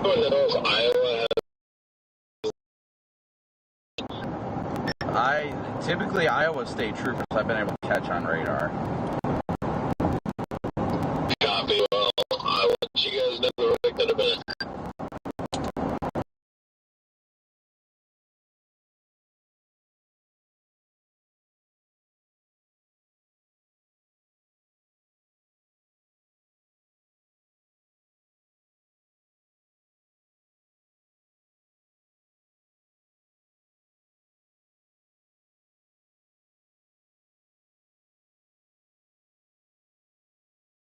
Everyone knows Iowa has... Typically Iowa State troopers I've been able to catch on radar. Copy. Well, I want you guys know the right could have been.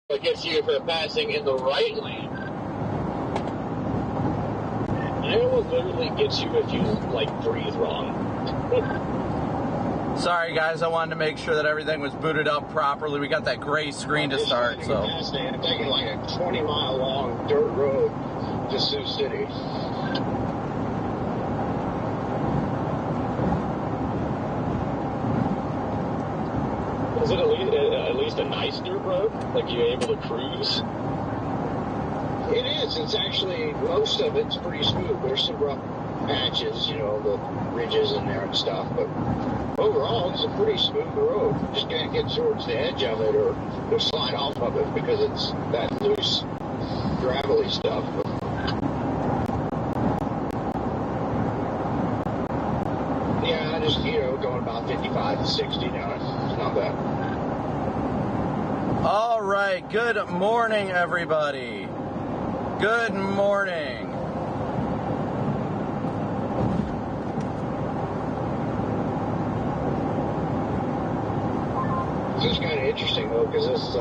It gets you for passing in the right lane. Iowa literally gets you if you, like, breathe wrong. Sorry, guys. I wanted to make sure that everything was booted up properly. We got that gray screen to start, so... I'm taking, like, a 20-mile-long dirt road to Sioux City. Is it at least a nice dirt road? Like, you able to cruise? It is. It's actually, most of it's pretty smooth. There's some rough patches, you know, the ridges in there and stuff, but overall, it's a pretty smooth road. You just can't get towards the edge of it or slide off of it because it's that loose, gravelly stuff. Yeah, just, you know, going about 55 to 60 now. It's not bad. All right. Good morning, everybody. Good morning. This is kind of interesting, though, because it's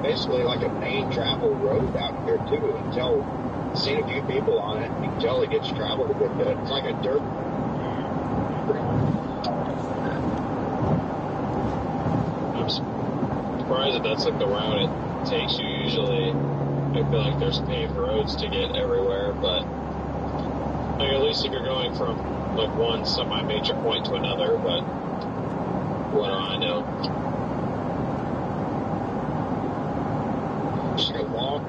basically like a main travel road out here, too. I've seen a few people on it. You can tell it gets traveled a good bit. It's like a dirt. I'm surprised that that's like the route it takes you usually. I feel like there's paved roads to get everywhere, but I mean, at least if you're going from like one semi-major point to another, but what do I know? Just go long.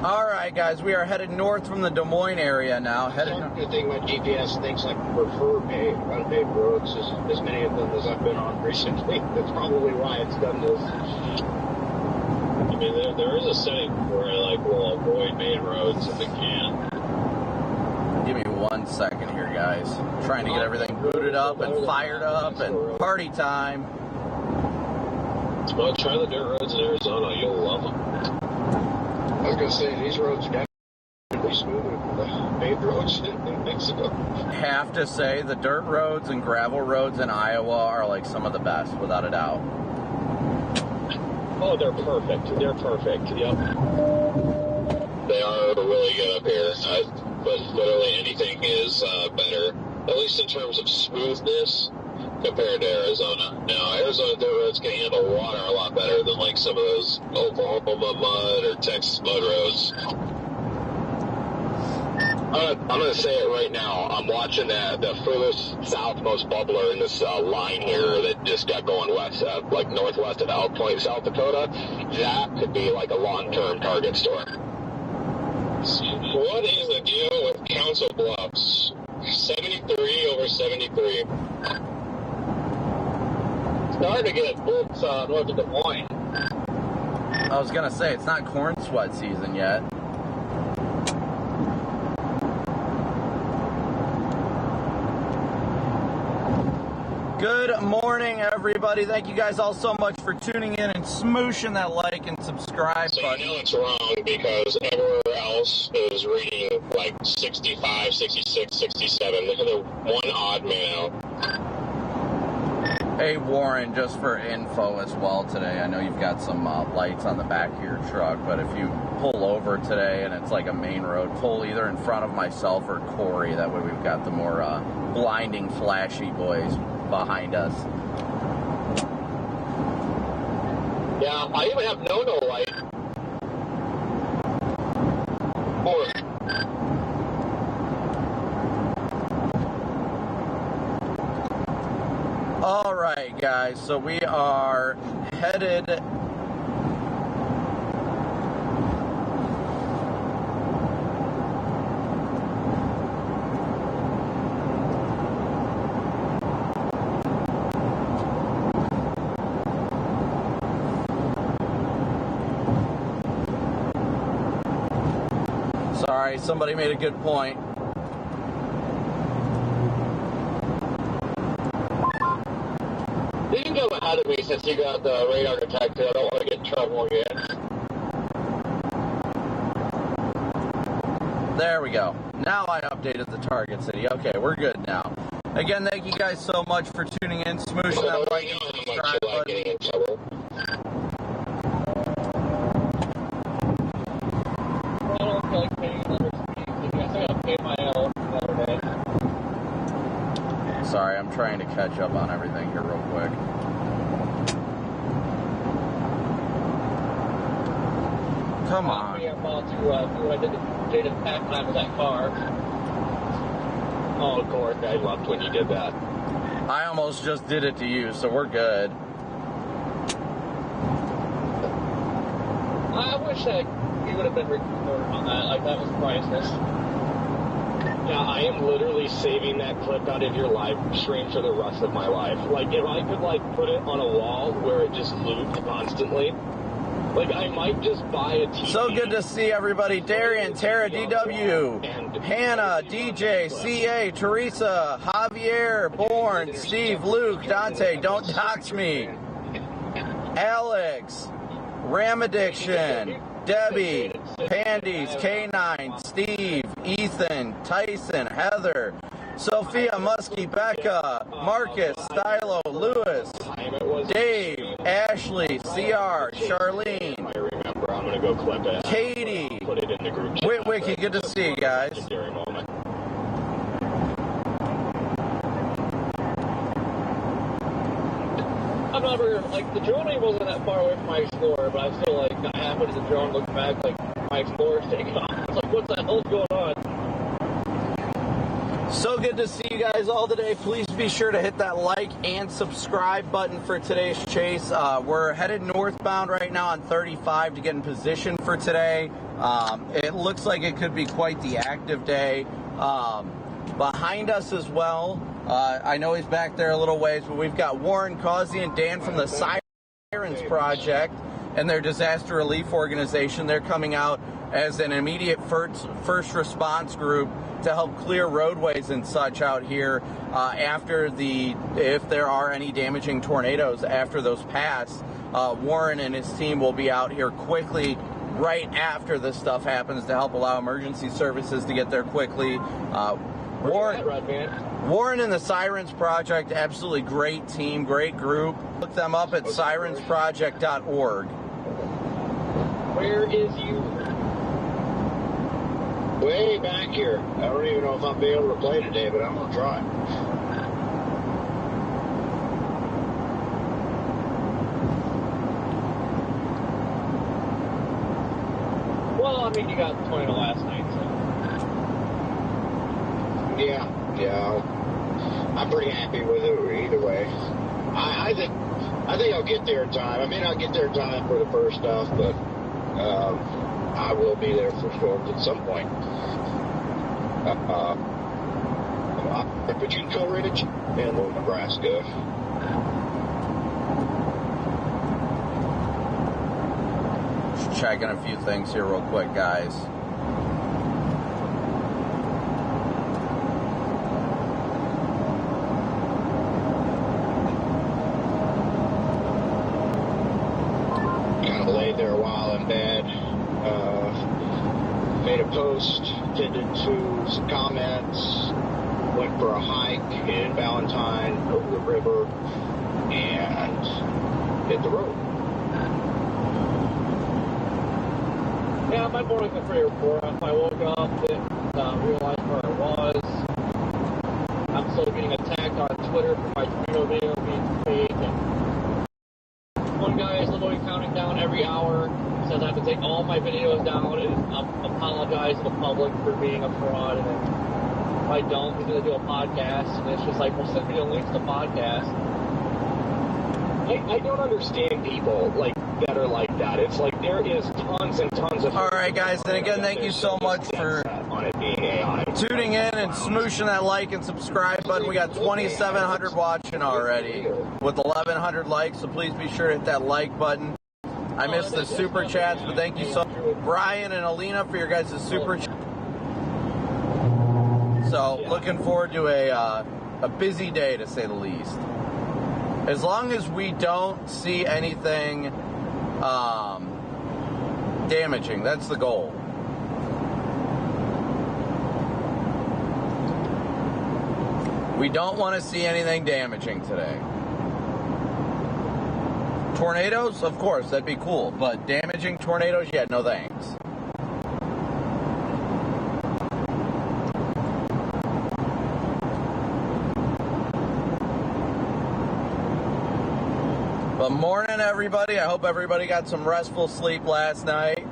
All right, guys, we are headed north from the Des Moines area now. Good thing my GPS thinks I prefer unpaved roads, as many of them as I've been on recently. That's probably why it's done this. I mean, there is a setting where I will avoid main roads if it can. Give me 1 second here, guys. Trying to get everything booted up and fired up and party time. Well, try the dirt roads in Arizona. You'll love them. I was going to say, these roads are definitely smoother than the paved roads in Mexico. Have to say, the dirt roads and gravel roads in Iowa are like some of the best, without a doubt. Oh, they're perfect. They're perfect, yep. They are really good up here, but literally anything is better, at least in terms of smoothness, compared to Arizona. Now, Arizona dirt roads can handle water a lot better than like some of those Oklahoma mud or Texas mud roads. I'm going to say it right now. I'm watching the furthest southmost bubbler in this line here that just got going west, like northwest of Elk Point, South Dakota. That could be like a long-term target store. What is the deal with Council Bluffs? 73 over 73. It's hard to get books north of Des Moines. I was going to say, it's not corn sweat season yet. Good morning, everybody. Thank you guys all so much for tuning in and smooshing that like and subscribe button. You know it's wrong because everywhere else is reading like 65, 66, 67. They're one odd man out. Hey, Warren, just for info as well today, I know you've got some lights on the back of your truck, but if you pull over today and it's like a main road, pull either in front of myself or Corey. That way we've got the more blinding, flashy boys behind us. Yeah, I even have no light. All right, guys, so we are headed... Sorry, somebody made a good point. You can go ahead of me since you got the radar detected. I don't want to get in trouble again. There we go. Now I updated the target city. Okay, we're good now. Again, thank you guys so much for tuning in. Smoosh that like and subscribe button. Getting in trouble. I don't feel like paying another speed. I gotta pay my another day. Sorry, I'm trying to catch up on everything here real quick. Come on. I'm about to do what I did to Jaden Pack when I was that car. Oh, Gord, I loved when you did that. I almost just did it to you, so we're good. I wish that you would have been recorded on that. Like, that was priceless. Yeah, I am literally saving that clip out of your live stream for the rest of my life. Like, if I could, like, put it on a wall where it just looped constantly, like, I might just buy a TV. So good to see everybody. Darian, Tara, DW, Hannah, DJ, CA, Teresa, Javier, Bourne, Steve, Luke, Dante, don't dox me, Alex, Ram Addiction, Debbie, Pandies, K9, Steve, Ethan, Tyson, Heather, Sophia, Muskie, Becca, Marcus, Stylo, Lewis, Dave, Ashley, CR, Charlene, I remember. I'm going to go clip it. Katie, Put it in the group chat. Witwicky, good to see you guys. Legendary moment. I'm never, like, the drone wasn't that far away from my Explorer, but I still, like, got halfway to the drone, looked back, like, my Explorer's taking off. I was like, what the hell's going on? So good to see you guys all today. Please be sure to hit that like and subscribe button for today's chase. We're headed northbound right now on 35 to get in position for today. It looks like it could be quite the active day. Behind us as well, I know he's back there a little ways, but we've got Warren, Causey, and Dan from the Sirens Project and their disaster relief organization. They're coming out as an immediate first response group to help clear roadways and such out here if there are any damaging tornadoes after those pass. Warren and his team will be out here quickly right after this stuff happens to help allow emergency services to get there quickly. Warren and the Sirens Project, absolutely great team, great group. Look them up at sirensproject.org. Where is you? Way back here. I don't even know if I'll be able to play today, but I'm going to try. Well, I mean, you got the tornado last night, so. Yeah. I'm pretty happy with it either way. I think I'll get there in time. I may not get there in time for the first stuff, but I will be there for storms at some point. But you can go Ridge and Nebraska. Just checking a few things here real quick, guys. Kind of laid there a while in bed. Made a post, tended to some comments, went for a hike in Valentine over the river, and hit the road. Yeah, my morning was pretty rough. I woke up, didn't realize where I was. I'm still getting attacked on Twitter for my tornado video being fake. And one guy is literally counting down every hour. Says I have to take all my videos down and apologize to the public for being a fraud. And if I don't, he's going to do a podcast. And it's just like, well, send me the links to the podcast. I don't understand people like that are like that. It's like there is tons and tons of. All right, guys, and again, thank you so much for on it being AI. tuning in and smooshing that like and subscribe button. We got 2,700 watching already with 1,100 likes, so please be sure to hit that like button. I missed the super chats, but thank you so much, Brian and Alina, for your guys' super chat. So, looking forward to a busy day, to say the least. As long as we don't see anything damaging, that's the goal. We don't want to see anything damaging today. Tornadoes, of course, that'd be cool, but damaging tornadoes, yeah, no thanks. Good morning, everybody. I hope everybody got some restful sleep last night.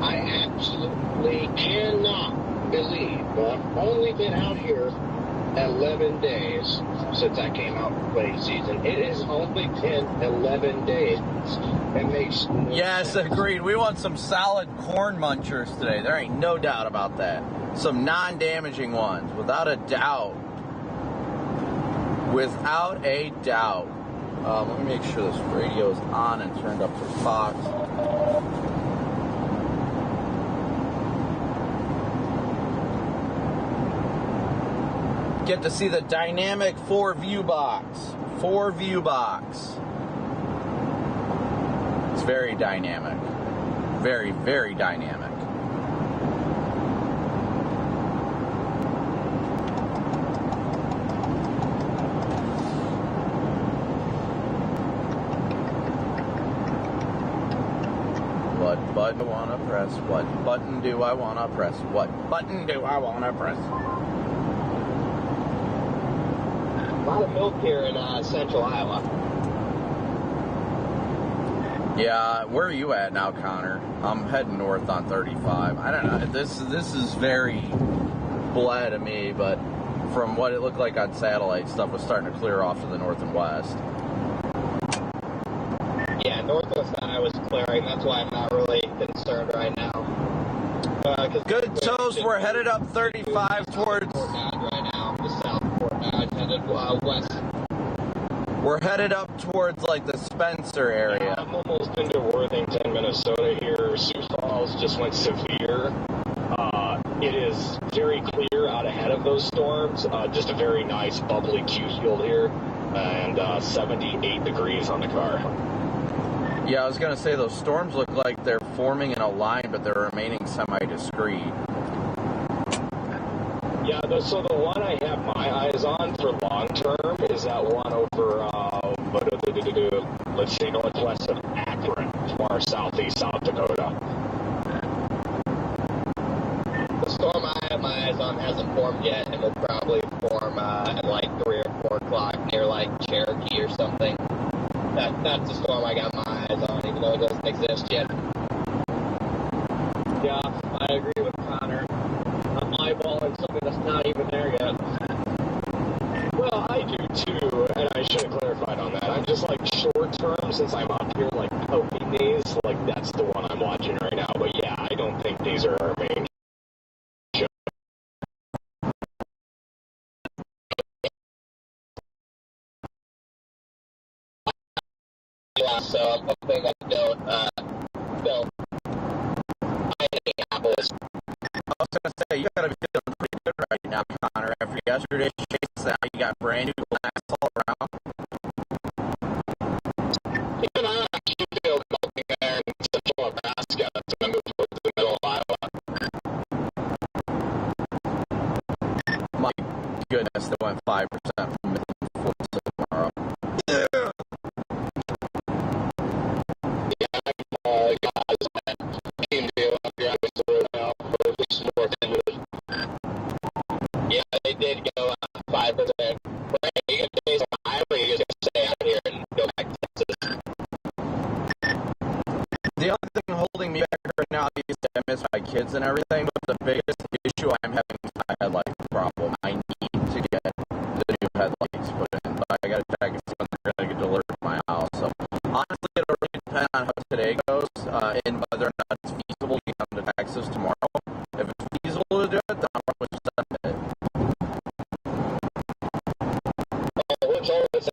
I absolutely cannot believe I've only been out here 11 days since I came out to play season. It has only been 11 days. It makes no Yes, sense. agreed. We want some solid corn munchers today. There ain't no doubt about that. Some non-damaging ones, without a doubt. Without a doubt. Let me make sure this radio is on and turned up for Fox. Get to see the dynamic 4-view box. 4-view box. It's very dynamic. Very, very dynamic. What button do I want to press? What button do I want to press? What button do I want to press? A lot of milk here in central Iowa. Yeah, where are you at now, Connor? I'm heading north on 35. I don't know. This is very blah to me, but from what it looked like on satellite, stuff was starting to clear off to the north and west. Yeah, northwest Iowa's clearing. That's why I'm not really concerned right now. Good toast. We're headed up 35 towards. Fort Dodge right now, the south of Fort Dodge, headed west. We're headed up towards like the Spencer area. I'm almost into Worthington, Minnesota here. Sioux Falls just went severe. It is very clear out ahead of those storms. Just a very nice bubbly Q field here, and 78 degrees on the car. Yeah, I was gonna say those storms look like they're forming in a line, but they're remaining semi-discreet. Yeah, so the one I have my eyes on for long term is that one over, let's see, northwest of Akron, far southeast South Dakota. The storm I have my eyes on hasn't formed yet, and will probably form at like 3 or 4 o'clock near like Cherokee or something. That's the storm I got my eyes on, even though it doesn't exist yet. Yeah, I agree with Connor. I'm eyeballing something that's not even there yet. Well, I do too, and I should have clarified on that. I'm just like short term, since I'm up here like poking these, like that's the one I'm watching right now. But yeah, I don't think these are our main show. Yeah, so I'm hoping I don't Indianapolis. I was gonna say you gotta be feeling pretty good right now, Connor. After yesterday's chase, now you got brand new glass all around. Even I actually feel milking there in central Nebraska to move towards the middle of Iowa. My goodness, they went 5% from Midland to tomorrow. Guys, team deal up here, I was now, or at least north end of it. I'm having my headlight problem. I need to get the new headlights put in, but I gotta check and see when they're gonna get delivered to my house. So honestly, it'll really depend on how today goes, and whether or not it's feasible to come to Texas tomorrow. If it's feasible to do it, then I'll probably send it. What's all this?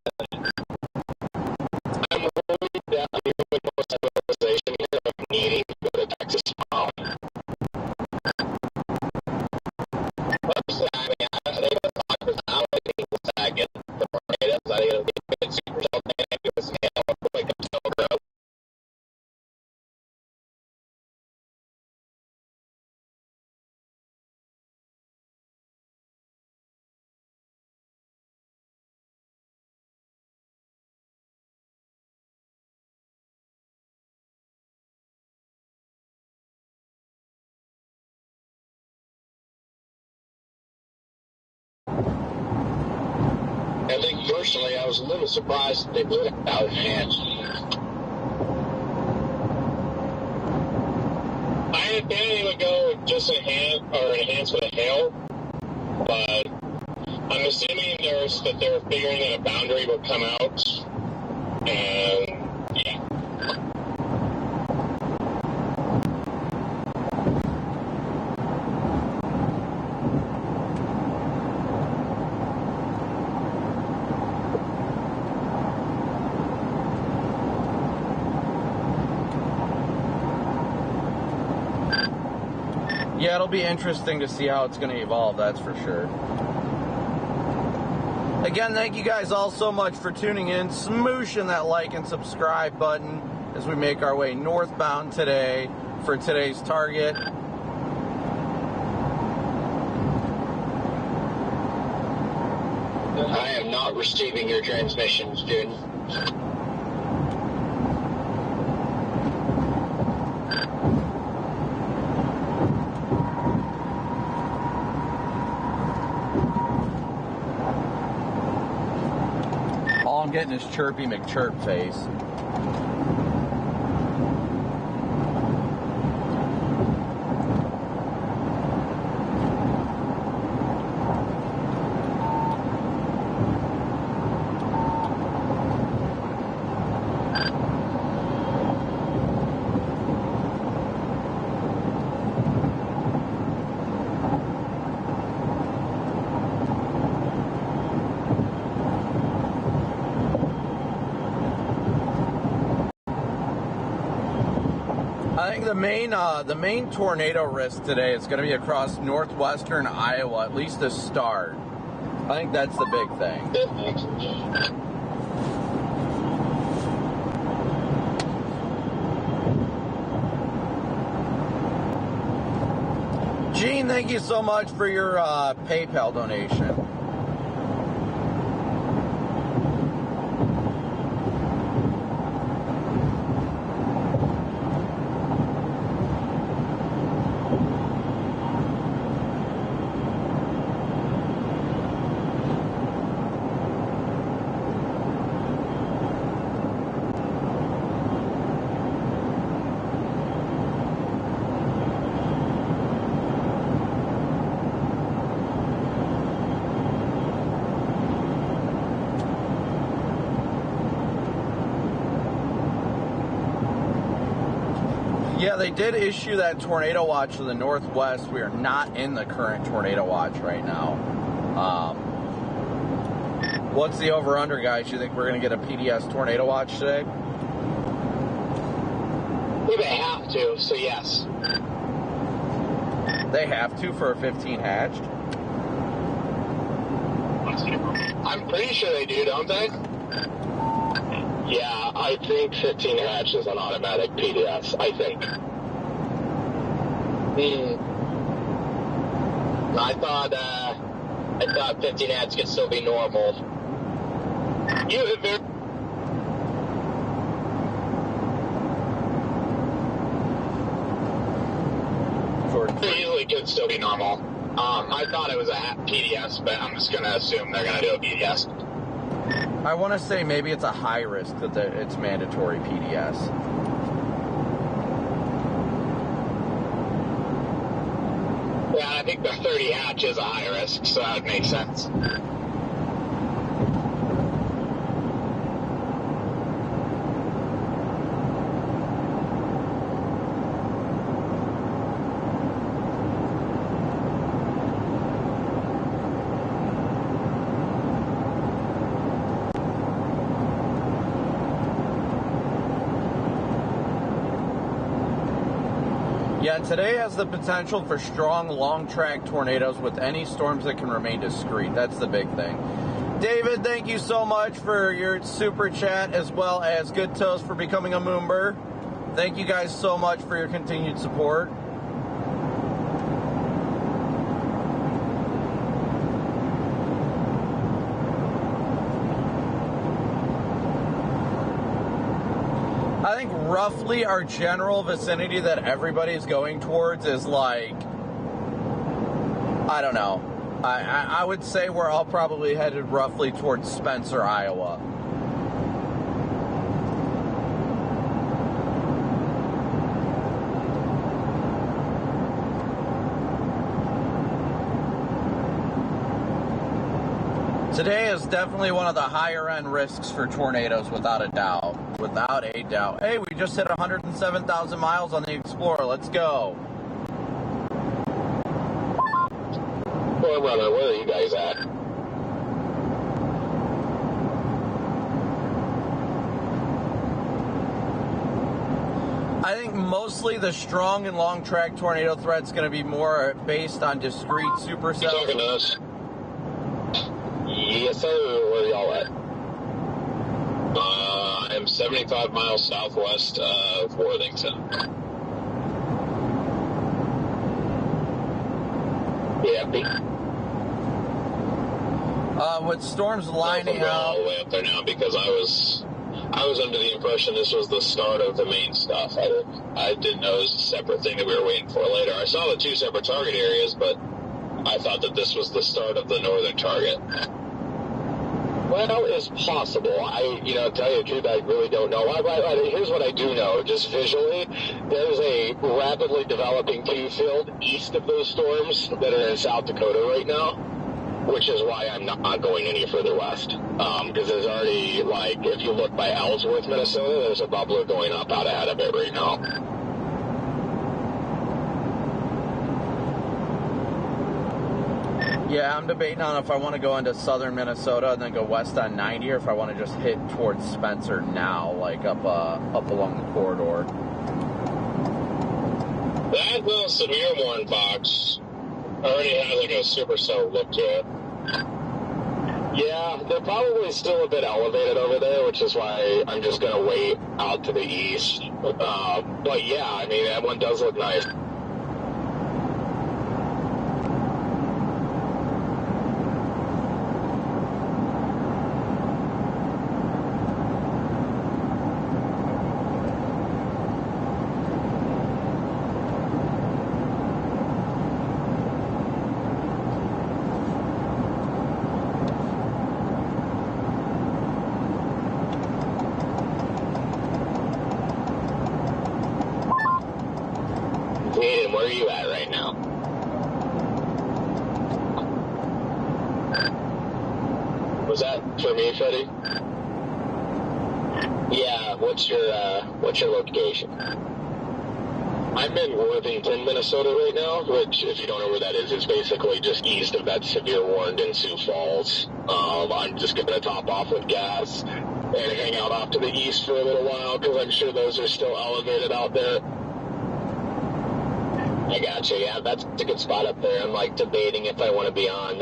I'm worried that the only civilization here of needing to go to Texas tomorrow. Personally, I mean, they don't talk about how many people I get the tornadoes. I think it'll be a good super tornado, like a snow. I think personally, I was a little surprised that they put it out of hands. I had been able to go with just a hand or enhance with a hail, but I'm assuming that they're figuring that a boundary will come out, and yeah. Yeah, it'll be interesting to see how it's going to evolve, that's for sure. Again, thank you guys all so much for tuning in, smooshing that like and subscribe button as we make our way northbound today for today's target. I am not receiving your transmissions, dude. All I'm getting is Chirpy McChirp face. I think the main tornado risk today is going to be across northwestern Iowa, at least to start. I think that's the big thing. Gene, thank you so much for your PayPal donation. Yeah, they did issue that tornado watch to the northwest. We are not in the current tornado watch right now. What's the over-under, guys? You think we're going to get a PDS tornado watch today? They have to, so yes. They have to for a 15 hatched? I'm pretty sure they do, don't they? Yeah, I think 15 hatch is an automatic PDS, I think. I thought 15 hatch could still be normal. Usually could still be normal. I thought it was a PDS, but I'm just going to assume they're going to do a PDS. I want to say maybe it's a high risk that it's mandatory PDS. Yeah, I think the 30 hatch is a high risk, so that would make sense. Yeah, today has the potential for strong, long-track tornadoes with any storms that can remain discreet. That's the big thing. David, thank you so much for your super chat, as well as Good Toast for becoming a Moomber. Thank you guys so much for your continued support. I think roughly our general vicinity that everybody's going towards is like, I don't know. I would say we're all probably headed roughly towards Spencer, Iowa. Today is definitely one of the higher end risks for tornadoes, without a doubt. Without a doubt. Hey, we just hit 107,000 miles on the Explorer. Let's go. Well, brother, where are you guys at? I think mostly the strong and long track tornado threat's going to be more based on discrete supercells. You talking to us? Yes, sir. Where are y'all at? I'm 75 miles southwest of Worthington. Yeah, with storms lining up all the way up there now because I was under the impression this was the start of the main stuff. I didn't know it was a separate thing that we were waiting for later. I saw the two separate target areas, but I thought that this was the start of the northern target. Well, it's possible. Tell you the truth, I really don't know. Here's what I do know, just visually. There's a rapidly developing Q field east of those storms that are in South Dakota right now, which is why I'm not going any further west. Because there's already, if you look by Ellsworth, Minnesota, there's a bubbler going up out ahead of it right now. Yeah, I'm debating on if I want to go into southern Minnesota and then go west on 90, or if I want to just hit towards Spencer now, up along the corridor. That little severe warn box already has a supercell look to it. Yeah, they're probably still a bit elevated over there, which is why I'm just going to wait out to the east. But yeah, that one does look nice. Where are you at right now? Was that for me, Freddie? Yeah, what's your location? I'm in Worthington, Minnesota right now, which, if you don't know where that is basically just east of that severe warned in Sioux Falls. I'm just going to top off with gas and hang out off to the east for a little while, because I'm sure those are still elevated out there. I gotcha, yeah, that's a good spot up there. I'm debating if I want to be on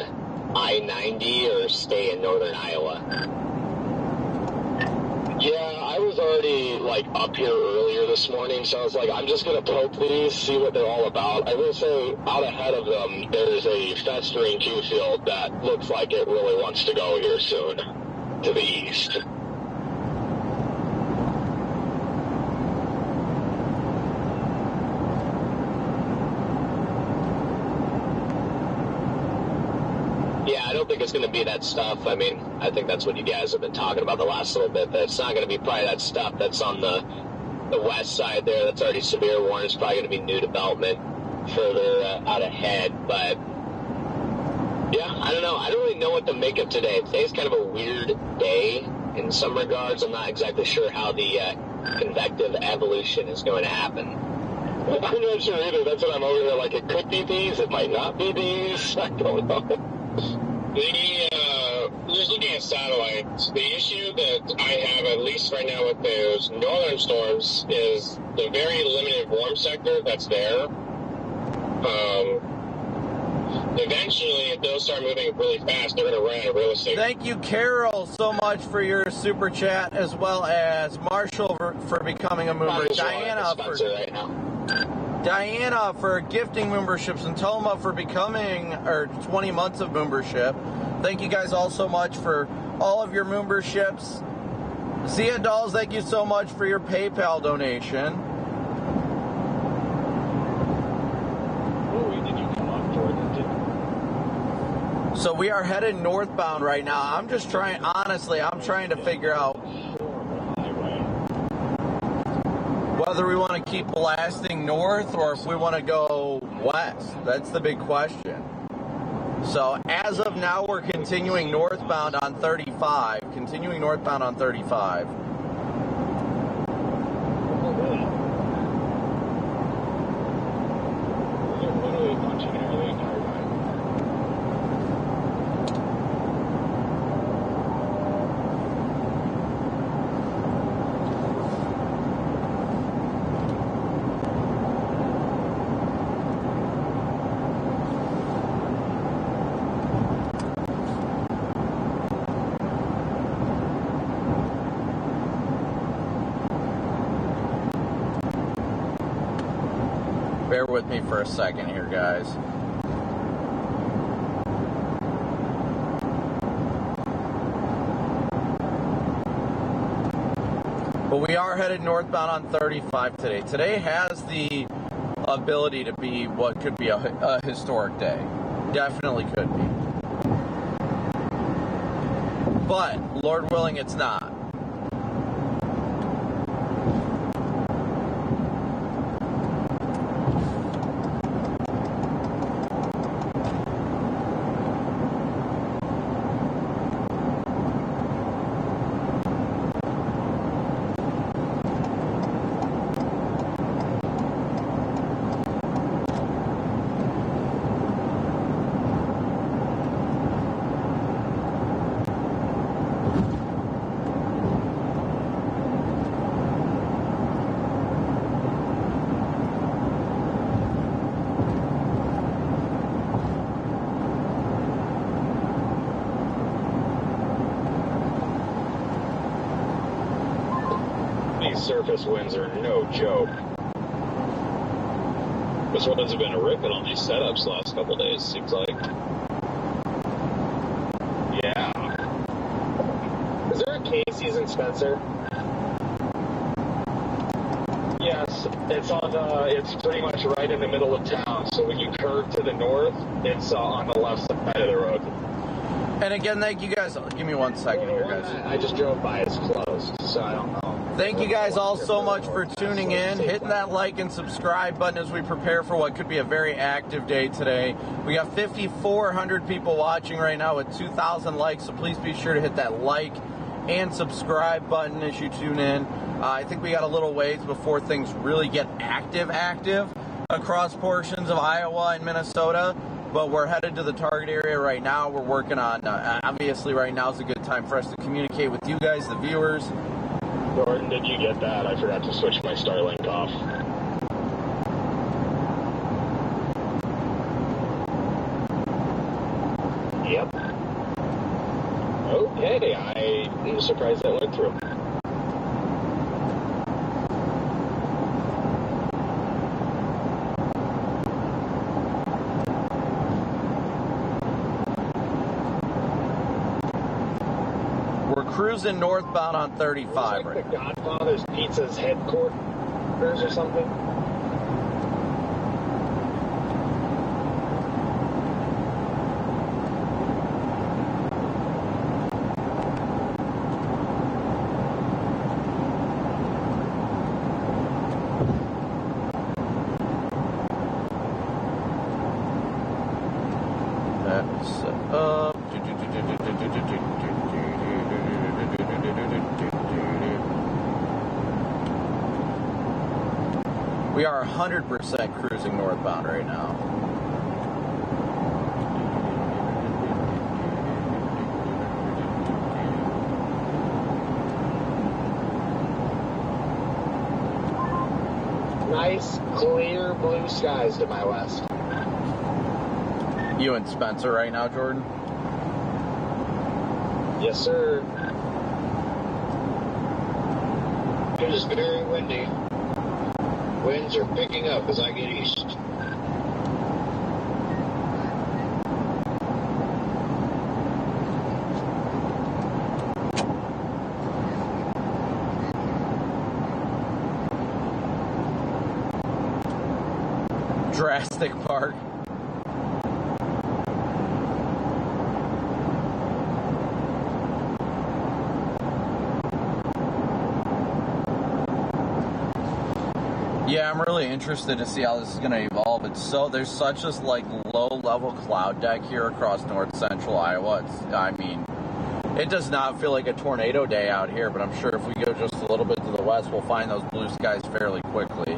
I-90 or stay in northern Iowa. Yeah, I was already up here earlier this morning, so I was I'm just going to poke these, see what they're all about. I will say, out ahead of them, there's a festering Q field that looks like it really wants to go here soon, to the east. I don't think it's going to be that stuff. I think that's what you guys have been talking about the last little bit. That it's not going to be probably that stuff that's on the west side there. That's already severe warning. It's probably going to be new development. further out ahead. But yeah, I don't know. I don't really know what to make of today. Today's kind of a weird day in some regards. I'm not exactly sure how the convective evolution is going to happen. I'm not sure either. That's what I'm over here. Like, it could be these. It might not be these. I don't know. Just looking at satellites, the issue that I have, at least right now with those northern storms, is the very limited warm sector that's there. Eventually, if those start moving really fast, they're going to run out of real estate. Thank you, Carol, so much for your super chat, as well as Marshall for becoming a member. Diana for gifting memberships, and Toma for becoming 20 months of membership. Thank you guys all so much for all of your memberships. Zia Dolls, thank you so much for your PayPal donation. So we are headed northbound right now. I'm trying to figure out whether we want to keep blasting north or if we want to go west. That's the big question. So as of now, we're continuing northbound on 35. Bear with me for a second here, guys. But we are headed northbound on 35 today. Today has the ability to be what could be a historic day. Definitely could be. But, Lord willing, it's not. Surface winds are no joke. Those winds have been ripping on these setups the last couple of days, seems like. Yeah. Is there a Casey's in Spencer? Yes, it's on. It's pretty much right in the middle of town. So when you curve to the north, it's on the left side of the road. And again, thank you guys. Give me 1 second here, guys. I just drove by. It's closed, so I don't know. Thank you guys all so much for tuning in, hitting that like and subscribe button as we prepare for what could be a very active day today. We got 5,400 people watching right now with 2,000 likes, so please be sure to hit that like and subscribe button as you tune in. I think we got a little ways before things really get active across portions of Iowa and Minnesota, but we're headed to the target area right now. We're working on, obviously right now is a good time for us to communicate with you guys, the viewers. Jordan, did you get that? I forgot to switch my Starlink off. Yep. Okay, I'm surprised that went through. Cruising northbound on 35 right now. The Godfather's Pizza's headquarters or something? that set up. We are 100% cruising northbound right now. Nice, clear blue skies to my west. You and Spencer right now, Jordan? Yes, sir. It is very windy. Winds are picking up as I get east. Drastic Park. Yeah, I'm really interested to see how this is going to evolve. There's such a low-level cloud deck here across north central Iowa. It does not feel like a tornado day out here, but I'm sure if we go just a little bit to the west, we'll find those blue skies fairly quickly.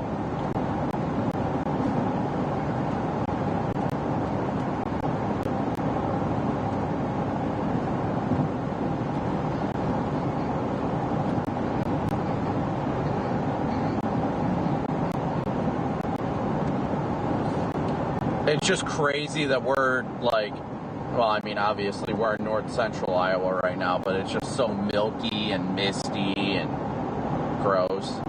It's just crazy that we're obviously we're in north central Iowa right now, but it's just so milky and misty and gross.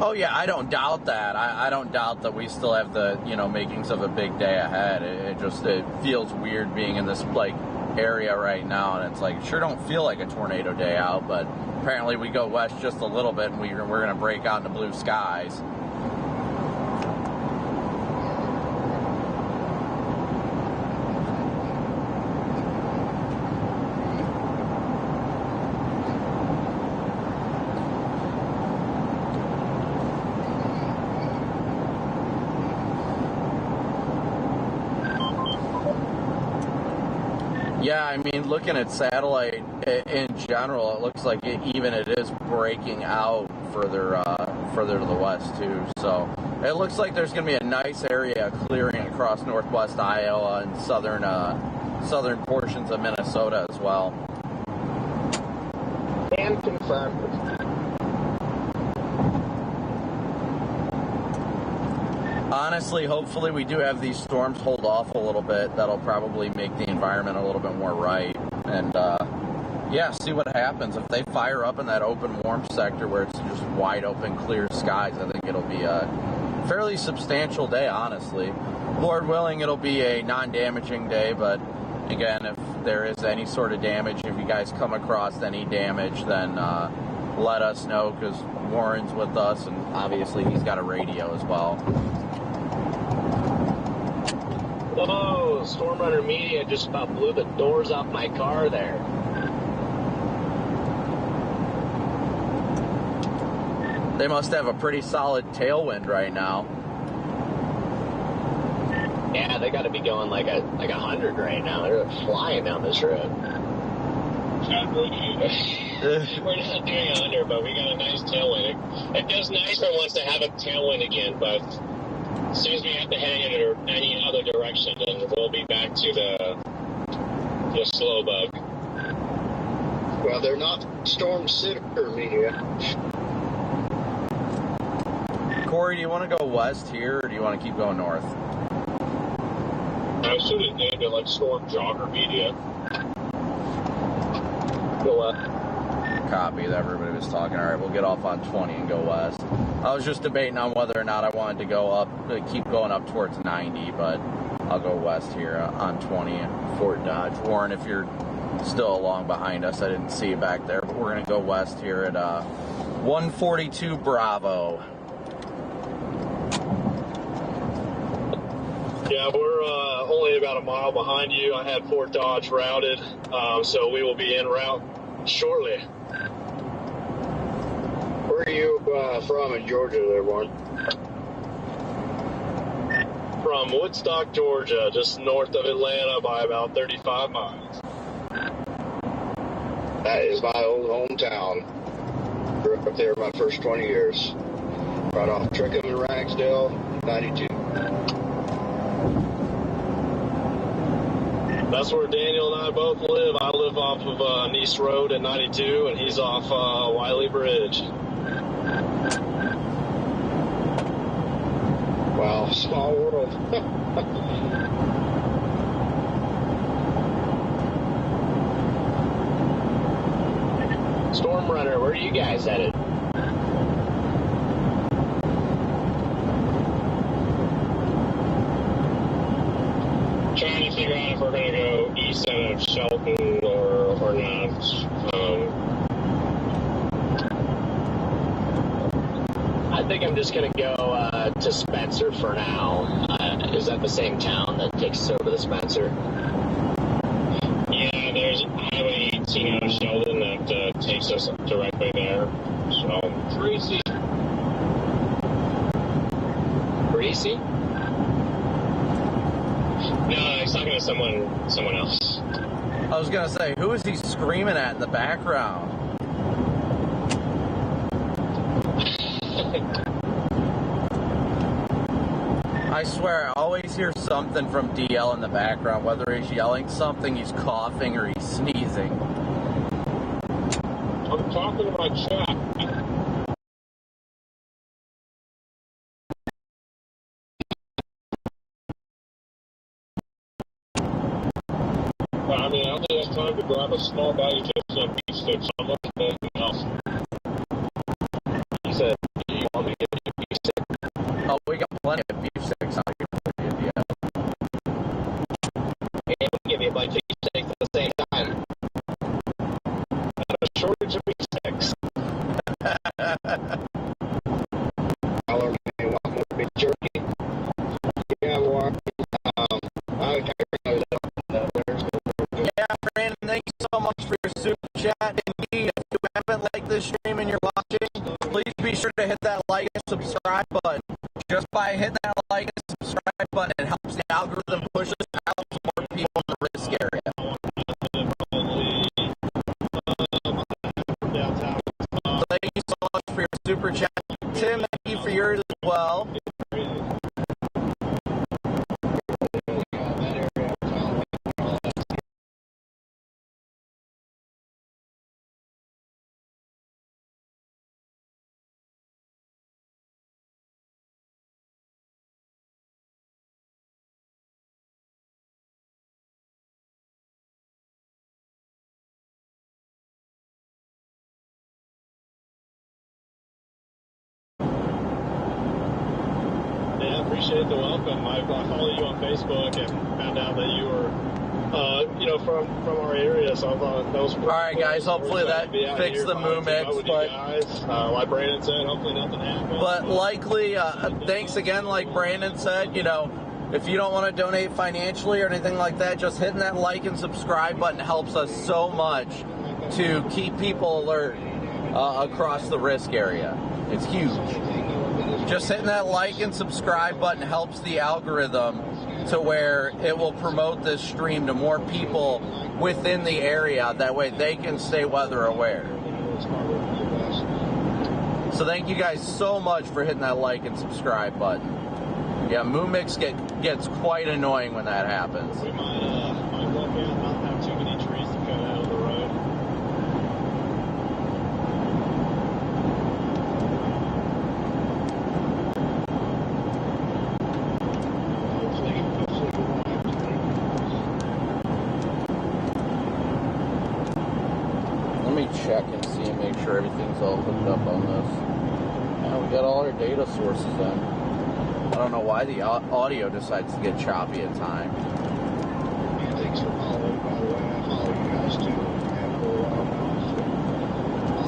Oh yeah, I don't doubt that. I don't doubt that we still have the, makings of a big day ahead. It feels weird being in this area right now, and it's sure don't feel like a tornado day out, but apparently we go west just a little bit and we're going to break out into blue skies. Yeah, looking at satellite in general, it looks like it is breaking out further to the west too. So it looks like there's going to be a nice area clearing across northwest Iowa and southern portions of Minnesota as well. And confirmed. Honestly, hopefully we do have these storms hold off a little bit. That'll probably make the environment a little bit more right. And, see what happens. If they fire up in that open warm sector where it's just wide open, clear skies, I think it'll be a fairly substantial day, honestly. Lord willing, it'll be a non-damaging day, but again, if there is any sort of damage, if you guys come across any damage, then let us know, because Warren's with us, and obviously he's got a radio as well. Oh, Stormrunner Media just about blew the doors off my car there. They must have a pretty solid tailwind right now. Yeah, they got to be going like 100 right now. They're flying down this road. We're not doing 100, but we got a nice tailwind. It feels nice for once to have a tailwind again, but as soon as we have to head in any other direction, then we'll be back to the slow bug. Well, they're not storm sitter media. Corey, do you want to go west here, or do you want to keep going north? I should have named it like Storm Jogger Media. Go west. Copy that everybody was talking. All right, we'll get off on 20 and go west. I was just debating on whether or not I wanted to go up, keep going up towards 90, but I'll go west here on 20, Fort Dodge. Warren, if you're still along behind us, I didn't see you back there, but we're going to go west here at 142 Bravo. Yeah, we're only about a mile behind you. I had Fort Dodge routed, so we will be en route shortly. from in Georgia there, Warren? From Woodstock, Georgia, just north of Atlanta by about 35 miles. That is my old hometown. Grew up there my first 20 years. Right off Trickham and Ragsdale, 92. That's where Daniel and I both live. I live off of Nice Road at 92, and he's off Wiley Bridge. Wow, small world. Storm Runner, where are you guys headed? Trying to figure out if we're going to go east out of Shelton or not. I think I'm just going to go to Spencer for now. Is that the same town that takes us over to Spencer? Yeah, there's Highway 18 out of Sheldon that takes us directly there. So, Greasy? No, he's talking to someone else. I was gonna say, who is he screaming at in the background? I swear, I always hear something from DL in the background, whether he's yelling something, he's coughing, or he's sneezing. I'm talking to my chat. I mean, I only have time to grab a small bag of chips and beef sticks. I'm looking for anything else. He said, do you want me to get you a beef stick? Oh, we got plenty of beef sticks out here for you, DL. Yeah, we can give you a bunch of beef sticks at the same time. Not a shortage of beef sticks. I'll learn to walk more beef jerky. Yeah, Warren. Yeah, Brandon, thank you so much for your super chat. Indeed, if you haven't liked this stream and you're watching, please be sure to hit that like and subscribe button. Just by hitting that like and subscribe button, it helps the algorithm push us out to more people in the risk area. So thank you so much for your super chat. Tim, thank you for yours as well. Appreciate the welcome. I followed you on Facebook and found out that you were, from our area. So I thought that was pretty. All right, guys. Hopefully that fixed the moo mix. But like Brandon said, hopefully nothing happened. But likely, thanks again. Like Brandon said, if you don't want to donate financially or anything like that, just hitting that like and subscribe button helps us so much to keep people alert across the risk area. It's huge. Just hitting that like and subscribe button helps the algorithm to where it will promote this stream to more people within the area. That way they can stay weather aware. So thank you guys so much for hitting that like and subscribe button. Yeah, Moo Mix gets quite annoying when that happens. We might look at not have too many trees to cut out of the road. Check and see and make sure everything's all hooked up on this. Yeah, we got all our data sources in. I don't know why the audio decides to get choppy at times. Yeah, thanks for following, by the way. I follow you guys too.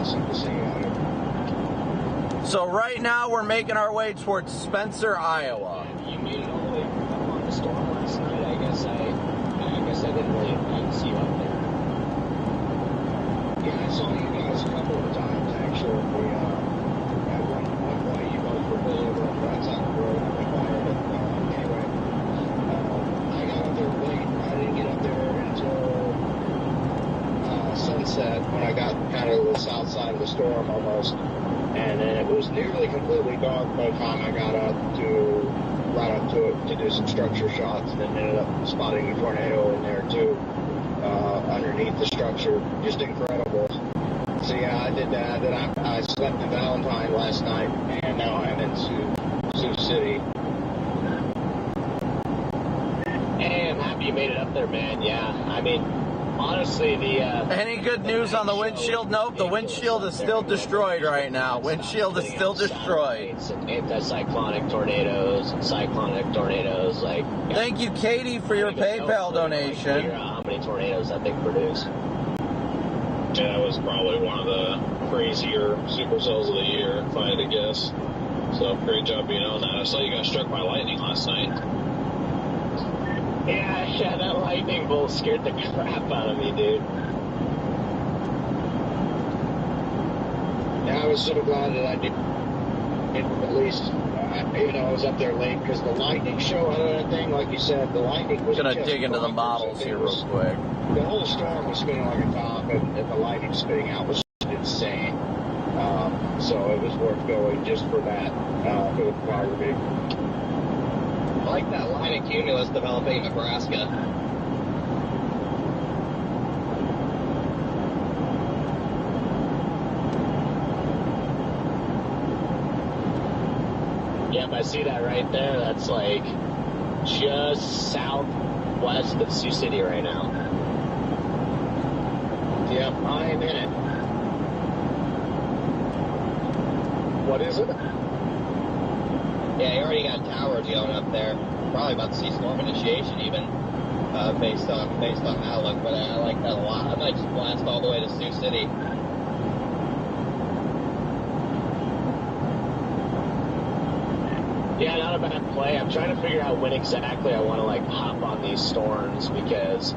Awesome to see you out here. So right now we're making our way towards Spencer, Iowa. You made it all the way up on the storm last night. I guess I didn't really see you up there. Yeah, I saw you guys a couple of times actually. At one was nearly completely dark by the time I got right up to it to do some structure shots, and then ended up spotting a tornado in there too, underneath the structure. Just incredible. So yeah, I did that. Then I slept in Valentine last night, and now I'm in Sioux City. Hey, I'm happy you made it up there, man. Yeah, I mean, honestly, Any good news on the windshield? Nope, the windshield is still destroyed right now. Windshield is still destroyed. Anti-cyclonic tornadoes and cyclonic tornadoes. Like, thank you, Katie, for your PayPal donation. Figure out how many tornadoes that thing produced. Yeah, that was probably one of the crazier supercells of the year, if I had to guess. So, great job being on that. I saw you got struck by lightning last night. Yeah, that lightning bolt scared the crap out of me, dude. Yeah, I was so glad that I did. At least, I was up there late because the lightning show out of that thing, like you said, the lightning was Gonna just dig into the models here real quick. The whole storm was spinning like a top, and the lightning spitting out was insane. So it was worth going just for that, for the photography. I like that line of cumulus developing in Nebraska. Yep, I see that right there. That's like just southwest of Sioux City right now. Yep, I am in it. What is it? Yeah, you already got towers going up there. Probably about to see storm initiation even, based on the outlook. But I like that a lot. I might just blast all the way to Sioux City. Yeah, not a bad play. I'm trying to figure out when exactly I want to hop on these storms, because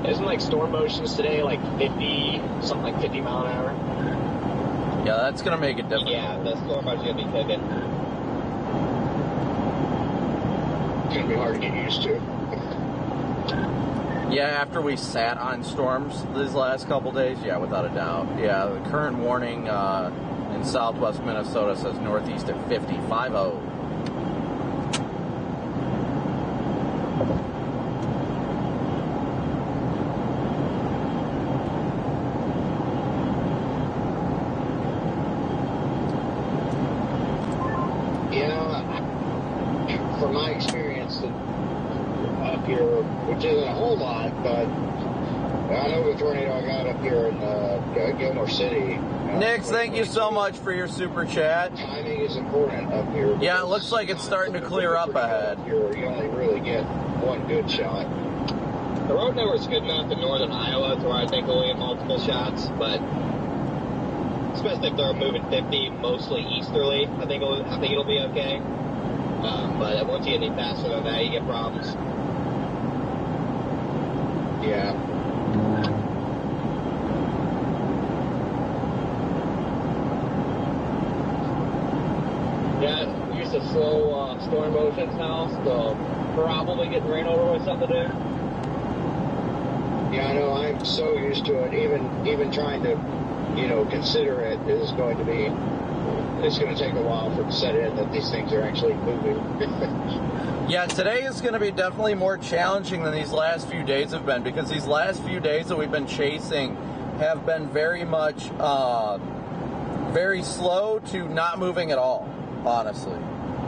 isn't storm motions today 50, something like 50 mile an hour? Yeah, that's gonna make it difficult. Yeah, the storm motion's gonna be cooking. It's going to be hard to get used to. Yeah, after we sat on storms these last couple days, yeah, without a doubt. Yeah, the current warning in southwest Minnesota says northeast at 50, 5-0. From my experience up here, which isn't a whole lot, but I know the tornado I got up here in Gilmore City. Nix, thank you so much for your super chat. Timing is important up here. Yeah, it looks like it's starting to clear up ahead. You only really get one good shot. The road network's good enough in northern Iowa to where I think we'll get multiple shots, but especially if they're moving 50, mostly easterly, I think it'll be okay. But once you get any faster than that, you get problems. Yeah. Yeah, used to slow storm motions now, so probably getting rain over with something to do. Yeah, I know. I'm so used to it. Even trying to, consider it is going to be. It's going to take a while for it to set in that these things are actually moving. Yeah, today is going to be definitely more challenging than these last few days have been, because these last few days that we've been chasing have been very much, very slow to not moving at all, honestly.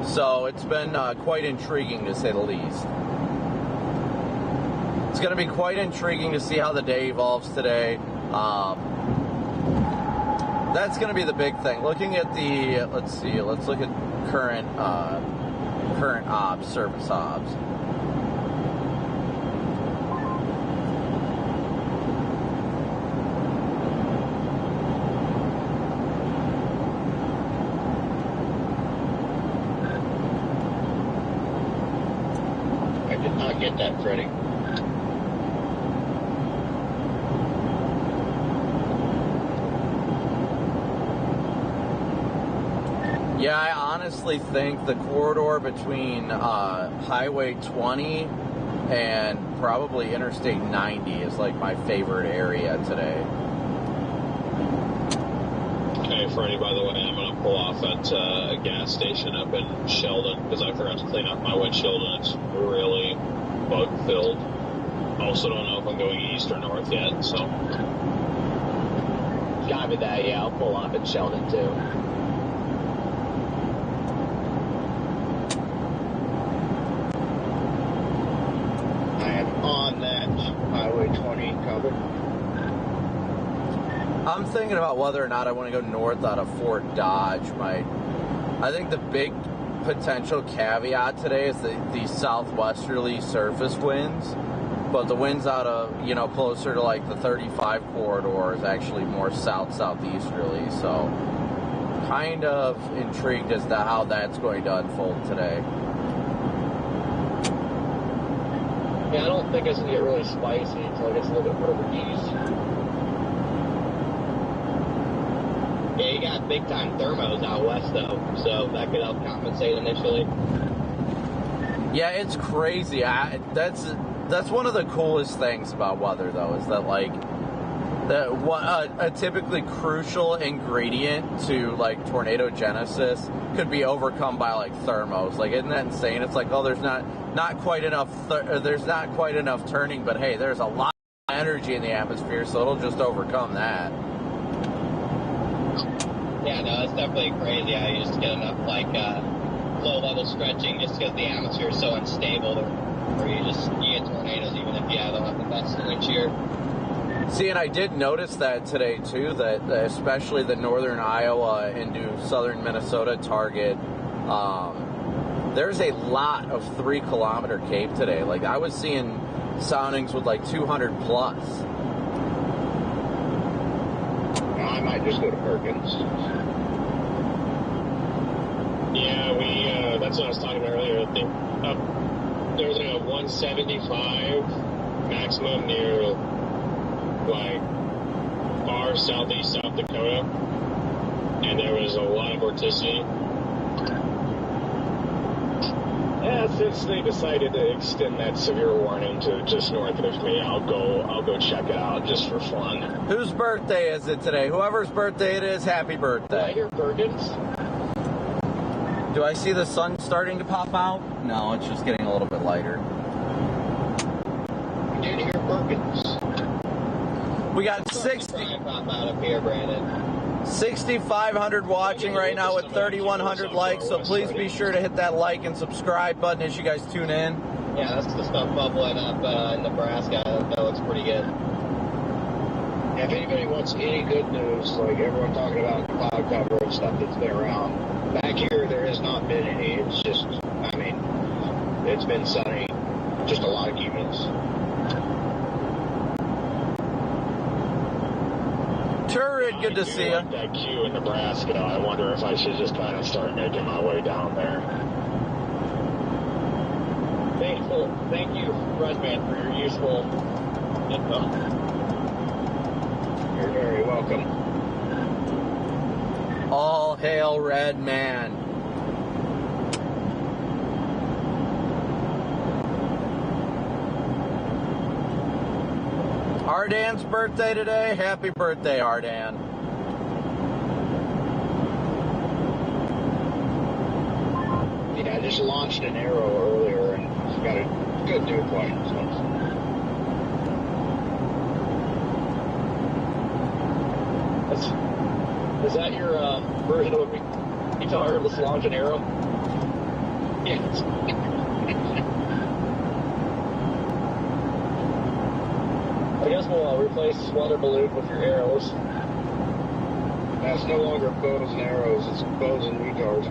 So it's been quite intriguing, to say the least. It's going to be quite intriguing to see how the day evolves today. That's going to be the big thing. Looking at the, let's look at current obs, service obs. I did not get that, Freddie. Yeah, I honestly think the corridor between Highway 20 and probably Interstate 90 is my favorite area today. Hey, Freddie, by the way, I'm going to pull off at a gas station up in Sheldon because I forgot to clean up my windshield and it's really bug filled. Also don't know if I'm going east or north yet, so. Copy that, yeah, I'll pull off at Sheldon too. I am on that Highway 20 cover. I'm thinking about whether or not I want to go north out of Fort Dodge. I think the big potential caveat today is the southwesterly surface winds, but the winds out of, closer to like the 35 corridor is actually more south-southeasterly, so kind of intrigued as to how that's going to unfold today. Yeah, I don't think it's going to get really spicy until it gets a little bit further east. Yeah, you got big time thermos out west though, so that could help compensate initially. Yeah, it's crazy. That's one of the coolest things about weather though, is that a typically crucial ingredient to like tornado genesis could be overcome by like thermos. Like, isn't that insane? It's like, oh, there's not quite enough turning, but hey, there's a lot of energy in the atmosphere, so it'll just overcome that. Yeah, no, it's definitely crazy how you just get enough low-level stretching just because the atmosphere is so unstable, where you get tornadoes even if you don't have the best wind shear. See, and I did notice that today too, that especially the northern Iowa into southern Minnesota target, there's a lot of 3-kilometer Cape today. Like, I was seeing soundings with like 200 plus. I might just go to Perkins. Yeah, that's what I was talking about earlier. I think there was like a 175 maximum near like far southeast South Dakota, and there was a lot of vorticity. Yeah, since they decided to extend that severe warning to just north of me, I'll go check it out just for fun. Whose birthday is it today? Whoever's birthday it is, happy birthday. I hear Perkins. Do I see the sun starting to pop out? No, it's just getting a little bit lighter. I did hear Perkins. We got 60. Pop out up here, Brandon. 6,500 watching right now with 3,100 likes, so please be sure to hit that like and subscribe button as you guys tune in. Yeah, that's the stuff bubbling up in Nebraska. That looks pretty good. If anybody wants any good news, like everyone talking about cloud cover and stuff that's been around, back here there has not been any. It's just, it's been sunny, just a lot of cumulus. Turid, good to see you. Like that queue in Nebraska, I wonder if I should just kind of start making my way down there. Thank you, Redman, for your useful info. You're very welcome. All hail Red Man. Ardan's birthday today. Happy birthday, Ardan. Yeah, I just launched an arrow earlier and got a good dew point. Is that your version of me? You tell her, let's launch an arrow? Yes. I guess we'll replace weather balloon with your arrows. That's no longer bows and arrows, it's bows and retards.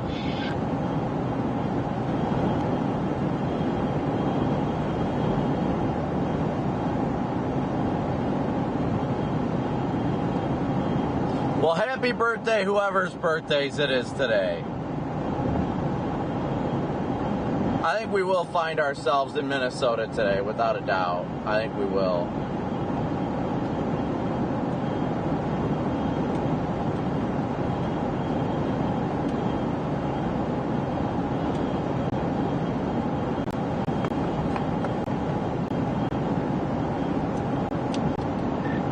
Well, happy birthday, whoever's birthdays it is today. I think we will find ourselves in Minnesota today, without a doubt. I think we will.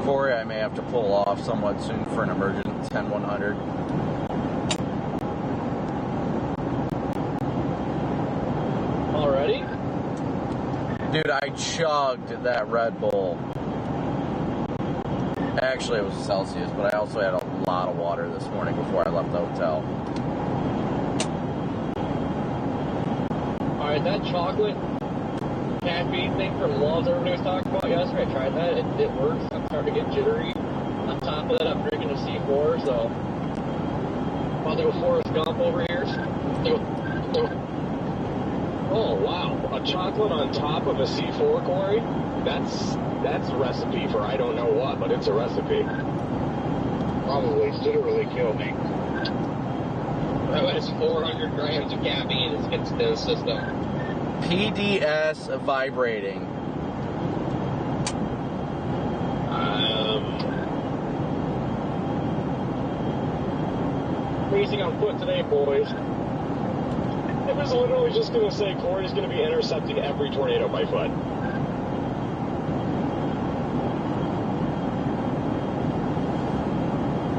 Corey, I may have to pull off somewhat soon for an emergent 10-100. Dude, I chugged that Red Bull. Actually, it was Celsius, but I also had a lot of water this morning before I left the hotel. Alright, that chocolate caffeine thing from Love's everybody was talking about yesterday, I tried that. It works. I'm starting to get jittery. On top of that, I'm drinking a C4, so I'm about to go Forrest Gump over here. Oh, wow. A chocolate on top of a C4, Corey? That's a recipe for I don't know what, but it's a recipe. Probably literally kill me. That was 400 grams of caffeine. It gets into the system. PDS vibrating. Racing on foot today, boys. I was literally just going to say Corey's going to be intercepting every tornado by foot.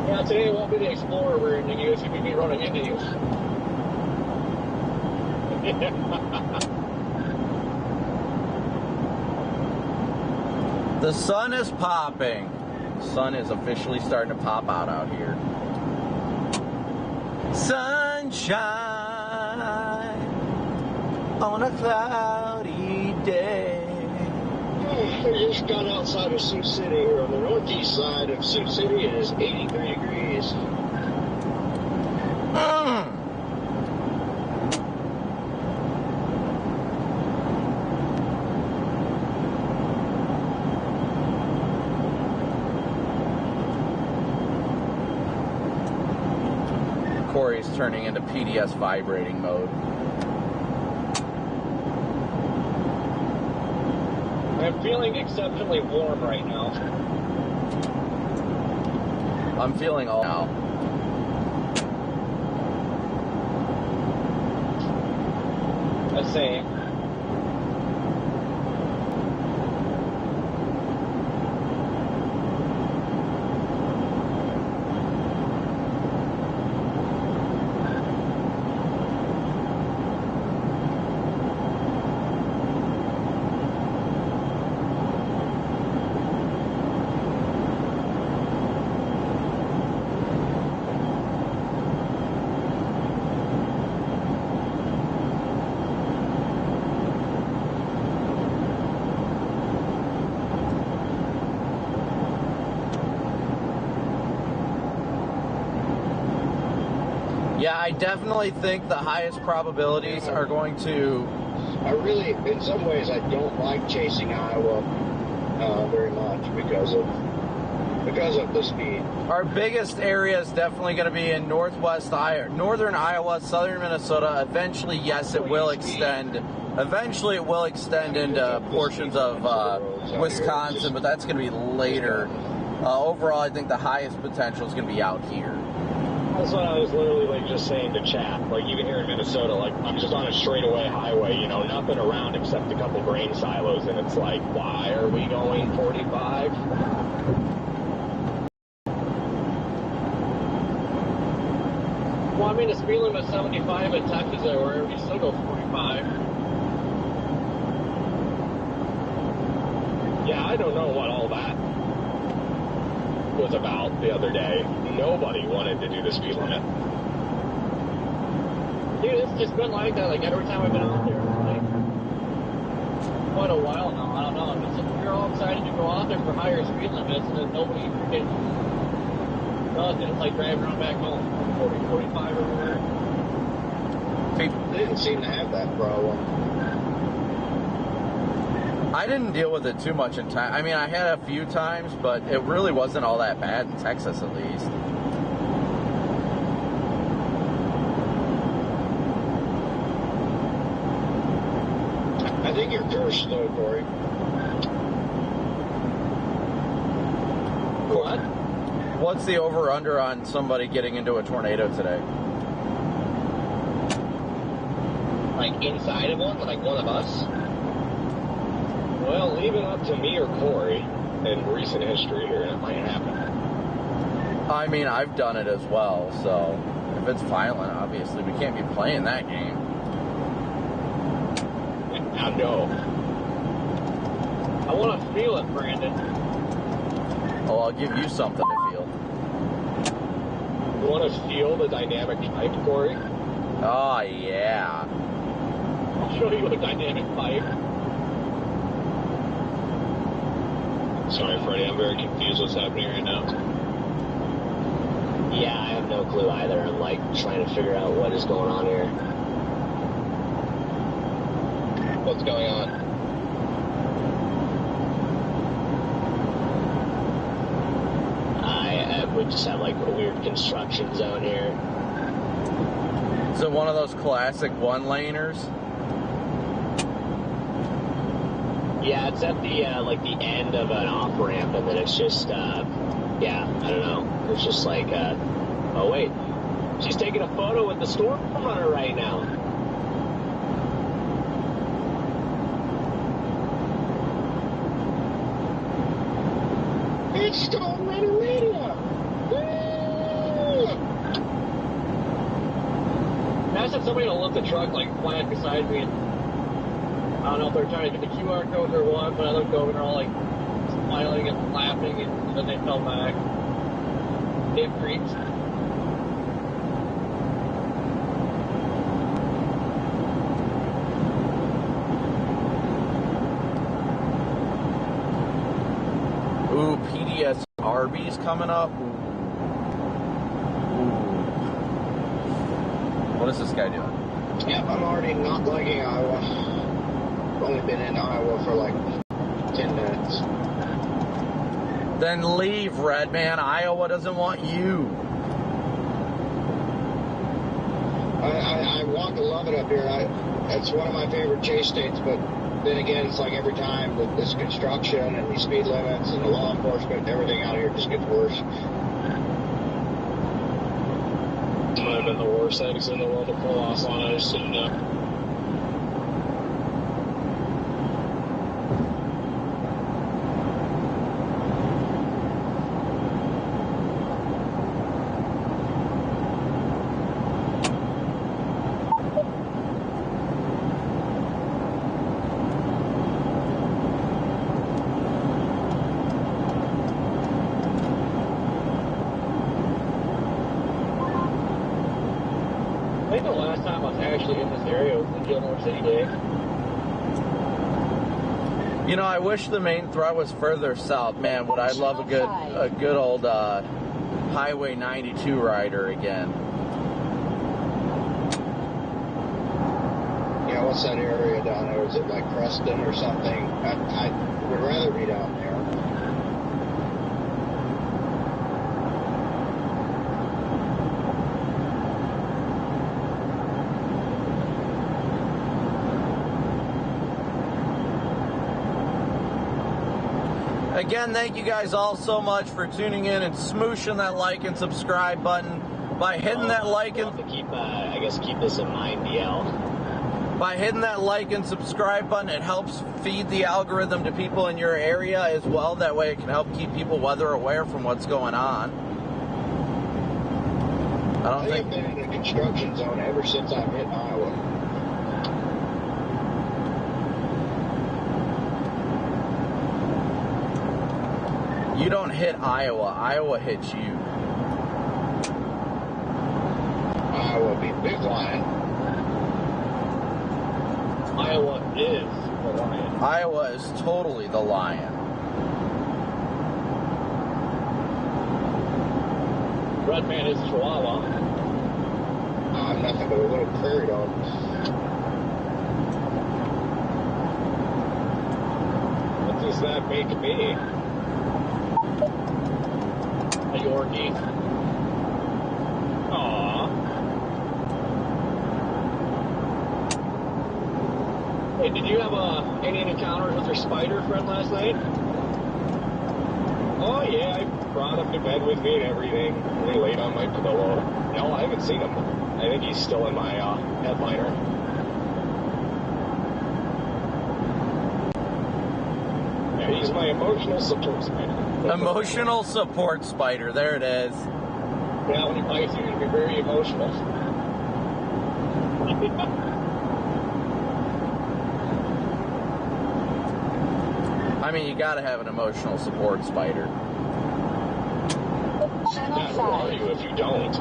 Yeah, today it won't be the Explorer we're into you. It's going to be me running into you. The sun is popping. The sun is officially starting to pop out here. Sunshine on a cloudy day. I just got outside of Sioux City here on the northeast side of Sioux City. It is 83 degrees. Corey's turning into PDS vibrating mode. I'm feeling exceptionally warm right now. I'm feeling all now. The same. Yeah, I definitely think the highest probabilities are going to... I really, in some ways, I don't like chasing Iowa very much because of the speed. Our biggest area is definitely going to be in northern Iowa, southern Minnesota. Eventually, yes, it will extend. Eventually, it will extend into portions of Wisconsin, but that's going to be later. Overall, I think the highest potential is going to be out here. That's what I was literally just saying to chat. Even here in Minnesota, I'm just on a straightaway highway, nothing around except a couple grain silos, and it's why are we going 45? Well, the speed limit is 75 in Texas or wherever, you still go 45. Yeah, I don't know what all that was about the other day. Nobody wanted to do the speed limit. Dude, it's just been like that, every time I've been out there. Quite a while now, I don't know. We're all excited to go out there for higher speed limits, and then nobody freaking does it. It's like driving around back home, 40, 45 everywhere. They didn't seem to have that problem. I didn't deal with it too much in time. I had a few times, but it really wasn't all that bad in Texas, at least. I think you're cursed, though, Corey. What? What's the over-under on somebody getting into a tornado today? Inside of one? One of us? Well, leave it up to me or Corey in recent history here, and it might happen. I've done it as well, so if it's violent, obviously, we can't be playing that game. I know. I want to feel it, Brandon. Oh, I'll give you something to feel. You want to feel the dynamic pipe, Corey? Oh, yeah. I'll show you a dynamic pipe. Sorry, Freddie, I'm very confused what's happening right now. Yeah, I have no clue either. I'm like trying to figure out what is going on here. What's going on? We just have like a weird construction zone here. Is it one of those classic one-laners? Yeah, it's at the like the end of an off ramp, and then it's just yeah, I don't know. It's just like oh wait, she's taking a photo with the storm runner right now. It's Storm Runner Radio! I just had somebody to lift the truck like flat beside me. And I don't know if they're trying to get the QR code or what, but I looked over and they're all like smiling and laughing, and then they fell back. It creeps. Ooh, PDS Arby's coming up. Ooh. What is this guy doing? Yeah, I'm already not liking Iowa. I've only been in Iowa for like 10 minutes. Then leave, Redman. Iowa doesn't want you. I want to love it up here. It's one of my favorite chase states, but then again, it's like every time with this construction and these speed limits and the law enforcement, everything out here just gets worse. Might have been the worst exit in the world to pull off on. I just didn't know. I think the last time I was actually in this area was the Gilmore City Day. You know, I wish the main threat was further south. Man, would I love a good old Highway 92 rider again. Yeah, what's that area down there? Is it like Preston or something? I would rather be down there. Again, thank you guys all so much for tuning in and smooshing that like and subscribe button. By hitting that like and keep this in mind, DL. By hitting that like and subscribe button, it helps feed the algorithm to people in your area as well. That way it can help keep people weather aware from what's going on. I've been in a construction zone ever since I've hit Iowa. You don't hit Iowa. Iowa hits you. Iowa be big lion. Iowa is the lion. Iowa is totally the lion. Redman is Chihuahua. I'm nothing but a little prairie dog. What does that make me? A Yorkie. Aww. Hey, did you have any encounters with your spider friend last night? Oh yeah, I brought him to bed with me and everything. And he laid on my pillow. No, I haven't seen him. I think he's still in my headliner. Yeah, he's my emotional support spider. Emotional support spider. There it is. Yeah, when he bites you, you're going to be very emotional. I mean, you gotta have an emotional support spider. Channel who are you if you don't?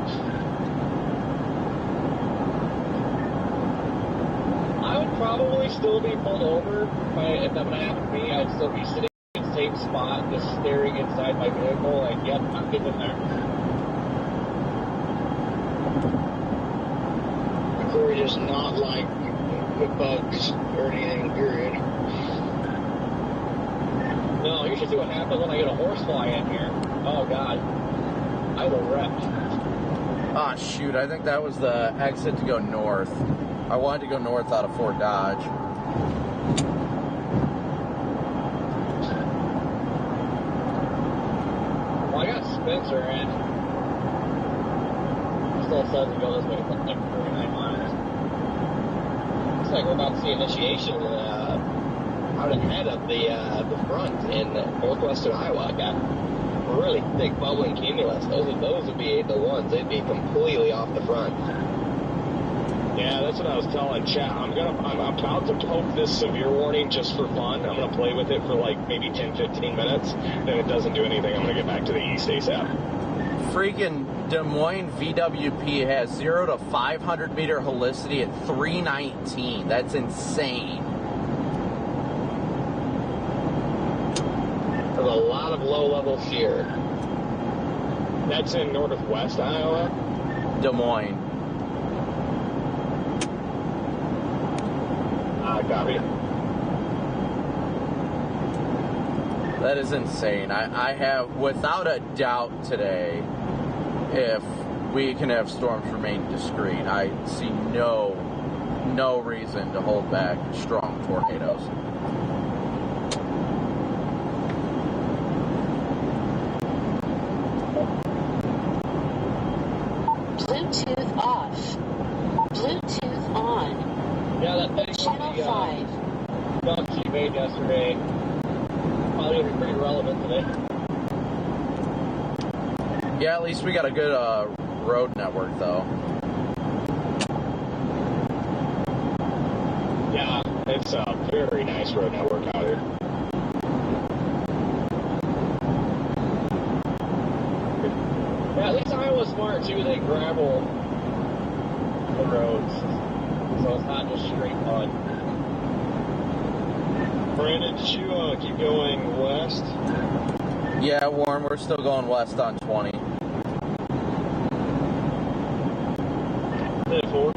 I would probably still be pulled over if that would happen to me. I'd still be sitting in the same spot, just staring inside my vehicle, like, yep, I'm getting in there. Corey does not like the bugs or anything, period. No, you should see what happens when I get a horsefly in here. Oh, God. I will wreck. Ah, shoot, I think that was the exit to go north. I wanted to go north out of Fort Dodge. Well, I got Spencer in. Still says to go this way for like 49 miles. Looks like we're about to see initiation out ahead of the front in northwestern Iowa. Got really thick bubbling cumulus. Those would be the ones. They'd be completely off the front. Yeah, that's what I was telling chat. I'm about to poke this severe warning just for fun. I'm gonna play with it for like maybe 10-15 minutes. Then it doesn't do anything. I'm gonna get back to the east ASAP. Freaking Des Moines VWP has 0 to 500 meter helicity at 319. That's insane. There's a lot of low-level shear. That's in northwest Iowa? Des Moines. Copy. That is insane. I have, without a doubt today, if we can have storms remain discreet, I see no reason to hold back strong tornadoes. Bluetooth off. Bluetooth on. Yeah, that thing Channel 5. Dump she made yesterday. Probably going to be pretty relevant today. Yeah, at least we got a good road network, though. Yeah, it's a very nice road network out here. Yeah, at least Iowa's smart, too. They gravel the roads. So it's not just straight mud. Brandon, did you keep going west? Yeah, Warren, we're still going west on 20. 4.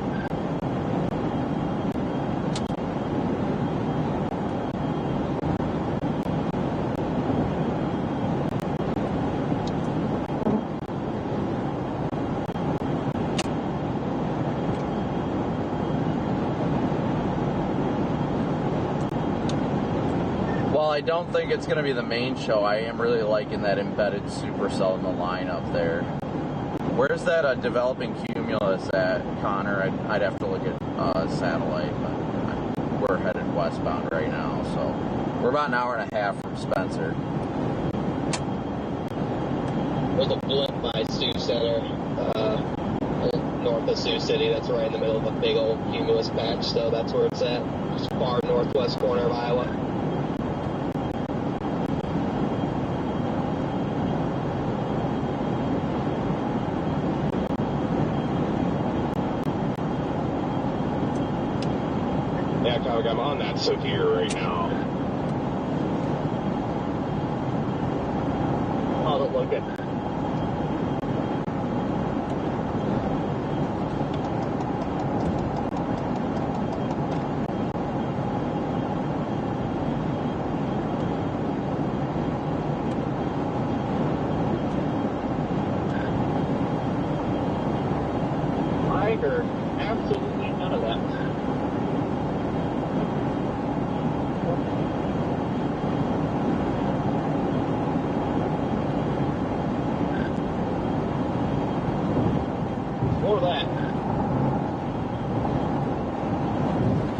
While I don't think it's going to be the main show, I am really liking that embedded supercell in the line up there. Where's that developing cumulus at, Connor? I'd have to look at satellite, but we're headed westbound right now, so we're about an hour and a half from Spencer. There's a blip by Sioux Center, north of Sioux City. That's right in the middle of a big old cumulus patch, so that's where it's at. Just far northwest corner of Iowa. Yeah, I'm on that severe right now. How's it looking? I heard absolutely none of that. More of that.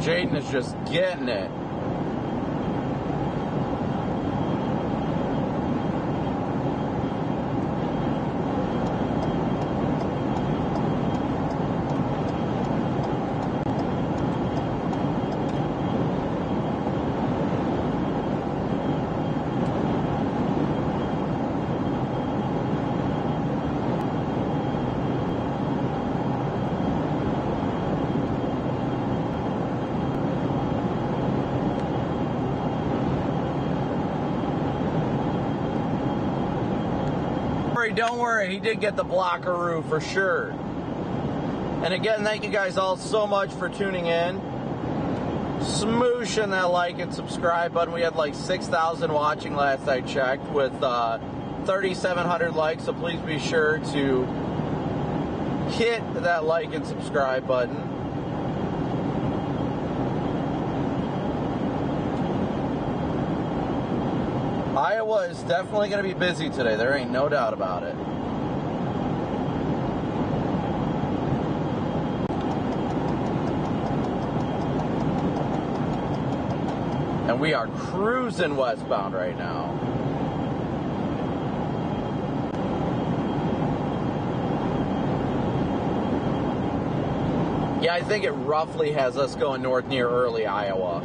Jaden is just getting it. Corey, don't worry. He did get the blockaroo for sure. And again, thank you guys all so much for tuning in. Smooshing that like and subscribe button. We had like 6,000 watching last I checked with 3,700 likes. So please be sure to hit that like and subscribe button. Iowa is definitely going to be busy today. There ain't no doubt about it. And we are cruising westbound right now. Yeah, I think it roughly has us going north near early Iowa.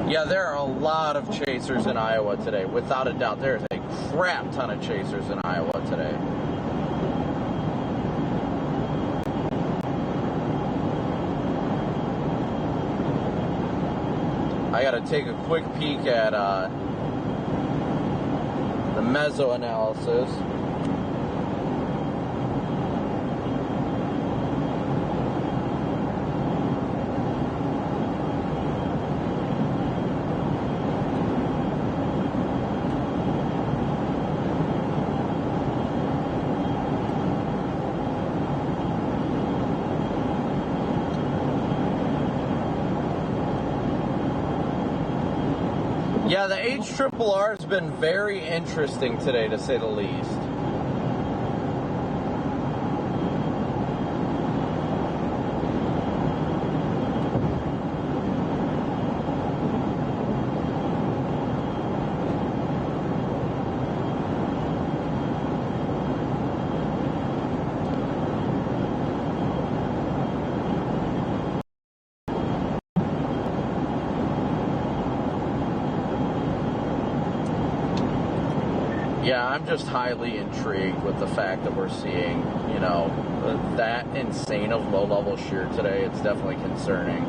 Yeah, there are a lot of chasers in Iowa today. Without a doubt, there's a crap ton of chasers in Iowa today. I got to take a quick peek at the meso analysis. Yeah, the HRRR has been very interesting today, to say the least. Yeah, I'm just highly intrigued with the fact that we're seeing, you know, that insane of low-level shear today. It's definitely concerning.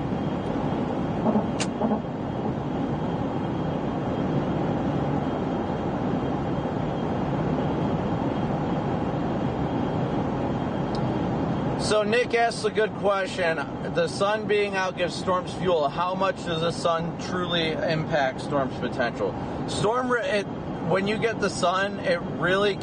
So Nick asks a good question. The sun being out gives storms fuel. How much does the sun truly impact storms' potential? When you get the sun, it really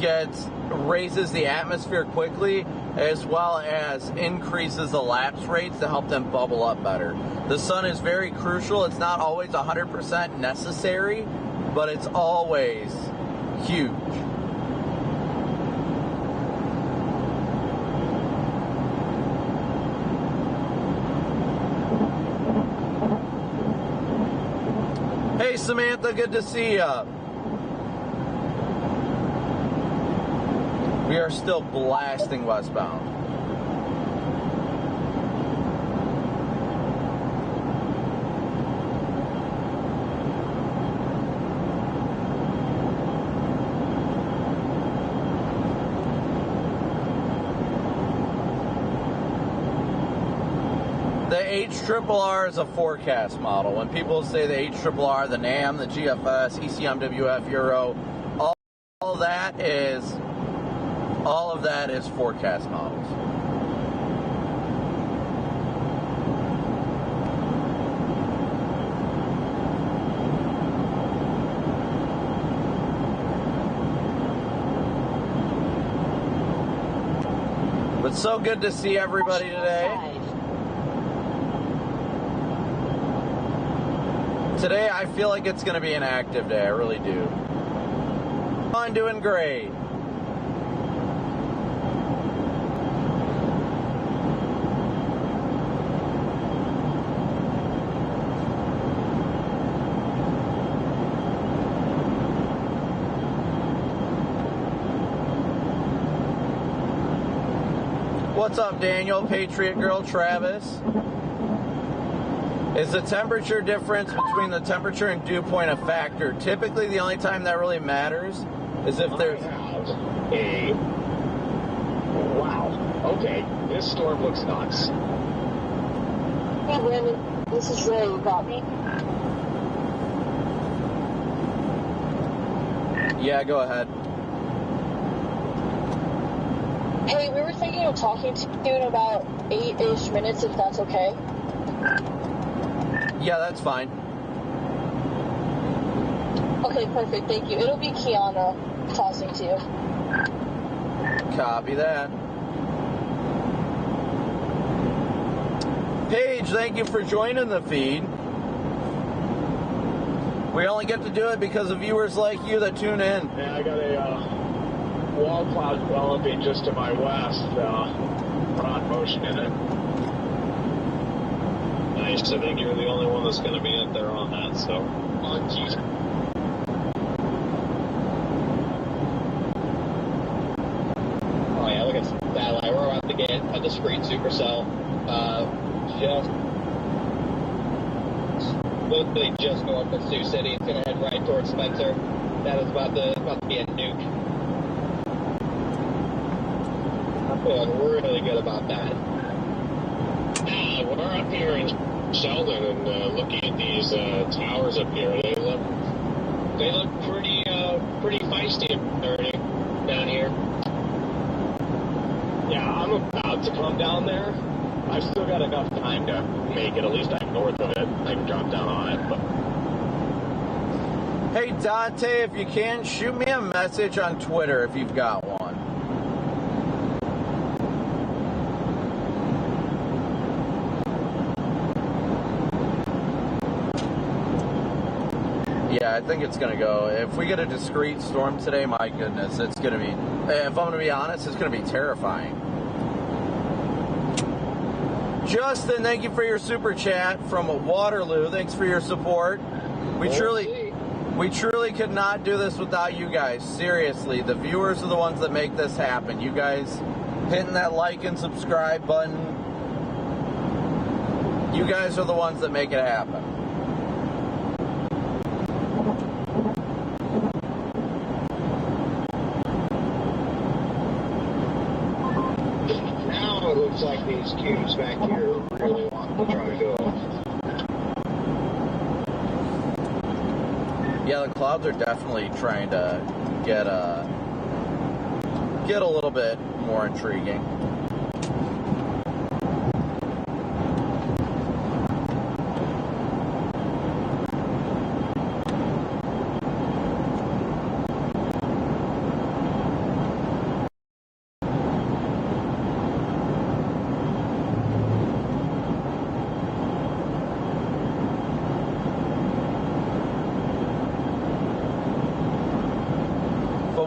raises the atmosphere quickly, as well as increases the lapse rates to help them bubble up better. The sun is very crucial. It's not always 100% necessary, but it's always huge. Hey Samantha, good to see ya. We are still blasting westbound. The HRRR is a forecast model. When people say the HRRR, the NAM, the GFS, ECMWF, Euro, all of that is forecast models. But so good to see everybody today. Today I feel like it's going to be an active day. I really do. I'm doing great. What's up, Daniel? Patriot Girl, Travis. Is the temperature difference between the temperature and dew point a factor? Typically, the only time that really matters is if there's... Wow. Okay, this storm looks nuts. Hey, Brandon, this is Ray. You got me? Yeah, go ahead. Hey, we were thinking of talking to you in about 8-ish minutes, if that's okay. Yeah, that's fine. Okay, perfect. Thank you. It'll be Kiana tossing to you. Copy that. Paige, thank you for joining the feed. We only get to do it because of viewers like you that tune in. Yeah, I got a wall cloud developing just to my west. Broad motion in it. Nice. I think you're the only one that's going to be up there on that, so. Oh, jeez. Oh yeah, look at that. We're about to get a discrete supercell. Just literally just north of Sioux City. It's gonna head right towards Spencer. That is about to be a nuke. I'm feeling really good about that. We're up here in Sheldon and looking at these towers up here. They look pretty feisty down here. Yeah, I'm about to come down there. I've still got enough time to make it. At least I'm north of it. I can drop down on it. But Hey, Dante, if you can, shoot me a message on Twitter if you've got one. Yeah, I think it's going to go. If we get a discrete storm today, my goodness, it's going to be, if I'm going to be honest, it's going to be terrifying. Justin, thank you for your super chat from Waterloo. Thanks for your support. We truly could not do this without you guys. Seriously, the viewers are the ones that make this happen. You guys hitting that like and subscribe button. You guys are the ones that make it happen. Now it looks like these cubes back here really want to try to go. Yeah, the clouds are definitely trying to get a little bit more intriguing.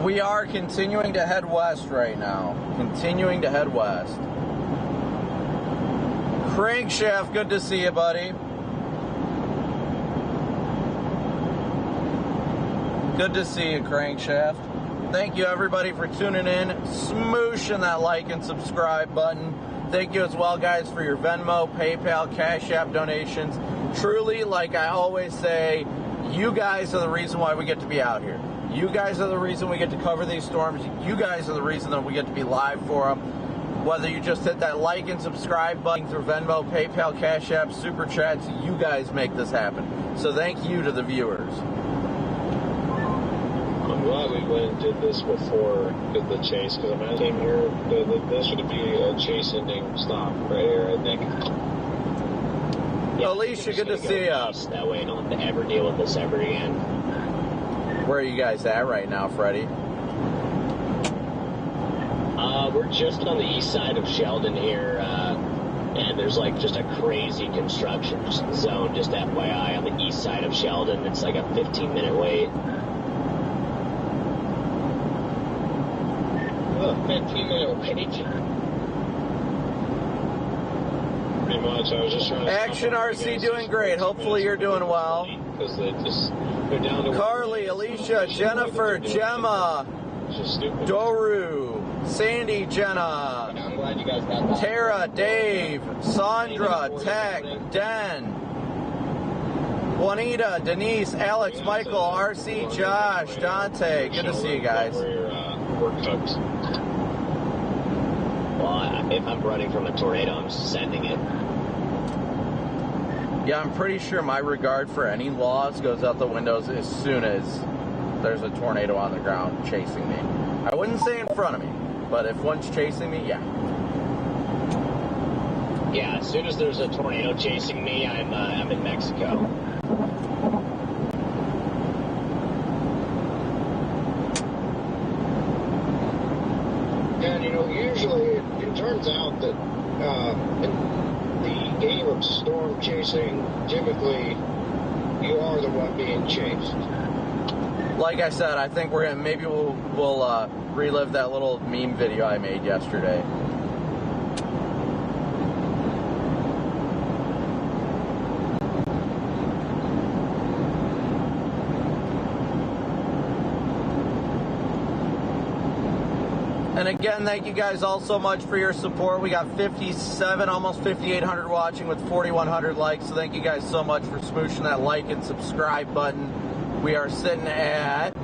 We are continuing to head west right now. Continuing to head west. Crankshaft, good to see you, buddy. Good to see you, Crankshaft. Thank you, everybody, for tuning in. Smooshing that like and subscribe button. Thank you as well, guys, for your Venmo, PayPal, Cash App donations. Truly, like I always say, you guys are the reason why we get to be out here. You guys are the reason we get to cover these storms. You guys are the reason that we get to be live for them. Whether you just hit that like and subscribe button through Venmo, PayPal, Cash App, Super Chats, you guys make this happen. So thank you to the viewers. I'm glad we went and did this before the chase, because I came here, this should be a chase ending stop right here, I think. Yeah, Alicia, good to see you. That way I don't have to ever deal with this ever again. Where are you guys at right now, Freddie? We're just on the east side of Sheldon here, and there's like just a crazy construction zone, just FYI, on the east side of Sheldon. It's like a 15-minute wait. 15-minute wait. Pretty much, I was just trying to... Action RC doing great. Hopefully you're doing well. Because they're down to... Carly, Alicia, Jennifer, Gemma, Doru, Sandy, Jenna, I'm glad you guys got that. Tara, Dave, Sandra, Tech, Den, Juanita, Denise, Alex, Michael, RC, Josh, Dante. Good to see you guys. We're cooked. Well, if I'm running from a tornado, I'm sending it. Yeah, I'm pretty sure my regard for any laws goes out the windows as soon as there's a tornado on the ground chasing me. I wouldn't say in front of me, but if one's chasing me, yeah. Yeah, as soon as there's a tornado chasing me, I'm in Mexico. And, usually it turns out that in the game of storm chasing, typically you are the one being chased. Like I said, I think we'll relive that little meme video I made yesterday. And again, thank you guys all so much for your support. We got 57, almost 5,800 watching with 4,100 likes. So thank you guys so much for smooshing that like and subscribe button. We are sitting at,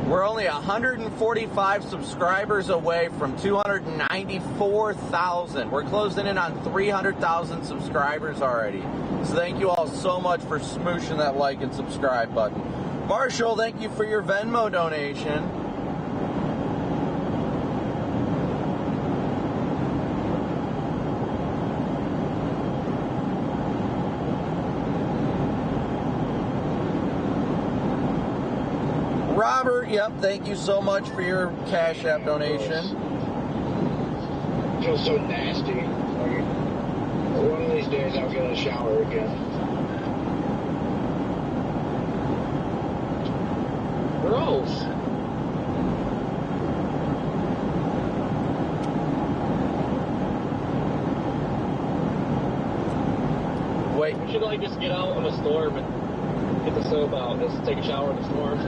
we're only 145 subscribers away from 294,000. We're closing in on 300,000 subscribers already. So thank you all so much for smooshing that like and subscribe button. Marshall, thank you for your Venmo donation. Robert, yep, thank you so much for your Cash App donation. Feels so nasty. One of these days I'll get a shower again. Gross. Wait. We should just get out in the storm and get the soap out. Just take a shower in the storm.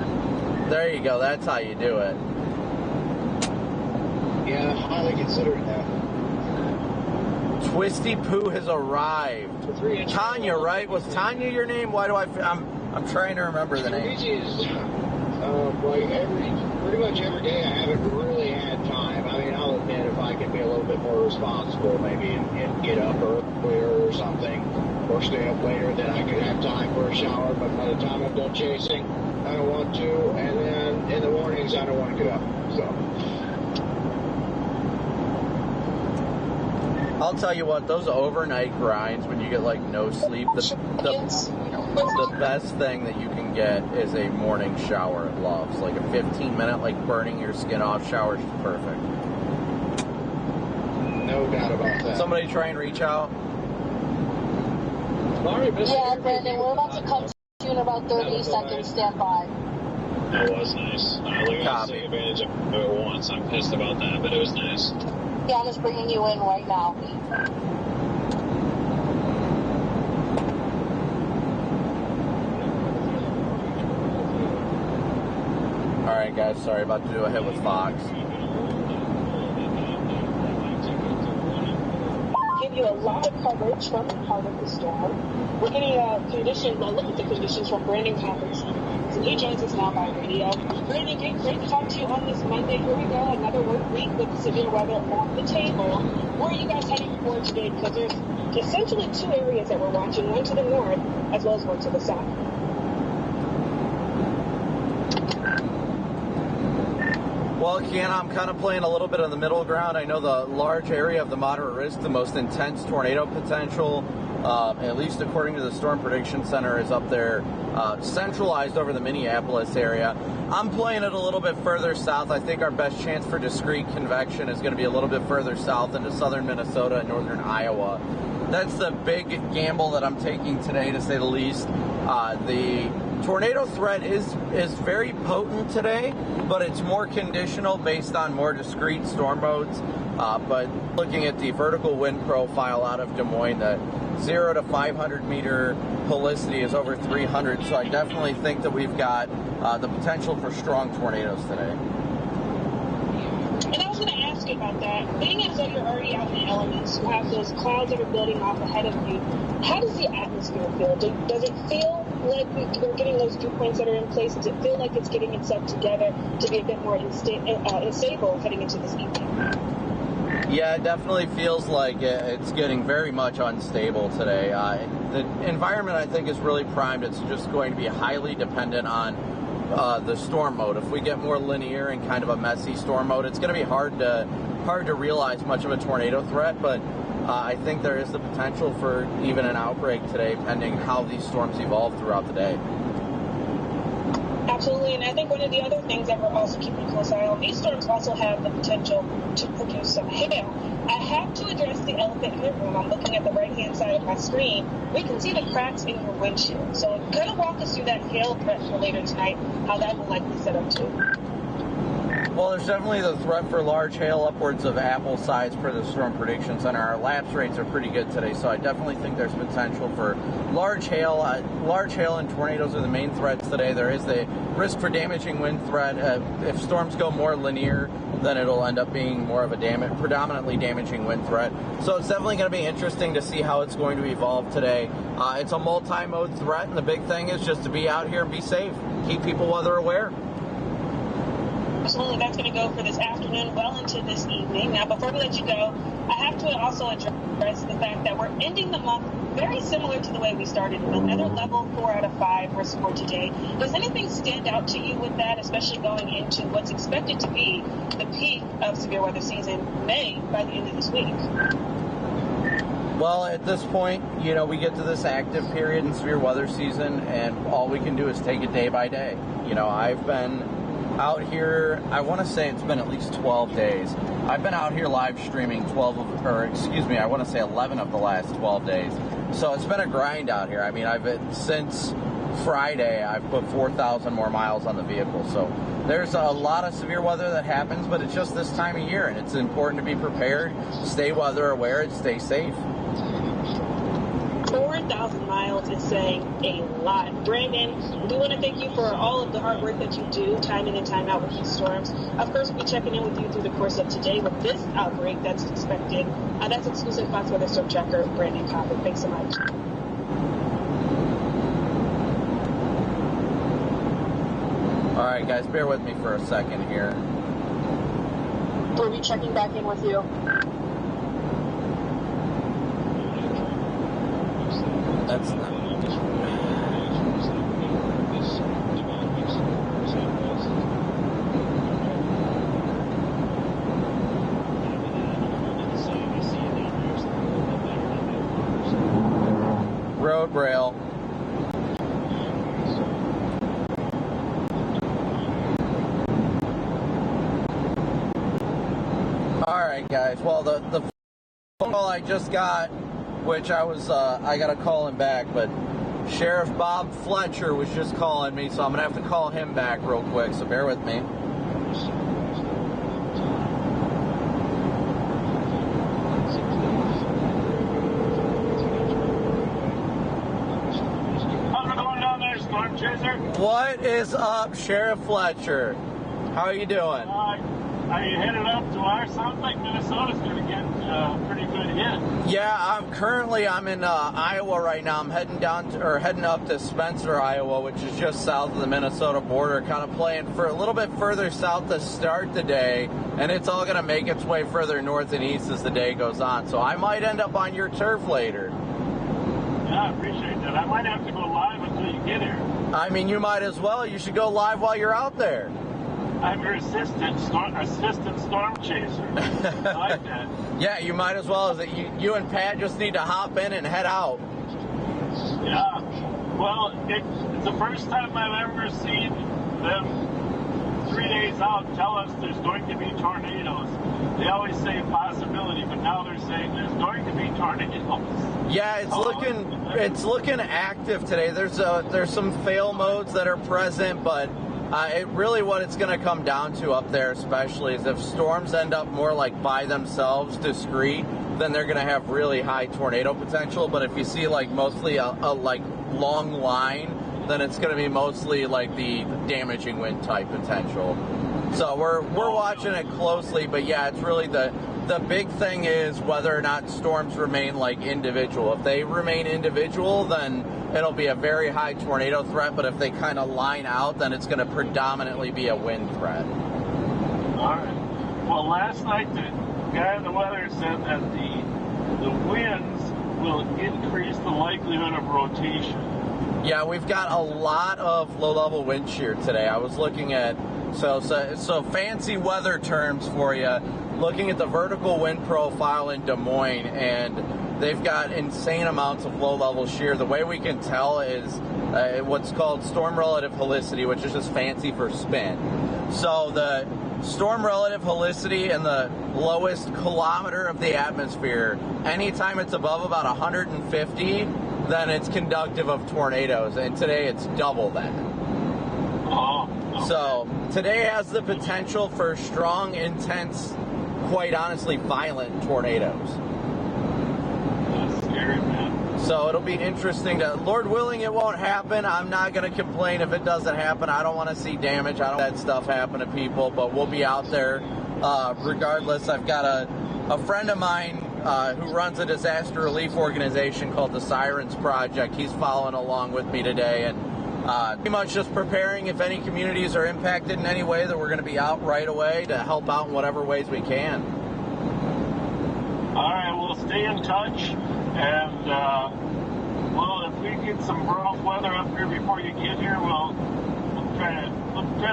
There you go. That's how you do it. Yeah, highly considering that. Twisty Poo has arrived. Tanya, right? Was Tanya your name? Why do I'm trying to remember the name. Pretty much every day I haven't really had time. I mean, I'll admit if I could be a little bit more responsible, maybe and get up earlier or something, or stay up later, then I could have time for a shower. But by the time I'm done chasing, I don't want to, and then in the mornings I don't want to get up. So I'll tell you what, those overnight grinds when you get no sleep, the best thing that you can get is a morning shower at Love's. Like a 15-minute, burning your skin off shower is perfect. no doubt about that. Somebody try and reach out. Yeah, Brandon, we're about to come to you in about 30 seconds. Stand by. That was nice. I only got to take advantage of it once. I'm pissed about that, but it was nice. Deanna's bringing you in right now. Alright guys, sorry, about to do a hit with Fox. Give you a lot of coverage from the heart of the storm. We're getting conditions, look at the conditions from Brandon Coppers. So he joins us now by radio. Brandon, great to talk to you on this Monday. Here we go, another work week with severe weather on the table. Where are you guys heading for today? Because there's essentially two areas that we're watching, one to the north as well as one to the south. Well, Kiana, I'm kind of playing a little bit of the middle ground. I know the large area of the moderate risk, the most intense tornado potential, at least according to the Storm Prediction Center, is up there centralized over the Minneapolis area. I'm playing it a little bit further south. I think our best chance for discrete convection is going to be a little bit further south into southern Minnesota and northern Iowa. That's the big gamble that I'm taking today, to say the least. The tornado threat is very potent today, but it's more conditional based on more discrete storm modes. But looking at the vertical wind profile out of Des Moines, the 0 to 500 meter helicity is over 300, so I definitely think that we've got the potential for strong tornadoes today. And I was going to ask you about that. Being as though you're already out in the elements, you have those clouds that are building up ahead of you. How does the atmosphere feel? Does it feel like we're getting those dew points that are in place? Does it feel like it's getting itself together to be a bit more unstable heading into this evening? Yeah, it definitely feels like it's getting very much unstable today. The environment, I think, is really primed. It's just going to be highly dependent on the storm mode. If we get more linear and kind of a messy storm mode, it's going to be hard to realize much of a tornado threat, but I think there is the potential for even an outbreak today, pending how these storms evolve throughout the day. Absolutely, and I think one of the other things that we're also keeping a close eye on, these storms also have the potential to produce some hail. I have to address the elephant in the room. I'm looking at the right-hand side of my screen. We can see the cracks in your windshield. So kind of walk us through that hail threat for later tonight, how that will likely set up too. Well, there's definitely the threat for large hail, upwards of apple size per the Storm Prediction Center. Our lapse rates are pretty good today, so I definitely think there's potential for large hail. Large hail and tornadoes are the main threats today. There is the risk for damaging wind threat. If storms go more linear, then it'll end up being more of a predominantly damaging wind threat. So it's definitely going to be interesting to see how it's going to evolve today. It's a multi-mode threat, and the big thing is just to be out here and be safe. Keep people weather aware. Absolutely, that's going to go for this afternoon, well into this evening. Now, before we let you go, I have to also address the fact that we're ending the month very similar to the way we started, with another level 4 out of 5 risk score today. Does anything stand out to you with that, especially going into what's expected to be the peak of severe weather season, May, by the end of this week? Well, at this point, we get to this active period in severe weather season, and all we can do is take it day by day. I've been out here, I want to say it's been at least 12 days. I've been out here live streaming 11 of the last 12 days. So it's been a grind out here. I mean, since Friday, I've put 4,000 more miles on the vehicle. So there's a lot of severe weather that happens, but it's just this time of year, and it's important to be prepared, stay weather aware, and stay safe. 4,000 miles is saying a lot. Brandon, we want to thank you for all of the hard work that you do, time in and time out with these storms. Of course, we'll be checking in with you through the course of today with this outbreak that's expected. That's exclusive Fox Weather Storm Tracker, Brandon Copic. Thanks so much. All right, guys, bear with me for a second here. We'll be checking back in with you. That's not. Road rail. All right, guys. Well, the phone call I just got, which I got to call him back, but Sheriff Bob Fletcher was just calling me, so I'm going to have to call him back real quick, so bear with me. How's it going down there, Storm Chaser? What is up, Sheriff Fletcher? How are you doing? Are you headed up to our? Sounds like Minnesota's going to get a pretty good hit. Yeah, I'm in Iowa right now. I'm heading up to Spencer, Iowa, which is just south of the Minnesota border, kind of playing for a little bit further south to start the day, and it's all going to make its way further north and east as the day goes on. So I might end up on your turf later. Yeah, I appreciate that. I might have to go live until you get here. I mean, you might as well. You should go live while you're out there. I'm your assistant storm chaser. I like that. Yeah, you might as well. You and Pat just need to hop in and head out. Yeah. Well, it's the first time I've ever seen them 3 days out tell us there's going to be tornadoes. They always say a possibility, but now they're saying there's going to be tornadoes. Yeah, it's looking active today. There's some fail modes that are present, but what it's going to come down to up there especially is if storms end up more like by themselves, discrete, then they're going to have really high tornado potential. But if you see like mostly a long line, then it's going to be mostly like the damaging wind type potential. So we're watching it closely, but yeah, it's really the big thing is whether or not storms remain like individual. If they remain individual, then it'll be a very high tornado threat, but if they kind of line out, then it's going to predominantly be a wind threat. All right. Well, last night guy in the weather said that the winds will increase the likelihood of rotation. Yeah, we've got a lot of low-level wind shear today. I was looking at, so fancy weather terms for you, looking at the vertical wind profile in Des Moines, and they've got insane amounts of low-level shear. The way we can tell is what's called storm relative helicity, which is just fancy for spin. So the storm relative helicity in the lowest kilometer of the atmosphere, anytime it's above about 150, then it's conductive of tornadoes, and today it's double that. Oh, okay. So today has the potential for strong, intense, quite honestly violent tornadoes. That's scary, man. So it'll be interesting to, Lord willing, it won't happen. I'm not going to complain if it doesn't happen. I don't want to see damage. I don't want that stuff happen to people, but we'll be out there regardless. I've got a friend of mine who runs a disaster relief organization called the Sirens Project. He's following along with me today, and pretty much just preparing if any communities are impacted in any way, that we're going to be out right away to help out in whatever ways we can. All right, we'll stay in touch, and well, if we get some rough weather up here before you get here, we'll try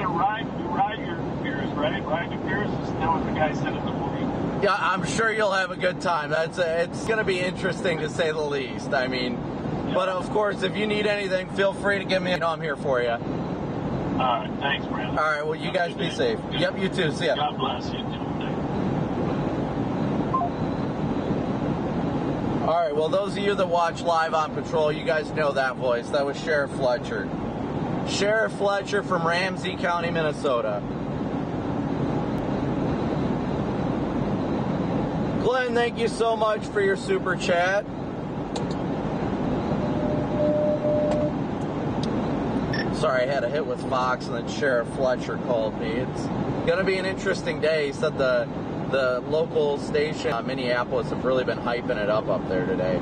to ride your piers, right? Ride the piers. Is that what the guy said in the movie? Yeah, I'm sure you'll have a good time. It's going to be interesting to say the least. I mean, but of course, if you need anything, feel free to give me. I'm here for you. All right, thanks, Brandon. All right, well, you guys be safe. Yep, you too. See ya. God bless you too. All right, well, those of you that watch Live on Patrol, you guys know that voice. That was Sheriff Fletcher. Sheriff Fletcher from Ramsey County, Minnesota. Glenn, thank you so much for your super chat. Sorry, I had a hit with Fox, and then Sheriff Fletcher called me. It's going to be an interesting day. He said the local station, Minneapolis, have really been hyping it up there today.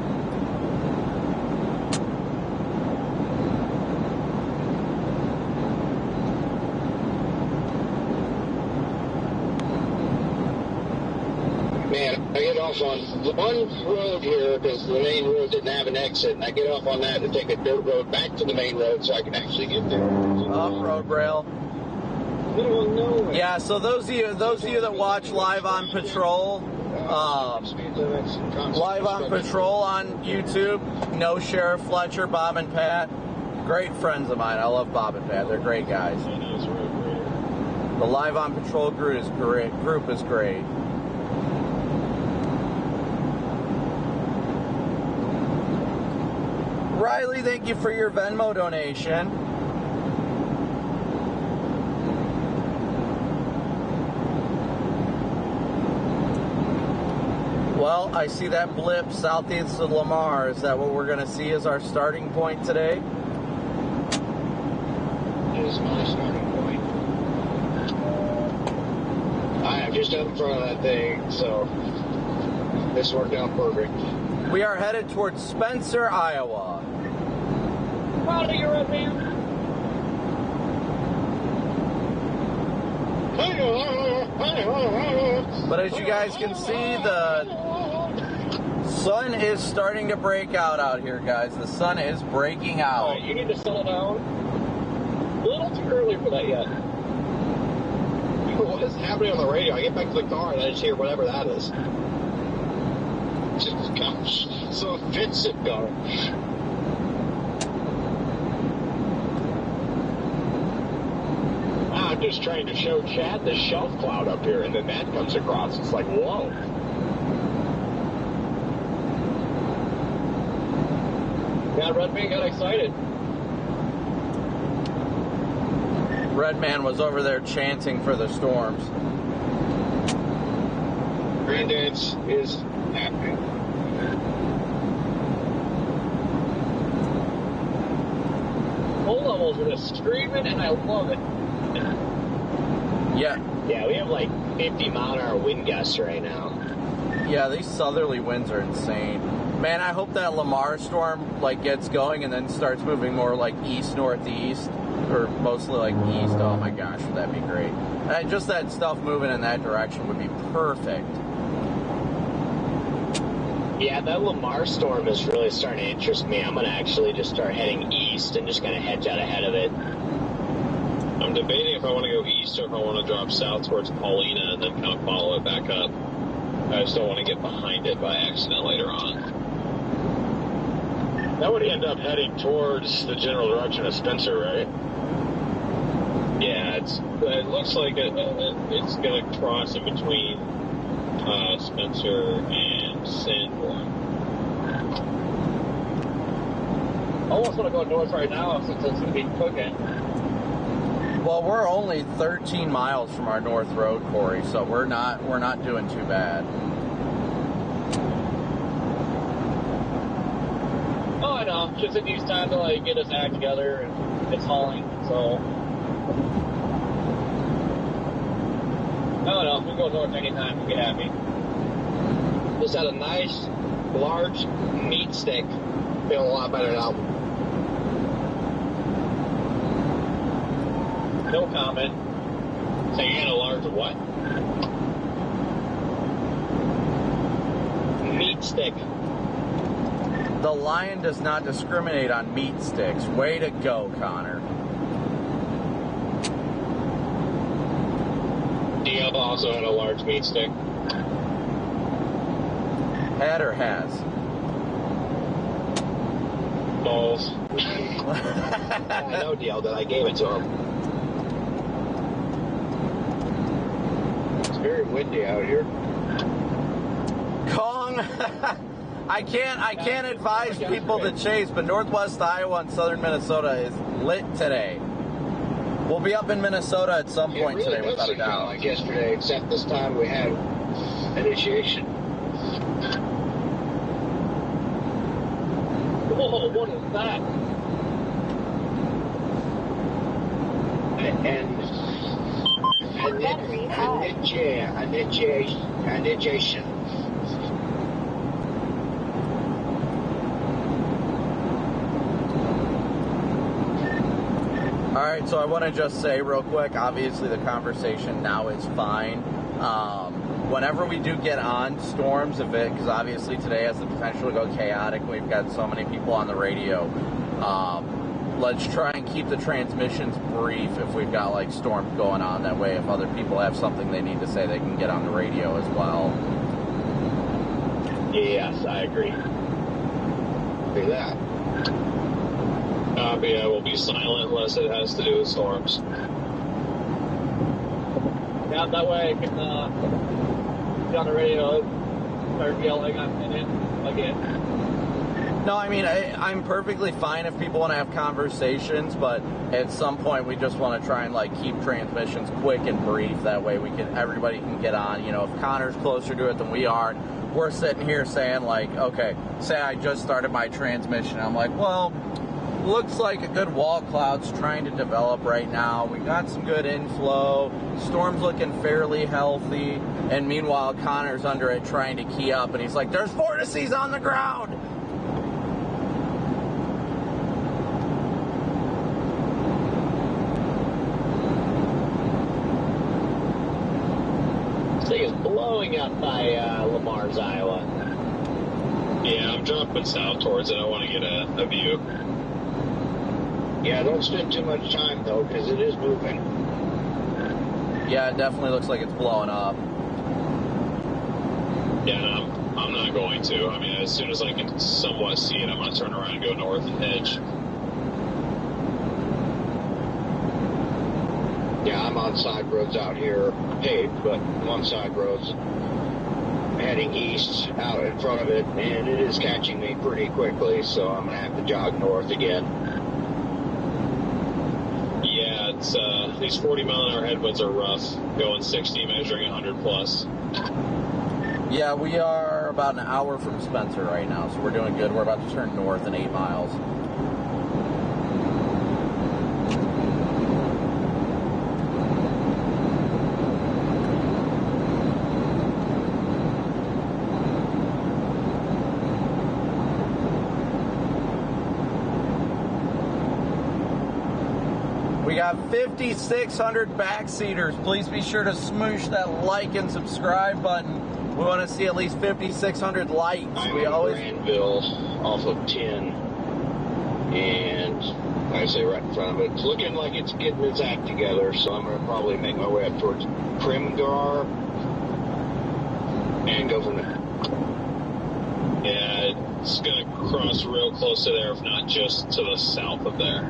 Man, I get off on one road here because the main road didn't have an exit, and I get off on that to take a dirt road back to the main road so I can actually get there. Off-road rail. Middle of nowhere. Yeah, so those of you that watch Live on Patrol, Live on Patrol on YouTube, know Sheriff Fletcher, Bob and Pat. Great friends of mine. I love Bob and Pat. They're great guys. The Live on Patrol group is great. Riley, thank you for your Venmo donation. Well, I see that blip southeast of Lamar. Is that what we're going to see as our starting point today? It is my starting point. I am just up in front of that thing, so this worked out perfect. We are headed towards Spencer, Iowa. Proud of you, Red Man. But as you guys can see, the sun is starting to break out here, guys. The sun is breaking out. All right, you need to settle down. A little too early for that yet. What is happening on the radio? I get back to the car and I just hear whatever that is. Gosh, so it fits it, car. I'm just trying to show Chad the shelf cloud up here, and then that comes across. It's like, whoa. Yeah, Red Man got excited. Redman was over there chanting for the storms. Granddad's is happening. Full levels are just screaming, and I love it. Yeah. Yeah, we have like 50 mile an hour wind gusts right now. Yeah, these southerly winds are insane. Man, I hope that Lamar storm like gets going and then starts moving more like east-northeast, or mostly like east. Oh my gosh, would that be great? Just that stuff moving in that direction would be perfect. Yeah, that Lamar storm is really starting to interest me. I'm going to actually just start heading east and just kind of hedge out ahead of it. I'm debating if I want to go east or if I want to drop south towards Paulina and then kind of follow it back up. I just don't want to get behind it by accident later on. That would end up heading towards the general direction of Spencer, right? Yeah, it looks like it's going to cross in between Spencer and Sanborn. I almost want to go north right now since it's going to be cooking. Well, we're only 13 miles from our north road, Corey, so we're not doing too bad. Oh, I know. Just it needs time to like get us act together, and it's hauling. So I don't know. We can go north anytime. We'll be happy. Just had a nice, large meat stick. Feeling a lot better now. No comment. So you had a large what? Meat stick. The Lion does not discriminate on meat sticks. Way to go, Connor. DL also had a large meat stick. Had or has? Balls. I know, DL, that I gave it to him. It's very windy out here. Kong! I can't advise people to chase, but Northwest Iowa and Southern Minnesota is lit today. We'll be up in Minnesota at some point really today, without a doubt. Like yesterday, except this time we had initiation. Whoa, what is that? Initiation. All right, so I want to just say real quick, obviously the conversation now is fine. Whenever we do get on storms, because obviously today has the potential to go chaotic, we've got so many people on the radio, let's try and keep the transmissions brief if we've got like storms going on. That way if other people have something they need to say, they can get on the radio as well. Yes, I agree. Do that. Yeah, we'll be silent unless it has to do with storms. Yeah, that way I can be on the radio, start yelling on it again. No, I mean, I'm perfectly fine if people want to have conversations, but at some point we just want to try and like keep transmissions quick and brief. That way everybody can get on. You know, if Connor's closer to it than we are, we're sitting here saying like, okay, say I just started my transmission. I'm like, well, looks like a good wall cloud's trying to develop right now. We got some good inflow. Storm's looking fairly healthy. And meanwhile, Connor's under it trying to key up, and he's like, there's vortices on the ground. This thing is blowing up by Lamar's, Iowa. Yeah, I'm dropping south towards it. I want to get a view. Yeah, don't spend too much time, though, because it is moving. Yeah, it definitely looks like it's blowing up. Yeah, no, I'm not going to. I mean, as soon as I can somewhat see it, I'm going to turn around and go north and hedge. Yeah, I'm on side roads out here, paved, but I'm on side roads. Heading east out in front of it, and it is catching me pretty quickly, so I'm going to have to jog north again. It's, these 40-mile-an-hour headwinds are rough, going 60, measuring 100 plus. Yeah, we are about an hour from Spencer right now, so we're doing good. We're about to turn north in 8 miles. got 5,600 backseaters. Please be sure to smoosh that like and subscribe button. We want to see at least 5,600 likes. I'm We in always Granville off of 10, and like I say, right in front of it. It's looking like it's getting its act together, so I'm going to probably make my way up towards Primgar and go from there. Yeah, it's going to cross real close to there, if not just to the south of there.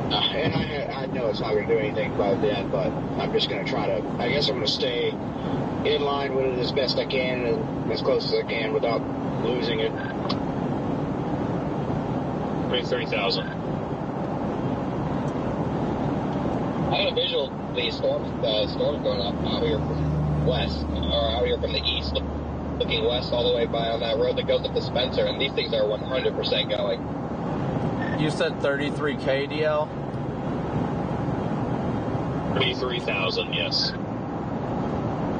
And I know it's not going to do anything by then, but I'm just going to try to, I guess I'm going to stay in line with it as best I can and as close as I can without losing it. 30,000. I got a visual of the storm going up out here from west, or out here from the east, looking west all the way by on that road that goes up to Spencer, and these things are 100% going. You said 33K, DL? 33,000, yes.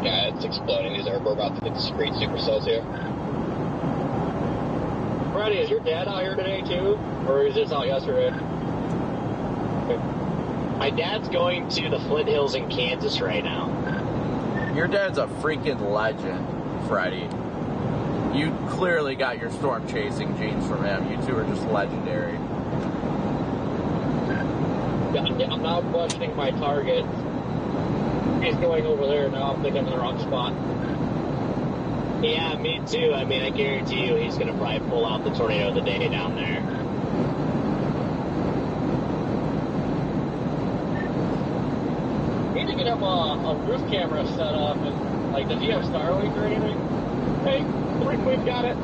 Yeah, it's exploding. We're about to get discrete supercells here. Freddie, is your dad out here today too? Or is this out yesterday? My dad's going to the Flint Hills in Kansas right now. Your dad's a freaking legend, Freddie. You clearly got your storm chasing genes from him. You two are just legendary. I'm now questioning my target. He's going over there now. I'm thinking I'm in the wrong spot. Yeah, me too. I mean, I guarantee you he's going to probably pull out the tornado of the day down there. We need to get him a roof camera set up. And, like, does he have Starlink or anything? Hey, we've got it.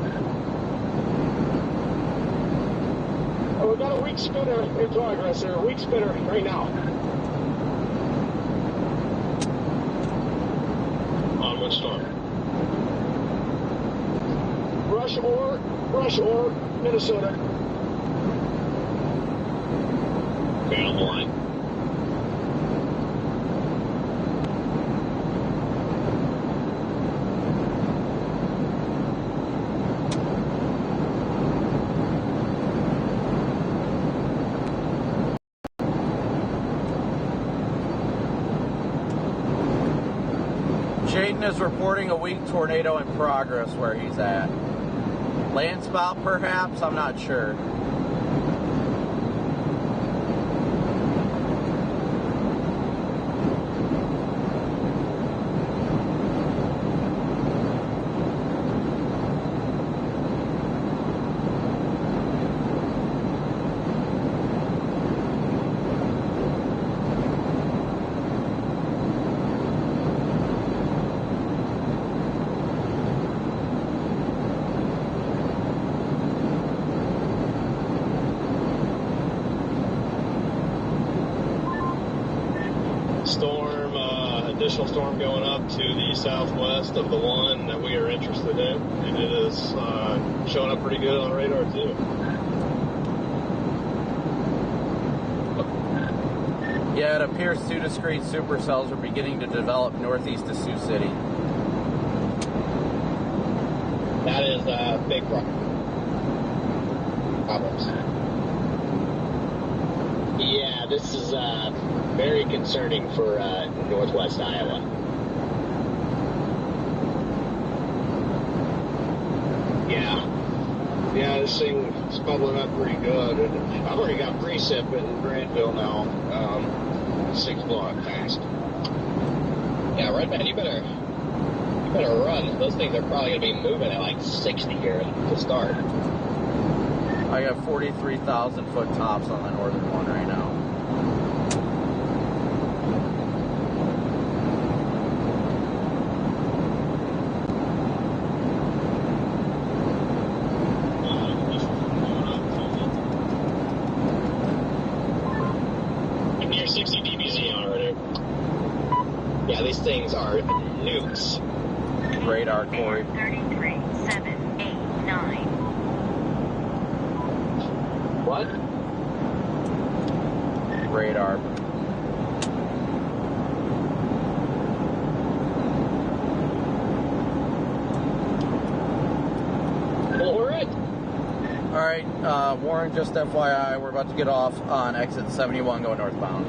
Oh, we've got a weak spinner in progress here. A weak spinner right now. On which storm? Rushmore, Minnesota. Okay, on the line. Jaden is reporting a weak tornado in progress where he's at. Landspout, perhaps? I'm not sure. Additional storm going up to the southwest of the one that we are interested in, and it is showing up pretty good on radar too. Yeah, it appears two discrete supercells are beginning to develop northeast of Sioux City. That is a big problems. Yeah, this is very concerning for northwest Iowa. Yeah, this thing is bubbling up pretty good. And I've already got precip in Granville now. 6 block fast. Yeah, Red Man, you better run. Those things are probably going to be moving at like 60 here to start. I got 43,000 foot tops on the northern one right now. I'm near 60 dBz already. Yeah, these things are nukes. Radar, Corey. 33,789. What? Radar. Lower it. All right, Warren, just FYI, we're about to get off on exit 71 going northbound.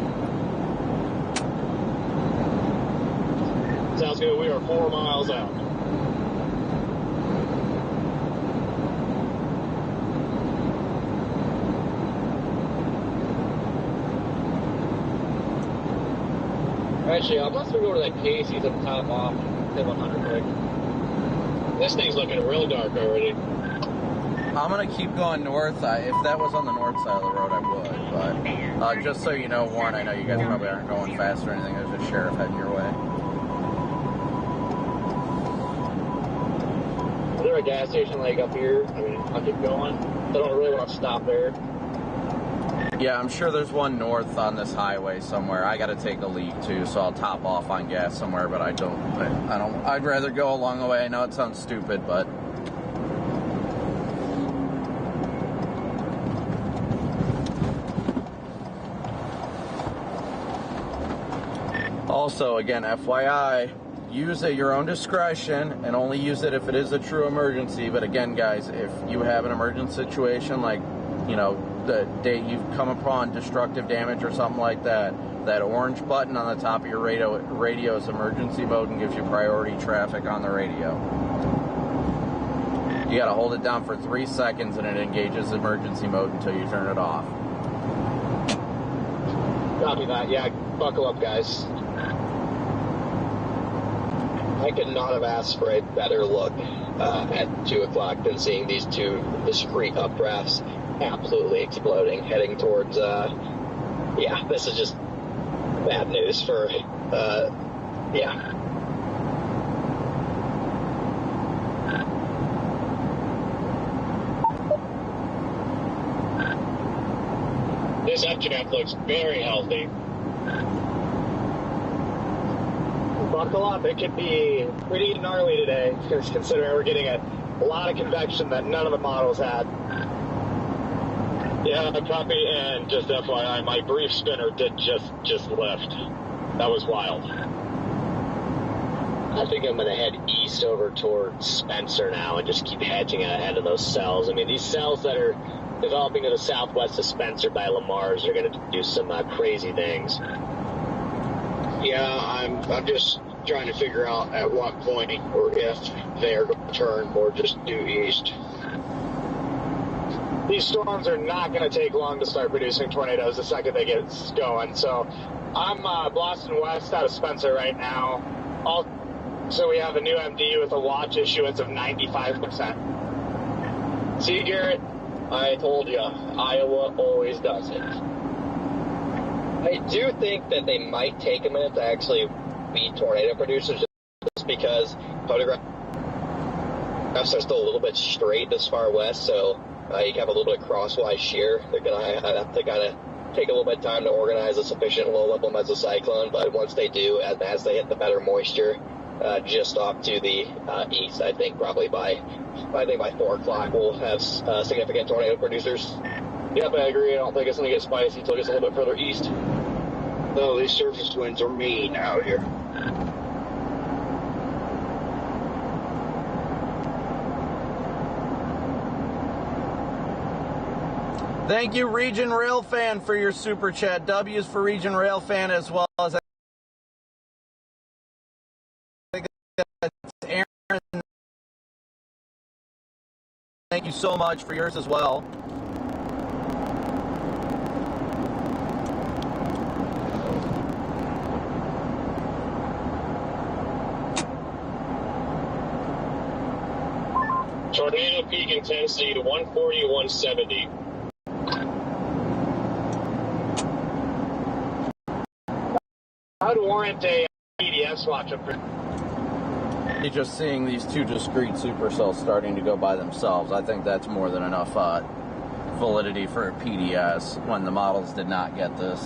Sounds good. We are 4 miles out. Actually, I'm going to go to that Casey's and top off the 100 rig. This thing's looking real dark already. I'm going to keep going north. If that was on the north side of the road, I would. But just so you know, Warren, I know you guys probably aren't going fast or anything. There's a sheriff heading your way. Is there a gas station like up here? I mean, I'll keep going. I don't really want to stop there. Yeah, I'm sure there's one north on this highway somewhere. I got to take a leak too, so I'll top off on gas somewhere. But I don't. I'd rather go along the way. I know it sounds stupid, but. Also, again, FYI, use at your own discretion and only use it if it is a true emergency. But again, guys, if you have an emergency situation, like, you know, the day you've come upon destructive damage or something like that, that orange button on the top of your radio is emergency mode and gives you priority traffic on the radio. You got to hold it down for 3 seconds and it engages emergency mode until you turn it off. Copy that. Yeah, buckle up, guys. I could not have asked for a better look at 2 o'clock than seeing these 2 discrete updrafts absolutely exploding, heading towards, yeah, this is just bad news for, yeah. This FGF looks very healthy. Buckle up. It could be pretty gnarly today, considering we're getting a lot of convection that none of the models had. Yeah, copy, and just FYI, my brief spinner did just left. That was wild. I think I'm going to head east over towards Spencer now and just keep hedging ahead of those cells. I mean, these cells that are developing to the southwest of Spencer by Lamar's are going to do some crazy things. Yeah, I'm just trying to figure out at what point or if they are going to turn or just due east. These storms are not going to take long to start producing tornadoes the second they get going. So I'm blasting west out of Spencer right now. Also, we have a new MD with a watch issuance of 95%. See, Garrett, I told you, Iowa always does it. I do think that they might take a minute to actually be tornado producers just because photographs are still a little bit straight this far west, so you can have a little bit of crosswise shear. They're going to have to kind of take a little bit of time to organize a sufficient low-level mesocyclone, but once they do, as they hit the better moisture, just off to the east, I think probably by 4 o'clock we'll have significant tornado producers. Yep, I agree. I don't think it's going to get spicy until it gets a little bit further east. No, these surface winds are mean out here. Thank you, Region Rail Fan, for your super chat. W's for Region Rail Fan, as well as Aaron. Thank you so much for yours as well. Tornado peak intensity to 140, 170. I'd warrant a PDS watch up there. Just seeing these 2 discrete supercells starting to go by themselves, I think that's more than enough validity for a PDS when the models did not get this.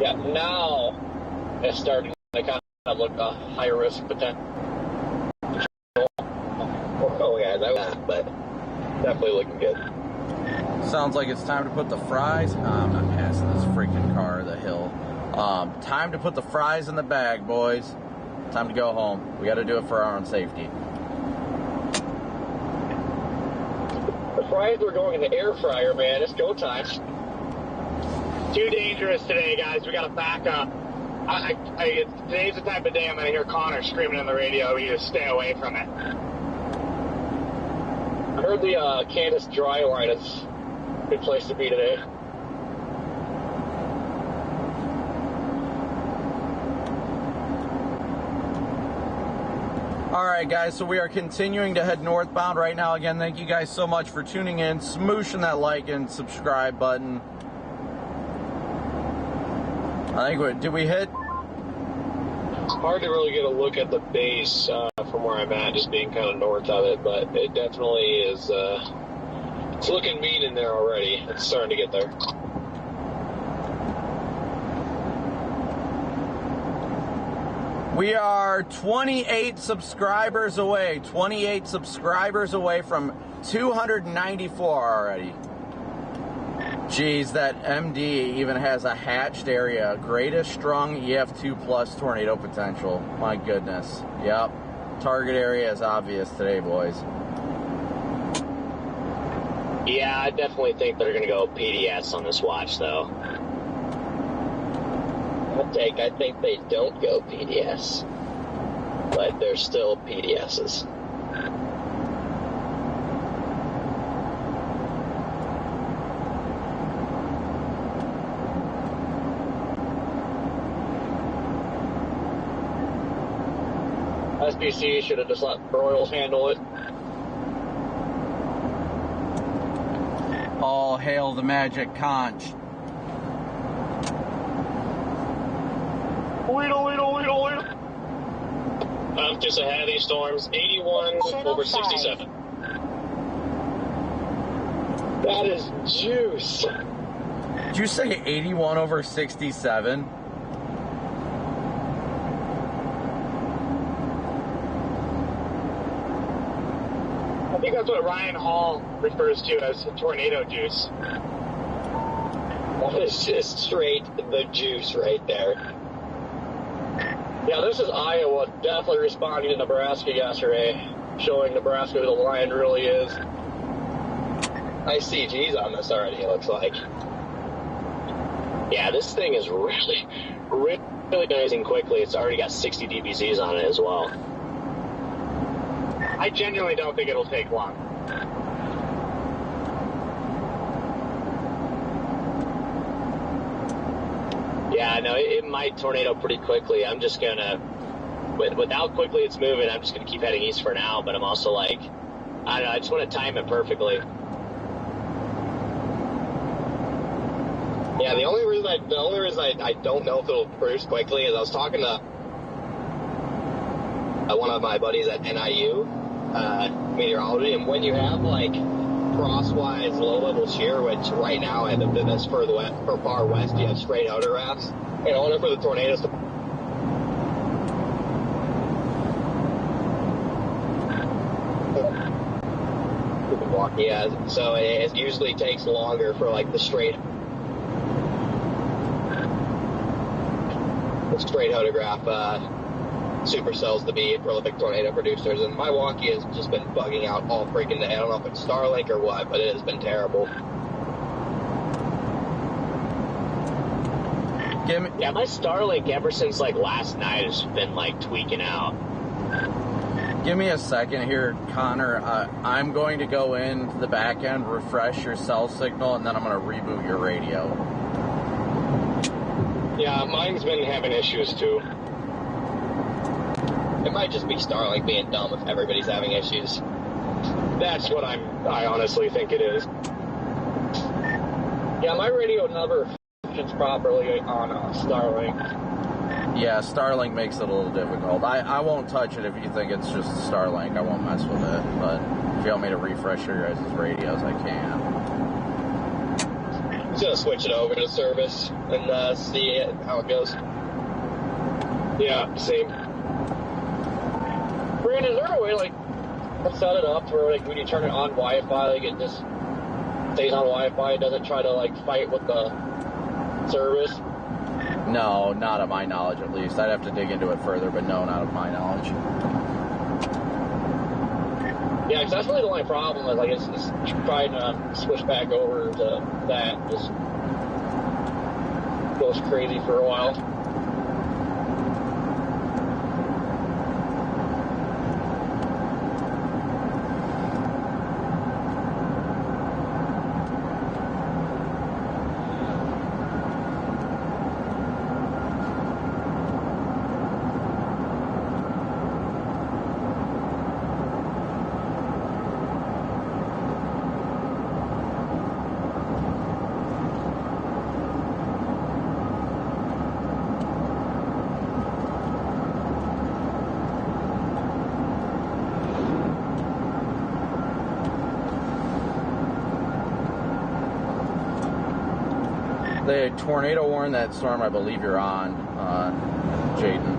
Yeah, now it's starting to kind of look a higher risk potential. Oh yeah, that, but definitely looking good. Sounds like it's time to put the fries. I'm not passing this freaking car the hill. Time to put the fries in the bag, boys. Time to go home. We got to do it for our own safety. fries were going in the air fryer, man. It's go time. Too dangerous today, guys. We got to back up. Today's the type of day I'm going to hear Connor screaming on the radio. We need to stay away from it. I heard the Candace dry line is a good place to be today. All right, guys, so we are continuing to head northbound right now. Again, thank you guys so much for tuning in, smooshing that like and subscribe button. I think, did we hit? It's hard to really get a look at the base from where I'm at, just being kind of north of it, but it definitely is, it's looking mean in there already. It's starting to get there. We are 28 subscribers away. 28 subscribers away from 294 already. Geez, that MD even has a hatched area. Greatest strong EF2 plus tornado potential. My goodness. Yep. Target area is obvious today, boys. Yeah, I definitely think they're going to go PDS on this watch, though. I think they don't go PDS, but they're still PDSs. SBC should have just let Royals handle it. All hail the magic conch. Just ahead of these storms, 81 over 67. That is juice. Did you say 81 over 67? I think that's what Ryan Hall refers to as tornado juice. That is just straight the juice right there. Yeah, this is Iowa definitely responding to Nebraska yesterday, showing Nebraska who the Lion really is. Nice CGs on this already, it looks like. Yeah, this thing is really amazing quickly. It's already got 60 DBZs on it as well. I genuinely don't think it'll take long. Yeah, no, it might tornado pretty quickly. I'm just gonna, with how quickly it's moving, I'm just gonna keep heading east for now. But I'm also like, I don't know, I just want to time it perfectly. Yeah, the only reason I don't know if it'll cruise quickly is I was talking to one of my buddies at NIU meteorology, and when you have like crosswise low-level shear, which right now I have this further west, for far west, you have straight outer rafts. In order for the tornadoes to so it usually takes longer for like the straight autograph supercells to be prolific tornado producers, and Milwaukee has just been bugging out all freaking day. I don't know if it's Starlink or what, but it has been terrible. Yeah, my Starlink ever since like last night has been like tweaking out. Give me a second here, Connor. I'm going to go into the back end, refresh your cell signal, and then I'm going to reboot your radio. Yeah, mine's been having issues too. It might just be Starlink being dumb if everybody's having issues. That's what I honestly think it is. Yeah, my radio never functions properly on Starlink. Yeah, Starlink makes it a little difficult. I won't touch it if you think it's just Starlink. I won't mess with it. But if you want me to refresh your guys' radios, I can. I'm just going to switch it over to service and see how it goes. Yeah, same. Brandon, is there a way, like, to set it up where, like, when you turn it on Wi-Fi, like, it just stays on Wi-Fi? It doesn't try to, like, fight with the service? No, not of my knowledge, at least. I'd have to dig into it further, but no, not of my knowledge. Yeah, because that's really the only problem. Is like it's trying to switch back over to that. Just goes crazy for a while. The tornado warned that storm I believe you're on, Jaden.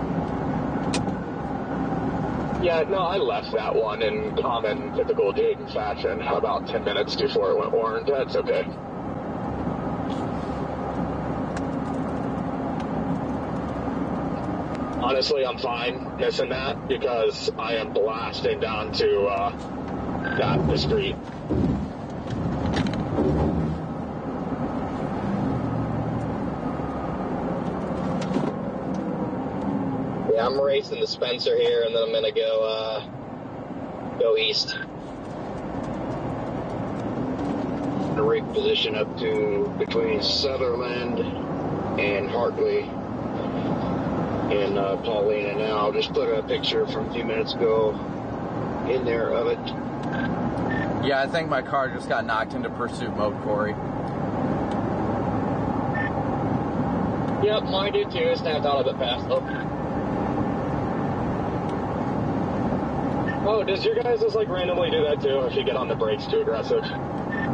Yeah, no, I left that one in common, typical Jaden fashion about 10 minutes before it went warned. That's okay. Honestly, I'm fine missing that because I am blasting down to the street. Yeah, I'm racing to Spencer here, and then I'm gonna go east. The rig position up to between Sutherland and Hartley and Paulina now. I'll just put a picture from a few minutes ago in there of it. Yeah, I think my car just got knocked into pursuit mode, Corey. Yep, mine did too. It snapped out a bit fast though. Oh, does your guys just like randomly do that too if you get on the brakes too aggressive?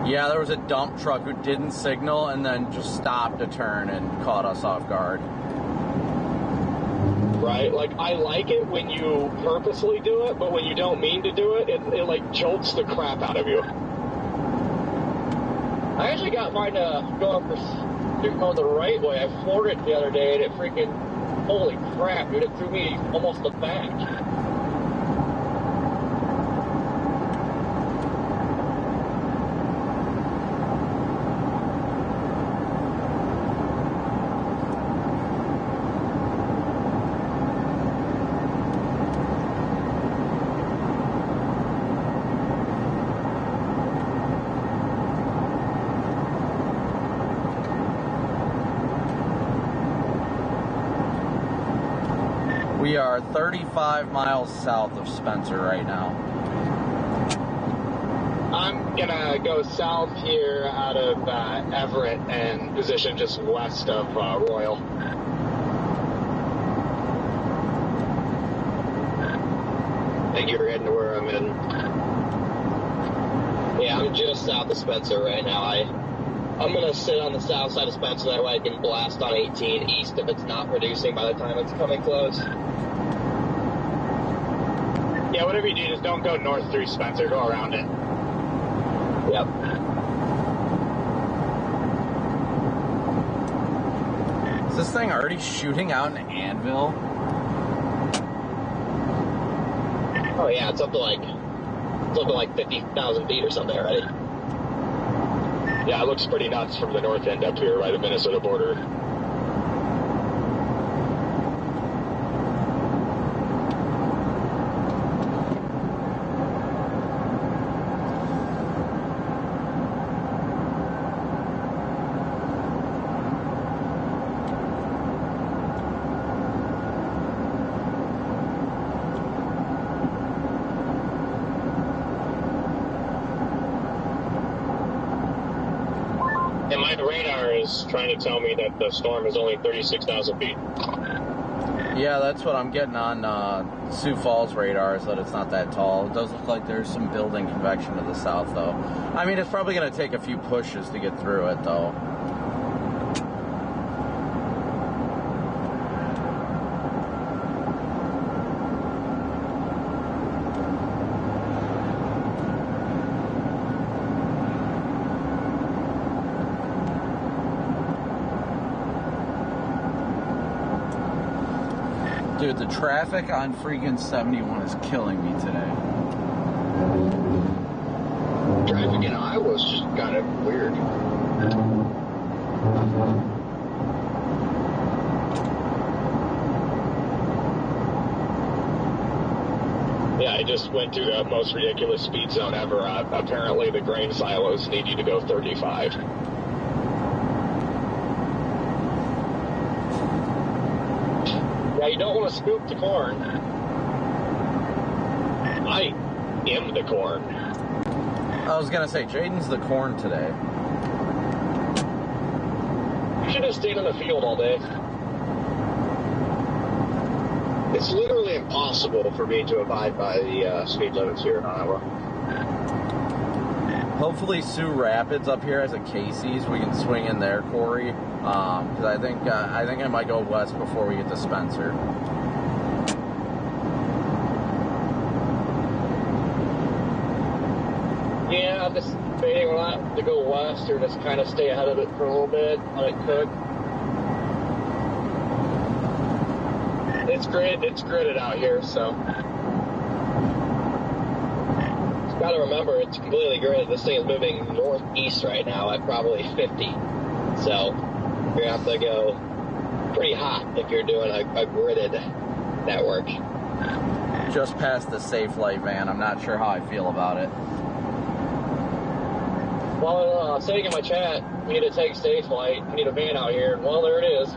Yeah, there was a dump truck who didn't signal and then just stopped to turn and caught us off guard. Right? Like, I like it when you purposely do it, but when you don't mean to do it, it like jolts the crap out of you. I actually got mine going the right way. I floored it the other day and it freaking, holy crap, dude, it threw me almost the back. We are 35 miles south of Spencer right now. I'm gonna go south here out of Everett and position just west of Royal. I think you're heading to where I'm in. Yeah, I'm just south of Spencer right now. I'm going to sit on the south side of Spencer, that way I can blast on 18 east if it's not producing by the time it's coming close. Yeah, whatever you do, just don't go north through Spencer, go around it. Yep. Is this thing already shooting out an anvil? Oh yeah, it's up to like 50,000 feet or something already. Yeah, it looks pretty nuts from the north end up here by the Minnesota border. And my radar is trying to tell me that the storm is only 36,000 feet. Yeah, that's what I'm getting on Sioux Falls radar, is that it's not that tall. It does look like there's some building convection to the south, though. I mean, it's probably going to take a few pushes to get through it, though. Dude, the traffic on freaking 71 is killing me today. Traffic in Iowa is just kind of weird. Yeah, I just went through the most ridiculous speed zone ever. Apparently, the grain silos need you to go 35. Yeah, you don't want to scoop the corn. I am the corn. I was gonna say, Jaden's the corn today. You should have stayed in the field all day. It's literally impossible for me to abide by the speed limits here in Iowa. Hopefully Sioux Rapids up here has a Casey's. We can swing in there, Corey. Because I think I might go west before we get to Spencer. Yeah, I'm just debating whether to go west or just kind of stay ahead of it for a little bit, let it cook. It's gridded out here, so. Just gotta remember, it's completely gridded. This thing is moving northeast right now at probably 50. So, you're gonna have to go pretty hot if you're doing a gridded network. Just past the Safe Light van. I'm not sure how I feel about it. Well, saying in my chat, we need to take Safe Light. We need a van out here. Well, there it is.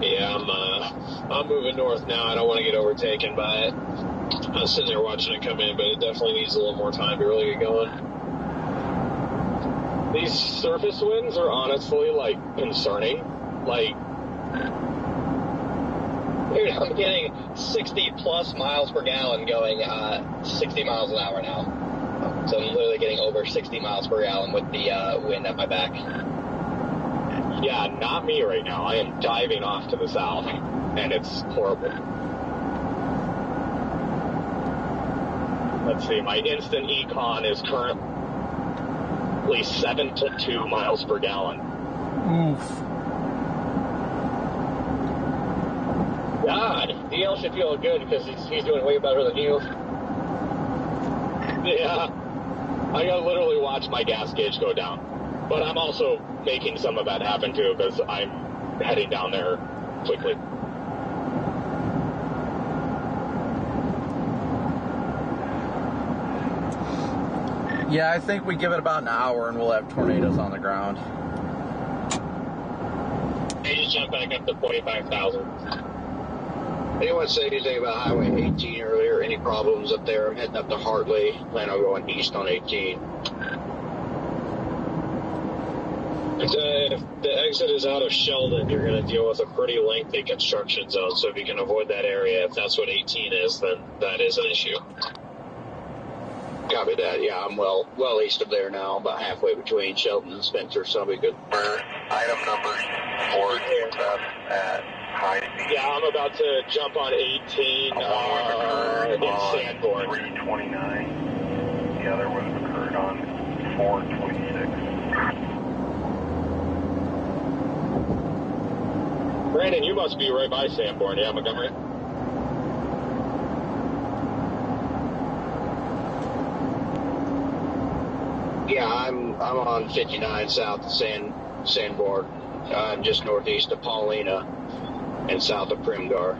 Yeah, I'm moving north now. I don't want to get overtaken by it. I was sitting there watching it come in, but it definitely needs a little more time to really get going. These surface winds are honestly, like, concerning. Like, dude, I'm getting 60 plus miles per gallon going 60 miles an hour now. So I'm literally getting over 60 miles per gallon with the wind at my back. Yeah, not me right now. I am diving off to the south, and it's horrible. Let's see, my instant econ is currently 72 miles per gallon. Oof. God, DL should feel good because he's doing way better than you. Yeah, I gotta literally watch my gas gauge go down. But I'm also making some of that happen too because I'm heading down there quickly. Yeah, I think we give it about an hour and we'll have tornadoes on the ground. They just jumped back up to 45,000. Anyone say anything about Highway 18 earlier? Any problems up there? I'm heading up to Hartley. Plan on going east on 18. If the exit is out of Sheldon, you're going to deal with a pretty lengthy construction zone. So if you can avoid that area, if that's what 18 is, then that is an issue. Copy that. Yeah, I'm well east of there now, about halfway between Sheldon and Spencer, so I'll be good. Item number 4 at high speed. Yeah, I'm about to jump on 18 in Sanborn. 329. The other would have occurred on 426. Brandon, you must be right by Sanborn, yeah, Montgomery? Yeah, I'm on 59 south of Sanborn. I'm just northeast of Paulina and south of Primgar.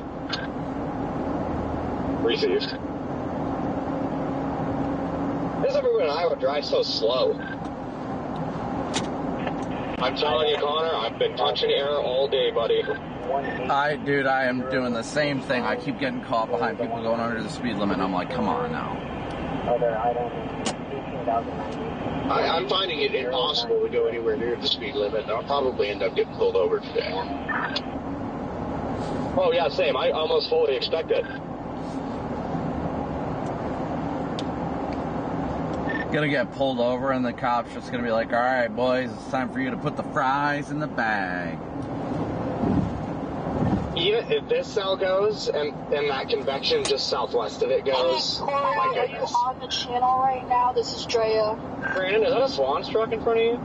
Received. Why does everyone in Iowa drive so slow? I'm telling you, Connor, I've been touching air all day, buddy. Dude, I am doing the same thing. I keep getting caught behind people going under the speed limit, and I'm like, come on now. Other item 18,090. I'm finding it impossible to go anywhere near the speed limit, and I'll probably end up getting pulled over today. Oh, yeah, same. I almost fully expect it. Gonna get pulled over, and the cop's just gonna be like, all right, boys, it's time for you to put the fries in the bag. Even if this cell goes, and that convection just southwest of it goes, Corey, oh my are you goodness. on the channel right now? This is Drea. Brandon, is that a Swan's truck in front of you?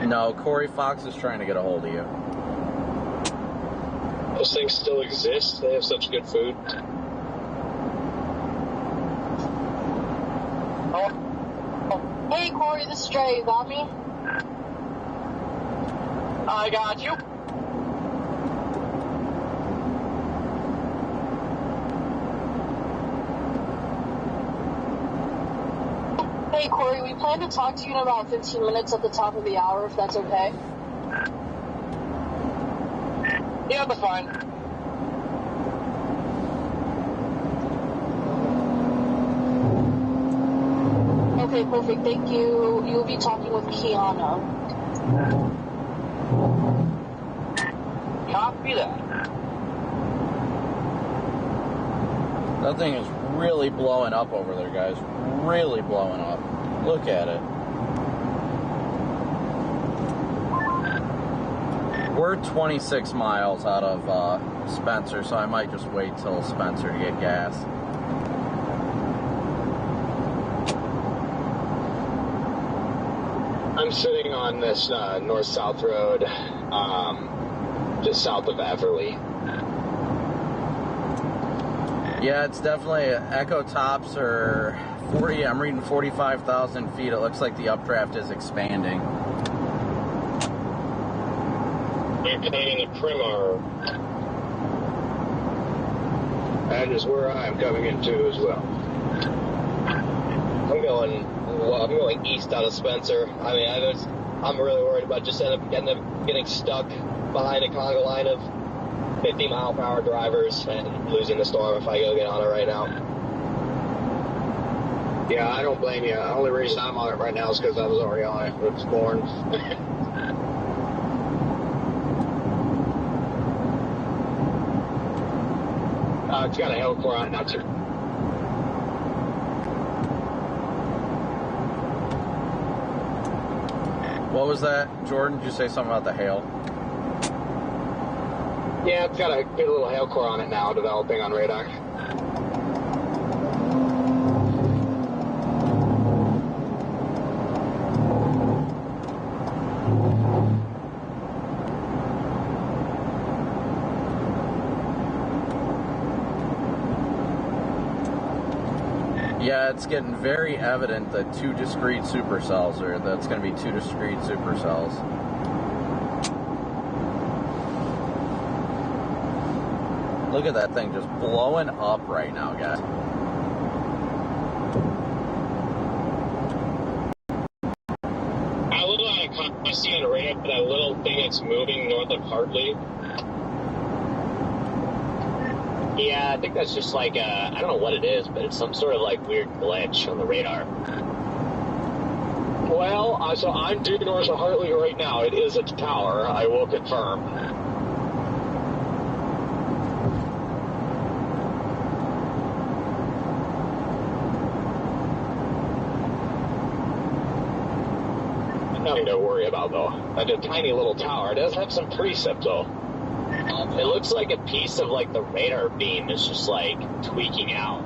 No, Corey Fox is trying to get a hold of you. Those things still exist. They have such good food. Oh, Corey, this is Dre. You got me? I got you. Hey, Corey, we plan to talk to you in about 15 minutes at the top of the hour, if that's okay. Yeah, that's fine. Okay, perfect. Thank you. You'll be talking with Kiana. Copy that. That thing is really blowing up over there, guys. Really blowing up. Look at it. We're 26 miles out of Spencer, so I might just wait till Spencer to get gas. I'm sitting on this north-south road, just south of Everly. Yeah, it's definitely echo tops are 40. I'm reading 45,000 feet. It looks like the updraft is expanding. Maintaining the Primar. That is where I'm coming into as well. I'm going east out of Spencer. I mean, I'm really worried about just getting stuck behind a conga line of 50-mile-per-hour drivers and losing the storm if I go get on it right now. Yeah, I don't blame you. The only reason I'm on it right now is because I was already on it with Scorn. It's got a hell core on it now, too. What was that, Jordan? Did you say something about the hail? Yeah, it's got a good little hail core on it now, developing on radar. Yeah, it's getting very evident that two discrete supercells are, that's going to be two discrete supercells. Look at that thing just blowing up right now, guys. I see on the radar that little thing that's moving north of Hartley. Yeah, I think that's just like, I don't know what it is, but it's some sort of like weird glitch on the radar. Well, so I'm due north of Hartley right now. It is a tower, I will confirm. Nothing to worry about, though. A tiny little tower. It does have some precip, though. It looks like a piece of like the radar beam is just like tweaking out.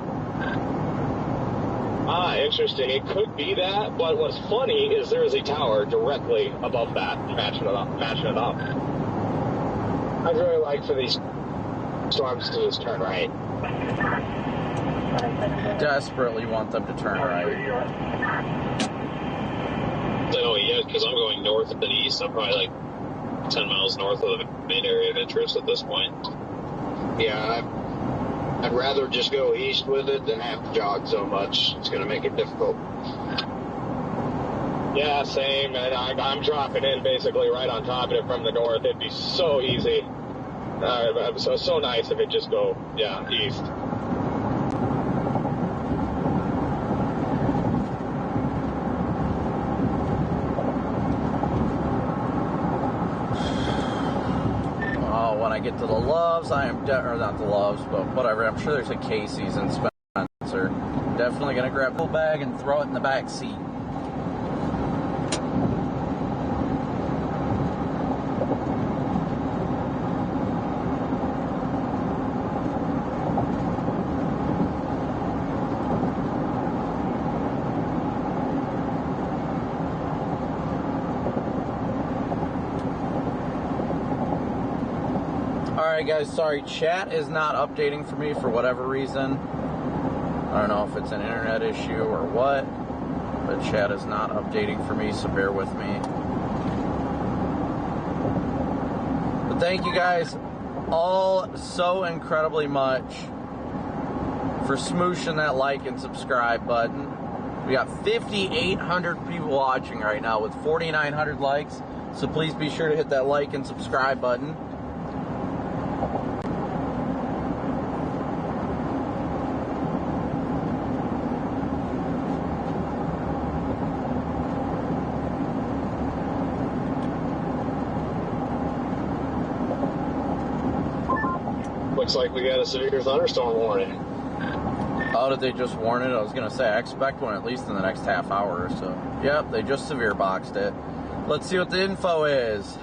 Ah, interesting. It could be that, but what's funny is there is a tower directly above that, matching it up. I'd really like for these storms to just turn right. Desperately want them to turn right. Oh, yeah, because I'm going north and east. I'm probably like 10 miles north of the main area of interest at this point. Yeah, I'd rather just go east with it than have to jog so much. It's going to make it difficult. Yeah, same. And I'm dropping in basically right on top of it from the north. It'd be so easy. So nice if it just go, east. When I get to the Loves, I am or not the Loves, but whatever. I'm sure there's a Casey's in Spencer. Definitely gonna grab the bag and throw it in the back seat. Alright guys, sorry, chat is not updating for me for whatever reason. I don't know if it's an internet issue or what. but chat is not updating for me, so bear with me. But thank you guys all so incredibly much for smooshing that like and subscribe button. We got 5,800 people watching right now with 4,900 likes, so please be sure to hit that like and subscribe button. Looks like we got a severe thunderstorm warning. Oh, did they just warn it? I was going to say, I expect one at least in the next half hour or so. Yep, they just severe boxed it. Let's see what the info is.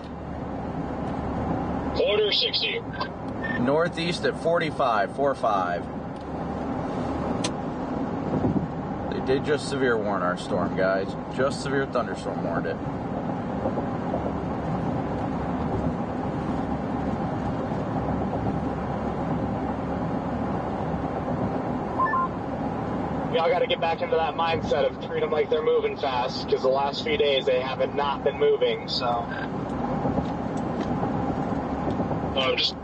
Quarter 60. Northeast at 45. They did just severe warn our storm, guys. Just severe thunderstorm warned it. Y'all got to get back into that mindset of treat them like they're moving fast, because the last few days they haven't not been moving, so. I'm just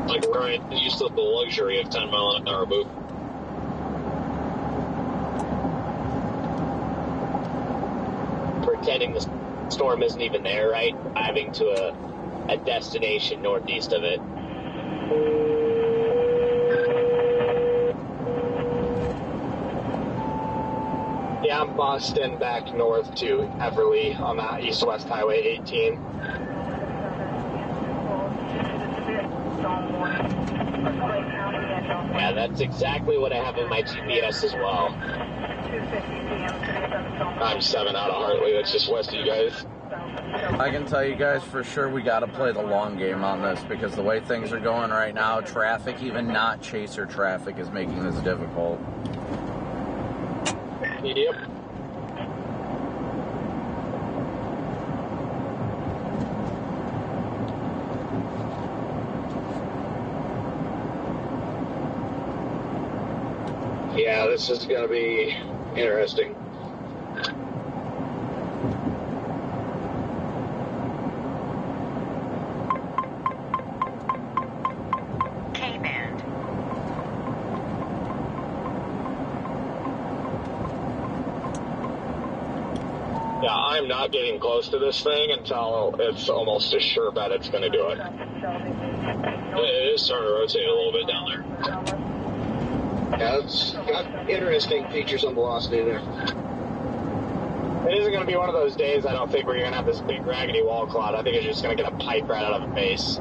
like Ryan used to the luxury of 10 mile an hour move. Pretending the storm isn't even there, right? Driving to a destination northeast of it. Yeah, I'm Boston back north to Everly on that east-west highway 18. Yeah, that's exactly what I have in my GPS as well. I'm 7 out of Hartley. That's just west of you guys. I can tell you guys for sure we got to play the long game on this, because the way things are going right now, traffic, even not chaser traffic, is making this difficult. Yep. Yeah, this is going to be interesting. K-band. Yeah, I'm not getting close to this thing until it's almost a sure bet it's going to do it. It is starting to rotate a little bit down there. Yeah, it's got interesting features on velocity there. It isn't going to be one of those days, I don't think, where you're going to have this big raggedy wall cloud. I think it's just going to get a pipe right out of the base.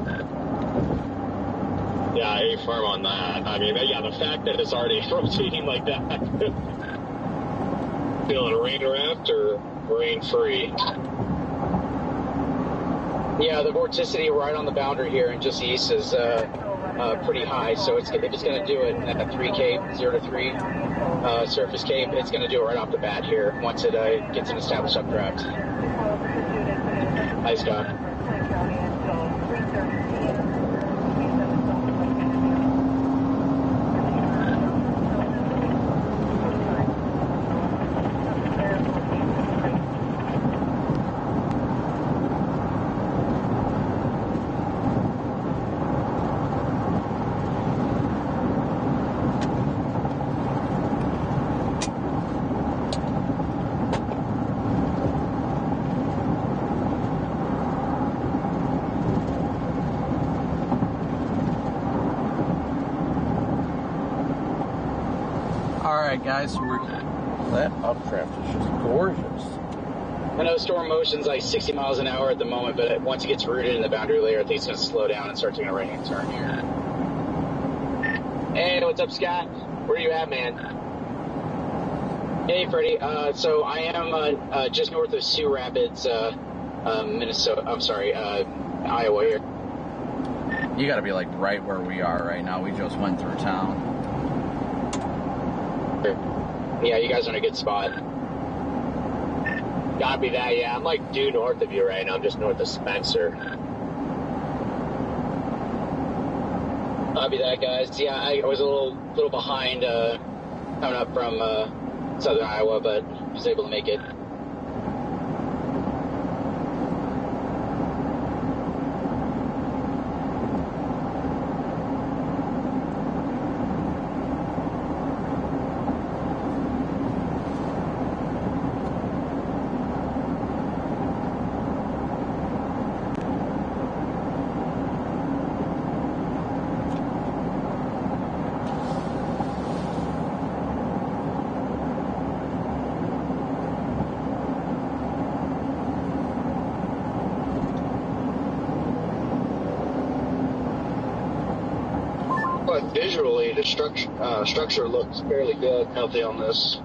Yeah, A firm on that. I mean, yeah, the fact that it's already rotating like that. Feeling rain wrapped or rain free? Yeah, the vorticity right on the boundary here and just east is pretty high, so if it's going to do it at 3 Cape, 0 to 3 surface Cape, it's going to do it right off the bat here once it gets an established updraft. Hi, Scott. Guys, that updraft is just gorgeous. I know storm motion's like 60 miles an hour at the moment, but once it gets rooted in the boundary layer, I think it's going to slow down and start taking a right-hand turn here. Hey, what's up, Scott? Where are you at, man? Hey, Freddie. So I am just north of Sioux Rapids, Minnesota. I'm sorry, Iowa here. You got to be like right where we are right now. We just went through town. Yeah, you guys are in a good spot. Gotta be that, yeah. I'm like due north of you right now. I'm just north of Spencer. Copy that, guys. Yeah, I was a little behind coming up from southern Iowa, but was able to make it. But visually, the structure looks fairly good, healthy on this.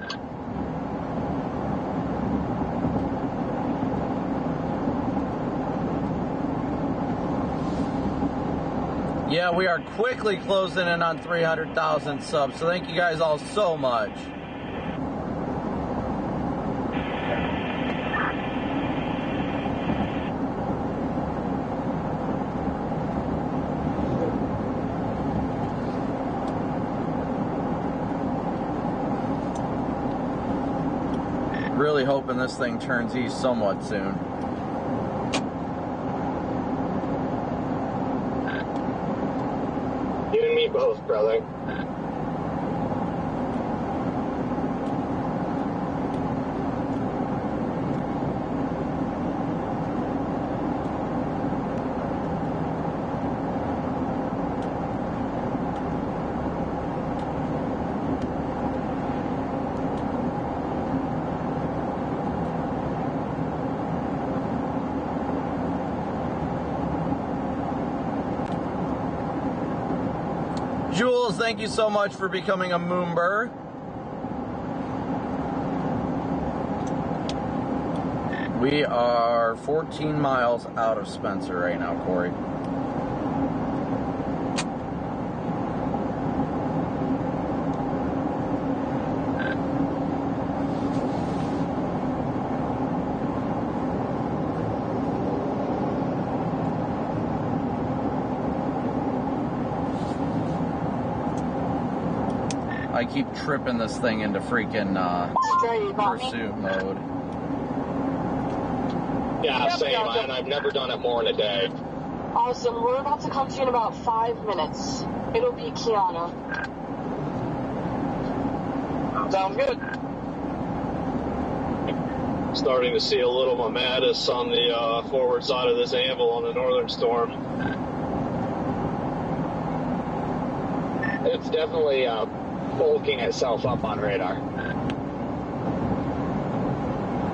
Yeah, we are quickly closing in on 300,000 subs, so thank you guys all so much. Really hoping this thing turns east somewhat soon. You and me both, brother. Jules, thank you so much for becoming a Moomber. We are 14 miles out of Spencer right now, Corey. I keep tripping this thing into freaking pursuit mode. Yeah, same. I've never done it more in a day. Awesome. We're about to come to you in about 5 minutes. It'll be Keanu. Sounds good. Starting to see a little Mamadis on the forward side of this anvil on the northern storm. It's definitely bulking itself up on radar.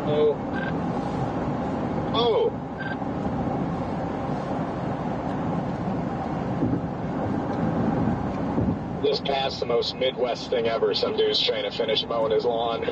Oh. This past the most Midwest thing ever. Some dude's trying to finish mowing his lawn.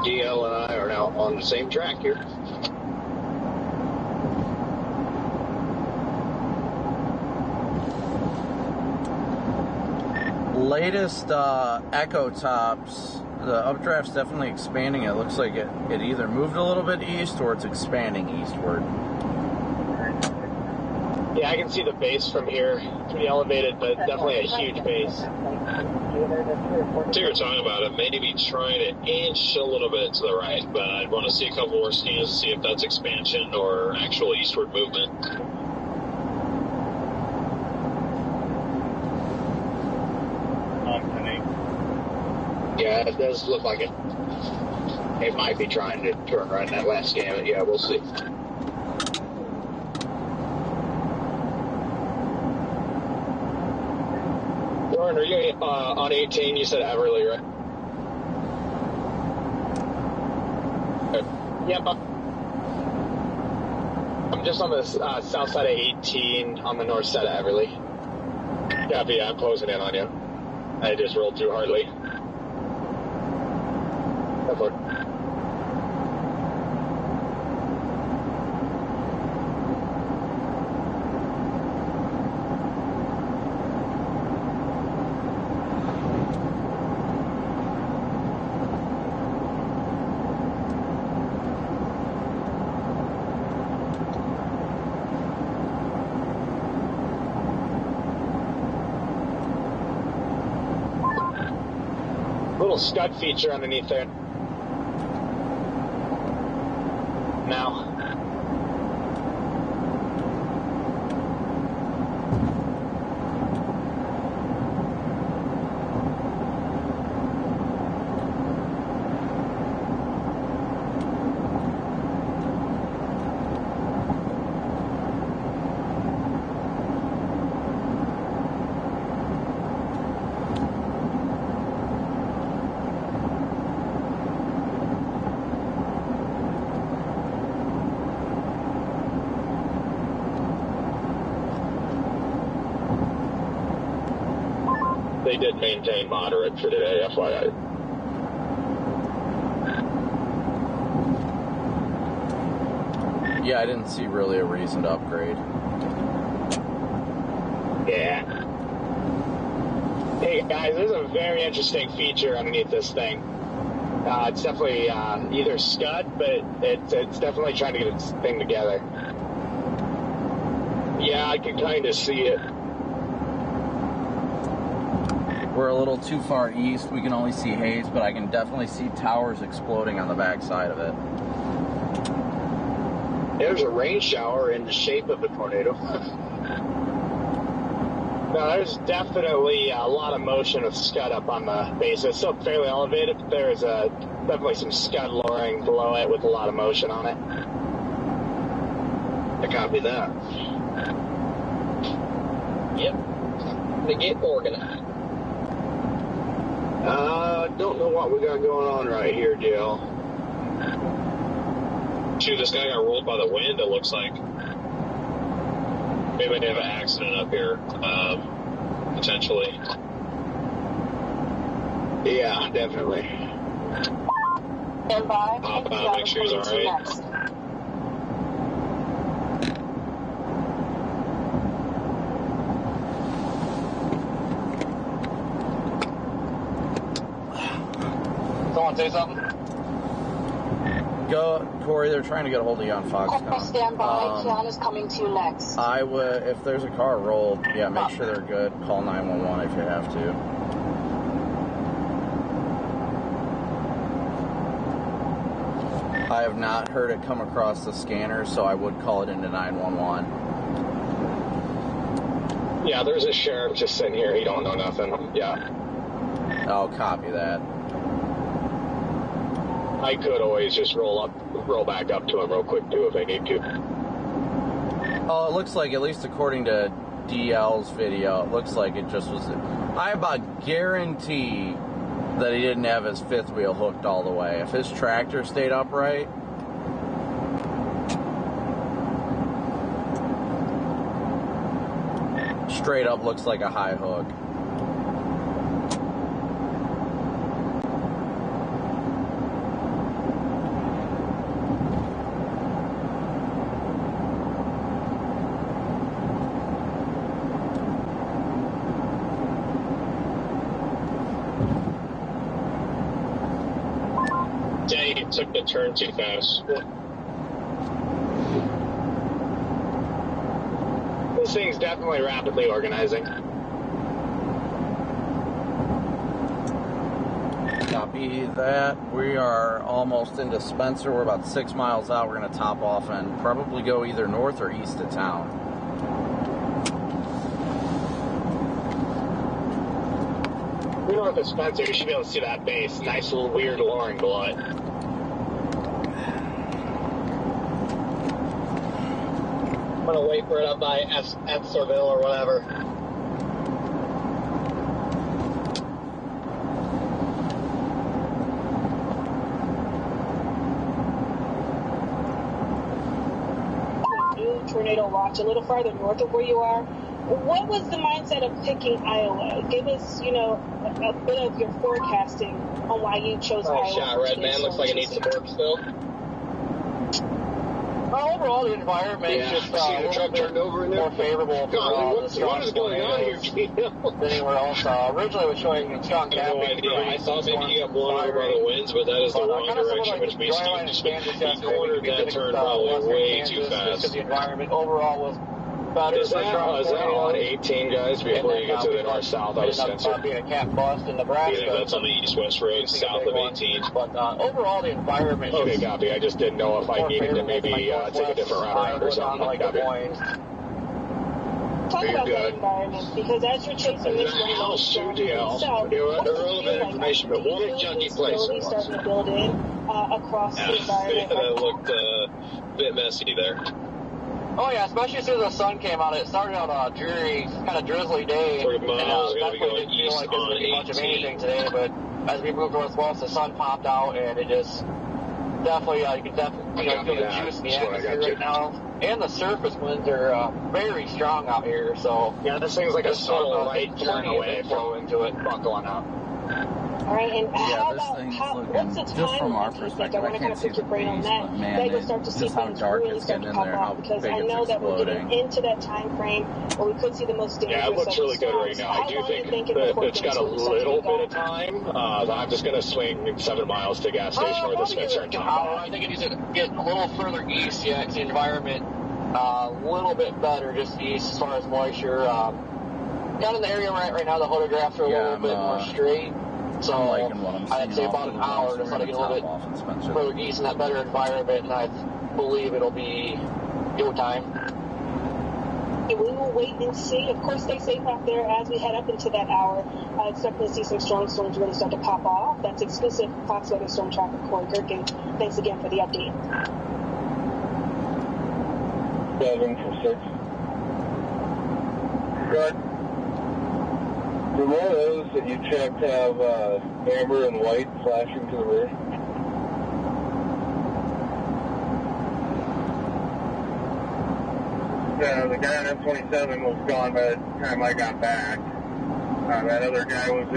DL and I are now on the same track here. Latest Echo Tops, the updraft's definitely expanding. It looks like it either moved a little bit east or it's expanding eastward. Yeah, I can see the base from here. Pretty elevated, but definitely a huge base. So you're talking about it, maybe trying to inch a little bit to the right, but I'd want to see a couple more scans to see if that's expansion or actual eastward movement. Yeah, it does look like it. It might be trying to turn right in that last scan, but yeah, we'll see. Lauren, are you on 18? You said Everly, right? Yep. I'm just on the south side of 18 on the north side of Everly. Copy, I'm closing in on you. I just rolled too hardly. Go for it. Little scud feature underneath there. Now. They did maintain moderate for today, FYI. Yeah, I didn't see really a reason to upgrade. Yeah. Hey guys, there's a very interesting feature underneath this thing. It's definitely either scud, but it's definitely trying to get its thing together. Yeah, I can kind of see it. We're a little too far east. We can only see haze, but I can definitely see towers exploding on the backside of it. There's a rain shower in the shape of a tornado. No, there's definitely a lot of motion of scud up on the base. It's still fairly elevated, but there's definitely some scud lowering below it with a lot of motion on it. I copy that. Yep. To get organized. Don't know what we got going on right here, Jill. Shoot, this guy got rolled by the wind, it looks like. Maybe they have an accident up here, potentially. Yeah, definitely. Stand by. Hop out, make sure he's alright. Someone say something? Go, Corey, they're trying to get a hold of you on Foxconn. Stand by. Kiana's coming to you next. I would, if there's a car rolled, yeah, make sure they're good. Call 911 if you have to. I have not heard it come across the scanner, so I would call it into 911. Yeah, there's a sheriff just sitting here. He don't know nothing. Yeah. I'll copy that. I could always just roll back up to him real quick too if I need to. Oh, it looks like, at least according to DL's video, it looks like it just was... I about guarantee that he didn't have his fifth wheel hooked all the way. If his tractor stayed upright... Straight up looks like a high hook. Dang, it took the turn too fast. This thing's definitely rapidly organizing. Copy that. We are almost into Spencer. We're about 6 miles out. We're going to top off and probably go either north or east of town. We're north of Spencer. You should be able to see that base. Nice little weird lowering below it. I'm gonna wait for it up by Etzelville or whatever. tornado watch a little farther north of where you are. What was the mindset of picking Iowa? Give us, a bit of your forecasting on why you chose Iowa. Nice shot, Red Man. Looks like it needs some work still. Overall, the environment just see the truck turned over in there. more favorable for what is going on here, Gino? than anywhere else. Originally, it was showing strong I have no idea. I thought maybe you got blown over by the winds, but that is the wrong direction, which means he cornered that turn probably way too fast. The environment overall was better. Is that on 18, guys, before you get to the north-south out of Spencer? Being a cat bust in Nebraska. Yeah, that's on the east-west road, south of 18. But overall, the environment. Okay, copy. I just didn't know if I needed to maybe take a different route around or something. Copy. Talk about that environment, because as you're chasing this one, How soon do you know? Irrelevant information, but what a junky place it was. Starting to build in across the environment. That looked a bit messy there. Oh yeah, especially as soon as the sun came out. It started out a dreary, kind of drizzly day. Definitely Definitely didn't feel like it was going to be much of anything today, but as we moved northwest, the sun popped out, and it just definitely, you can definitely feel the juice in the atmosphere right now. And the surface winds are very strong out here, so yeah, this thing's like a subtle right turn away flow into it. Buckling up. All right, and what's the time? Just from our perspective, I can't see the brain on that. but man, You'll start to see just how things dark really it's start getting to in there, pop how off, because big I it's know that we're getting exploding. into that time frame where we could see the most dangerous. Yeah, it looks really good right now. I How do long do you think it that before it's got a things really little start to bit of time. I'm just going to swing 7 miles to gas station north of Spencer and turn back. I think it needs to get a little further east yet, because the environment a little bit better just east as far as moisture. Down in the area right now, the photographs are a little bit more straight. So I'm liking what I'm seeing. I'd say about an hour to get a little bit further east in that better environment, and I believe it'll be go time. We will wait and see. Of course, stay safe out there as we head up into that hour. Expect to see some strong storms really start to pop off. That's exclusive Fox Weather Storm Tracker Corey Gerken. Thanks again for the update. 7 for 6. Good. Do more of those that you checked have amber and white flashing to the rear? The guy on M27 was gone by the time I got back. That other guy was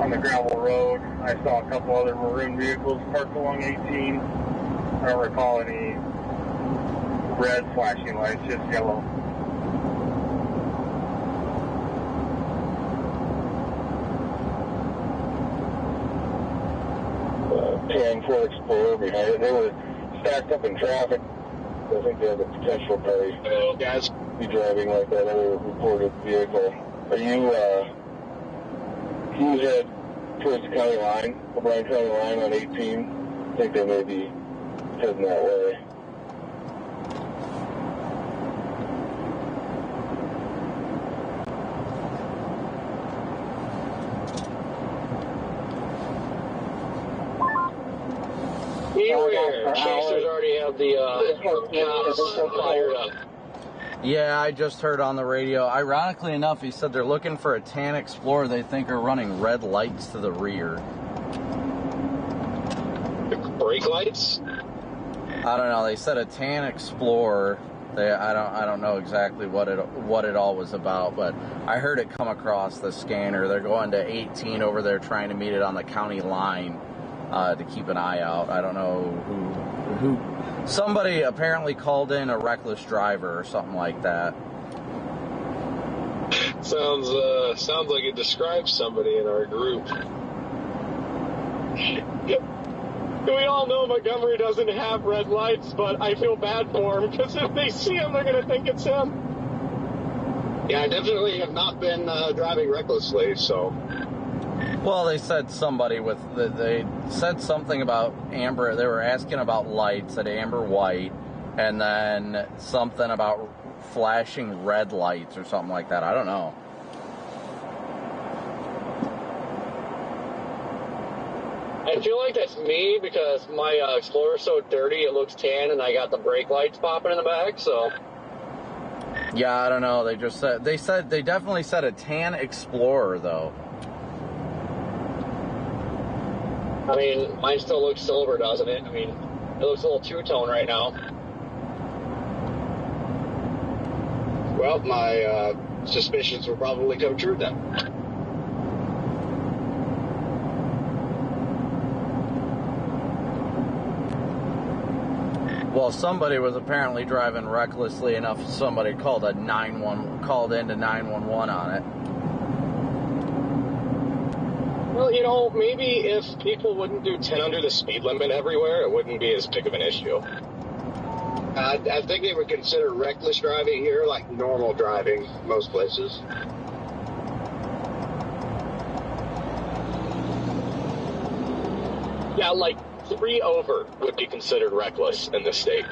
on the gravel road. I saw a couple other maroon vehicles parked along 18. I don't recall any red flashing lights, just yellow. Ford Explorer behind it. They were stacked up in traffic. I think they have the potential to be driving like that other reported vehicle. Are you, can you head towards the county line, the Bryan County line on 18? I think they may be heading that way. Beware, chasers already have the cops fired up. Yeah, I just heard on the radio. Ironically enough, he said they're looking for a tan Explorer they think are running red lights to the rear. Brake lights? I don't know. They said a tan Explorer. I don't know exactly what it all was about, but I heard it come across the scanner. They're going to 18 over there, trying to meet it on the county line to keep an eye out. I don't know who. Somebody apparently called in a reckless driver or something like that. Sounds like it describes somebody in our group. We all know Montgomery doesn't have red lights, but I feel bad for him, because if they see him, they're going to think it's him. Yeah, I definitely have not been driving recklessly, so. Well, they said they said something about amber. They were asking about lights at amber white, and then something about flashing red lights or something like that. I don't know. I feel like that's me, because my Explorer's so dirty it looks tan, and I got the brake lights popping in the back, so. Yeah, I don't know. They definitely said a tan Explorer though. I mean, mine still looks silver, doesn't it? I mean, it looks a little two-tone right now. Well, my suspicions will probably come true then. Well, somebody was apparently driving recklessly enough. Somebody called into 911 on it. Well, you know, maybe if people wouldn't do 10 under the speed limit everywhere, it wouldn't be as big of an issue. I think they would consider reckless driving here like normal driving most places. Yeah, like 3 over would be considered reckless in this state.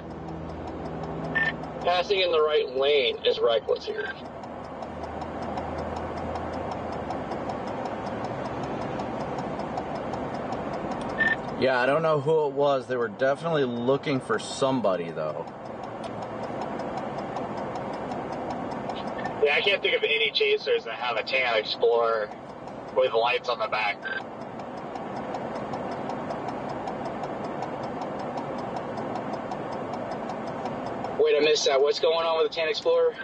Passing in the right lane is reckless here. Yeah, I don't know who it was. They were definitely looking for somebody, though. Yeah, I can't think of any chasers that have a tan Explorer with lights on the back. Wait, I missed that. What's going on with the tan Explorer?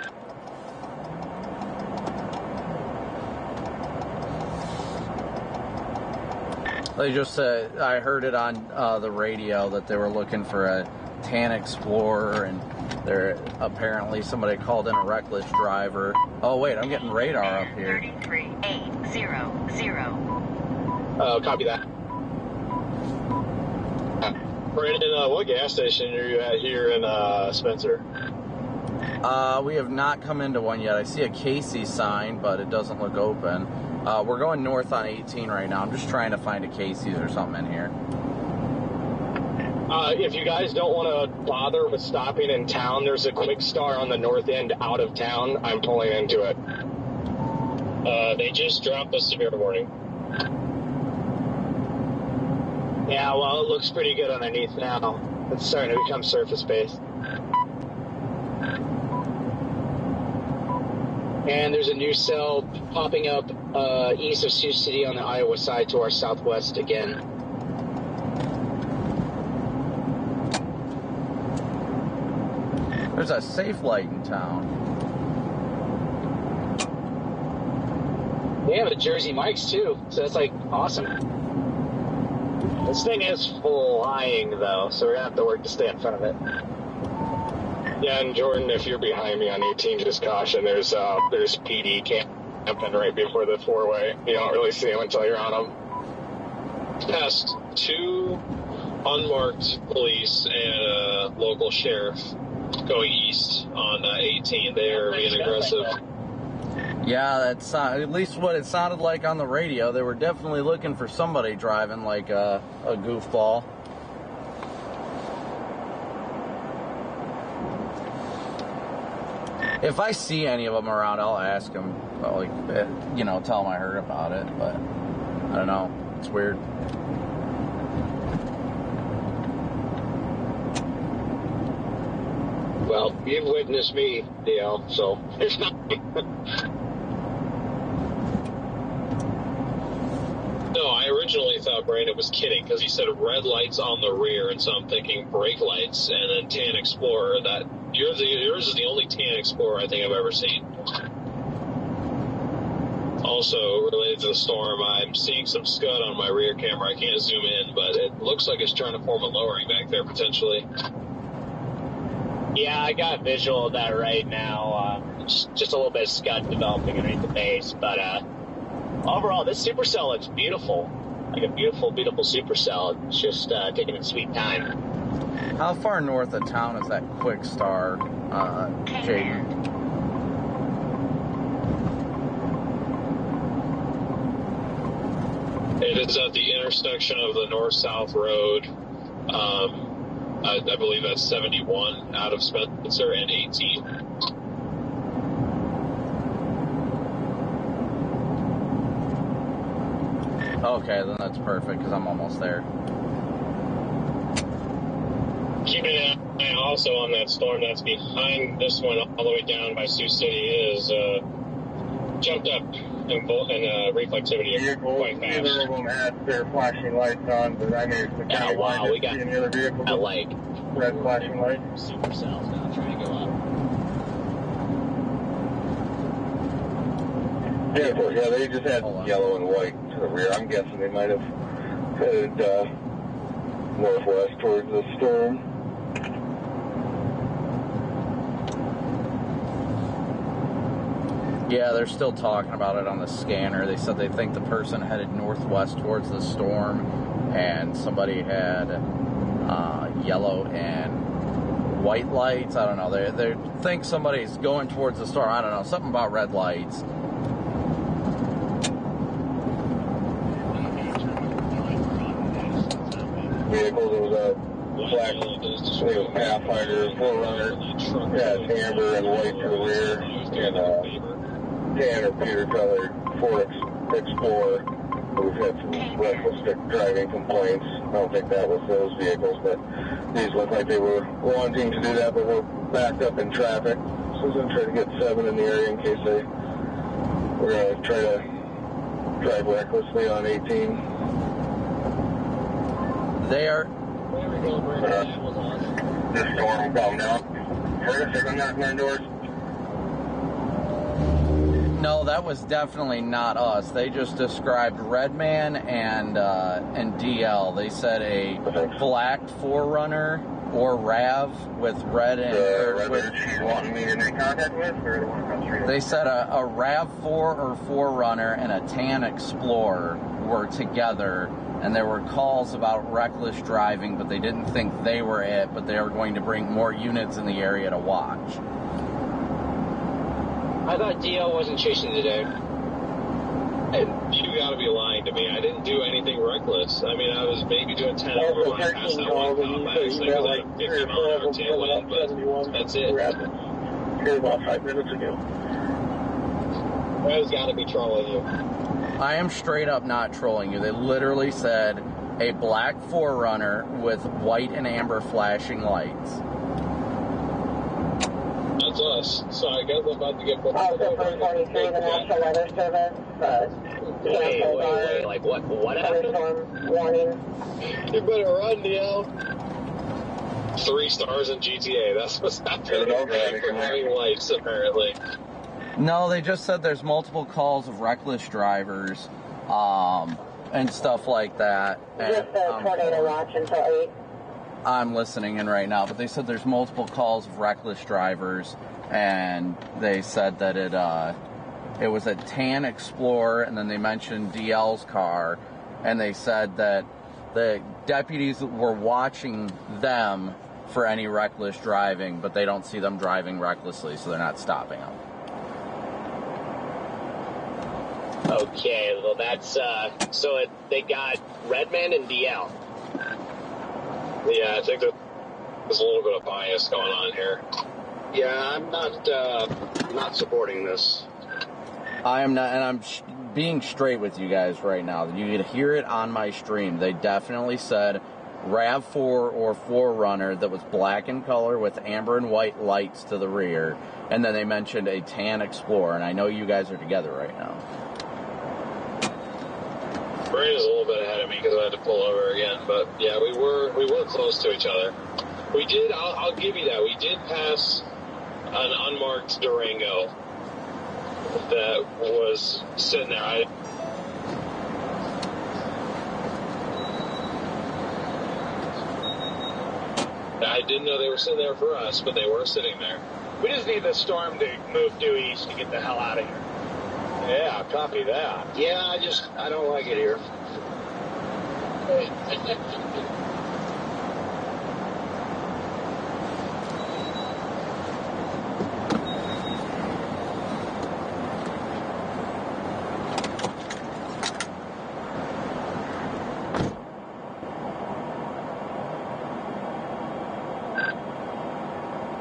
They just said, I heard it on the radio that they were looking for a tan Explorer, and they're apparently somebody called in a reckless driver. Oh wait, I'm getting radar up here. 33800. Copy that. Brandon, what gas station are you at here in Spencer? We have not come into one yet. I see a Casey sign, but it doesn't look open. We're going north on 18 right now. I'm just trying to find a Casey's or something in here. If you guys don't want to bother with stopping in town, there's a Quick Star on the north end out of town. I'm pulling into it. They just dropped a severe warning. Yeah, well, it looks pretty good underneath now. It's starting to become surface-based. And there's a new cell popping up east of Sioux City on the Iowa side to our southwest again. There's a safe light in town. They have a Jersey Mike's too, so that's like awesome. This thing is flying, though, so we're going to have to work to stay in front of it. Yeah, and Jordan, if you're behind me on 18, just caution. There's PD camping right before the four-way. You don't really see them until you're on them. Past 2 unmarked police and a local sheriff going east on 18. They're being aggressive. Yeah, that's at least what it sounded like on the radio. They were definitely looking for somebody driving like a goofball. If I see any of them around, I'll ask them, tell them I heard about it, but I don't know. It's weird. Well, you've witnessed me, Dale, so it's not... No, I originally thought Brandon was kidding because he said red lights on the rear, and so I'm thinking brake lights, and then tan Explorer. That yours is the only tan Explorer I think I've ever seen. Also, related to the storm, I'm seeing some scud on my rear camera. I can't zoom in, but it looks like it's trying to form a lowering back there potentially. Yeah, I got visual of that right now. Just a little bit of scud developing underneath the base, but overall, this supercell looks beautiful. Like a beautiful, beautiful supercell. It's just taking its sweet time. How far north of town is that Quick Star, Jaden? It is at the intersection of the north-south road. I believe that's 71 out of Spencer and 18. Okay, then that's perfect because I'm almost there. Keeping an eye also on that storm that's behind this one all the way down by Sioux City is jumped up in reflectivity quite fast. Neither of them had their flashing lights on, but I knew the county line we got any other vehicle a like red flashing light. Supercells now trying to go up. Yeah, of course. Yeah, they just had yellow and white to the rear. I'm guessing they might have headed northwest towards the storm. Yeah, they're still talking about it on the scanner. They said they think the person headed northwest towards the storm, and somebody had yellow and white lights. I don't know. They think somebody's going towards the storm. I don't know. Something about red lights. Vehicles, it was a black, I think it was Pathfinder, 4Runner, yeah, amber and white to the rear, and tan or pewter colored Ford Explorer. We've had some reckless driving complaints. I don't think that was those vehicles, but these look like they were wanting to do that, but were backed up in traffic. So I was going to try to get 7 in the area in case they were going to try to drive recklessly on 18. They are. This storm will come now. First, they're going to knock on doors. No, that was definitely not us. They just described Redman and DL. They said a black 4Runner or RAV with red and she's wanting me to make contact with, or the one across the street? They said a RAV4 or 4Runner and a tan Explorer were together, and there were calls about reckless driving, but they didn't think they were it, but they were going to bring more units in the area to watch. I thought DL wasn't chasing today. And you gotta be lying to me. I didn't do anything reckless. I mean, I was maybe doing 10 over when I passed that one cop by accident because I picked him on our tail end, but that's it. Here about 5 minutes ago. I was gotta be trolling you. I am straight up not trolling you. They literally said a black 4Runner with white and amber flashing lights. That's us. So I guess I'm about to get booked. Also, 443, the National Weather Service. Wait. Like, what happened? Warning. You better run, DL. 3 stars in GTA. That's what's happening for having lights, apparently. No, they just said there's multiple calls of reckless drivers and stuff like that. Just a tornado watch until 8. I'm listening in right now, but they said there's multiple calls of reckless drivers, and they said that it was a tan Explorer, and then they mentioned DL's car, and they said that the deputies were watching them for any reckless driving, but they don't see them driving recklessly, so they're not stopping them. Okay, well that's, they got Redman and DL. Yeah, I think there's a little bit of bias going on here. Yeah, I'm not supporting this. I am not, and I'm being straight with you guys right now. You can hear it on my stream. They definitely said RAV4 or 4Runner that was black in color with amber and white lights to the rear, and then they mentioned a tan Explorer, and I know you guys are together right now. Brandon's a little bit ahead of me because I had to pull over again, but yeah, we were close to each other. We did. I'll give you that. We did pass an unmarked Durango that was sitting there. I didn't know they were sitting there for us, but they were sitting there. We just need the storm to move due east to get the hell out of here. Yeah, copy that. Yeah, I don't like it here.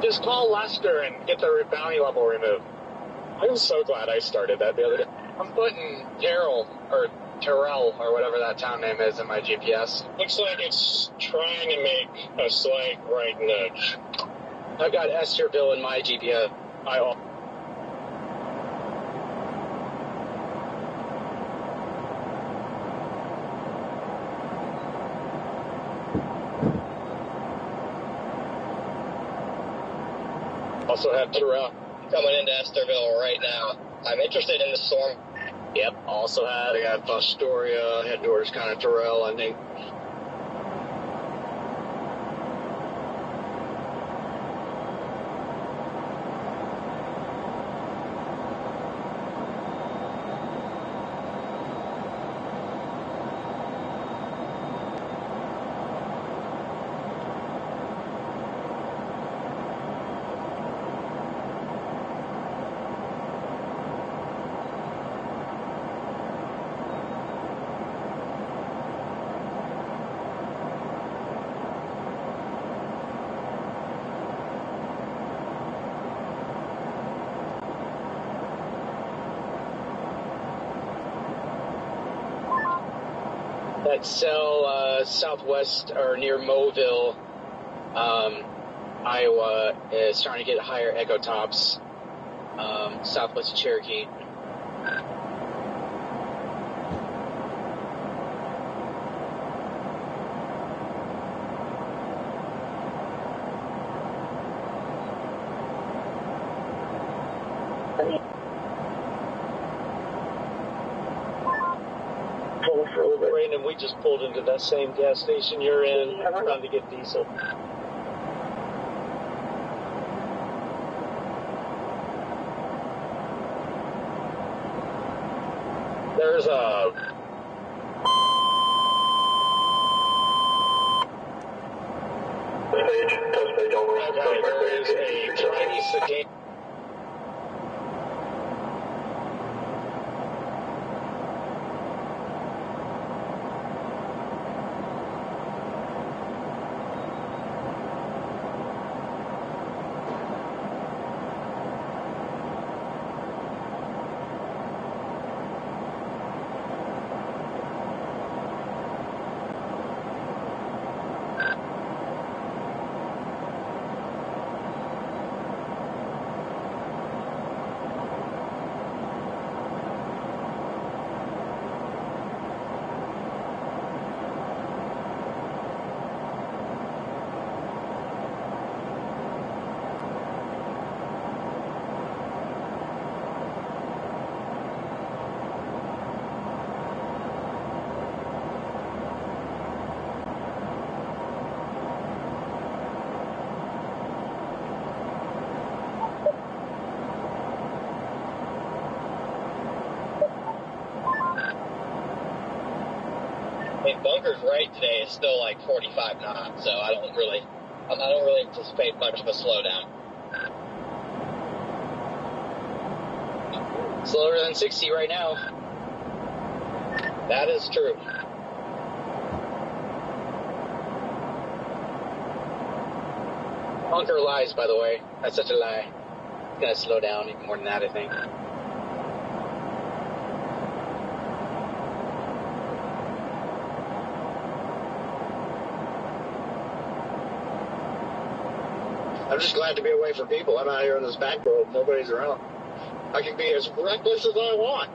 Just call Lester and get the bounty level removed. I'm so glad I started that the other day. I'm putting Terrell or whatever that town name is in my GPS. Looks like it's trying to make a slight right nudge. I've got Esterville in my GPS. Also have Terrell coming into Esterville right now. I'm interested in the storm Yep, also had. They got Fostoria, head towards kind of Terrell, I think. That cell southwest or near Mobile, Iowa, is starting to get higher echo tops. Southwest of Cherokee. Brandon, we just pulled into that same gas station you're in, trying to get diesel. There's a... Okay, there is a tiny sedan. Bunker's right today is still like 45 knots, so I don't really anticipate much of a slowdown. Slower than 60 right now. That is true. Bunker lies, by the way. That's such a lie. It's gonna slow down even more than that, I think. I'm just glad to be away from people. I'm out here in this back road. Nobody's around. I can be as reckless as I want.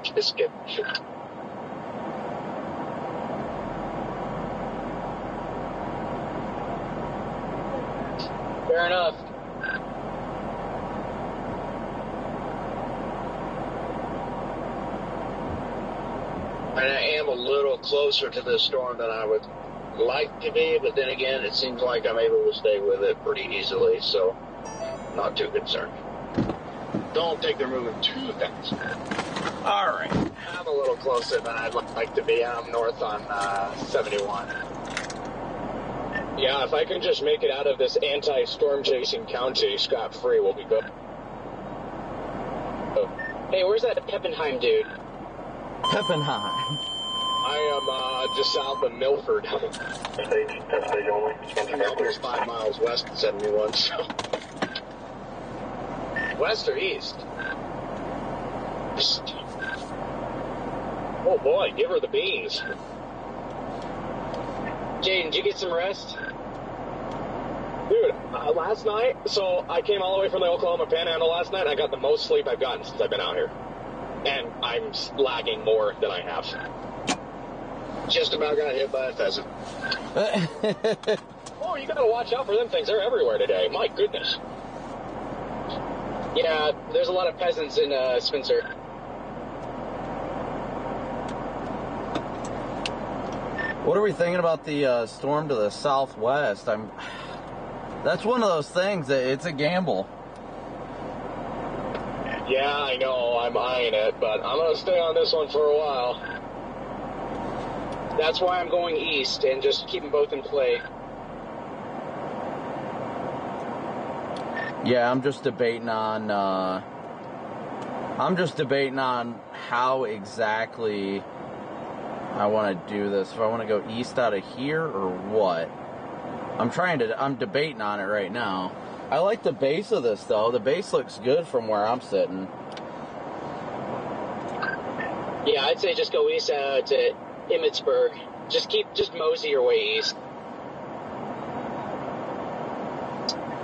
Just kidding. Fair enough. And I am a little closer to this storm than I would like to be, but then again, it seems like I'm able to stay with it pretty easily, so not too concerned. Don't think they're moving too fast. All right. I'm a little closer than I'd like to be. I'm north on 71. Yeah, if I can just make it out of this anti-storm chasing county scot-free, we'll be good. Oh. Hey, where's that Peppenheim dude? Peppenheim. I am just south of Milford. Stage only. Milford's 5 miles west of 71, so. West or east? Oh boy, give her the beans. Jaden, did you get some rest? Dude, last night, so I came all the way from the Oklahoma Panhandle last night. I got the most sleep I've gotten since I've been out here. And I'm lagging more than I have. Just about got hit by a pheasant. Oh, you gotta watch out for them things. They're everywhere today. My goodness. Yeah, there's a lot of peasants in Spencer. What are we thinking about the storm to the southwest? That's one of those things that it's a gamble. Yeah, I know, I'm eyeing it, but I'm going to stay on this one for a while. That's why I'm going east and just keep them both in play. Yeah, I'm just debating on how exactly I want to do this. If I want to go east out of here or what. I'm debating on it right now. I like the base of this though. The base looks good from where I'm sitting. Yeah, I'd say just go east to Emmitsburg. Just mosey your way east.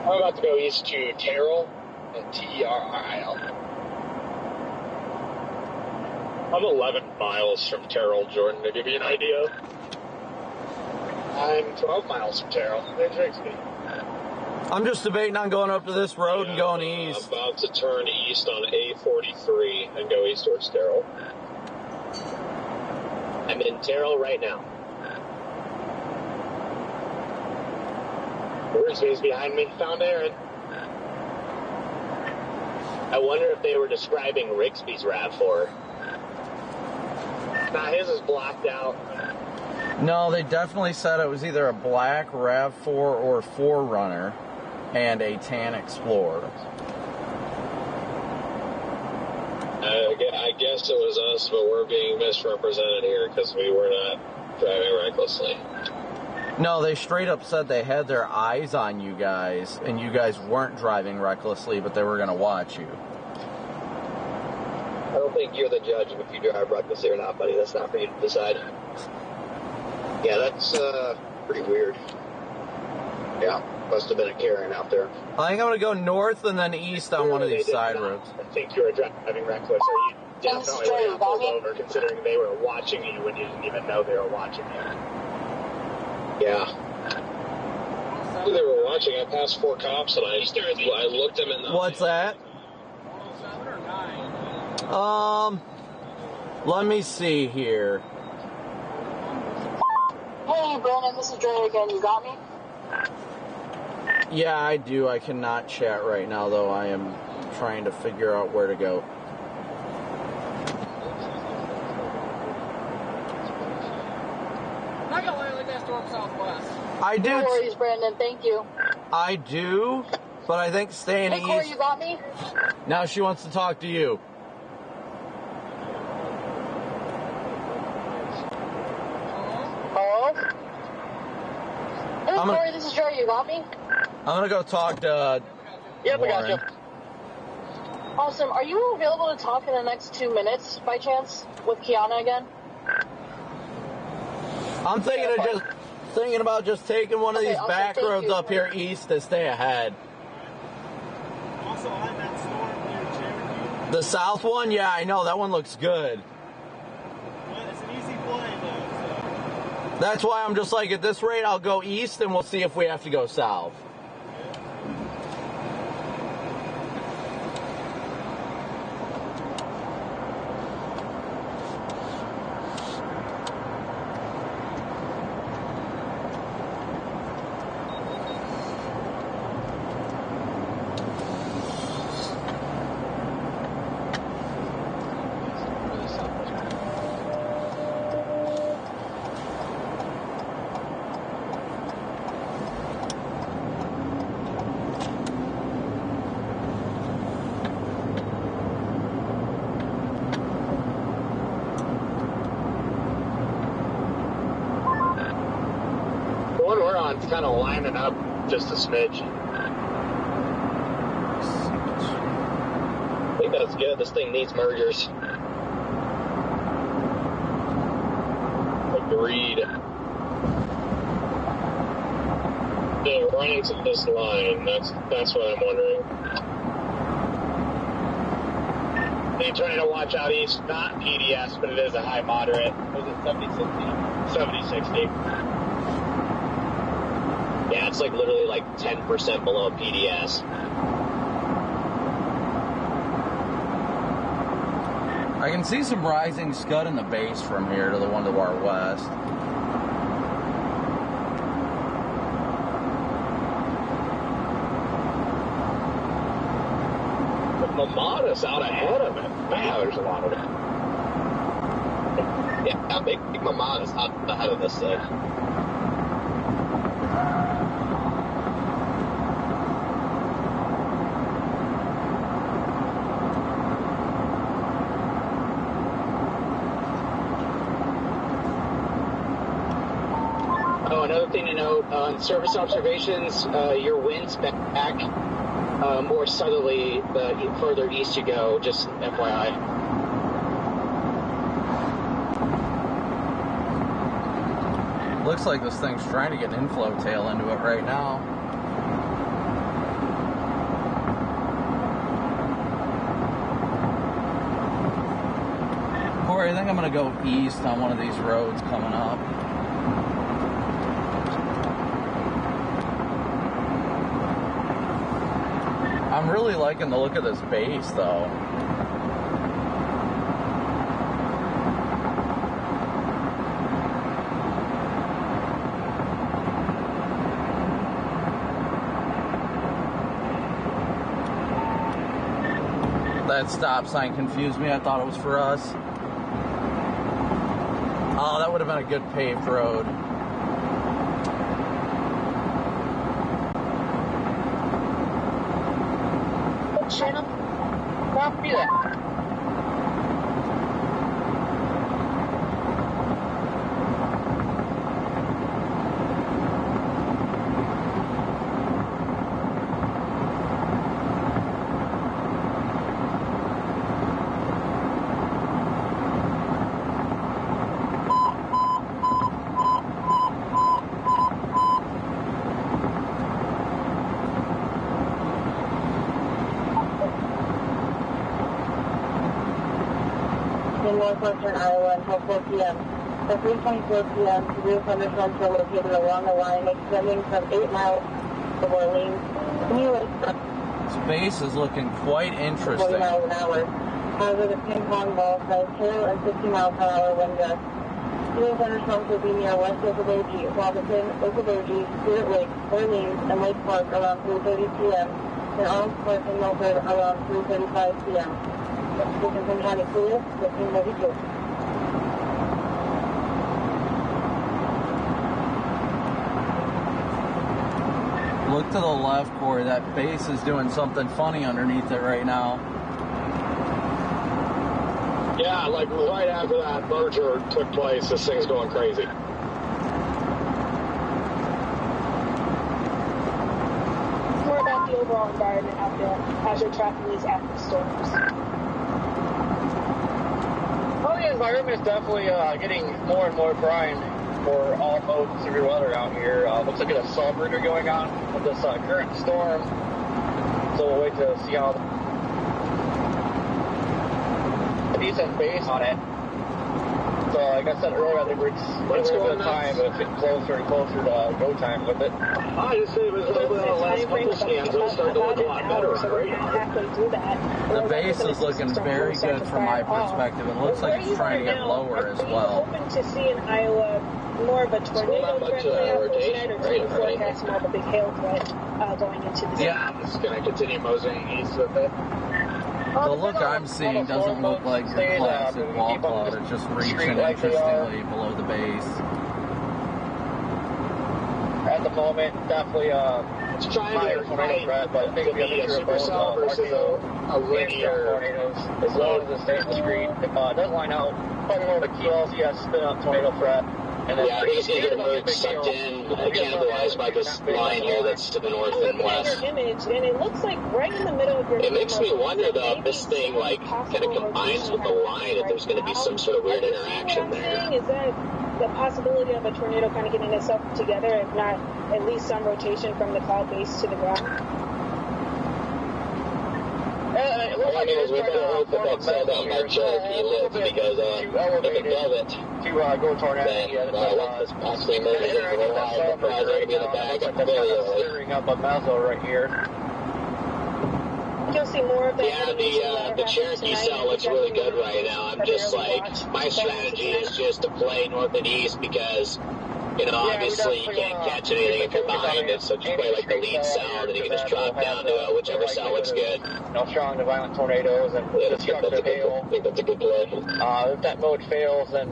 I'm about to go east to Terrell, Terril. I'm 11 miles from Terrell, Jordan, to give you an idea. I'm 12 miles from Terrell. There's Rixby. I'm just debating on going up to this road and going east. I'm about to turn east on A43 and go east towards Terrell. I'm in Terrell right now. Rixby's behind me. Found Aaron. I wonder if they were describing Rixby's RAV4. Nah, his is blocked out. No, they definitely said it was either a black RAV4 or 4Runner and a tan Explorer. I guess it was us, but we're being misrepresented here because we were not driving recklessly. No, they straight up said they had their eyes on you guys, and you guys weren't driving recklessly, but they were going to watch you. I don't think you're the judge of if you drive recklessly or not, buddy. That's not for you to decide. Yeah, that's pretty weird. Yeah, must have been a Karen out there. I think I'm going to go north and then east on one of these side roads. I think you were driving reckless, or you definitely would have pulled over, considering they were watching you when you didn't even know they were watching you. Yeah. They were watching. I passed 4 cops and I looked them in the What's that? Let me see here. Hey, Brandon, this is Dre again. You got me? Yeah, I do. I cannot chat right now, though. I am trying to figure out where to go. I got one like that storm southwest. I do. No worries, Brandon. Thank you. I do, but I think staying Hey, Corey, east. you got me? Now she wants to talk to you. Hello? Hey, Corey, this is Dre. You got me? I'm gonna go talk to. Yep, I got Warren. you. Awesome. Are you available to talk in the next 2 minutes, by chance, with Kiana again? I'm thinking about just taking one of these awesome. back Thank roads you. up here east to stay ahead. Also, I had that storm near Cherokee. The south one, yeah, I know that one looks good. Well, it's an easy play though. So. That's why I'm just like, at this rate, I'll go east and we'll see if we have to go south. The one we're on is kind of lining up just a smidge. I think that's good. This thing needs mergers. Agreed. Yeah, right into this line. That's what I'm wondering. They trying to watch out east, not PDS, but it is a high moderate. Was it 70-60? 70-60. Yeah, it's like literally like 10% below PDS. I can see some rising scud in the base from here to the one to our west. Mamadas out ahead of it. Man, there's a lot of it. Yeah, big Mamadas out ahead of this thing. Oh, another thing to note, on surface observations, your wind's back more southerly the further east you go, just FYI. Looks like this thing's trying to get an inflow tail into it right now. Corey, I think I'm going to go east on one of these roads coming up. I'm really liking the look of this base, though. That stop sign confused me. I thought it was for us. Oh, that would have been a good paved road. Channel. Copy that. Northwestern Iowa until 4 p.m. At 3:24 p.m., severe thunderstorms are located along the line extending from 8 miles to Orleans. This base is looking quite 40 interesting. miles an hour. However, the ping pong ball has 2 and 50 miles per hour wind gusts. Severe thunderstorms will be near West Okoboji, Wabaton, Okoboji, Spirit Lake, Orleans, and Lake Park around 3:30 p.m. and Arms Park and Milford around 3:35 p.m. Dickinson County clear, 1592. Look to the left, Corey. That base is doing something funny underneath it right now. Yeah, like right after that merger took place, this thing's going crazy. More about the overall environment out there as you're tracking these active storms. Well, the environment is definitely getting more and more prime for all modes of severe weather out here. Looks like a celebrator going on with this current storm. So we'll wait to see how a decent base on it. So like I said earlier, I think we're just a little bit of time, but it's getting closer and closer to go time with it. I just say it was over the last couple scans, it'll start to look a lot better. Halfway through that. The base is looking very good from my perspective. It looks like it's trying to get lower as well. Hoping to see in Iowa more of a tornado threat play out tonight, or do you forecast more of a big hail threat going into the Yeah, I'm just going to continue moseying east with it. The look I'm seeing doesn't look like your classic wall cloud. It's just reaching interestingly below the base. At the moment, definitely it's trying to tornado threat, but I think we have a supercell versus a linear tornadoes as well as the state screen. It does line out quite more of a QLCS spin up tornado threat. And then I think it's going to get emerged, sucked in, cannibalized by this line here that's to the north and west. Image, and it looks like right in the middle of your It makes me wonder, though, if this thing, like, kind of combines with the line, if there's going to be some sort of weird interaction there. Is that the possibility of a tornado kind of getting itself together, if not at least some rotation from the cloud base to the ground? It looks like it's we're going to hope that that cell down by Cherokee lives, because if it doesn't, to go tornado, then once this possibly emerges into the line, the prize are going to be in the bag up very early. Stirring up a mezzo right here. You'll see more of that. Yeah, the Cherokee cell looks really good right now. I'm just like, my strategy is just to play north and east, because You know, obviously you can't catch anything if you're behind it, so just play like the lead cell, and you can just drop down to whichever cell looks good. Strong to violent tornadoes and destructive hail. I think that's a good play. If that mode fails, then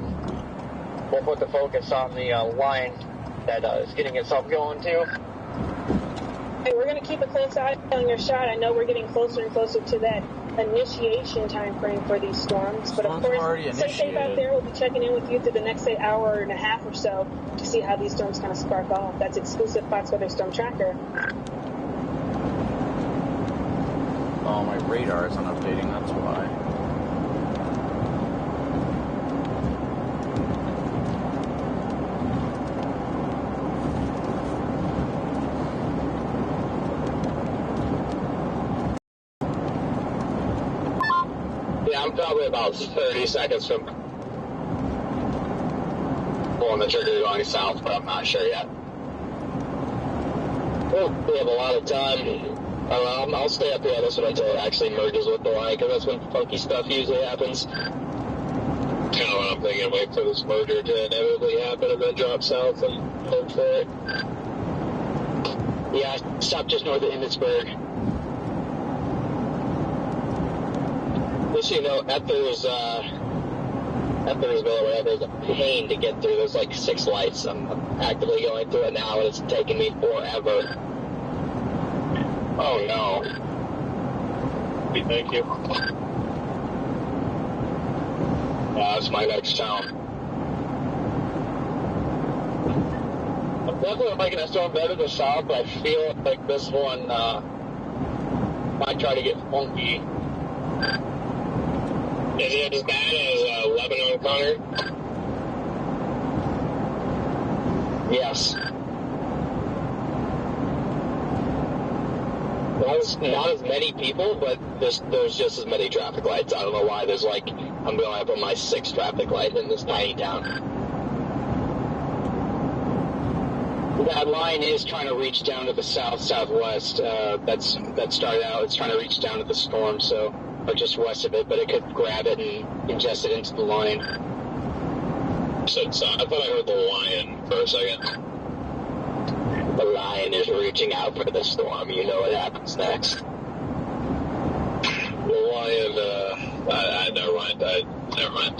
we'll put the focus on the line that is getting itself going too. Hey, we're going to keep a close eye on your shot. I know we're getting closer and closer to that initiation time frame for these storms, but of course, stay safe out there. We'll be checking in with you through the next, say, hour and a half or so to see how these storms kind of spark off. That's exclusive Fox Weather Storm Tracker. Oh, my radar isn't updating, that's why. Yeah, I'm probably about 30 seconds from pulling the trigger going south, but I'm not sure yet. Well, we have a lot of time. I'll stay up here on this one until it actually merges with the line, because that's when funky stuff usually happens. Kind of what I'm thinking, wait for this merger to inevitably happen and then drop south and hope for it. Yeah, I stopped just north of Emmitsburg. Just so you know, Ethersville or whatever is a pain to get through. There's like 6 lights. I'm actively going through it now, and it's taking me forever. Oh no. Thank you. That's my next town. I'm definitely liking that storm better than south, but I feel like this one might try to get funky. Is it as bad as Lebanon, Connor? Yes. Not as many people, but there's just as many traffic lights. I don't know why. There's like, I'm going up on my 6th traffic light in this tiny town. That line is trying to reach down to the southwest. That started out. It's trying to reach down to the storm, so. Or just west of it, but it could grab it and ingest it into the line. So I thought I heard the lion for a second. The lion is reaching out for the storm. You know what happens next. The lion, never mind. Never mind.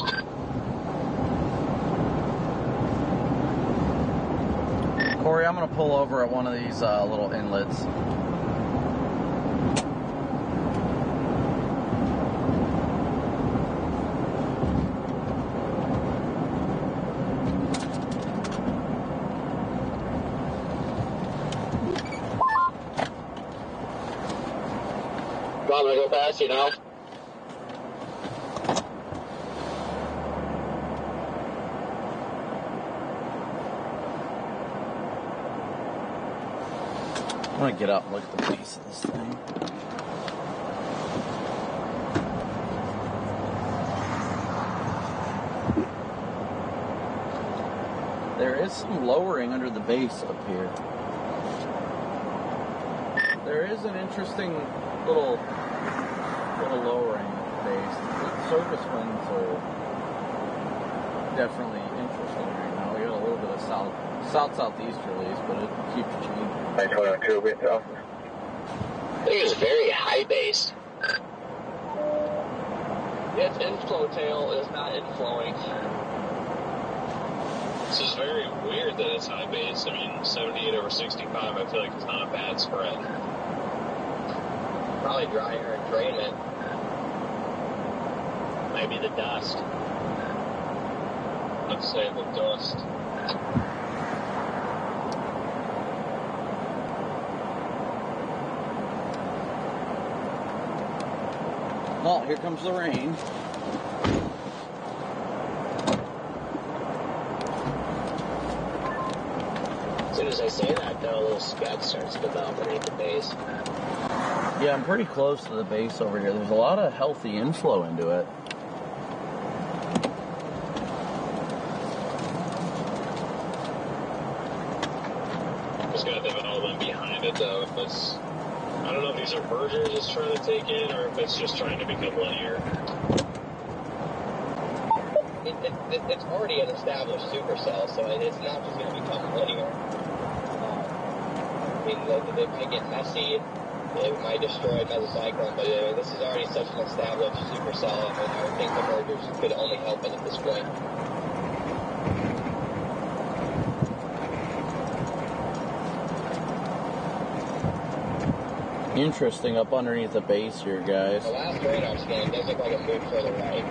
Corey, I'm going to pull over at one of these little inlets. I'm gonna go past you now. I'm gonna get up and look at the base of this thing. There is some lowering under the base up here. There is an interesting little lowering base. The surface winds are definitely interesting right now. We got a little bit of southeasterlies, but it keeps changing. I think it's very high base. Its inflow tail is not inflowing. This is very weird that it's high base. I mean, 78 over 65, I feel like it's not a bad spread. Probably drier and drainment. Maybe the dust. Let's say the dust. Oh, here comes the rain. As soon as I say that, though, a little scud starts to develop underneath the base. Yeah, I'm pretty close to the base over here. There's a lot of healthy inflow into it. It's got development behind it, though. I don't know if these are mergers it's trying to take in, or if it's just trying to become linear. It's already an established supercell, so it's not just going to become linear. I mean, they might get messy, it might destroy mesocyclone, but this is already such an established supercell. I mean, I would think the mergers could only help it at this point. Interesting, up underneath the base here, guys. The last radar scan does look like it moved further right.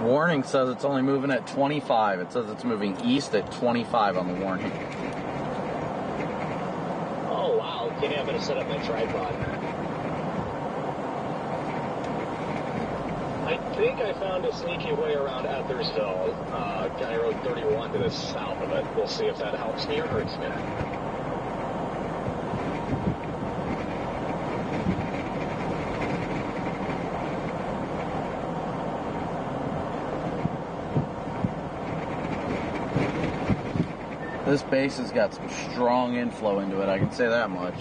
Warning says it's only moving at 25. It says it's moving east at 25 on the warning. Oh, wow. Okay, I'm going to set up my tripod. I think I found a sneaky way around Ethersville, County Road 31 to the south of it. We'll see if that helps me or hurts me. This base has got some strong inflow into it, I can say that much.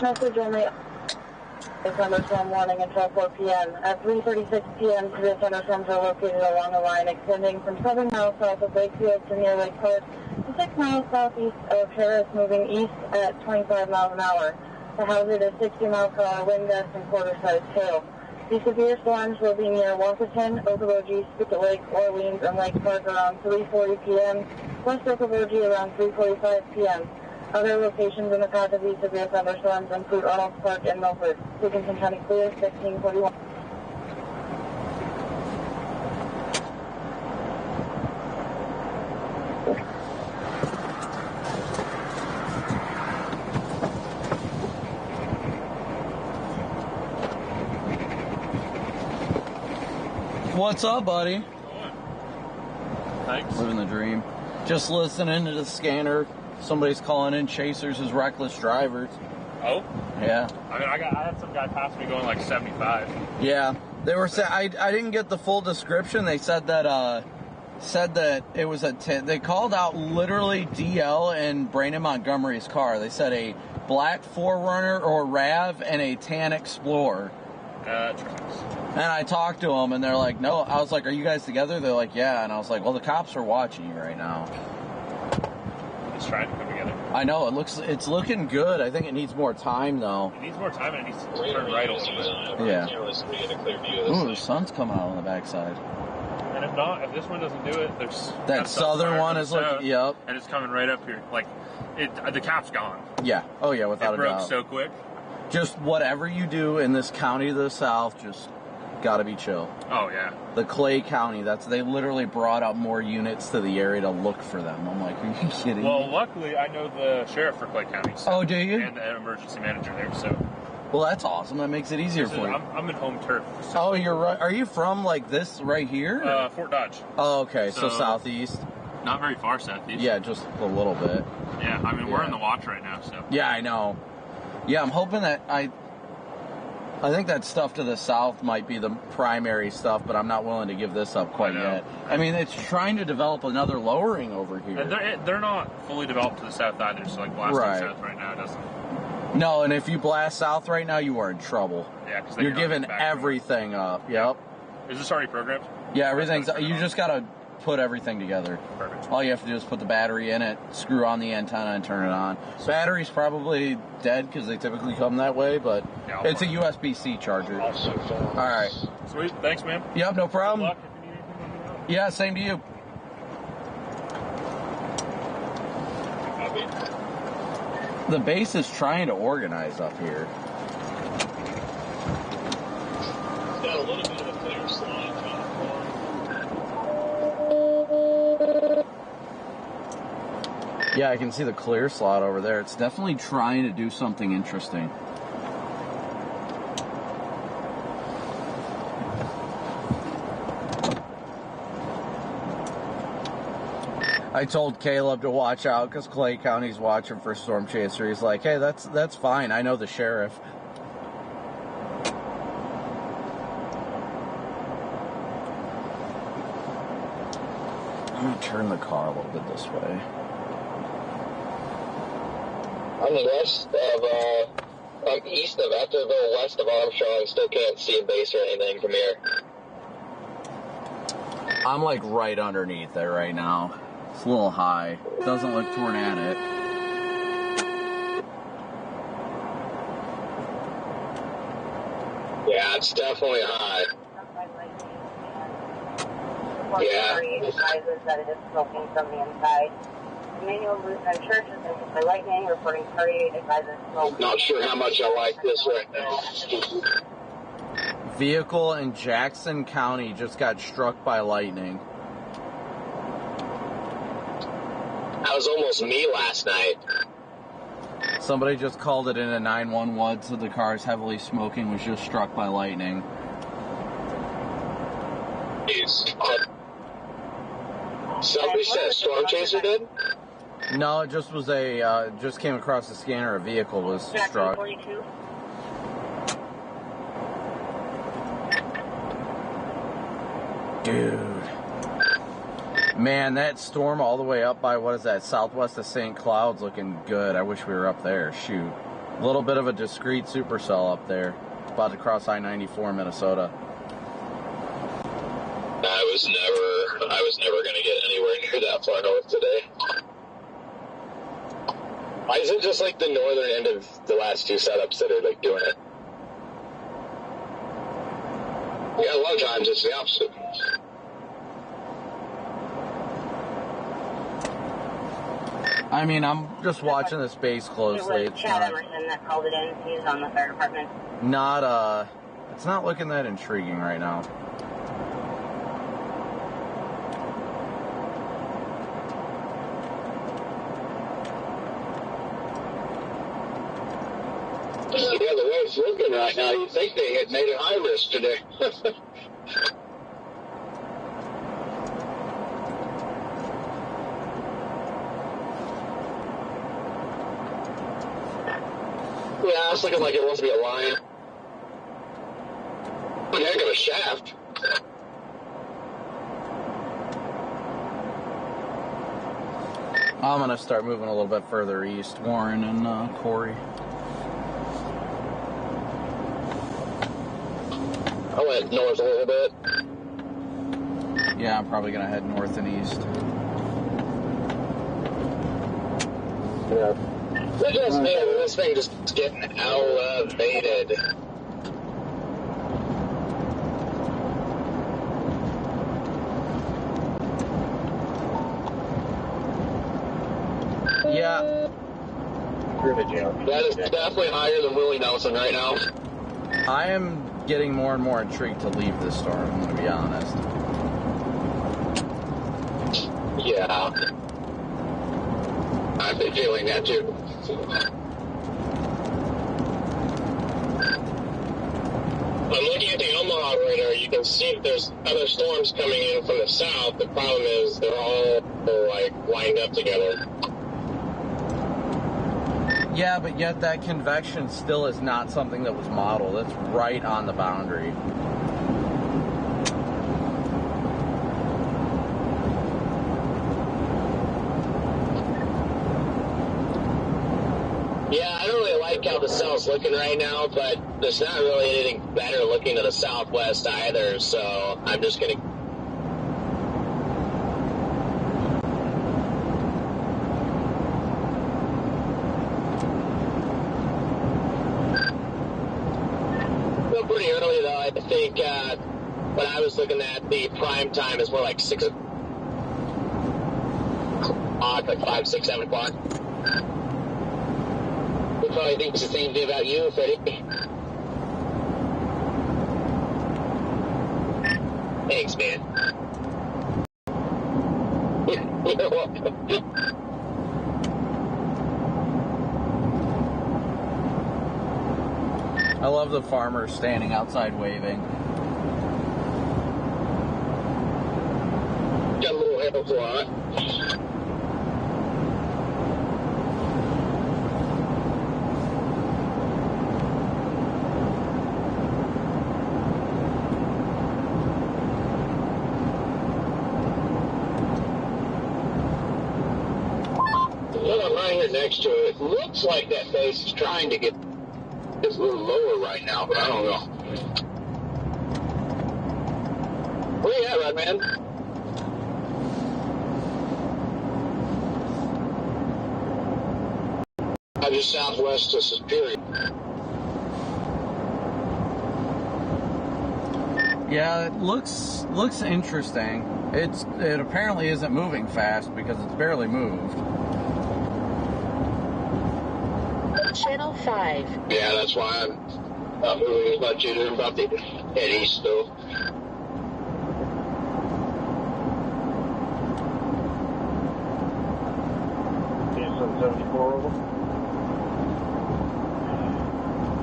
Message only. The thunderstorm warning until 4 p.m. At 3:36 p.m., severe thunderstorms are located along a line extending from 7 miles south of Lakefield to near Lake Park to 6 miles southeast of Harris, moving east at 25 miles an hour. The hazard is 60-mile-per-hour wind gusts and quarter-sized hail. The severe storms will be near Wapaton, Okoboji, Spigot Lake, Orleans, and Lake Park around 3:40 p.m., West Okoboji around 3:45 p.m. Other locations in the path of these severe thunderstorms include Arnold Park and Milford. Dickinson County clear, 1541. What's up, buddy? Thanks. Living the dream. Just listening to the scanner. Somebody's calling in chasers as reckless drivers. Oh? Yeah. I mean, I had some guy pass me going like 75. Yeah. They were saying, I didn't get the full description. They said that it was they called out literally DL and Brandon Montgomery's car. They said a black 4Runner or RAV and a tan Explorer. And I talked to them, and they're like, no. I was like, are you guys together? They're like, yeah. And I was like, well, the cops are watching you right now. It's trying to come together. I know, it's looking good. I think it needs more time, though. It needs more time, and it needs to turn right a little bit. Yeah. Can't really see in a clear view of this Ooh, thing. the sun's coming out on the backside. And if this one doesn't do it, there's That southern one is looking, yep. And it's coming right up here. Like, the cap's gone. Yeah. Oh, yeah, without a doubt. It broke so quick. Just whatever you do in this county to the south, just gotta be chill. Oh, yeah. The Clay County, they literally brought out more units to the area to look for them. I'm like, are you kidding Well, me? luckily, I know the sheriff for Clay County. So, oh, do you? And the emergency manager there, so. Well, that's awesome. That makes it easier for you. I'm in home turf. So. Oh, you're right. Are you from, like, this right here? Fort Dodge. Oh, okay. So southeast? Not very far southeast. Yeah, just a little bit. Yeah, I mean, we're in the watch right now, so. Yeah, I know. Yeah, I'm hoping that I think that stuff to the south might be the primary stuff, but I'm not willing to give this up quite yet. I mean, it's trying to develop another lowering over here. And they're not fully developed to the south either, so like blasting south right now doesn't. No, and if you blast south right now, you are in trouble. Yeah, because you're giving everything up. Yep. Is this already programmed? Yeah, everything's. You just gotta put everything together. Perfect. All you have to do is put the battery in it, screw on the antenna, and turn it on. Battery's probably dead because they typically come that way, but it's a USB-C charger. All right. Sweet. Thanks, man. Yep, no problem. Good luck. If you need anything, let me know. Yeah, same to you. The base is trying to organize up here. It's got a little bit of a clear slide on the floor. Yeah, I can see the clear slot over there. It's definitely trying to do something interesting. I told Caleb to watch out because Clay County's watching for Storm Chaser. He's like, hey, that's fine. I know the sheriff. I'm going to turn the car a little bit this way. I'm west of, I'm east of Etterville, west of Armstrong. Still can't see a base or anything from here. I'm like right underneath it right now. It's a little high. Doesn't look tornadic. Yeah, it's definitely high. Yeah. Advises that it is smoking from the inside. Manual route and church has been hit by lightning, reporting party advises smoke. Not sure how much I like this right now. Vehicle in Jackson County just got struck by lightning. That was almost me last night. Somebody just called it in a 911, so the car is heavily smoking, was just struck by lightning. Somebody said a storm chaser did? No, it just was just came across the scanner, a vehicle was struck. 42. Dude. Man, that storm all the way up by, what is that, southwest of St. Cloud's looking good. I wish we were up there. Shoot. A little bit of a discreet supercell up there. About to cross I-94 Minnesota. I was never going to get anywhere near that far north today. Why is it just like the northern end of the last two setups that are like doing it? Yeah, a lot of times it's the opposite. I mean, I'm just watching the space closely. It was Chad Emerson that called it in. He's on the fire department. It's not looking that intriguing right now. Yeah, the way it's looking right now, you'd think they had made it high risk today. Yeah, it's looking like it wants to be a line. One heck of a shaft. I'm going to start moving a little bit further east, Warren and Corey. I went north a little bit. Yeah, I'm probably going to head north and east. Yeah. It just me, this thing just getting elevated. Yeah. That is definitely higher than Willie Nelson right now. I am getting more and more intrigued to leave this storm, I'm going to be honest. Yeah. I've been feeling that too. I'm looking at the Omaha radar. You can see that there's other storms coming in from the south. The problem is they're all like lined up together. Yeah, but yet that convection still is not something that was modeled. It's right on the boundary. Yeah, I don't really like how the cell's looking right now, but there's not really anything better looking to the southwest either, so I'm just going to... Still pretty early, though. I think when I was looking at the prime time is more like 6 o'clock, like 5, 6, 7 o'clock. We probably think it's the same thing about you, Freddie. Thanks, man. You're welcome. I love the farmers standing outside waving. Got a little hair fly. right next to it. It looks like that base is trying to get just a little lower right now, but I don't know. Where you at, right, man? Just southwest of Superior. Yeah, it looks interesting. It apparently isn't moving fast because it's barely moved. Channel 5. Yeah, that's why I'm not moving as much either. I'm about to head east, though.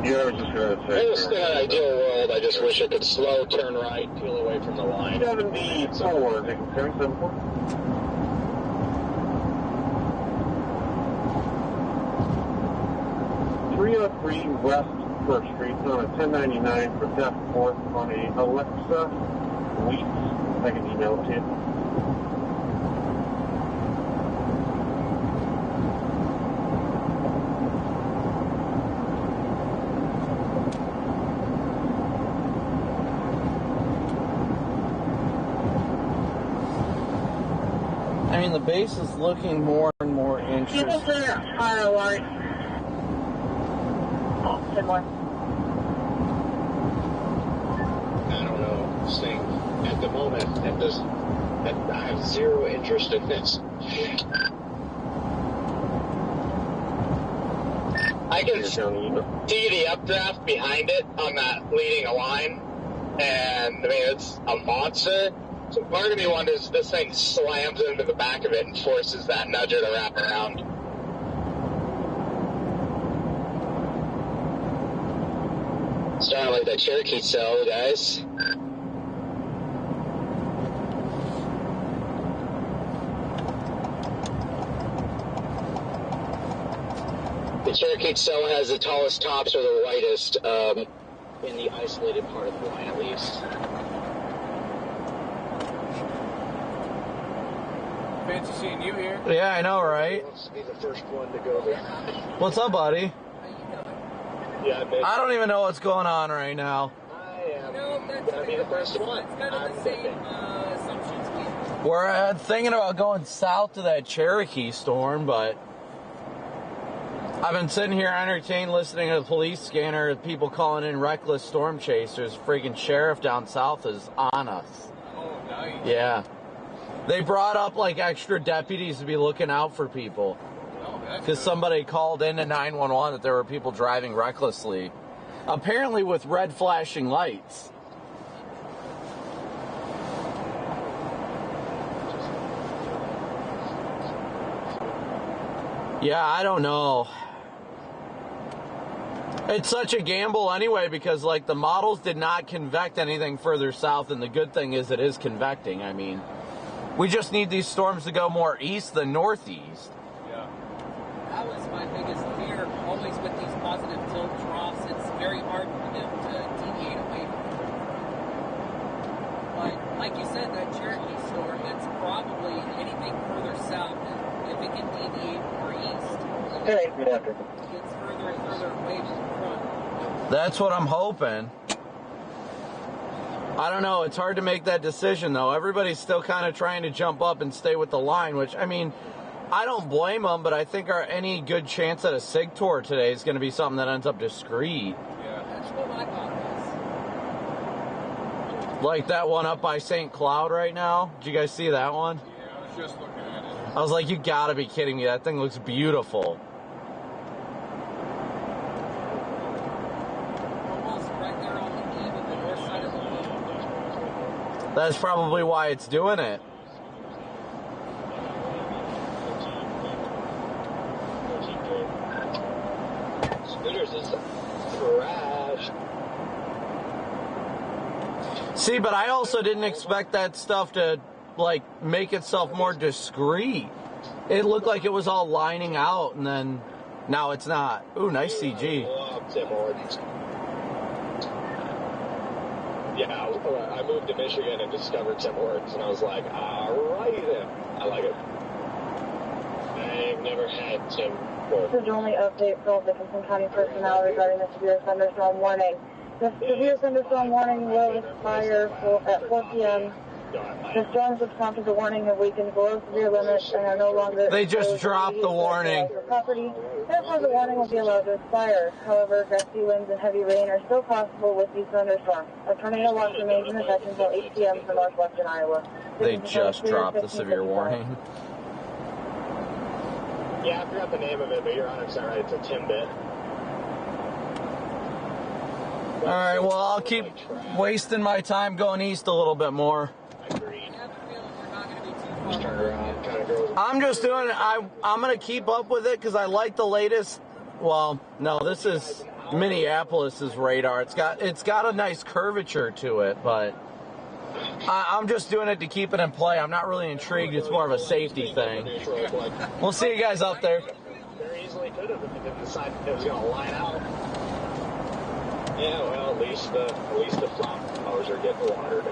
Yeah, I was just going to say. In an ideal world, I just wish I could slow, turn right, peel away from the line. 74, taking 74. West 1st Street on a 1099 for theft 4th on a Alexa Weeks. I can email it to you. I mean, the base is looking more and more interesting. Fire alert. 10 more. I don't know. Saying at the moment, I have zero interest in this. I can see the updraft behind it on that leading a line, and I mean it's a monster. So part of me wonders if this thing slams into the back of it and forces that nudger to wrap around. Starting like that Cherokee cell, guys. The Cherokee cell has the tallest tops or the whitest in the isolated part of the line, at least. Fancy seeing you here. Yeah, I know, right? Wants to be the first one to go there. What's up, buddy? Yeah, I don't even know what's going on right now. I am gonna be the first one. It's kind of the same assumptions we. We're thinking about going south to that Cherokee storm, but I've been sitting here entertained listening to the police scanner, people calling in reckless storm chasers. Freaking sheriff down south is on us. Oh, nice. Yeah. They brought up like extra deputies to be looking out for people. Because somebody called in to 911 that there were people driving recklessly. Apparently with red flashing lights. Yeah, I don't know. It's such a gamble anyway because like the models did not convect anything further south, and the good thing is it is convecting. I mean, we just need these storms to go more east than northeast. That was my biggest fear. Always with these positive tilt troughs, it's very hard for them to deviate away from it. But like you said, that Cherokee storm, it's probably anything further south, and if it can deviate more east, it gets further and further away from the front. That's what I'm hoping. I don't know. It's hard to make that decision, though. Everybody's still kind of trying to jump up and stay with the line, which, I mean, I don't blame them, but I think any good chance at a SIG tour today is going to be something that ends up discreet. Yeah, that's what I thought it was. Like that one up by St. Cloud right now. Did you guys see that one? Yeah, I was just looking at it. I was like, you gotta be kidding me. That thing looks beautiful. Almost right there on the eve of the north side of the moon. That's probably why it's doing it. Spinners is crashed. See, but I also didn't expect that stuff to, like, make itself more discreet. It looked like it was all lining out, and then now it's not. Ooh, nice CG. Yeah, I moved to Michigan and discovered Tim Hortons, and I was like, all righty then. I like it. I've never had Tim before. This is the only update for all Dickinson County personnel regarding the severe thunderstorm warning. The severe thunderstorm warning will expire at 4 p.m. The storms which prompted the warning have weakened below severe limits and are no longer... They just dropped the warning. ...property. Therefore, the warning will be allowed to expire. However, gusty winds and heavy rain are still possible with these thunderstorms. A tornado watch remains in effect until 8 p.m. for northwestern Iowa. They just dropped the severe warning. Yeah, I forgot the name of it, but you're 100% right. It's a Timbit. All right, well, I'll keep wasting my time going east a little bit more. I'm just doing it. I'm going to keep up with it because I like the latest. Well, no, this is Minneapolis's radar. It's got a nice curvature to it, but I'm just doing it to keep it in play. I'm not really intrigued. It's more of a safety thing. We'll see you guys out there. Very easily could have if it didn't decide it was going to line out. Yeah, well, at least the flowers are getting watered.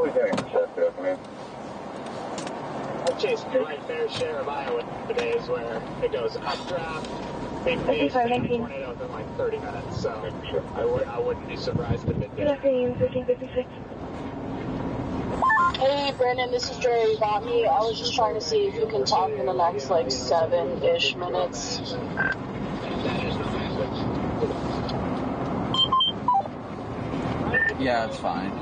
We can intercept it, man. I've chased my fair share of Iowa days where it goes updraft, big phase, tornado within like 30 minutes. So I wouldn't be surprised if it did. Good afternoon, 1356. Hey, Brandon, this is Jerry Botany. I was just trying to see if you can talk in the next, like, 7-ish minutes. Yeah, it's fine.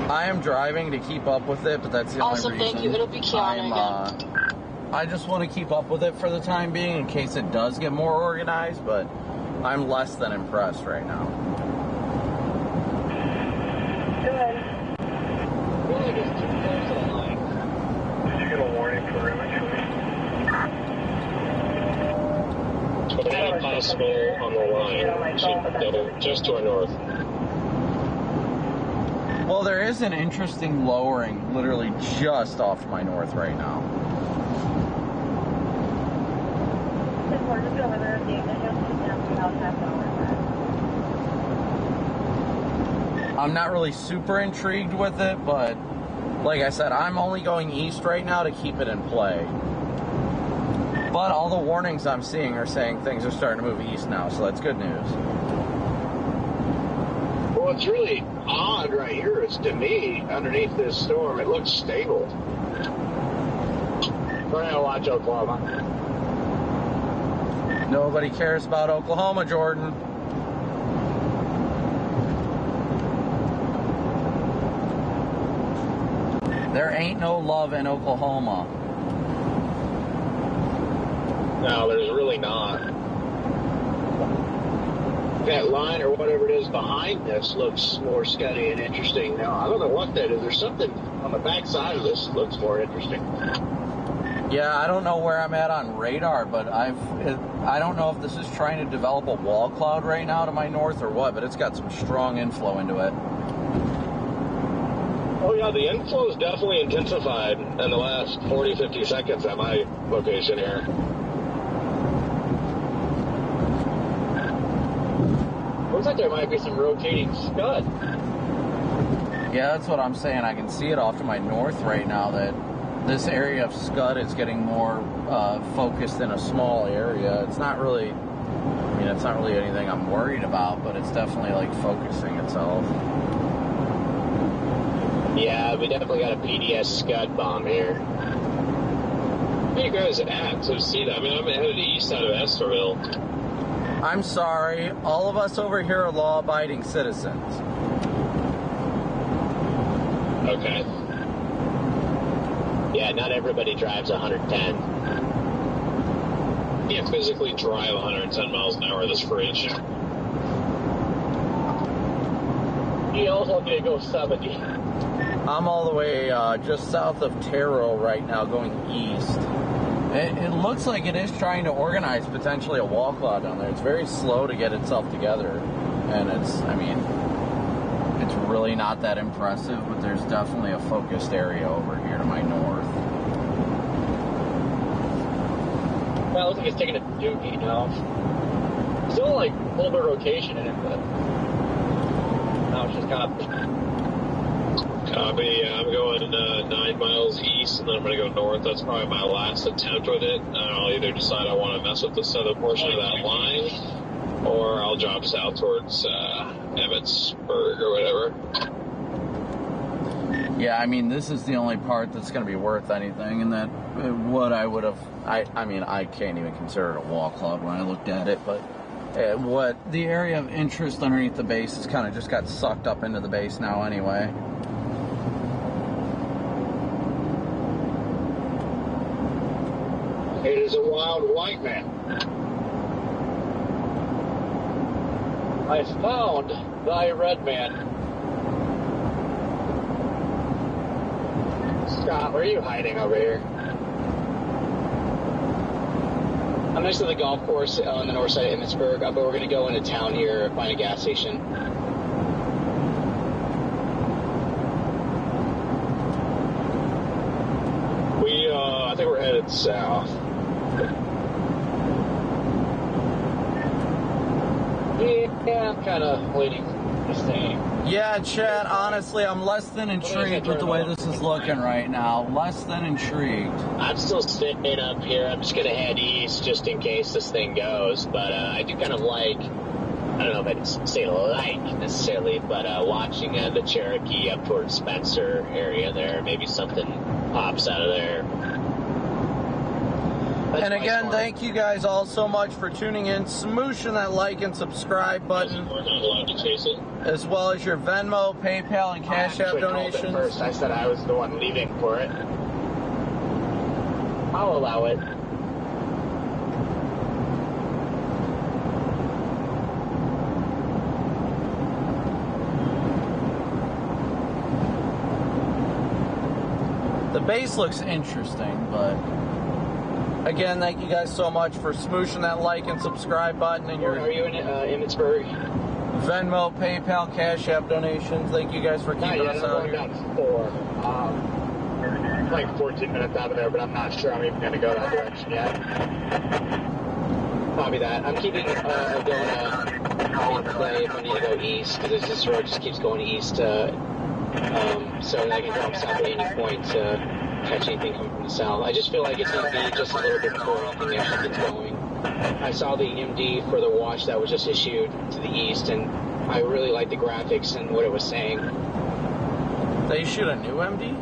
I am driving to keep up with it, but that's the only reason. Awesome, thank you. It'll be Kiana again. I just want to keep up with it for the time being in case it does get more organized, but I'm less than impressed right now. Good. Did you get a warning for image? Tornado possible on the line, just to our north. Well, there is an interesting lowering literally just off my north right now. I'm not really super intrigued with it, but like I said, I'm only going east right now to keep it in play. But all the warnings I'm seeing are saying things are starting to move east now, so that's good news. Well, what's really odd right here is, to me, underneath this storm, it looks stable. Tornado watch Oklahoma. Nobody cares about Oklahoma, Jordan. There ain't no love in Oklahoma. No, there's really not. That line or whatever it is behind this looks more scuddy and interesting. Now, I don't know what that is. There's something on the back side of this that looks more interesting. Yeah, I don't know where I'm at on radar, but I don't know if this is trying to develop a wall cloud right now to my north or what, but it's got some strong inflow into it. Oh yeah, the inflow is definitely intensified in the last 40, 50 seconds at my location here. Looks like there might be some rotating scud. Yeah, that's what I'm saying. I can see it off to my north right now that this area of scud is getting more focused in a small area. It's not really, it's not really anything I'm worried about, but it's definitely like focusing itself. Yeah, we definitely got a PDS scud bomb here. Where are you guys at to see that? I mean, I'm headed east out of Esterville. I'm sorry, all of us over here are law-abiding citizens. Okay. Yeah, not everybody drives 110. You can't physically drive 110 miles an hour in this fridge. You also need to go 70. I'm all the way just south of Terrell right now, going east. It looks like it is trying to organize potentially a wall cloud down there. It's very slow to get itself together, and it's really not that impressive, but there's definitely a focused area over here to my north. Well, it looks like it's taking a dookie now. Still like a little bit of rotation in it, but now it's just kind of I'm going 9 miles east, and then I'm going to go north. That's probably my last attempt with it. I'll either decide I want to mess with the southern portion of that line, or I'll drop south towards Emmitsburg or whatever. Yeah, I mean, this is the only part that's going to be worth anything, and that what I would have, I mean, I can't even consider it a wall club when I looked at it, but what the area of interest underneath the base has kind of just got sucked up into the base now anyway. It is a wild white man. I found thy red man. Scott, where are you hiding over here? I'm next to the golf course on the north side of Emmitsburg, but we're going to go into town here, find a gas station. I think we're headed south. Yeah, I'm kind of waiting for this thing. Yeah, Chad, honestly, I'm less than intrigued with the way this is looking right now. Less than intrigued. I'm still sitting up here. I'm just going to head east just in case this thing goes. But I do kind of like, I don't know if I'd say like necessarily, but watching the Cherokee up towards Spencer area there. Maybe something pops out of there. And again, thank you guys all so much for tuning in, smooshing that like and subscribe button, as well as your Venmo, PayPal, and Cash App donations. First, I said I was the one leaving for it. I'll allow it. The base looks interesting, but again, thank you guys so much for smooshing that like and subscribe button. And Are you in Emmitsburg? Venmo, PayPal, Cash App donations. Thank you guys for keeping us out here. I'm like 14 minutes out of there, but I'm not sure I'm even going to go that direction yet. Probably that. I'm keeping going play if I need to go east, because this road just keeps going east, so that I can drop south at any point to catch anything coming from the south. I just feel like it's going to be just a little bit before anything actually gets going. I saw the MD for the watch that was just issued to the east, and I really like the graphics and what it was saying. They issued a new MD?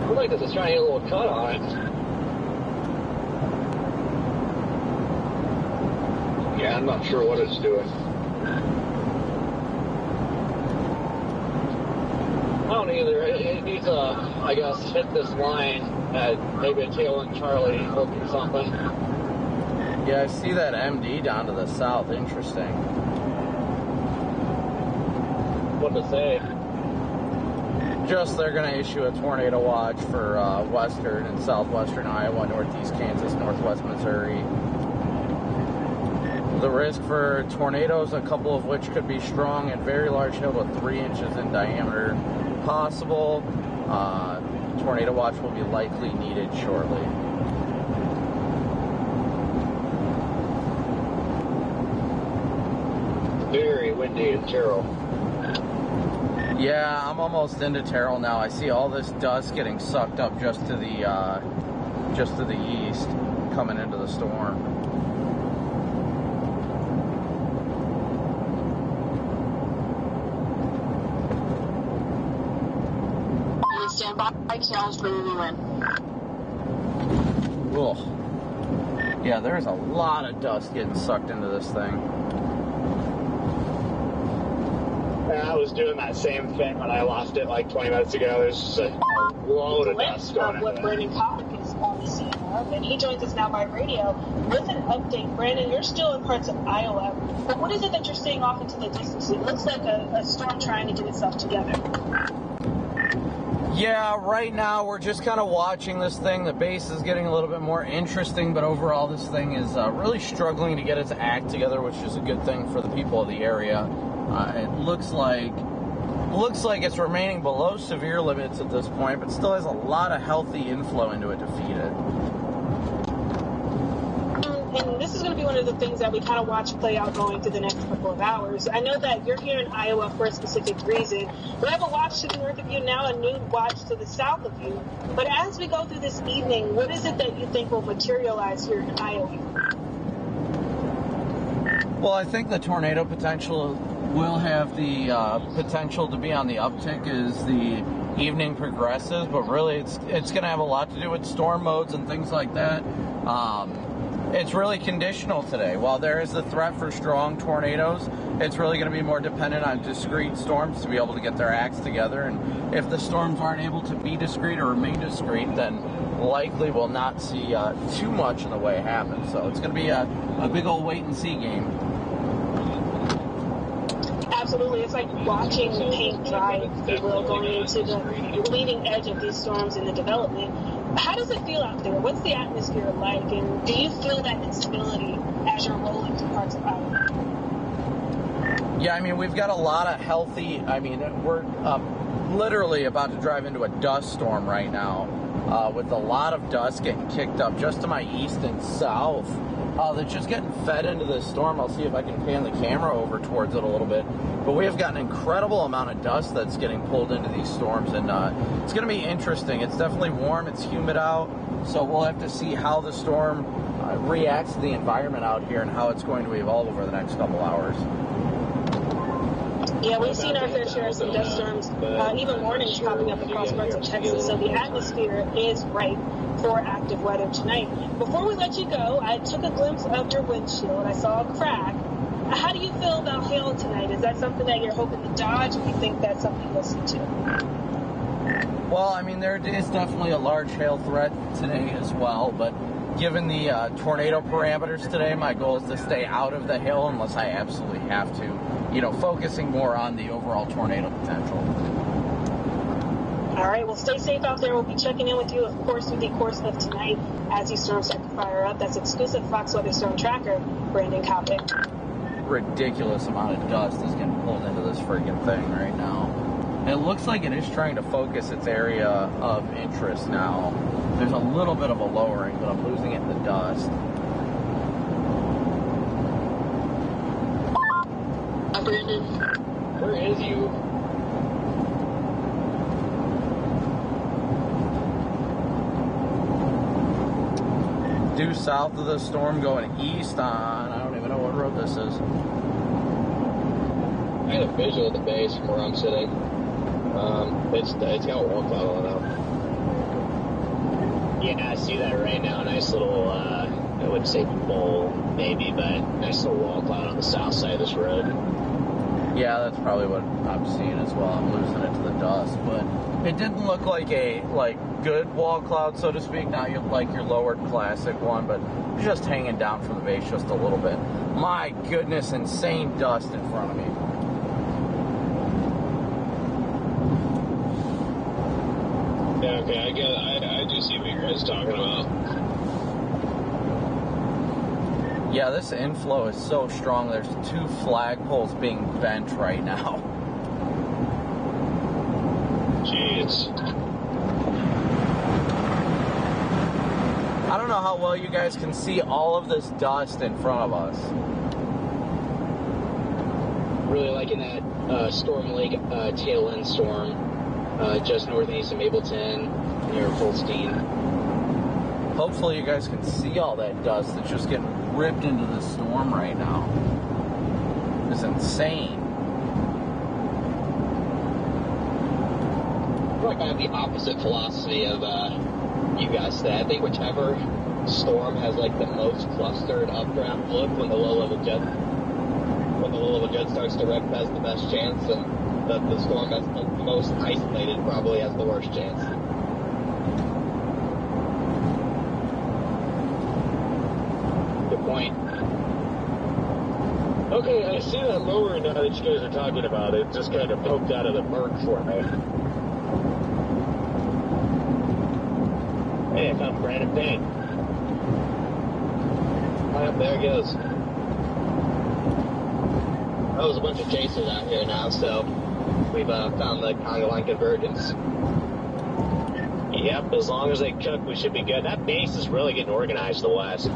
I like this. It's trying to get a little cut on it. Yeah, I'm not sure what it's doing. I don't either. It needs I guess, hit this line at maybe a tail end Charlie hook or something. Yeah, I see that MD down to the south. Interesting. What to say? Just they're going to issue a tornado watch for western and southwestern Iowa, northeast Kansas, northwest Missouri. The risk for tornadoes, a couple of which could be strong and very large hail with 3 inches in diameter, possible. Tornado watch will be likely needed shortly. Very windy in Terrell. Yeah, I'm almost into Terrell now. I see all this dust getting sucked up just to the east, coming into the storm. Stand by, Cal's ready to win. Ugh. Yeah, there's a lot of dust getting sucked into this thing. I was doing that same thing when I lost it like 20 minutes ago. There's just a load of dust going what Brandon Copic is on the scene of, and he joins us now by radio with an update. Brandon, you're still in parts of Iowa, but what is it that you're seeing off into the distance? It looks like a storm trying to get itself together. Yeah, right now we're just kind of watching this thing. The base is getting a little bit more interesting, but overall this thing is really struggling to get its act together, which is a good thing for the people of the area. It looks like looks like it's remaining below severe limits at this point, but still has a lot of healthy inflow into it to feed it. And this is going to be one of the things that we kind of watch play out going through the next couple of hours. I know that you're here in Iowa for a specific reason. We have a watch to the north of you now, a new watch to the south of you. But as we go through this evening, what is it that you think will materialize here in Iowa? Well, I think the tornado potential will have the potential to be on the uptick as the evening progresses, but really it's going to have a lot to do with storm modes and things like that. It's really conditional today. While there is the threat for strong tornadoes, it's really going to be more dependent on discrete storms to be able to get their acts together. And if the storms aren't able to be discrete or remain discrete, then likely we'll not see too much in the way happen. So it's going to be a big old wait-and-see game. Absolutely. It's like watching paint dry, if you will, going into the leading edge of these storms in the development. How does it feel out there? What's the atmosphere like? And do you feel that instability as you're rolling through parts of Iowa? Yeah, I mean, we've got a lot of healthy, we're literally about to drive into a dust storm right now with a lot of dust getting kicked up just to my east and south. That's just getting fed into this storm. I'll see if I can pan the camera over towards it a little bit. But we have got an incredible amount of dust that's getting pulled into these storms, and it's going to be interesting. It's definitely warm. It's humid out, so we'll have to see how the storm reacts to the environment out here and how it's going to evolve over the next couple hours. Yeah, we've seen our fair share of some dust storms, even warnings popping up across parts of Texas, so the atmosphere is ripe for active weather tonight. Before we let you go, I took a glimpse of your windshield. I saw a crack. How do you feel about hail tonight? Is that something that you're hoping to dodge, or do you think that's something you'll see too? Well, I mean, there is definitely a large hail threat today as well, but given the tornado parameters today, my goal is to stay out of the hail unless I absolutely have to, focusing more on the overall tornado potential. All right, well, stay safe out there. We'll be checking in with you, of course, through the course of tonight as these storms start to fire up. That's exclusive Fox Weather Storm Tracker, Brandon Copic. Ridiculous amount of dust is getting pulled into this freaking thing right now. And it looks like it is trying to focus its area of interest now. There's a little bit of a lowering, but I'm losing it in the dust. Brandon. Where is you? Due south of the storm, going east on, I don't even know what road this is. I had a visual of the base from where I'm sitting. It's got a wall cloud on it. Yeah, I see that right now. Nice little, I wouldn't say bowl, maybe, but nice little wall cloud on the south side of this road. Yeah, that's probably what I'm seeing as well. I'm losing it to the dust, but it didn't look like a good wall cloud, so to speak. Not your lowered classic one, but just hanging down from the base just a little bit. My goodness, insane dust in front of me. Yeah, okay, I do see what you guys are talking about. Yeah, this inflow is so strong. There's 2 flagpoles being bent right now. Jeez. I don't know how well you guys can see all of this dust in front of us. Really liking that Storm Lake tailwind storm just northeast of Mapleton near Holstein. Hopefully you guys can see all that dust that's just getting ripped into the storm right now. It's insane. I feel like I have the opposite philosophy of you guys today. I think whichever storm has the most clustered updraft look when the low-level jet starts to rip has the best chance, and the storm that's the most isolated probably has the worst chance. Good point. Okay, I see that lowering now that you guys are talking about. It just kind of poked out of the murk for me. Hey, I found Brandon Payne. Right, there it goes. Oh, there's a bunch of chasers out here now, so we've found the conga line convergence. Yep, as long as they cook, we should be good. That base is really getting organized to the west.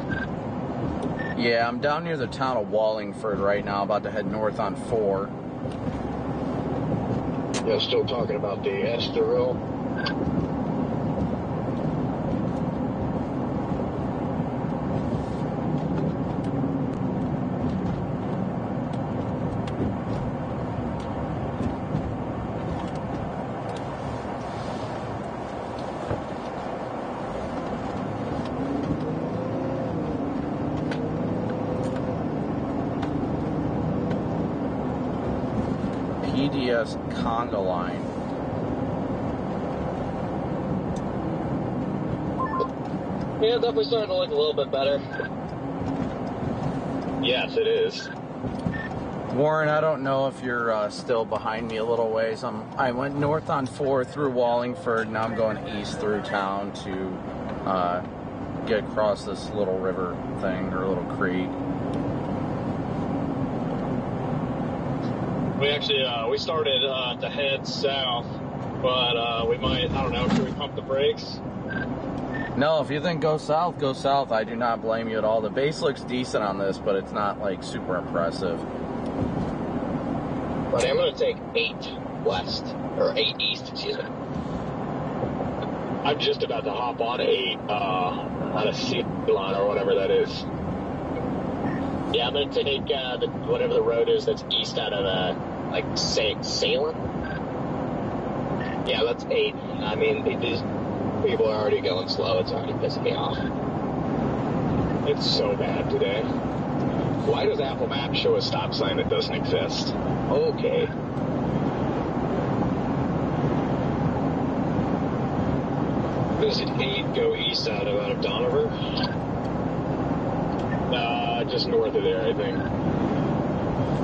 Yeah, I'm down near the town of Wallingford right now, about to head north on 4. Yeah, still talking about the Estoril. PDS conga line. Yeah, definitely starting to look a little bit better. Yes, it is. Warren, I don't know if you're still behind me a little ways. I went north on 4 through Wallingford. Now I'm going east through town to get across this little river thing, or little creek. We actually, we started to head south, but we might, I don't know, should we pump the brakes? No, if you think go south, go south. I do not blame you at all. The base looks decent on this, but it's not, like, super impressive. But I'm going to take 8 west, or 8 east, excuse me. I'm just about to hop on 8 on a Ceylon or whatever that is. Yeah, I'm going to take whatever the road is that's east out of, Salem. Yeah, that's 8. I mean, these people are already going slow. It's already pissing me off. It's so bad today. Why does Apple Maps show a stop sign that doesn't exist? Okay. Does it 8 go east out of Donover? Just north of there, I think.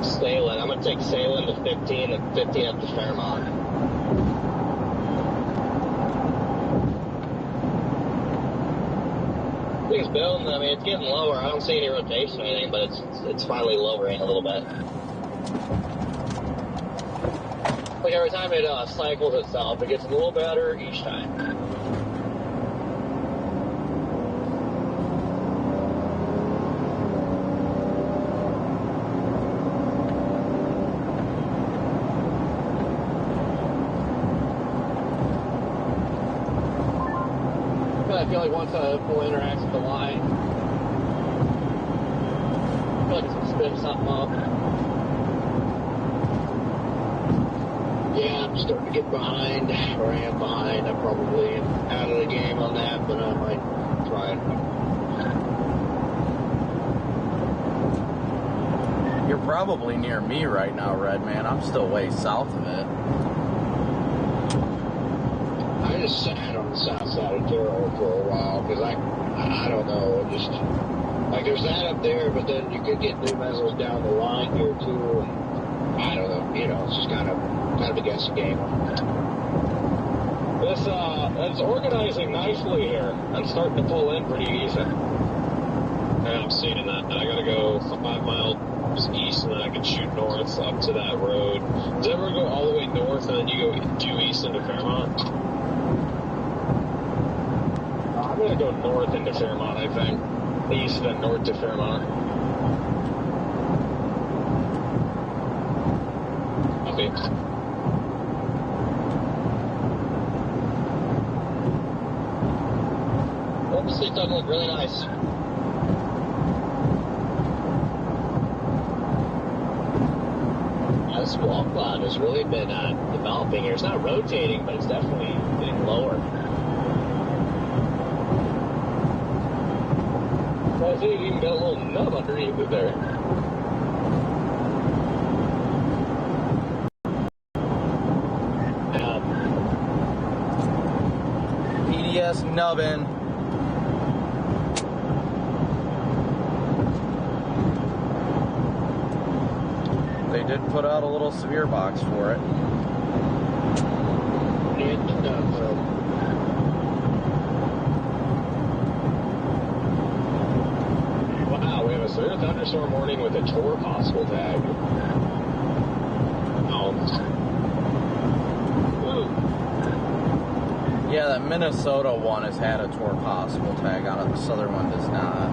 Salem. I'm going to take Salem to 15 and 15 up to Fairmont. Things building. I mean, it's getting lower. I don't see any rotation or anything, but it's finally lowering a little bit. Like every time it cycles itself, it gets a little better each time. I feel like once a full interacts with the line, I feel like it's going to spin something up. Yeah, I'm starting to get behind, or I am behind. I'm probably out of the game on that, but I might try it. You're probably near me right now, Red Man. I'm still way south of it. I just sat on the south side of Terrell for a while, because I don't know, just, like, there's that up there, but then you could get new mezzos down the line here, too, and I don't know, it's just kind of a guessing game. It's organizing nicely here. I'm starting to pull in pretty easy. Yeah, I'm seeing that. I gotta go 5 miles east, and then I can shoot north up to that road. Does it ever go all the way north, and then you go due east into Fairmont? I'm going to go north into Fairmont, I think. East and north to Fairmont. Okay. Well, this thing doesn't look really nice. Yeah, this wall cloud has really been developing here. It's not rotating, but it's definitely getting lower. I think you even got a little nub underneath it there. PDS nubbin. They did put out a little severe box for it. Wow, we have a severe thunderstorm warning with a tour possible tag. Yeah, that Minnesota one has had a tour possible tag on it. The southern one does not.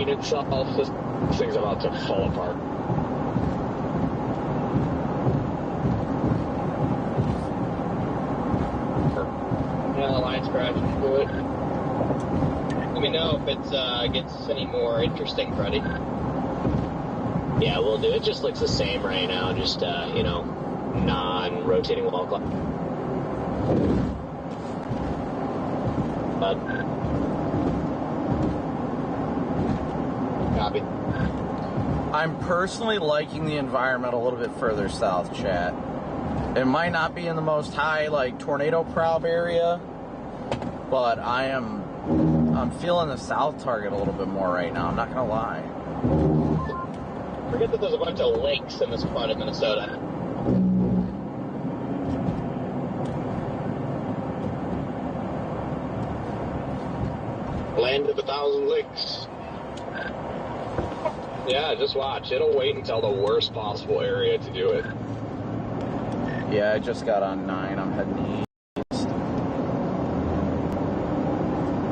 Itself, this thing's about to fall apart. Yeah, the line's crashing into it. Let me know if it gets any more interesting, Freddie. Yeah, we'll do. It just looks the same right now, just, non-rotating wall clock. Copy. I'm personally liking the environment a little bit further south, chat. It might not be in the most high, tornado prob area, but I'm feeling the south target a little bit more right now, I'm not gonna lie. Forget that there's a bunch of lakes in this part of Minnesota. Land of 1,000 licks. Yeah, just watch. It'll wait until the worst possible area to do it. Yeah, I just got on 9. I'm heading east.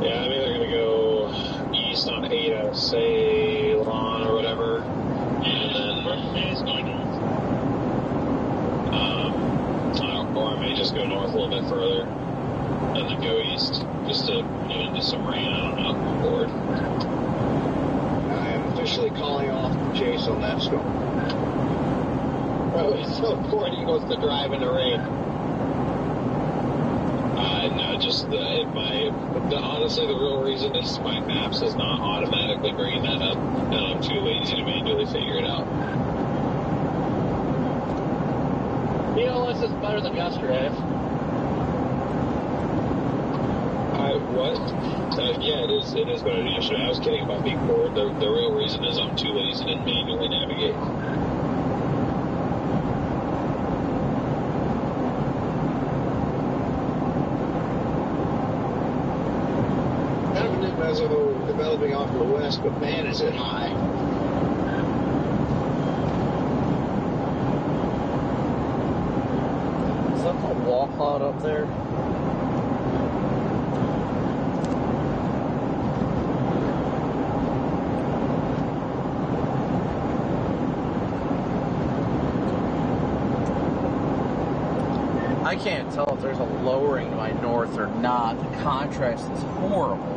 Yeah, I mean, they're going to go east on 8 out of Ceylon or whatever. And then or I may just go north a little bit further and then go east just to get into some rain. I don't know. I'm bored. I am officially calling off the chase on that storm. Oh, he's so bored he wants to drive in the rain. No, just honestly, the real reason is my maps is not automatically bringing that up, and I'm too lazy to manually figure it out. BLS is better than yesterday. What? Yeah, it is better than yesterday. I was kidding about being bored. The real reason is I'm too lazy to manually navigate. Kind of a new mezzo developing off to the west, but man, is it high. Is that the wall cloud up there? I can't tell if there's a lowering to my north or not. The contrast is horrible.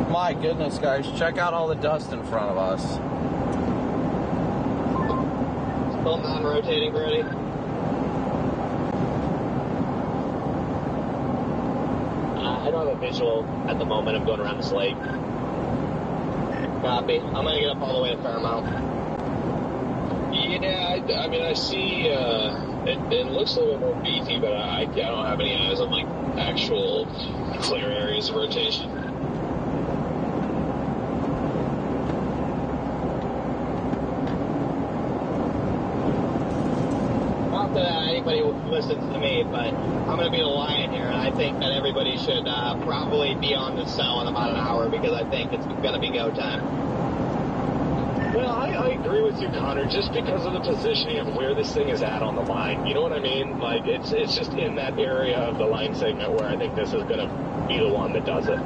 My goodness, guys, check out all the dust in front of us. Still non-rotating, ready? I don't have a visual at the moment. I'm going around this lake. Copy. I'm going to get up all the way to Fairmount. Yeah, I mean, I see, it looks a little more beefy, but I don't have any eyes on, actual clear areas of rotation. Not that anybody listens to me, but I'm going to be the lion here, and I think that everybody should probably be on the cell in about an hour because I think it's going to be go time. Well, I I agree with you, Connor, just because of the positioning of where this thing is at on the line. You know what I mean? Like, it's just in that area of the line segment where I think this is going to be the one that does it.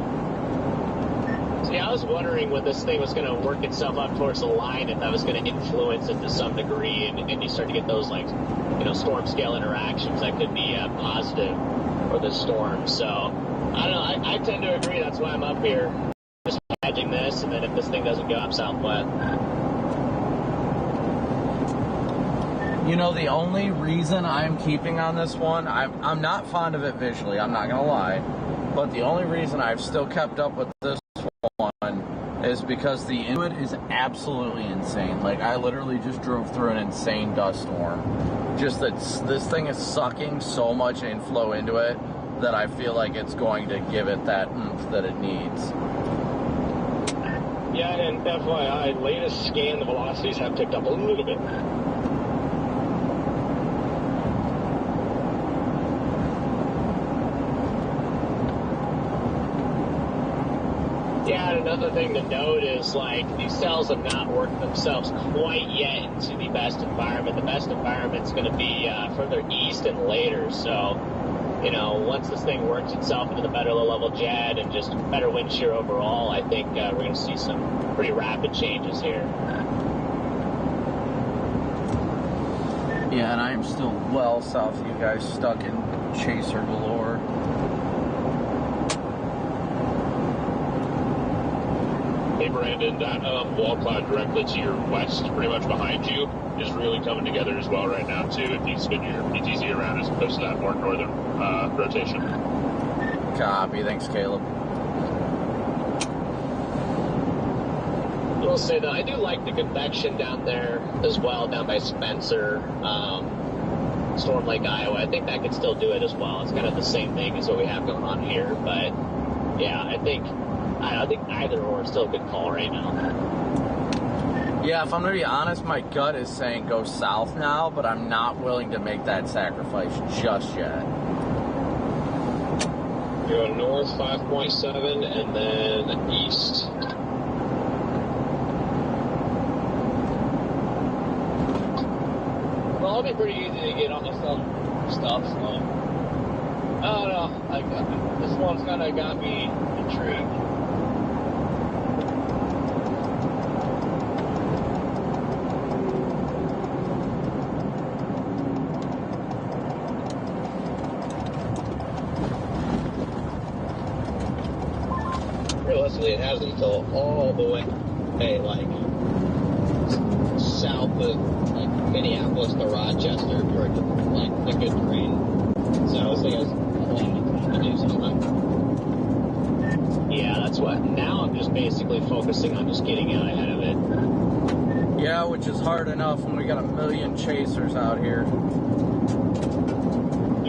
See, I was wondering when this thing was going to work itself up towards the line, if that was going to influence it to some degree, and you start to get those, like, you know, storm scale interactions that could be positive for the storm. So, I don't know, I tend to agree. That's why I'm up here, just hedging this, and then if this thing doesn't go up southwest. You know, the only reason I'm keeping on this one, I'm not fond of it visually, I'm not going to lie, but the only reason I've still kept up with this one is because the input is absolutely insane. Like, I literally just drove through an insane dust storm. Just that this thing is sucking so much inflow into it that I feel like it's going to give it that oomph that it needs. Yeah, and FYI, latest scan, the velocities have ticked up a little bit. Yeah, and another thing to note is, like, these cells have not worked themselves quite yet into the best environment. The best environment's going to be further east and later. So, you know, once this thing works itself into the better low-level jet and just better wind shear overall, I think we're going to see some pretty rapid changes here. Yeah, and I am still well south of you guys, stuck in chaser galore. Hey, Brandon, that wall cloud directly to your west, pretty much behind you, is really coming together as well right now, too, if you spin your PTZ around as opposed to that more northern rotation. Copy. Thanks, Caleb. I will say, though, I do like the convection down there as well, down by Spencer, Storm Lake, Iowa. I think that could still do it as well. It's kind of the same thing as what we have going on here, but, yeah, I think either or is still a good call right now. Yeah, if I'm going to be honest, my gut is saying go south now, but I'm not willing to make that sacrifice just yet. Go north 5.7 and then east. Well, it'll be pretty easy to get on this stuff, so I don't know. This one's kind of got me intrigued. Realistically, it hasn't until all the way, like, south of, like, Minneapolis to Rochester for it to, like, the good terrain. So I think it's a lot of time to do something. Yeah, that's what. Now I'm just basically focusing on just getting out ahead of it. Yeah, which is hard enough when we got a million chasers out here.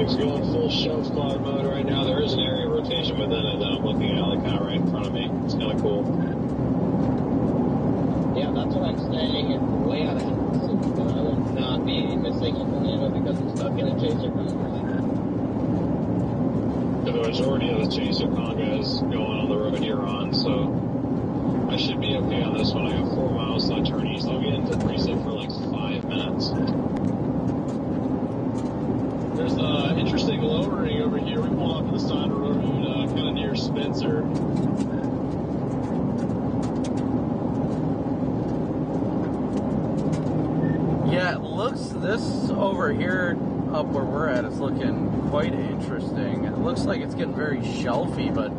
It's going full shove cloud mode right now. There is an area of rotation within it that I'm looking at, like, kind of right in front of me. It's kind of cool. Yeah, that's what I'm saying. It's way out ahead. So I would not be missing Atlanta because I'm stuck in a chaser conga. The majority of the chaser conga is going on the road you're on, so I should be okay on this one. I got 4 miles, so I turn east. I'll get into preset for like 5 minutes. There's an interesting lowering over here. We pulled off to the side of the road, kind of near Spencer. Yeah, it looks, this over here up where we're at is looking quite interesting. It looks like it's getting very shelfy, but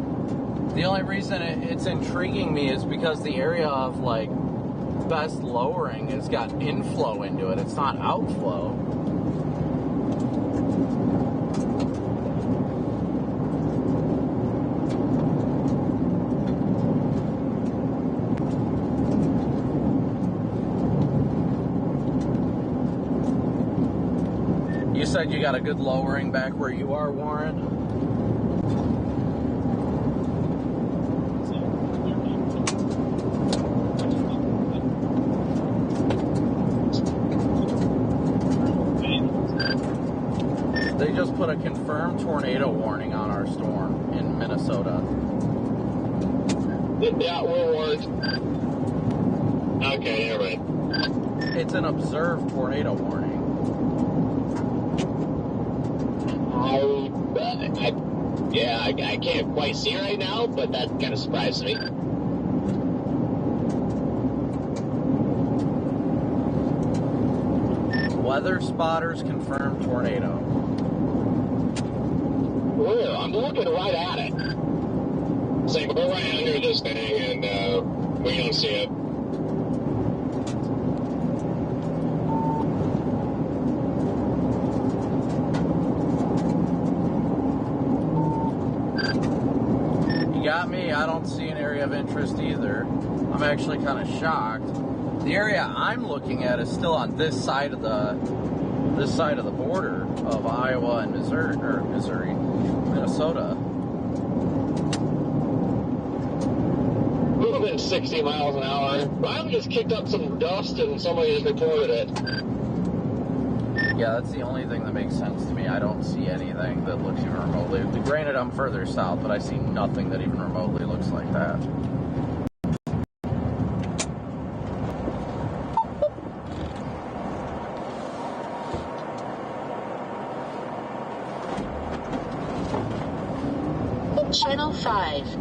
the only reason it's intriguing me is because the area of, like, best lowering has got inflow into it. It's not outflow. You said you got a good lowering back where you are, Warren? They just put a confirmed tornado warning on our storm in Minnesota. Yeah, we're warned. Okay, never mind. it's an observed tornado warning. I can't quite see right now, but that kind of surprised me. Weather spotters confirmed tornado. Ooh, I'm looking right at it. Say, we're right under this thing, and we don't see it. You got me. I don't see an area of interest either. I'm actually kind of shocked. The area I'm looking at is still on this side of the border of Iowa and Minnesota. Moving 60 miles an hour. I've just kicked up some dust and somebody just reported it. Yeah, that's the only thing that makes sense to me. I don't see anything that looks even remotely. Granted, I'm further south, but I see nothing that even remotely looks like that. Channel 5.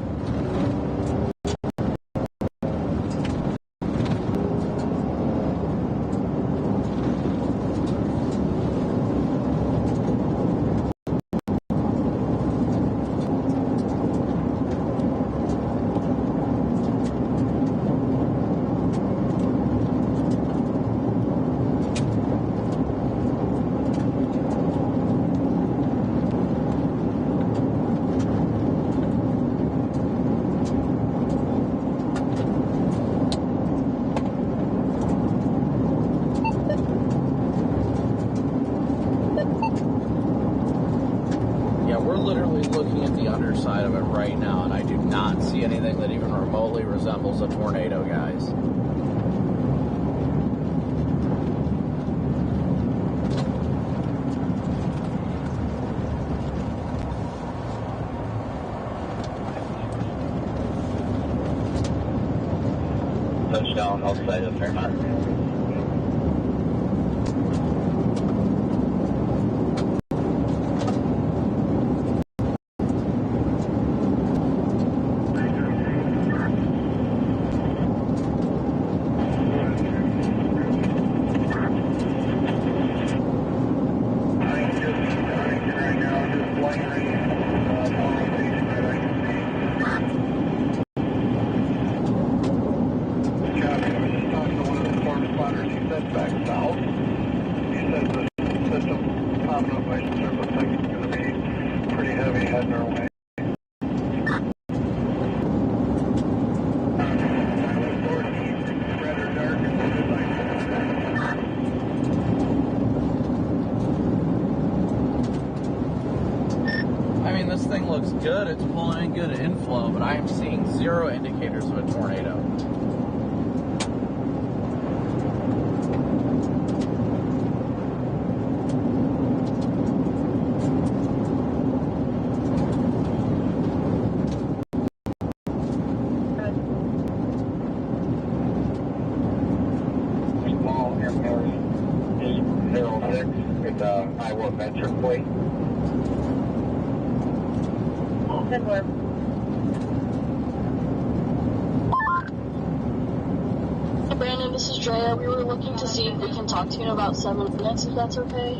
Resembles a tornado, guys. Touchdown outside of Fairmont. Good, it's pulling in good inflow, but I am seeing zero indicators of a tornado. Small Airport 806 with the Iowa metric plate. Similar. Hey Brandon, this is Drea. We were looking to see if we can talk to you in about 7 minutes, if that's okay.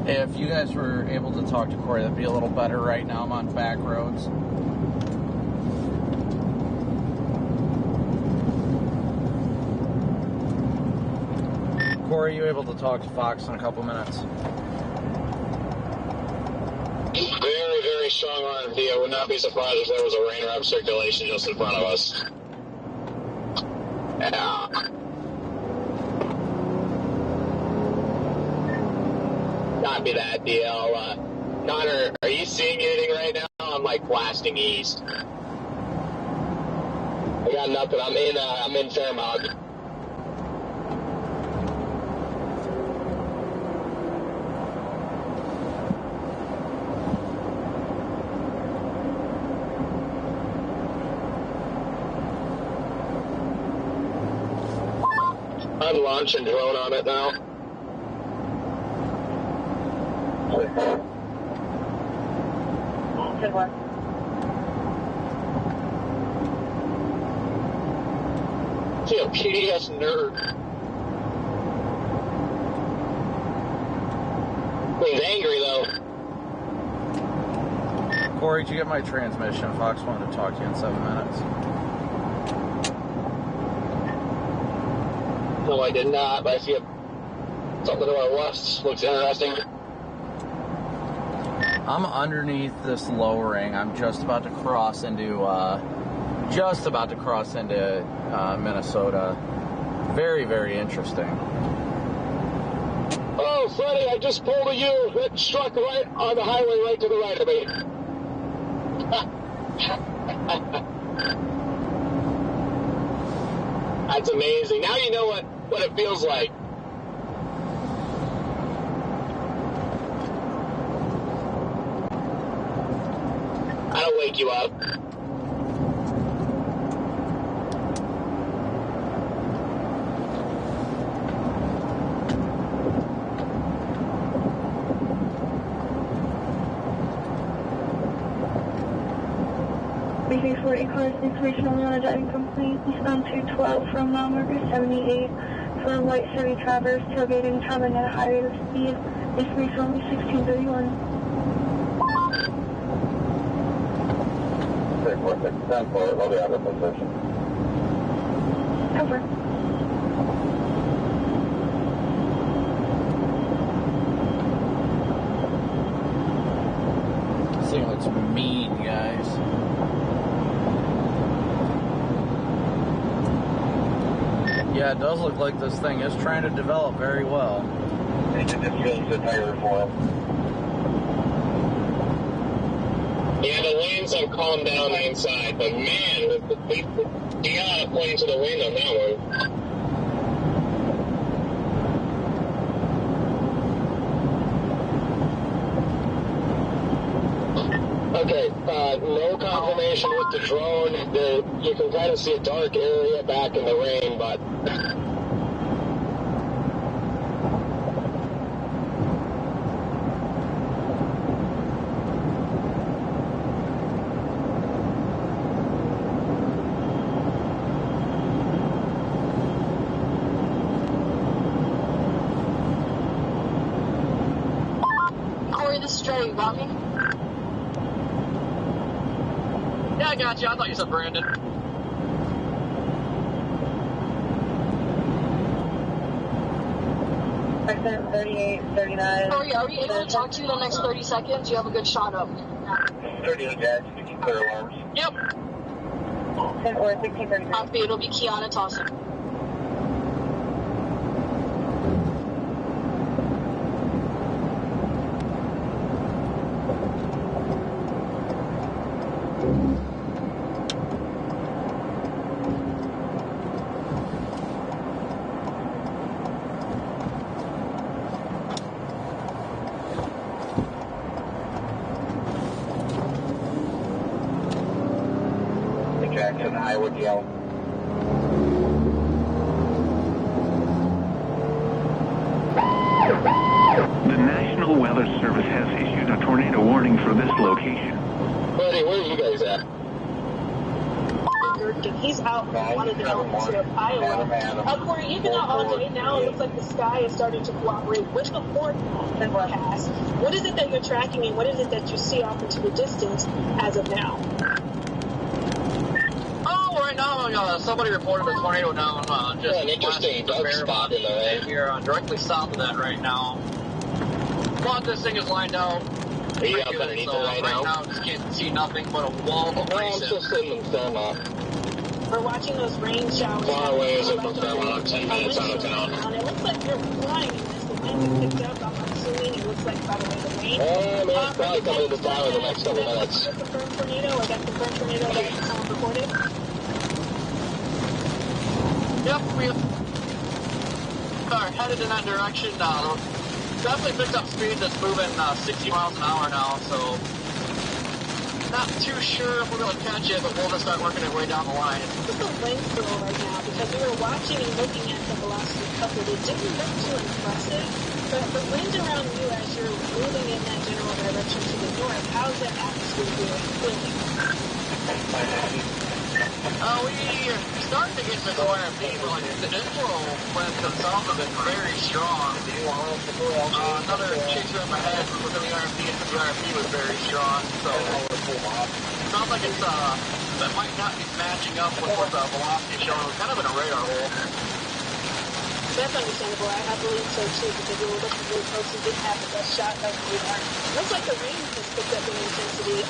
If you guys were able to talk to Corey, that'd be a little better. Right now I'm on back roads. Corey, are you able to talk to Fox in a couple minutes? Very, very strong RMD. I would not be surprised if there was a rain wrap circulation just in front of us. Yeah. Not be that deal. Connor, are you seeing anything right now? I'm like blasting east. I got nothing. I'm in Fairmont. launch and drone on it now. Good one. See a PDS nerd. He's angry though. Corey, did you get my transmission? Fox wanted to talk to you in 7 minutes. No, I did not, but I see something to our west. Looks interesting. I'm underneath this lowering. I'm just about to cross into Minnesota. Very, very interesting. Oh, Freddie, I just pulled a U that struck right on the highway right to the right of me. That's amazing. Now you know what it feels like. I'll wake you up. BK40 cars, information only on a driving complaint. Eastbound 212 from mile marker 78 for white Chevy Traverse, tailgating, traveling at a high rate of speed. Information only 1631. 646, I'll be out of position. Over. This thing looks mean, guys. Yeah, it does look like this thing is trying to develop very well. They just changed the tire for him. Yeah, the lanes have calmed down on the inside, but man, you gotta play to the wind on that one. Okay, no confirmation with the drone. You can kind of see a dark area back in the rain, but... Corey, this is Dre. You got me? Yeah, I got you. I thought you said Brandon. Accent 38, 39. Corey, are we able to talk to you in the next 30 seconds? You have a good shot up. 38 guys, you can clear alarms. Yep. 10 or 1639. Copy. It'll be Kiana tossing. Jackson, I would yell. The National Weather Service has issued a tornado warning for this location. Buddy, where are you guys at? He's out on a development to Iowa. Corey, even out on it now, it looks like the sky is starting to cooperate with the forecast. What is it that you're tracking and what is it that you see off into the distance as of now? Oh, right now, somebody reported a tornado down just an interesting dark spot in there. Here, directly south of that right now. But this thing is lined out. Are you up underneath it right now? Right now, just can't see nothing but a wall of No, I'm racing. still sitting in Fairmont. We're watching those rain showers. Far away is it from Fairmont, 10 minutes out of town. And it looks like you're flying as the wind picked up. I'm assuming it looks like by the way the rain. It's probably coming to town in the next couple minutes. Confirmed tornado, or that confirmed tornado that reported? Yep, we are headed in that direction. Definitely picked up speed that's moving 60 miles an hour now, so not too sure if we're going to catch it, but we'll just start working our way down the line. Look at the length throw right now, because we were watching and looking at the velocity coupled. It didn't look too impressive, but the wind around you as you're moving in that general direction to the north, how's that atmosphere feeling? We're starting to get to the RFP, but the inflow winds themselves have been very strong. Another chaser up ahead within the RFP, and the RFP was very strong, so it sounds like it's, that might not be matching up with what the velocity is showing. We're kind of in a radar hole. That's understandable. I believe so too, because we were looking really close and didn't have the best shot of the radar. Looks like the rain has picked up in intensity.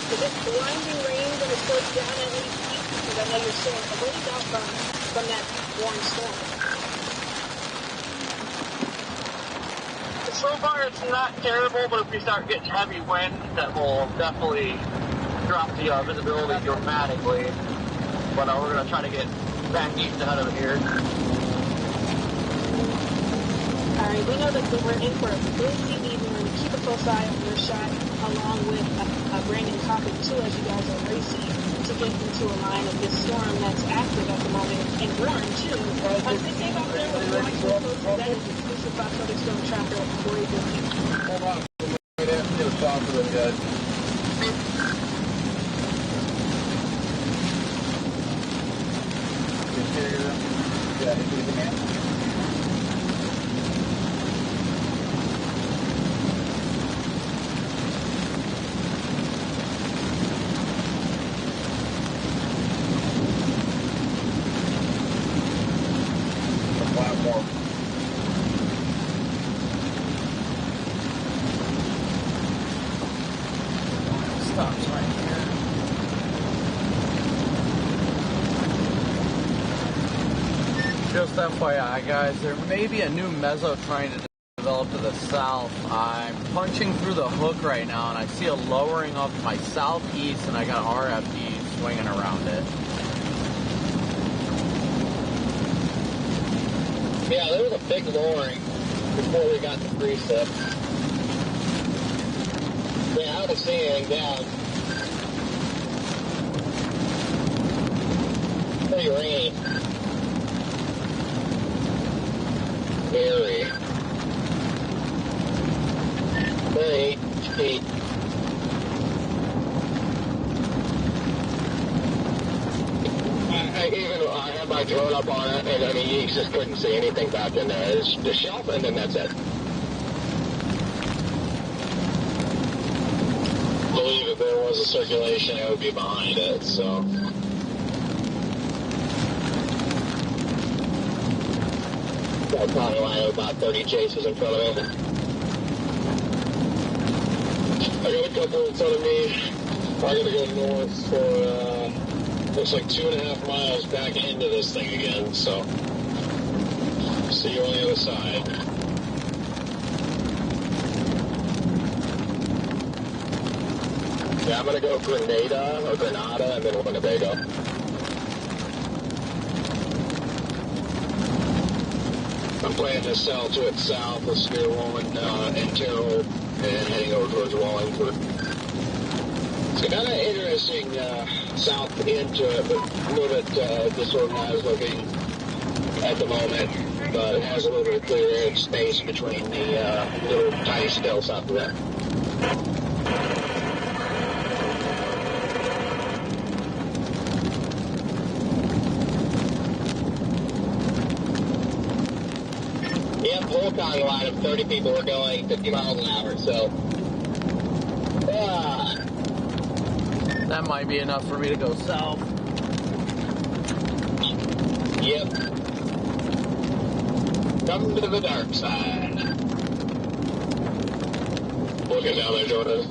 Is it blinding rain when it slows down at any peak? Because I know you're still a ways out from that warm storm. So far, it's not terrible, but if we start getting heavy winds, that will definitely drop the visibility dramatically. But we're going to try to get back east ahead of it here. Alright, we know that we're in for a busy evening. We're going to keep a close eye on your shot, along with Brandon Copic too, as you guys are racing to get into a line of this storm that's active at the moment, and warm too. They say about there with the watch close, that is exclusive Fox Weather Storm Tracker for you. Hold on. We'd have to get a stop for them, guys. Yeah, you see the man? Platform. Stops right here. Just FYI, guys, there may be a new mezzo trying to develop to the south. I'm punching through the hook right now, and I see a lowering off my southeast, and I got RFD swinging around it. Yeah, there was a big lowering before we got to precip. Yeah, I was seeing anything down. Pretty rainy. Very 8 feet. I had my drone up on it, and I mean, you just couldn't see anything back in there. It's the shelf, and then that's it. I believe if there was a circulation, it would be behind it, so. Got probably line of about 30 chases in front of me. I got a couple in front of me. I gotta go north for, looks like 2.5 miles back into this thing again, so. See you on the other side. Yeah, I'm gonna go Granada, and then Winnebago. I'm planning to sell to its south. Let's steer rolling and Terrell and heading over towards Wallingford. It's kind of interesting south into it, but a little bit disorganized looking at the moment. But it has a little bit of clear air space between the little tiny spell south of that. Whole con line of 30 people were going 50 miles an hour, so. That might be enough for me to go south. Yep. Come to the dark side. Looking down there, Jordan.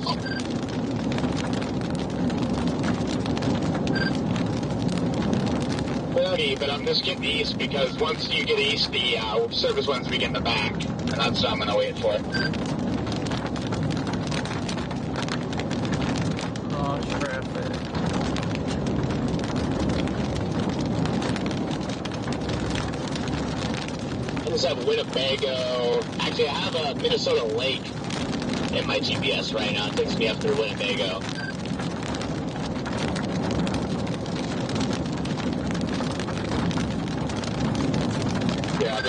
But I'm just getting east because once you get east, the surface winds begin in the back, and that's what I'm going to wait for. Oh, traffic. I just have Winnebago. Actually, I have a Minnesota Lake in my GPS right now. It takes me up through Winnebago. Yeah.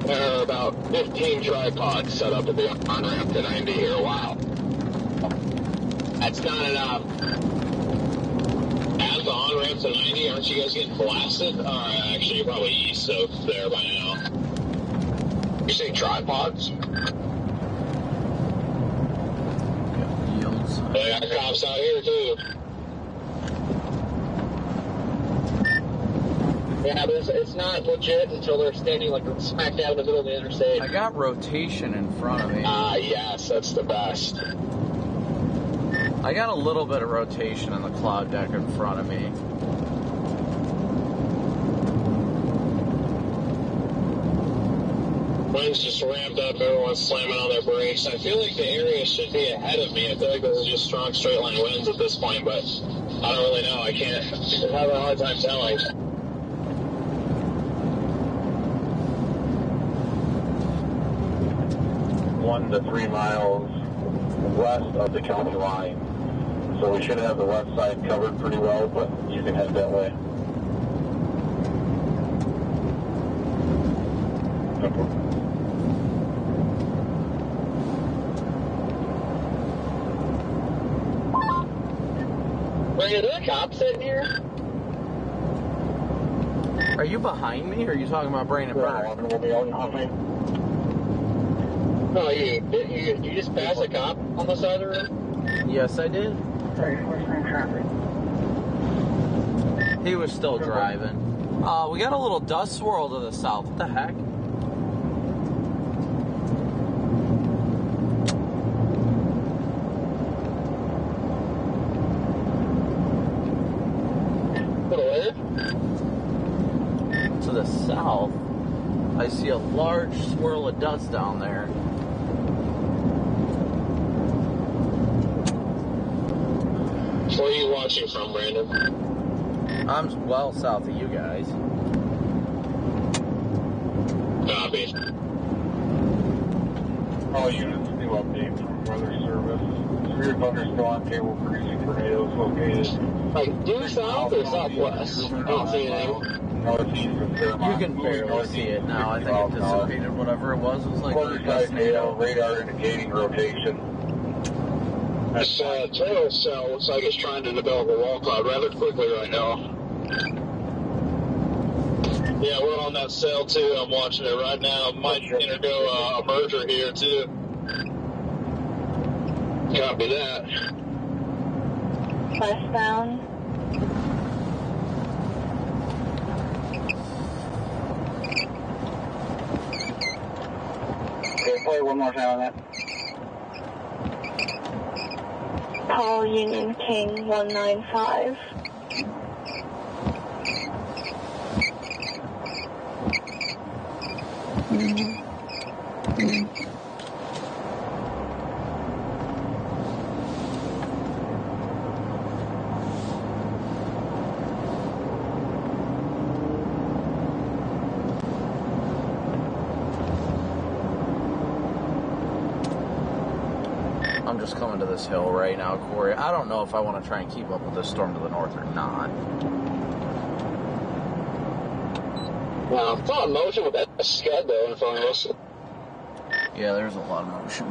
There are about 15 tripods set up at the on-ramp to 90 here. Wow. That's not enough. At the on-ramp to 90, aren't you guys getting blasted? Actually, you're probably east of there by now. You say tripods? Yields. They got cops out here, too. Yeah, but it's not legit until they're standing like smack dab in the middle of the interstate. I got rotation in front of me. Yes, that's the best. I got a little bit of rotation in the cloud deck in front of me. Wind's just ramped up, everyone's slamming on their brakes. I feel like the area should be ahead of me. I feel like those are just strong straight line winds at this point, but I don't really know. I can't have a hard time telling. 1 to 3 miles west of the county line. So we should have the west side covered pretty well, but you can head that way. Wait, are there cops in here? Are you behind me, or are you talking about Brandon Burke? No, you just passed a cop on the side of the road? Yes, I did. He was still driving. We got a little dust swirl to the south. What the heck? To the south, I see a large swirl of dust down there. Where are you watching from, Brandon? I'm well south of you guys. Copy. All units, new update from weather service. Severe thunderstorm, cable producing tornadoes located. Like due south or southwest? I don't see anything. Northeast of Fairmont. You can barely see it now. I think it dissipated whatever it was. It was like quarter side NATO, radar indicating rotation. This tail cell looks like it's trying to develop a wall cloud rather quickly right now. Yeah, we're on that cell too. I'm watching it right now. Might undergo a merger here too. Copy that. Westbound. Okay, play one more time on that. Call Union King 195. I'm just coming to this hill right now, Corey. I don't know if I want to try and keep up with this storm to the north or not. Wow, it's on motion with that scud though in front of us. Yeah, there's a lot of motion.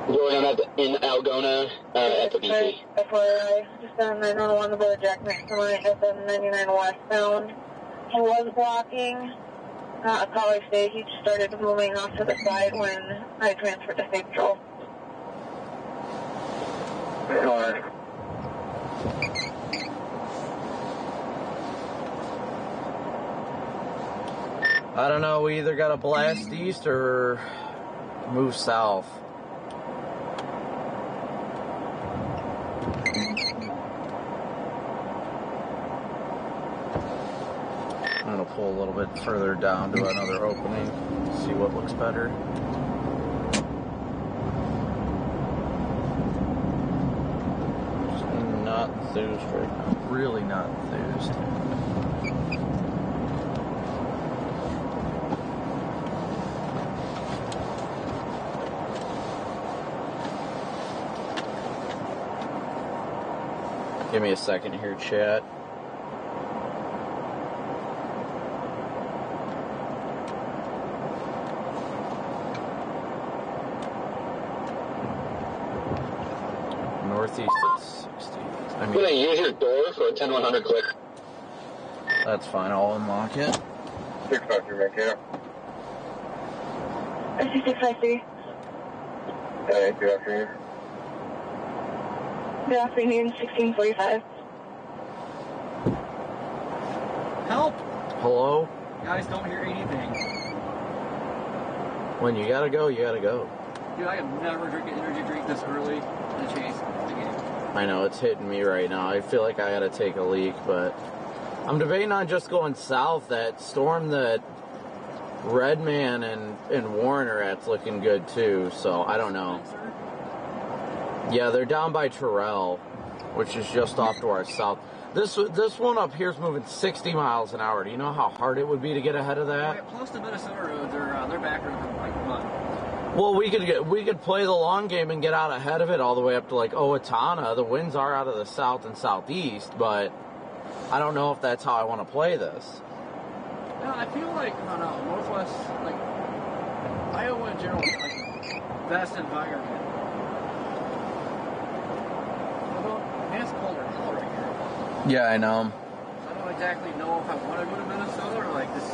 Going on in Algona at the BP. FYI, just down 911 the Boulder Jack next to my FM 99 westbound. He was blocking. A caller stayed. He just started moving off to the side when I transferred to State Patrol. I don't know. We either got to blast east or move south. I'm going to pull a little bit further down to another opening, see what looks better. Just not enthused right now. really not enthused. Give me a second here, chat. Northeast at 60. I'm going to use your door for a 10-100 clear. That's fine, I'll unlock it. 653, man, yeah. 653. Hey, good afternoon. Good afternoon, 1645. Help! Hello? Guys, don't hear anything. When you gotta go, you gotta go. Dude, I have never drank an energy drink this early in the chase. I know, it's hitting me right now. I feel like I gotta take a leak, but I'm debating on just going south. That storm that Redman and Warren are at's looking good too, so I don't know. Yeah, they're down by Terrell, which is just off to our south. This one up here is moving 60 miles an hour. Do you know how hard it would be to get ahead of that? Right, close to Minnesota Road, they're back road like mud. Well, we could play the long game and get out ahead of it all the way up to like Owatonna. The winds are out of the south and southeast, but I don't know if that's how I want to play this. No, I feel like Northwest, like Iowa in general, like best environment. Although it's colder hell right here. Yeah, I know. I don't exactly know if I want to go to Minnesota or like this.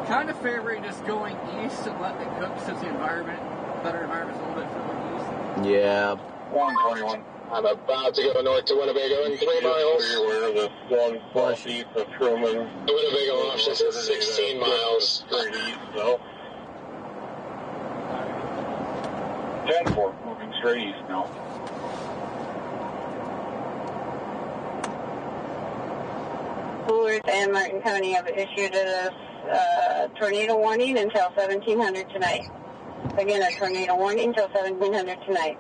Kind of favoring just going east and letting it cook since the better environment's a little bit further east. Yeah. 121. I'm about to go north to Winnebago in 3 miles. Are you aware of the one southeast of Truman? The Winnebago option says 16 miles. Straight east, so. 10-4, moving straight east now. Woolworth and Martin County have issued a tornado warning until 1700 tonight. Again, a tornado warning until 1700 tonight.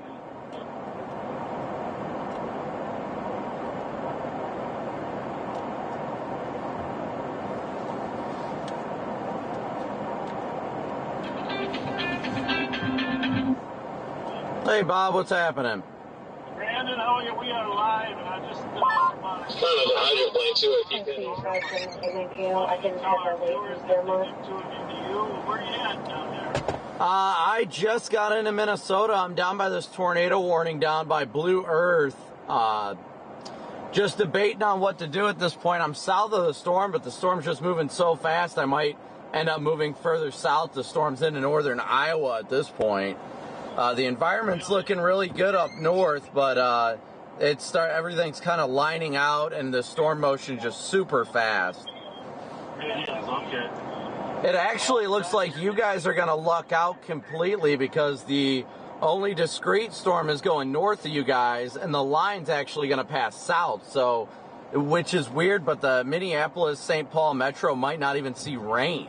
Hey, Bob, what's happening? Brandon, how are you? We are live, and I just Kind of the hydroplane too, if you can. I can have a laser thermal. Where you at down there? I just got into Minnesota. I'm down by this tornado warning down by Blue Earth. Just debating on what to do at this point. I'm south of the storm, but the storm's just moving so fast I might end up moving further south. The storm's into northern Iowa at this point. The environment's looking really good up north, but everything's kind of lining out, and the storm motion just super fast. Okay. It actually looks like you guys are going to luck out completely because the only discrete storm is going north of you guys, and the line's actually going to pass south. So, which is weird, but the Minneapolis-St. Paul Metro might not even see rain.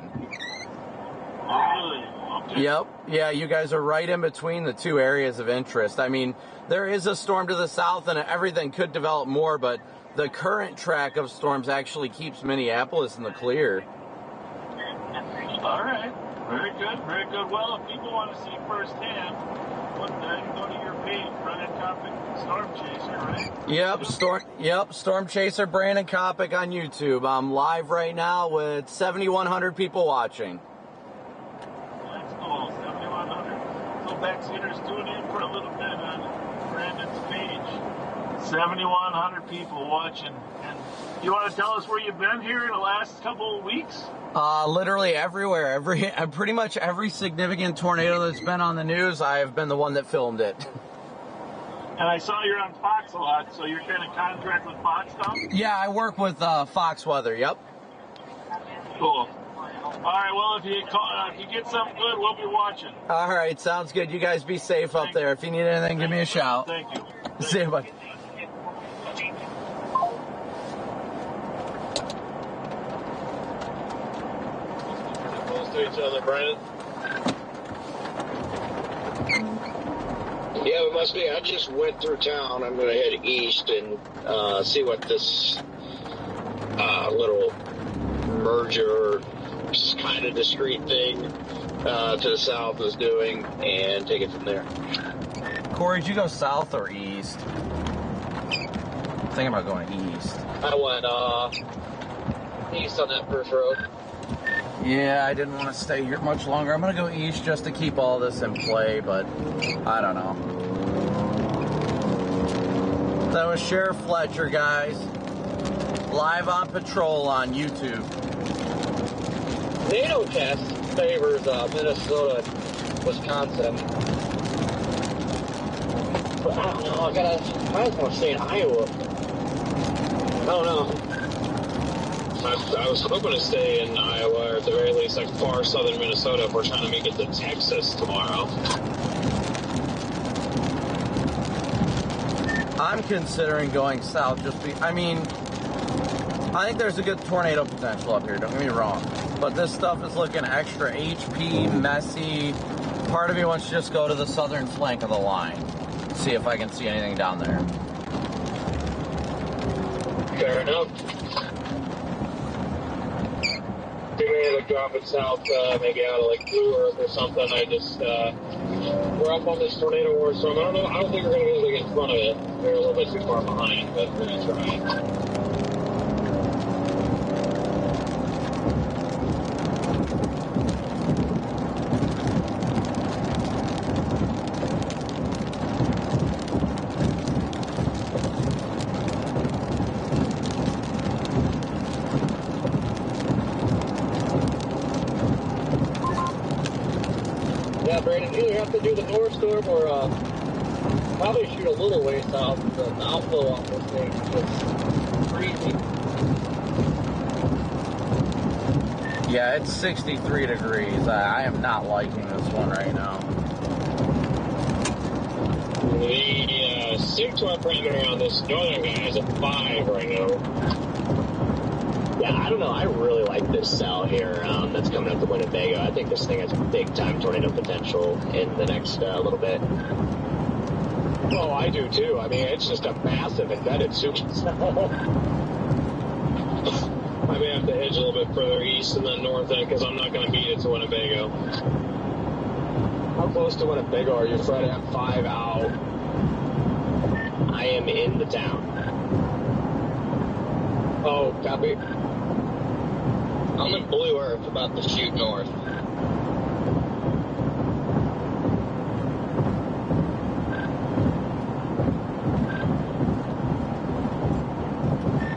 Really? Okay. Yep. Yeah, you guys are right in between the two areas of interest. I mean, there is a storm to the south, and everything could develop more, but the current track of storms actually keeps Minneapolis in the clear. All right. Very good. Very good. Well, if people want to see firsthand, you can go to your page, Brandon Copic Storm Chaser, right? Storm Chaser Brandon Copic on YouTube. I'm live right now with 7,100 people watching. That's cool. 7,100. So backseaters tune in for a little bit on Brandon's page. 7,100 people watching. And you want to tell us where you've been here in the last couple of weeks? Literally everywhere. Pretty much every significant tornado that's been on the news, I have been the one that filmed it. And I saw you're on Fox a lot, so you're kind of contract with Fox now? Yeah, I work with Fox Weather, yep. Cool. All right, well, if you get something good, we'll be watching. All right, sounds good. You guys be safe up there. If you need anything, give me a shout. Thank you. See you, buddy. Close to each other, Brandon. Yeah, it must be. I just went through town. I'm going to head east and see what this little merger, kind of discreet thing to the south is doing, and take it from there. Corey, did you go south or east? I'm thinking about going east. I went east on that first road. Yeah, I didn't want to stay here much longer. I'm going to go east just to keep all this in play, but I don't know. That was Sheriff Fletcher, guys. Live on patrol on YouTube. NATO test favors Minnesota, Wisconsin. But I don't know, I just want to stay in Iowa. I don't know. I was hoping to stay in Iowa, or at the very least, like far southern Minnesota, if we're trying to make it to Texas tomorrow. I'm considering going south I think there's a good tornado potential up here, don't get me wrong. But this stuff is looking extra HP, messy. Part of me wants to just go to the southern flank of the line. See if I can see anything down there. Fair enough. Maybe drop it south, maybe out of like Blue Earth or something. We're up on this tornado war storm. I don't think we're going to be able to get in front of it. We're a little bit too far behind, but we're going to try. Yeah, Brandon, you either have to do the north storm or probably shoot a little way south. The outflow on this thing is just crazy. Yeah, it's 63 degrees. I am not liking this one right now. The SIG-12 parameter on this northern guy is a 5 right now. Yeah, I don't know. I really like this cell here that's coming up to Winnebago. I think this thing has big-time tornado potential in the next little bit. Oh, I do too. I mean, it's just a massive embedded supercell. I may have to hedge a little bit further east and then north end because I'm not going to beat it to Winnebago. How close to Winnebago are you? Fred at 5 out. I am in the town. Oh, copy. I'm in Blue Earth, about to shoot north.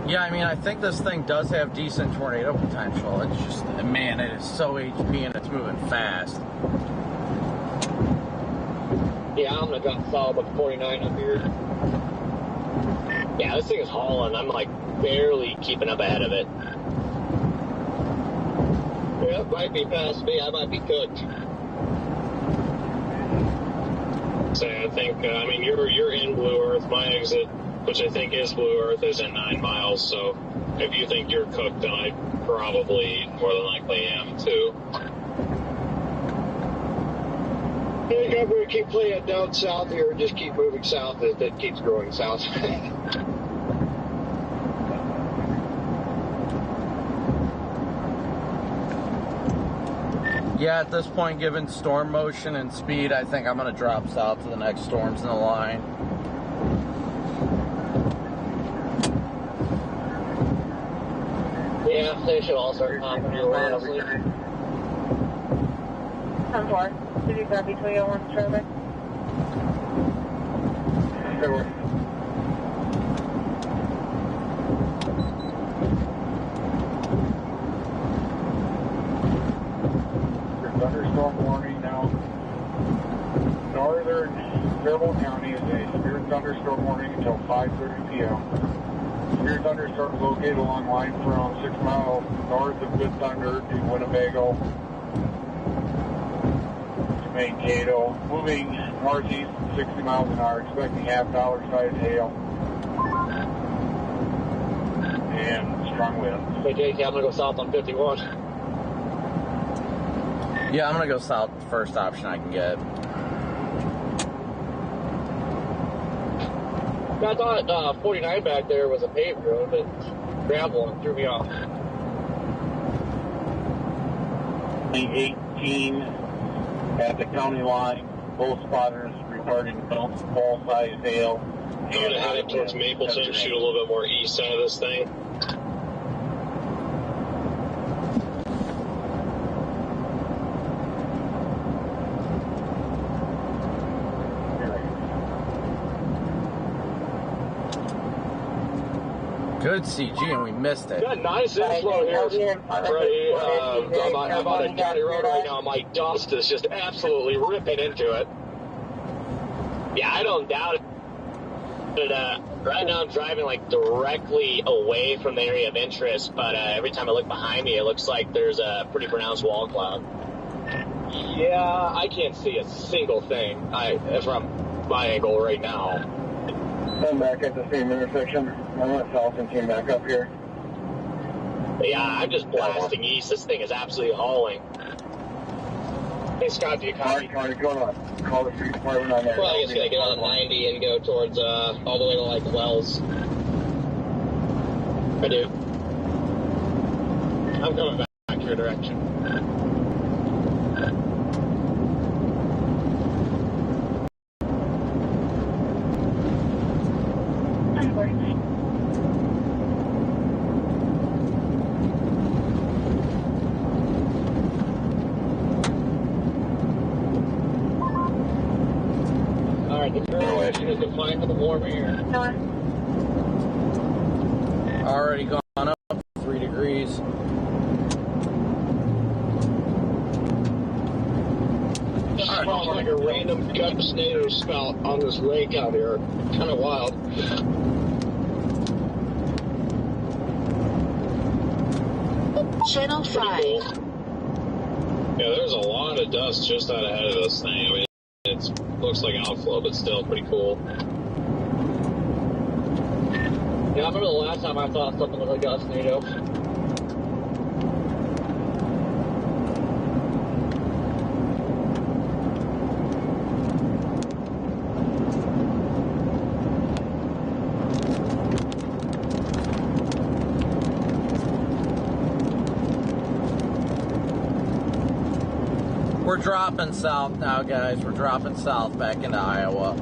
Yeah, I mean, I think this thing does have decent tornado potential. It's just, man, it is so HP and it's moving fast. Yeah, I'm going to drop solid with 49 up here. Yeah, this thing is hauling. I'm like barely keeping up ahead of it. Yeah, it might be past me. I might be cooked. So I think, you're in Blue Earth. My exit, which I think is Blue Earth, is in 9 miles. So if you think you're cooked, then I probably more than likely am too. I think I'm going to keep playing down south here and just keep moving south as it keeps growing south. Yeah, at this point, given storm motion and speed, I think I'm going to drop south to the next storms in the line. Yeah, they should all start popping here, honestly. 10-4. Did you copy 301 traffic? Sure. Thunderstorm warning now. Northern Fairmont County is a severe thunderstorm warning until 5:30 p.m. Severe thunderstorm is located along line from 6 miles north of Good Thunder to Winnebago to Mankato. Moving northeast 60 miles an hour, expecting half-dollar-sized hail and strong winds. Hey, JT, I'm going to go south on 51. Yeah, I'm going to go south, first option I can get. I thought 49 back there was a paved road, but gravel and threw me off. 18 at the county line. Both spotters reporting ball size hail. I'm going to head up towards Mapleton, shoot a little bit more east side of this thing. Good CG, and we missed it. Got nice inflow here, Freddie. I'm on a county road right now. My dust is just absolutely ripping into it. Yeah, I don't doubt it. But right now I'm driving like directly away from the area of interest, but every time I look behind me, it looks like there's a pretty pronounced wall cloud. Yeah, I can't see a single thing from my angle right now. I'm back at the same intersection. I went south and came back up here. But yeah, I'm just blasting east. This thing is absolutely hauling. Hey, Scott, do you copy? Going on. Call the street department on there. Probably just going to get on 90 and go towards all the way to like Wells. I do. I'm coming back your direction. Alright, the correlation is defined for the warm air. Already gone up 3 degrees. Just found like a random Gustnado spout on this lake out here. Kind of wild. Channel 5. Yeah, there's a lot of dust just out ahead of this thing. I mean, it looks like outflow, but still pretty cool. Yeah, I remember the last time I thought something was a Gustnado. We're dropping south now, guys. We're dropping south back into Iowa.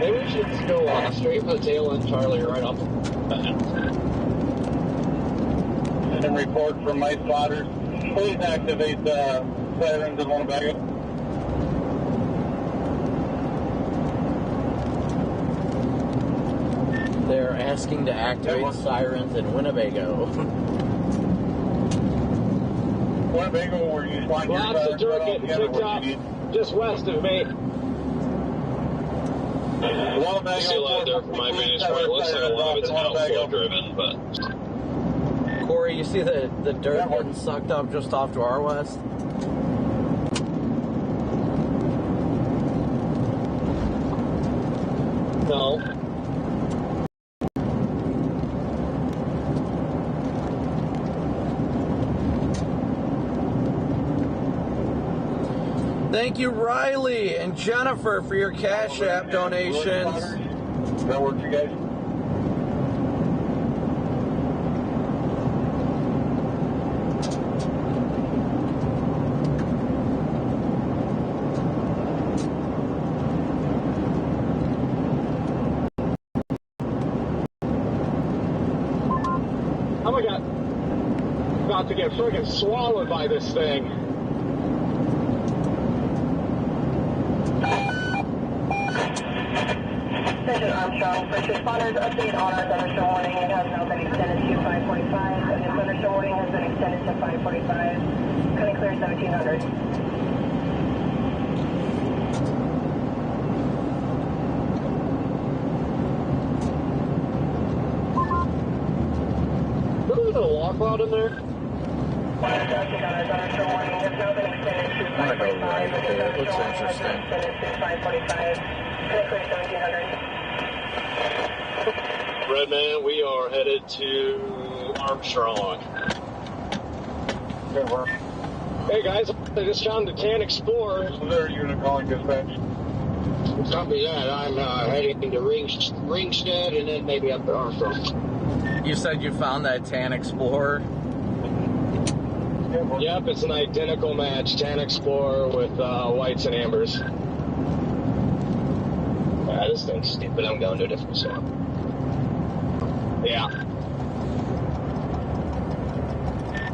Maybe we should just go straight for the tail end, Charlie, right off the bat. And report from my spotters. Please activate the sirens in Winnebago. They're asking to activate sirens in Winnebago. Winnebago, were you flying your Lots of dirt getting picked up just west of me. Winnebago, See a lot of dirt from my vantage point. It looks like a lot of it's outflow driven, but... Corey, you see the dirt getting sucked up just off to our west? No. Thank you, Riley and Jennifer, for your Cash App donations. Does that work for you guys? Oh my god. About to get friggin' swallowed by this thing. Attention Armstrong, first responders, update on our thunderstorm warning. It has now been extended to 545. The thunderstorm warning has been extended to 545. Cutting clear 1700. Look at the walk out in there. I'm gonna go right there. It looks interesting. Redman, we are headed to Armstrong. Hey guys, I just found the Tan Explorer. There, unit calling dispatch. Copy that. I'm heading to Ringstead and then maybe up to Armstrong. You said you found that Tan Explorer? Yep, it's an identical match, Tan Explorer with whites and ambers. This thing's stupid. I'm going to a different swamp. Yeah.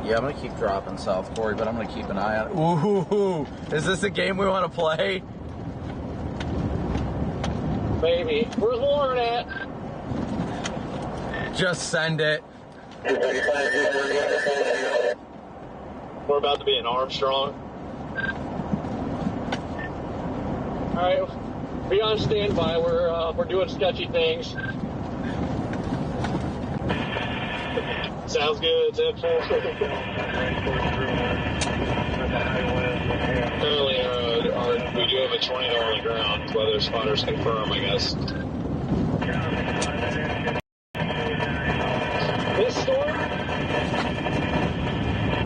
Yeah, I'm gonna keep dropping south, Corey, but I'm gonna keep an eye on it. Ooh, is this a game we want to play? Maybe. Where's Warren at? Just send it. We're about to be in Armstrong. All right, be on standby. We're doing sketchy things. Sounds good. Currently, we do have a tornado on the ground. Weather spotters confirm, I guess. This storm?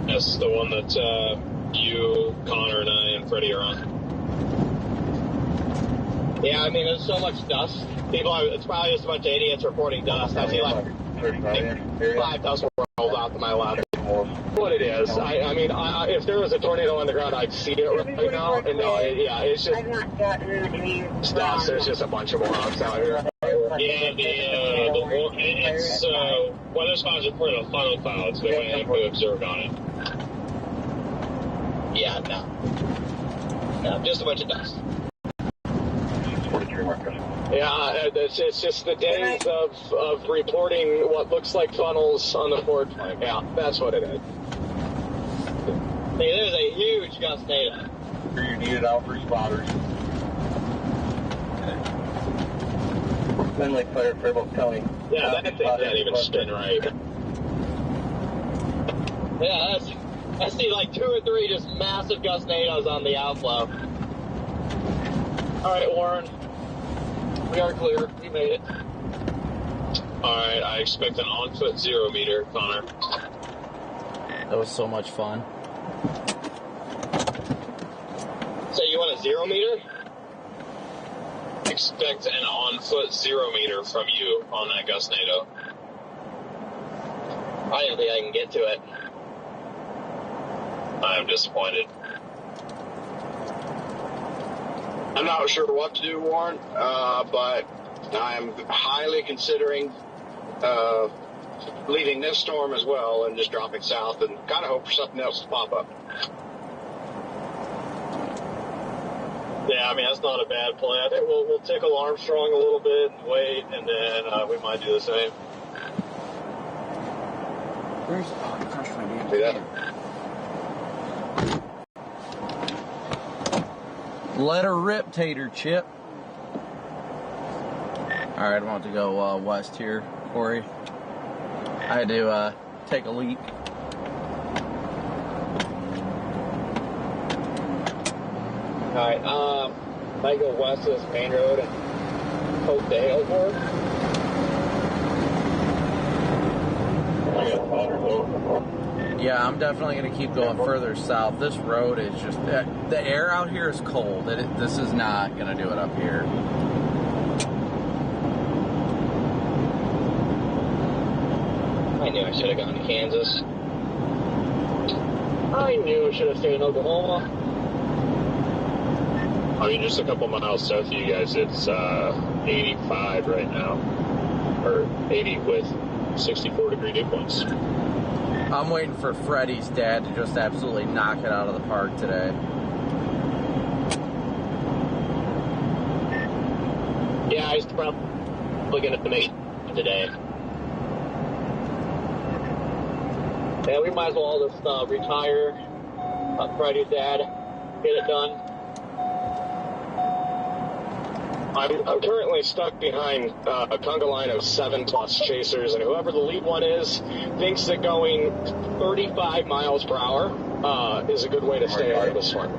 Yes, the one that you, Connor, and I, and Freddie are on. Yeah, I mean, there's so much dust. It's probably just a bunch of idiots reporting dust. I see like 5 dust rolls out to my left. What it is. I mean, if there was a tornado on the ground, I'd see it right now. And no, it's just dust. There's just a bunch of morons out here. Yeah, it's weather spots are part of funnel clouds. They might have to observe on it. Yeah, no, just a bunch of dust. Yeah, it's just the days of reporting what looks like funnels on the Ford flag. Yeah, that's what it is. Hey, there's a huge Gustnado. You needed out for spotters. Then like fire Fairbanks County. Yeah, that thing can't even spin right. Yeah, I see like 2 or 3 just massive Gustnados on the outflow. All right, Warren. We are clear. We made it. Alright, I expect an on-foot 0 meter, Connor. That was so much fun. So you want a 0 meter? Expect an on-foot 0 meter from you on that Gustnado. I don't think I can get to it. I am disappointed. I'm not sure what to do, Warren, but I'm highly considering leaving this storm as well and just dropping south and kind of hope for something else to pop up. Yeah, I mean, that's not a bad plan. I think we'll tickle Armstrong a little bit and wait, and then we might do the same. Let her rip, Tater Chip. Alright, I want to go west here, Corey. I had to take a leak. Alright, might go west of this main road and hope the hail for it. Yeah, I'm definitely going to keep going further south. This road is just... the air out here is cold. This is not going to do it up here. I knew I should have gone to Kansas. I knew I should have stayed in Oklahoma. I mean, just a couple miles south of you guys, it's 85 right now. Or 80 with 64-degree dew points. I'm waiting for Freddie's dad to just absolutely knock it out of the park today. Yeah, he's looking at the make today. Yeah, we might as well all just retire. Friday's dad, get it done. I'm currently stuck behind a conga line of 7+ chasers, and whoever the lead one is thinks that going 35 miles per hour is a good way to stay ahead of the storm.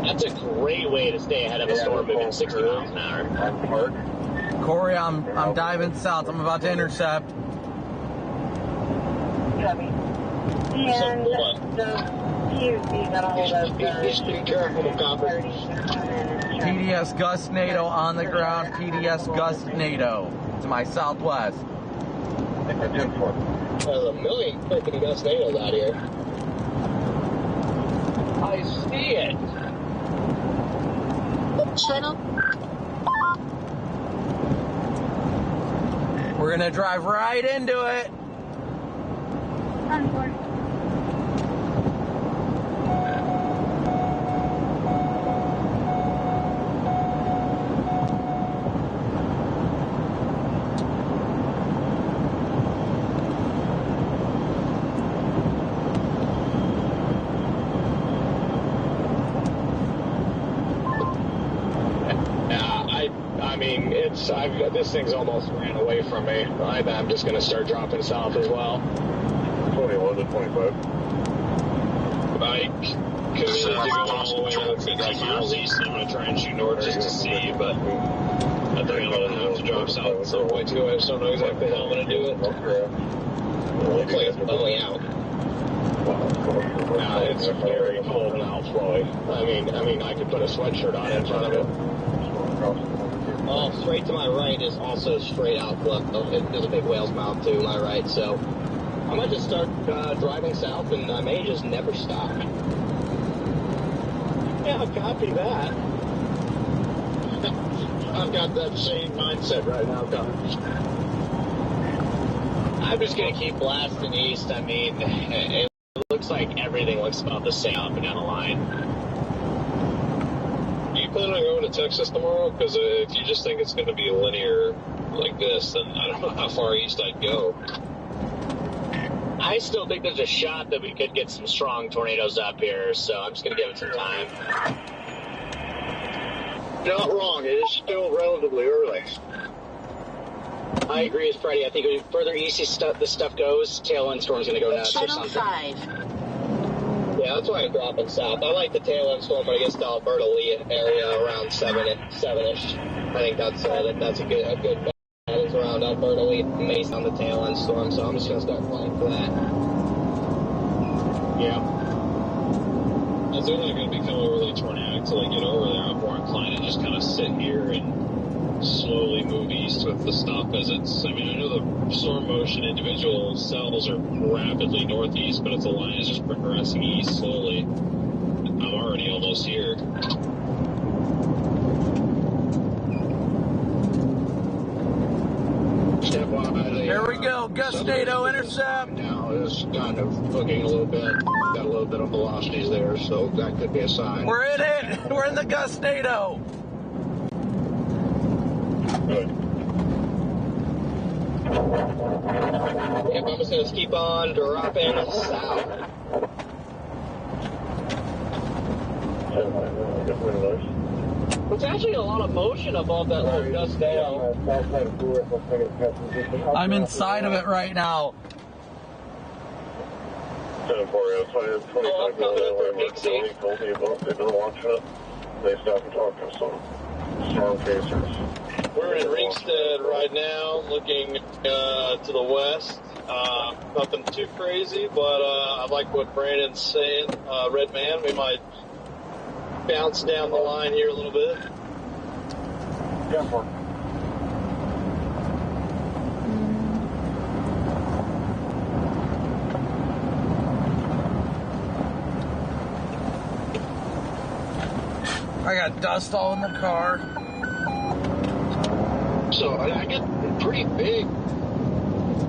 That's a great way to stay ahead of a storm moving 60 miles an hour. Corey, I'm diving south. I'm about to intercept. Copy. And the PUC got a hold of Just be careful, Copic. PDS Gustnado on the ground. PDS Gustnado to my southwest. There's a million freaking Gustnados out here. I see it. Channel. We're going to drive right into it. On board. This thing's almost ran away from me. I'm just going to start dropping south as well. 21 to 25. I committed to going all the way to 50 miles east, and I'm going to try and shoot north just to see, but I think I'm going to have to drop south at some point too. I just don't know exactly how I'm going to do it. Looks like it's blowing out. It's very cold now, Floyd. I mean, I could put a sweatshirt on in front of it. Oh, straight to my right is also straight out. Look, there's a big whale's mouth to my right, so I might just start driving south, and I may just never stop. Yeah, copy that. I've got that same mindset right now, Copic. I'm just going to keep blasting east. I mean, it looks like everything looks about the same up and down the line. Do you plan on going to Texas tomorrow? Because if you just think it's going to be linear like this, then I don't know how far east I'd go. I still think there's a shot that we could get some strong tornadoes up here, so I'm just going to give it some time. You're not wrong. It is still relatively early. I agree with Freddie. I think the further east the stuff goes, tail end storm's going to go nuts or Channel something. 5. Yeah, that's why I'm dropping south. I like the tail end storm, but I guess the Alberta Lee area around 7-ish. I think that's a good bet. That is around Alberta Lee, based on the tail end storm, so I'm just going to start playing for that. Yeah. As they're not going to become overly tornadic till they get over there, I'm more inclined to just kind of sit here and slowly move east with the stuff as it's, I mean, I know the storm motion individual cells are rapidly northeast, but it's a line is just progressing east slowly. I'm already almost here. Here we go, Gustnado intercept. Now it's kind of hooking a little bit. Got a little bit of velocities there, so that could be a sign. We're in it. We're in the Gustnado. Good. Yep, I'm just going to keep on dropping south. There's actually a lot of motion above that little Gustnado. I'm inside of it right now. 10-4, 25 told me about they've been watching it. They stopped and talked to some storm chasers. We're in Ringstead right now, looking to the west. Nothing too crazy, but I like what Brandon's saying. Red Man, we might bounce down the line here a little bit. Yeah, for I got dust all in the car. So I get pretty big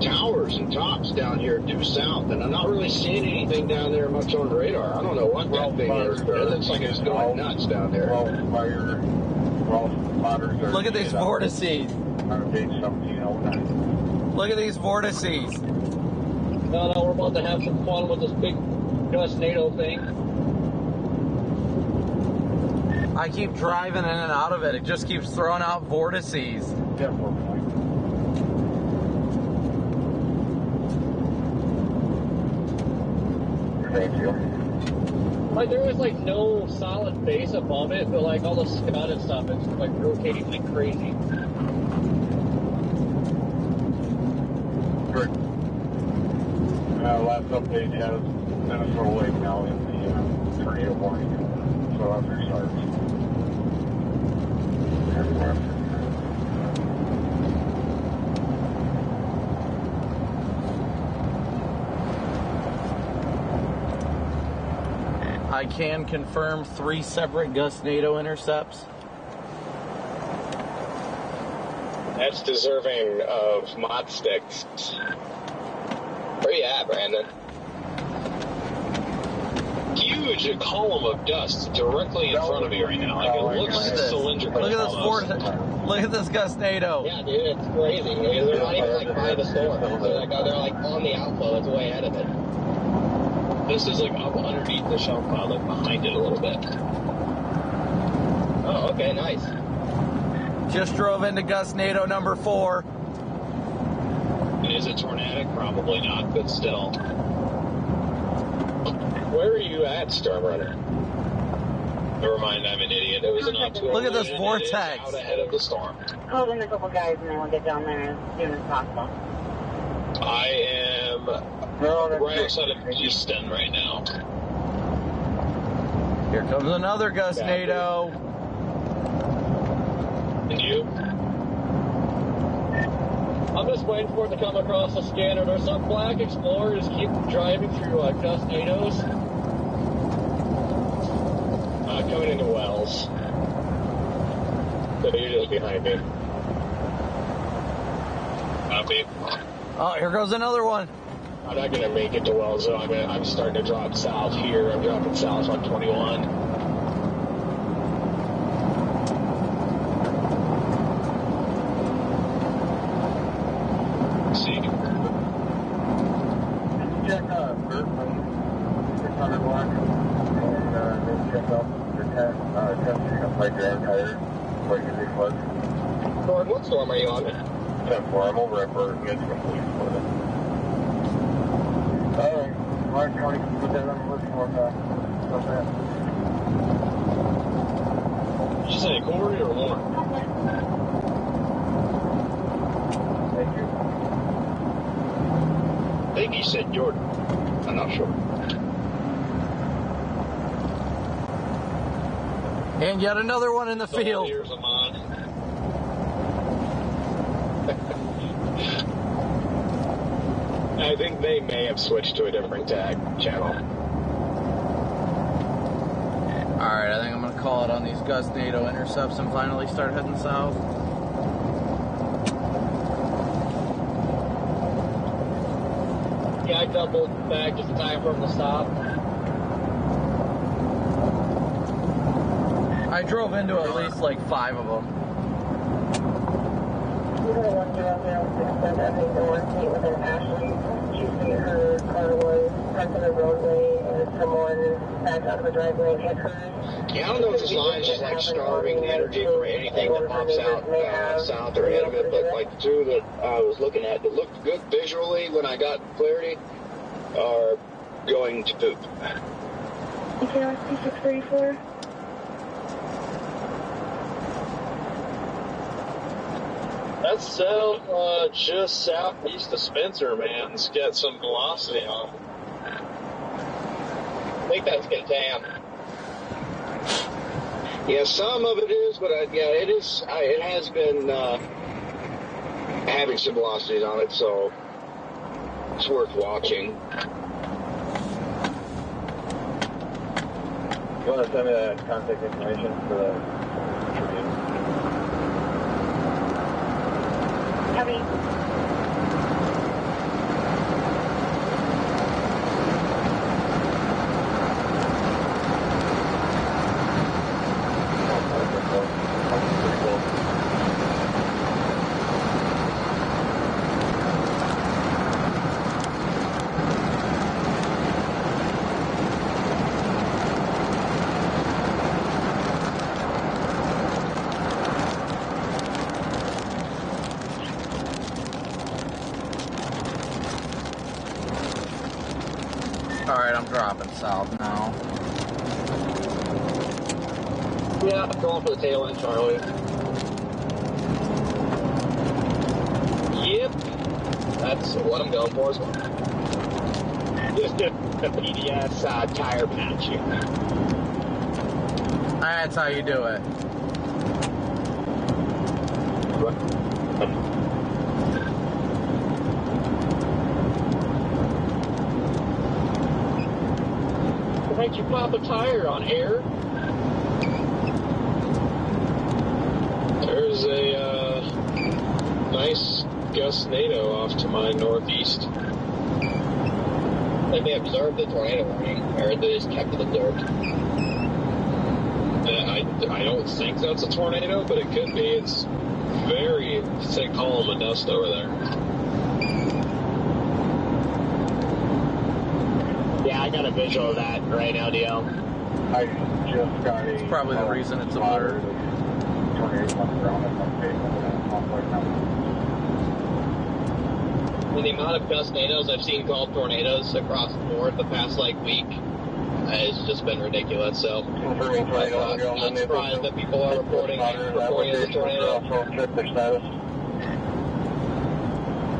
towers and tops down here due south, and I'm not really seeing anything down there much on radar. I don't know what that thing is, but it looks like it's going nuts down there. Look at these vortices. Look at these vortices. No, we're about to have some fun with this big Gustnado thing. I keep driving in and out of it. It just keeps throwing out vortices. Thank you. Like, there was, like, no solid base above it, but, like, all the scud and stuff, it's, like, rotating like crazy. Last update has Minnesota Lake now in the tornado warning. So after it starts. I can confirm 3 separate Gustnado intercepts. That's deserving of mod sticks. Where you at, Brandon? Huge column of dust directly in front of me right now. Like, it looks cylindrical. Look at this Look at this Gustnado. Yeah, dude, it's crazy. They're not even like by the storm. They're like on the outflow. It's way ahead of it. This is like up underneath the shelf pile, like behind it a little bit. Oh, okay, nice. Just drove into Gustnado number 4. Is it tornadic? Probably not, but still. Where are you at, Stormrunner? Never mind, I'm an idiot. It was an up to Look at this vortex. Out ahead of the storm. Call in a couple guys and then we'll get down there as soon as possible. I am right outside of Houston right now. Here comes another Gustnado. And you? I'm just waiting for it to come across the scanner. There's some black explorers keep driving through Gustnados. Coming into Wells. So you're just behind me. Copy. Oh, here goes another one. I'm not going to make it to Wells, though. I'm starting to drop south here. I'm dropping south on 21. See. Check Berkeley 600 block and then check out the testing of my ground tires before you get floods. Lord, what storm are you on? 10-4, I'm over at Burton. It's complete for them. Alright, Mark County, put that on the list for that. Did you say Corey or Warren? Thank you. I think he said Jordan. I'm not sure. And yet another one in the field. Here's a mod. I think they may have switched to a different tag channel. Alright, I think I'm going to call it on these Gustnado intercepts and finally start heading south. Yeah, I doubled back just in time for him to stop. I drove into at least like 5 of them. You had a 100 I think the one seat within Ashley. She see her car was parked on the roadway and someone backed out of the driveway and hit her. Yeah, I don't know if this line's just like starving energy for anything that pops out south or ahead of it, but like the two that I was looking at that looked good visually when I got clarity are going to poop. Okay, 634. That's just southeast of Spencer, man. It's got some velocity on it. I think that's Kintam. Yeah, some of it is, but it is. It has been having some velocities on it, so it's worth watching. You want to send me that contact information for the Tribune? Heavy. dropping south now. Yeah, I'm going for the tail end, Charlie. Yep. That's what I'm going for as well. Just a PDS tire patch here. That's how you do it. Why'd you pop a tire on air? There's a nice Gustnado off to my northeast. I think they observed the tornado warning, or they just kept it observed. I don't think that's a tornado, but it could be. It's very thick column of dust over there. Yeah, I got a visual of that right now, DL. I just got It's probably the reason it's a blur. tornado on the ground at my And the amount of Gustnados I've seen called tornadoes across the board the past week has just been ridiculous. So I'm not surprised that people are reporting as a tornado.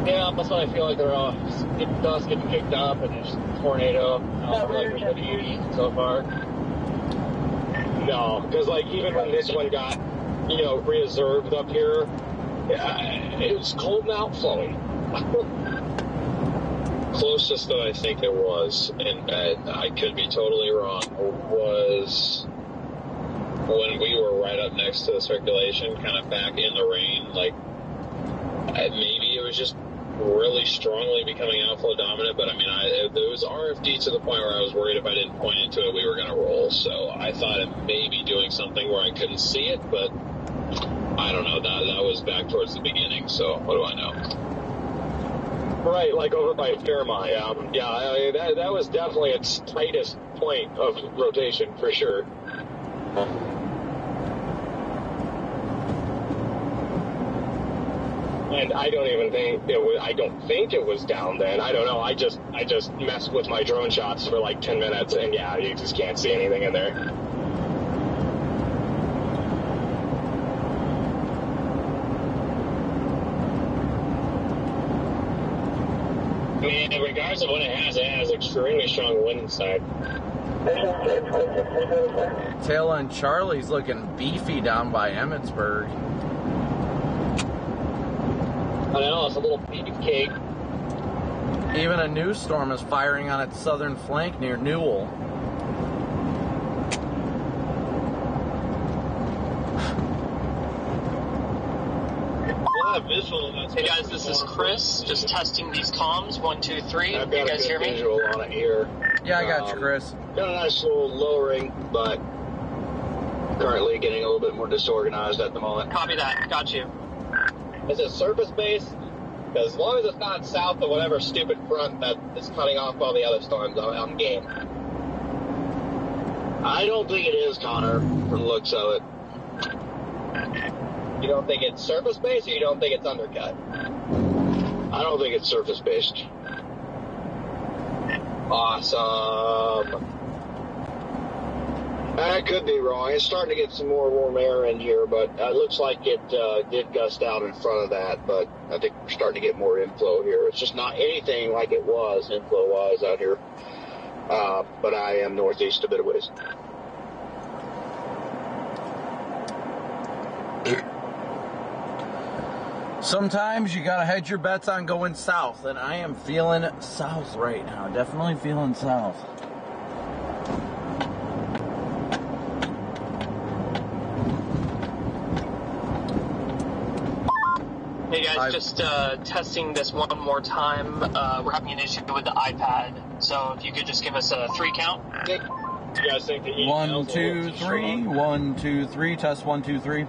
Yeah, that's what I feel like. They're all dust getting kicked up, and there's a tornado. There's been 80 so far. No, because even when this one got, reobserved up here, it was cold and outflowing. Closest that I think it was, and I could be totally wrong, was when we were right up next to the circulation, kind of back in the rain. Maybe it was just really strongly becoming outflow dominant, but it was RFD to the point where I was worried if I didn't point into it, we were going to roll. So I thought it may be doing something where I couldn't see it, but I don't know. That was back towards the beginning, so what do I know? Right, over by Fairmont. That was definitely its tightest point of rotation for sure. And I don't even think it was. I don't think it was down then. I don't know. I just messed with my drone shots for 10 minutes, and you just can't see anything in there. Man, regardless of what it has extremely strong wind inside. Tail end Charlie's looking beefy down by Emmitsburg. I know, it's a little beefcake. Even a new storm is firing on its southern flank near Newell. Hey guys, this is Chris, just testing these comms, 1, 2, 3. I've got you guys a hear good me? visual on it here. Yeah, I got you, Chris. Got a nice little lowering, but currently getting a little bit more disorganized at the moment. Copy that, got you. Is it surface based? Because as long as it's not south of whatever stupid front that is cutting off all the other storms, I'm game. I don't think it is, Connor, from the looks of it. You don't think it's surface based, or you don't think it's undercut? I don't think it's surface based. Awesome. I could be wrong. It's starting to get some more warm air in here, but it looks like it did gust out in front of that, but I think we're starting to get more inflow here. It's just not anything like it was inflow-wise out here. But I am northeast a bit of ways. Sometimes you gotta hedge your bets on going south, and I am feeling south right now. Definitely feeling south. Hey guys, just testing this one more time. We're having an issue with the iPad, so if you could just give us a 3 count. You guys think the 1, 2, 3. 1, 2, 3. Test 1, 2, 3.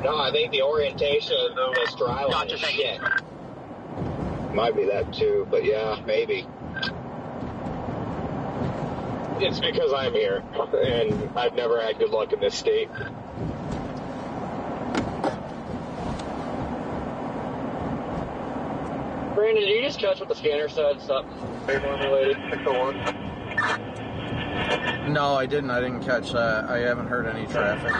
No, I think the orientation of this dry line is shit. Might be that too, but yeah, maybe. It's because I'm here, and I've never had good luck in this state. Brandon, did you just catch what the scanner said? Something formulated? 601. No, I didn't. I didn't catch that. I haven't heard any traffic.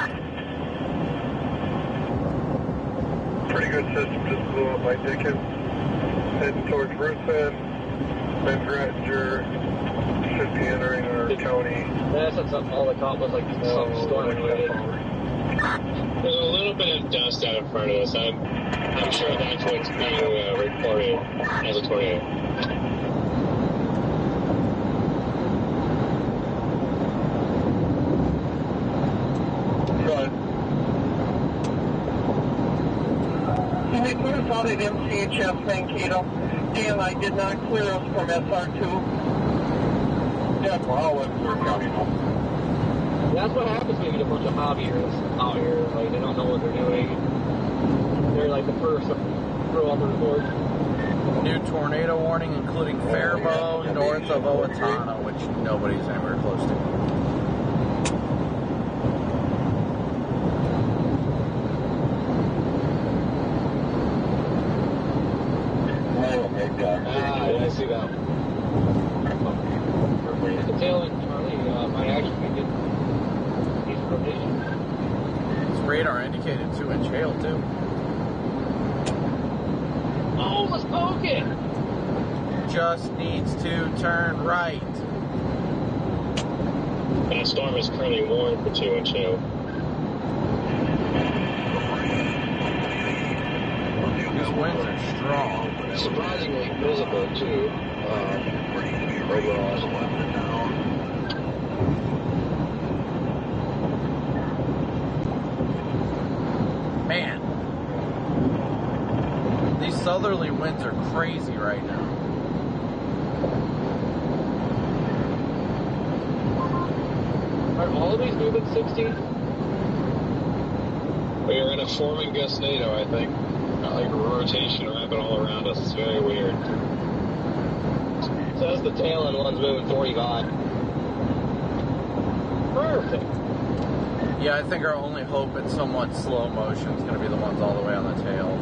Pretty good system just blew up by Dickens. Heading towards Ruthven. Then Gratinger. Should be entering our county. Yeah, that's something all the cop was like something storm related. There's a little bit of dust out in front of us. I'm sure that's what's being reported as a tornado. We're out at MCHS Mankato, and I did not clear us from SR2. Yeah, well, I'll let Clear County know. That's what happens when you get a bunch of hobbyers out here. Like, they don't know what they're doing. They're like the first to throw out the report. New tornado warning, including Faribault, north of Owatonna, which nobody's anywhere close to. I see that. The tail end, Charlie, might actually be getting decent rotation. This radar indicated 2-inch hail, too. Oh, let's poke it! Just needs to turn right. That storm is currently warned for 2-inch hail. These winds are strong. Surprisingly visible, too. Overall. Man, these southerly winds are crazy right now. Are all of these moving 60? We are in a forming gustnado, I think. Like a rotation wrapping all around us. It's very weird. Says the tail end one's moving 45. Perfect. Yeah, I think our only hope in somewhat slow motion is going to be the ones all the way on the tail.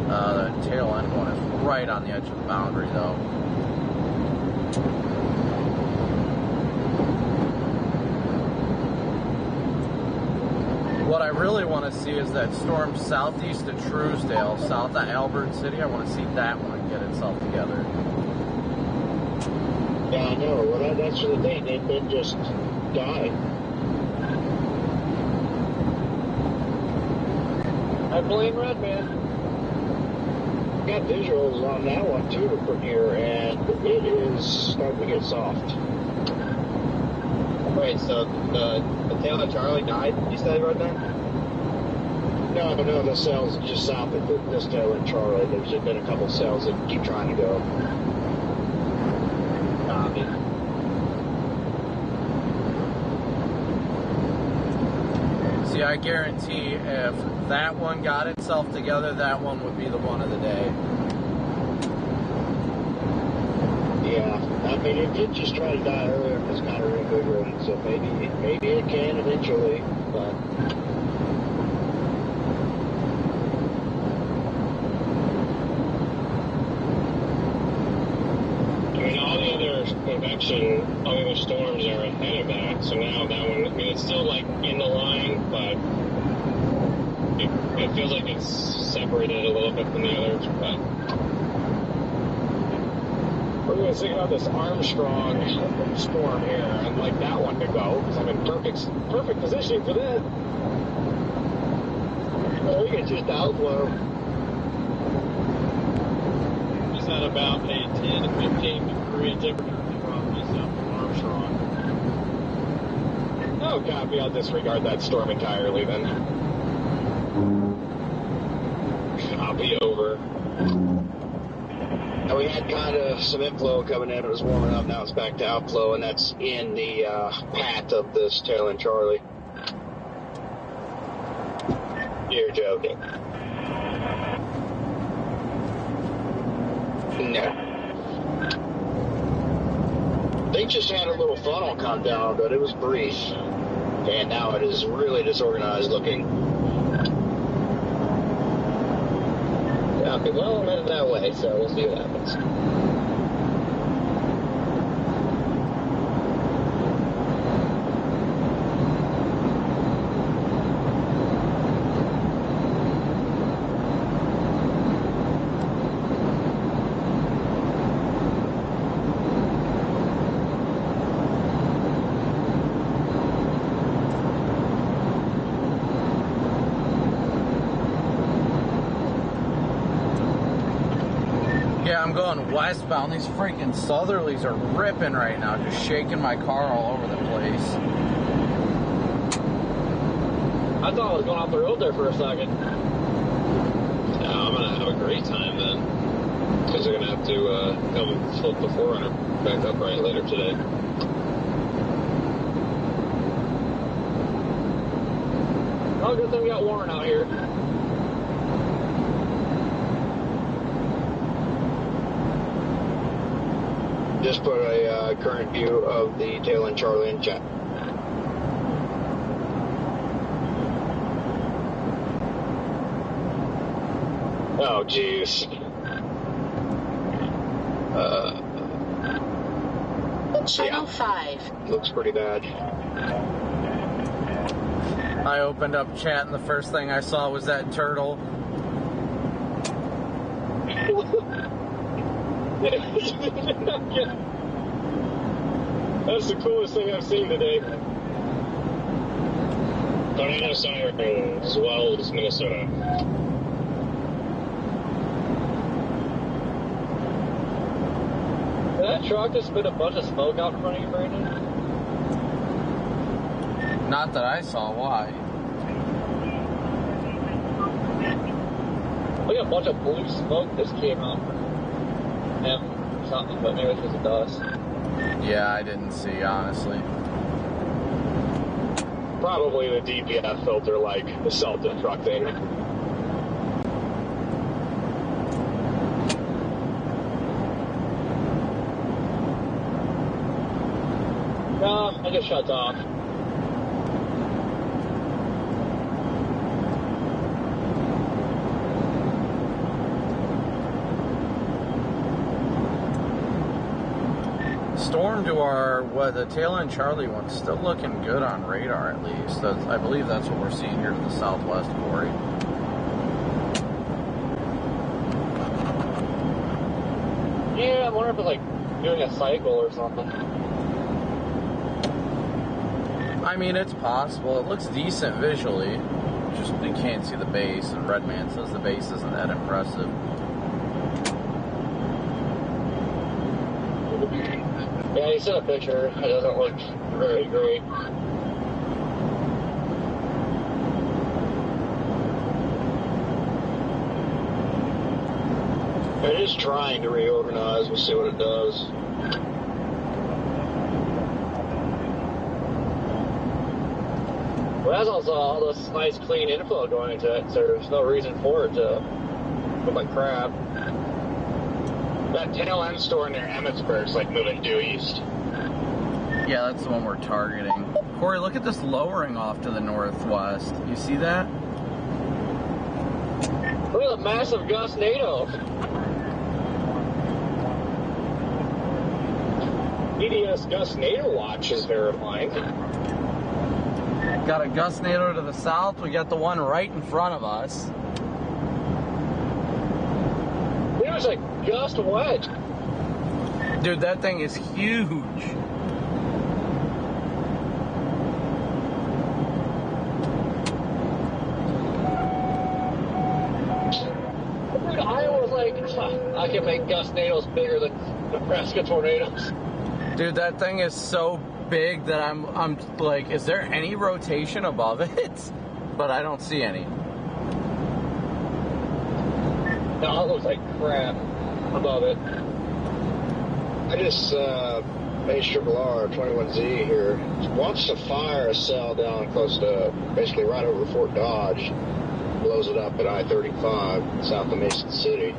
The tail end one is right on the edge of the boundary, though. What I really want to see is that storm southeast of Truesdale, south of Albert City. I want to see that one get itself together. Yeah, I know. Well, that's the thing. They've been just dying. I blame Redman. Got visuals on that one, too, from here, and it is starting to get soft. Wait, so the tail of Charlie died, you said, right there? No, the cells just south of this tail in Charlie. There's been a couple cells that keep trying to go. Copy. See, I guarantee if that one got itself together, that one would be the one of the day. Yeah, I mean, it did just try to die earlier. It's kind of reinvigorated, so maybe it can eventually, but... I mean, all the other storms are ahead of that, so now that one, I mean, it's still like in the line, but it feels like it's separated a little bit from the others, but... We're going to think about this Armstrong storm here. I'd like that one to go, because I'm in perfect positioning for that. Well, we can just outflow. It's at about a 10 to 15 degree temperature from Armstrong. Oh, copy. I'll disregard that storm entirely then. Copy over. Now, we had kind of some inflow coming in. It was warming up. Now it's back to outflow, and that's in the path of this tail end Charlie. You're joking. No. They just had a little funnel come down, but it was brief. And now it is really disorganized looking. Yeah, Well, I'm headed that way, so we'll see what happens. Yeah, I'm going westbound. These freaking southerlies are ripping right now, just shaking my car all over the place. I thought I was going off the road there for a second. Yeah, I'm going to have a great time then. Because they're going to have to come and flip the 400 back upright later today. Oh, good thing we got Warren out here. Just put a current view of the tail end Charlie in chat. Oh, jeez. Channel 5. Looks pretty bad. I opened up chat and the first thing I saw was that turtle. That's the coolest thing I've seen today. Tornado siren as well as Minnesota. Did that truck just spit a bunch of smoke out in front of you, Brandon? Not that I saw. Why? Look at a bunch of blue smoke just came out from him or something, but maybe it's just dust. Yeah, I didn't see, honestly. Probably the DPF filter like the Celtic truck thing. No, I just shut off. Storm to our, the tail end Charlie one's still looking good on radar at least. I believe that's what we're seeing here to the southwest, Corey. Yeah, I wonder if it's like doing a cycle or something. I mean, it's possible. It looks decent visually. Just we can't see the base, and Redman says the base isn't that impressive. Yeah, he sent a picture. It doesn't look very great. It is trying to reorganize. We'll see what it does. Well, that's also all this nice clean inflow going into it, so there's no reason for it to look like crap. That tail end store near Emmetsburg's like moving due east. Yeah, that's the one we're targeting. Corey, look at this lowering off to the northwest. You see that? Look at the massive Gustnado. EDS Gustnado watch is verifying. Got a Gustnado to the south. We got the one right in front of us. It was a gust wedge. Dude, that thing is huge. Dude, Iowa was like, I can make Gustnados bigger than Nebraska tornadoes. Dude, that thing is so big that I'm like, is there any rotation above it? But I don't see any. No, it looks like crap above it. I just HRRR 21Z here wants to fire a cell down close to, basically right over Fort Dodge, blows it up at I-35 south of Mason City.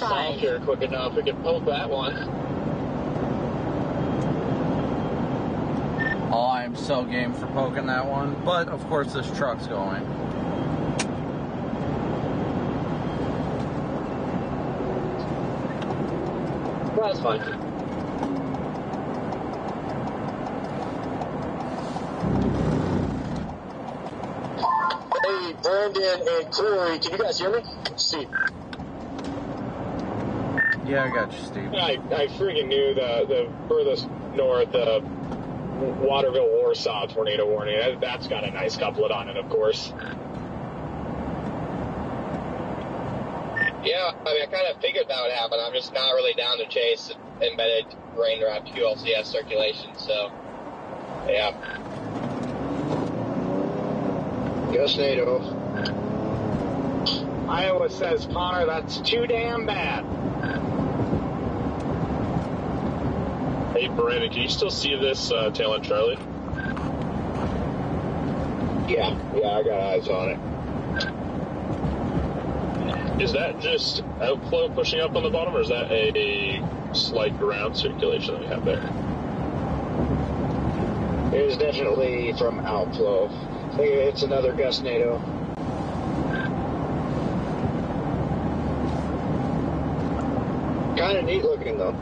south here quick enough, we can poke that one. Oh, I'm so game for poking that one, but of course this truck's going. Well, that's fine. Hey, Brandon and Corey, can you guys hear me? Steve. Yeah, I got you, Steve. I freaking knew the furthest north, Waterville, Warsaw tornado warning. That's got a nice couplet on it, of course. Yeah, I mean, I kind of figured that would happen. I'm just not really down to chase embedded rain wrap QLCS circulation, so, yeah. Gustnado. Iowa says, Connor, that's too damn bad. Hey, Brandon, can you still see this tail end Charlie? Yeah, I got eyes on it. Is that just outflow pushing up on the bottom, or is that a slight ground circulation that we have there? It is definitely from outflow. It's another Gustnado. Kind of neat looking though.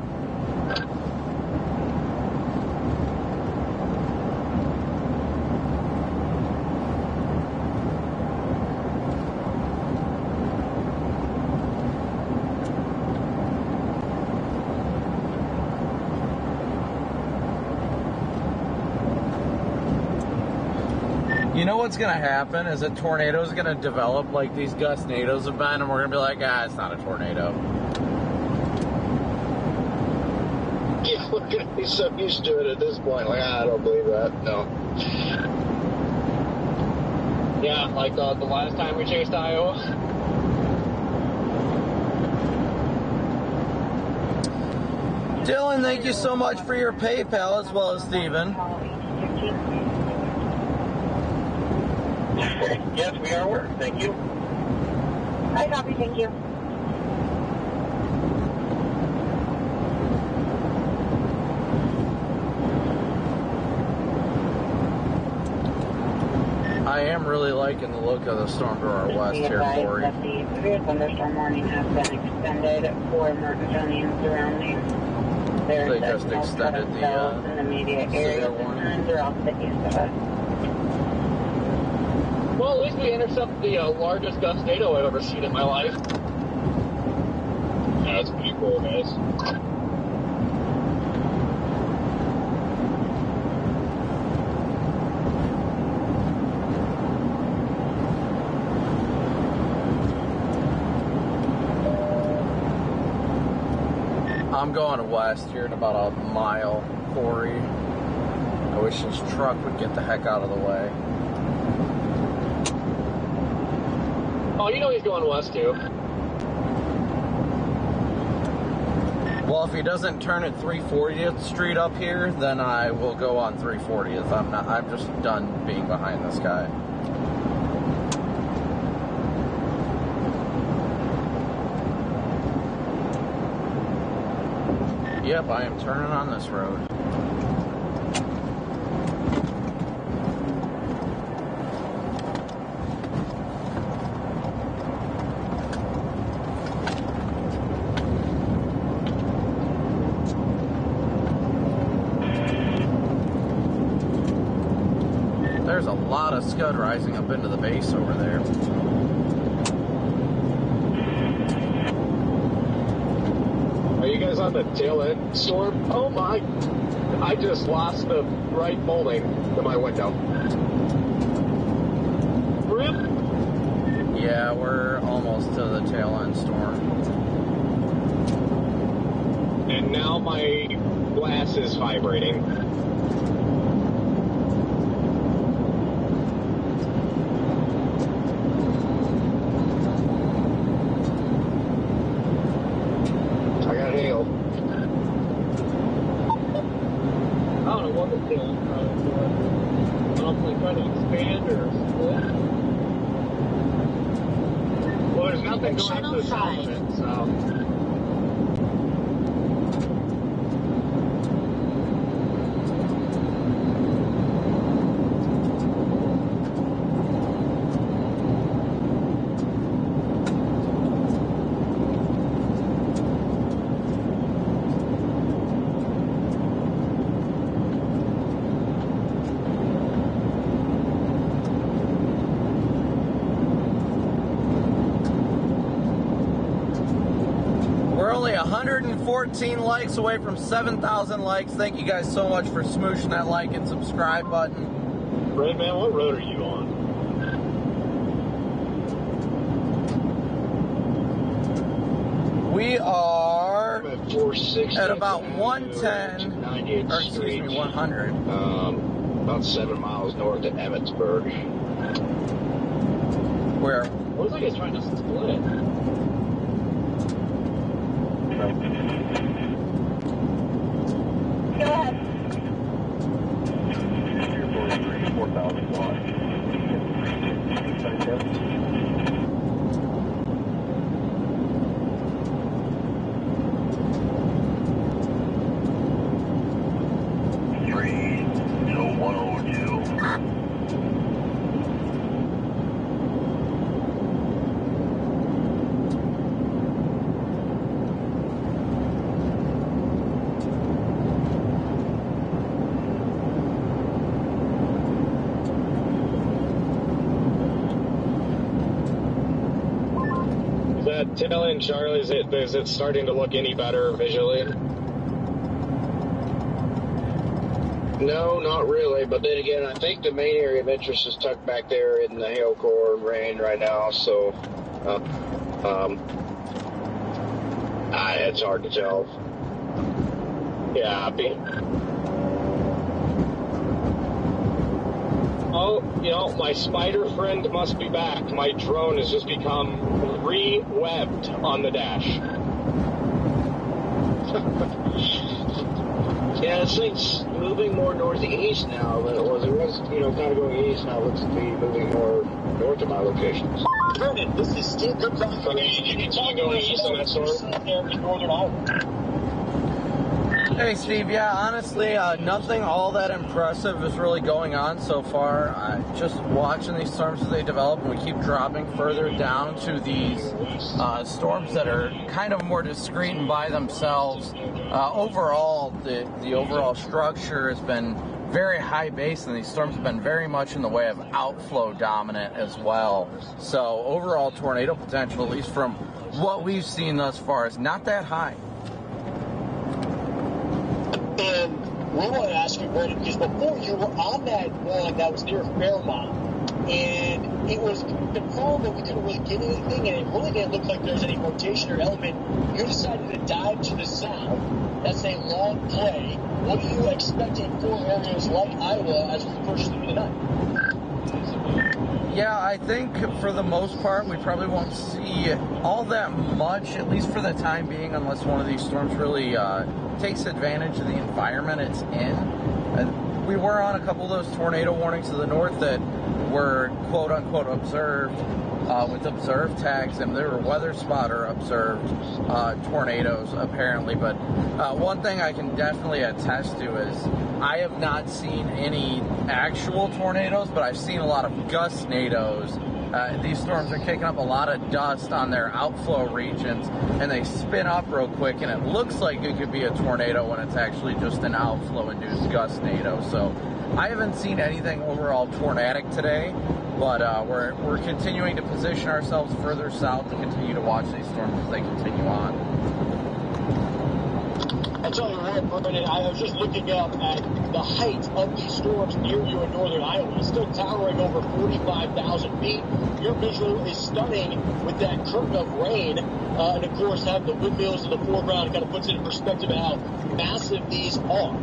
You know what's going to happen is a tornado is going to develop like these Gustnados have been, and we're going to be like, it's not a tornado. Yeah, we're going to be so used to it at this point. Like, I don't believe that. No. Yeah, like the last time we chased Iowa. Dylan, thank you so much for your PayPal, as well as Steven. Yes, we are work. Thank you. I copy, thank you. I am really liking the look of the storm to our west here, Corey. The severe thunderstorm warning has been extended for Mercantilian surroundings. They just extended the in the immediate area and throughout the east of us. Well, at least we intercepted the largest Gustnado I've ever seen in my life. Yeah, that's pretty cool, guys. I'm going west here in about a mile, Corey. I wish this truck would get the heck out of the way. Oh, you know he's going west too. Well, if he doesn't turn at 340th Street up here, then I will go on 340th. I'm just done being behind this guy. Yep, I am turning on this road. There's a lot of scud rising up into the base over there. Are you guys on the tail end storm? Oh my, I just lost the right molding to my window. Rip. Yeah, we're almost to the tail end storm. And now my glass is vibrating. Well, there's nothing going to the south of it, so. 14 likes away from 7,000 likes. Thank you guys so much for smooshing that like and subscribe button. Red Man, what road are you on? We are at 460 at about 110, or excuse me, 100. About 7 miles north of Emmitsburg. Where? What was I guys trying to split? Go ahead. 4,000 watts. Tail end, Charlie, is it starting to look any better visually? No, not really. But then again, I think the main area of interest is tucked back there in the hail core and rain right now. So, it's hard to tell. Yeah, oh, my spider friend must be back. My drone has just become re-webbed on the dash. Yeah, this thing's moving more northeast now than it was. It was, kind of going east. Now it looks to be moving more north of my locations. Brennan, this is Steve Goodbye. Okay, you can talk going east on that storm. There in northern Iowa. Hey Steve, yeah, honestly, nothing all that impressive is really going on so far. Just watching these storms as they develop, and we keep dropping further down to these storms that are kind of more discrete and by themselves. Overall, the overall structure has been very high base, and these storms have been very much in the way of outflow dominant as well. So overall tornado potential, at least from what we've seen thus far, is not that high. And we want to ask you, Brendan, because before you were on that one that was near Fairmont, and it was confirmed that we couldn't really get anything, and it really didn't look like there was any rotation or element. You decided to dive to the south. That's a long play. What are you expecting for areas like Iowa as we push through the night? Yeah, I think for the most part, we probably won't see all that much, at least for the time being, unless one of these storms really takes advantage of the environment it's in. We were on a couple of those tornado warnings to the north that were quote-unquote observed with observed tags, and there were weather spotter observed tornadoes apparently. But one thing I can definitely attest to is I have not seen any actual tornadoes, but I've seen a lot of gustnadoes. These storms are kicking up a lot of dust on their outflow regions, and they spin up real quick, and it looks like it could be a tornado when it's actually just an outflow-induced gustnado. So I haven't seen anything overall tornadic today, but we're continuing to position ourselves further south to continue to watch these storms as they continue on. I tell you what, Brendan, I was just looking up at the height of these storms near you in northern Iowa. It's still towering over 45,000 feet. Your visual is stunning with that curtain of rain. And, of course, having the windmills in the foreground kind of puts it in perspective of how massive these are.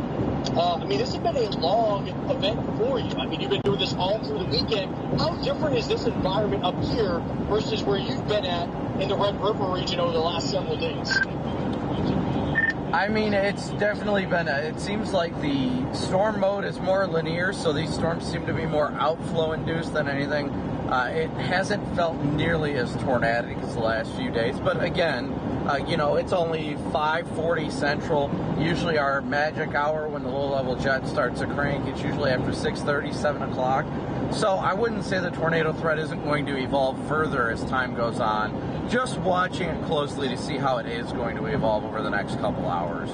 This has been a long event for you. You've been doing this all through the weekend. How different is this environment up here versus where you've been at in the Red River region over the last several days? It's definitely been, it seems like the storm mode is more linear, so these storms seem to be more outflow induced than anything. It hasn't felt nearly as tornadic as the last few days, but again, it's only 5:40 Central. Usually our magic hour when the low-level jet starts to crank, it's usually after 6:30, 7 o'clock. So I wouldn't say the tornado threat isn't going to evolve further as time goes on. Just watching it closely to see how it is going to evolve over the next couple hours.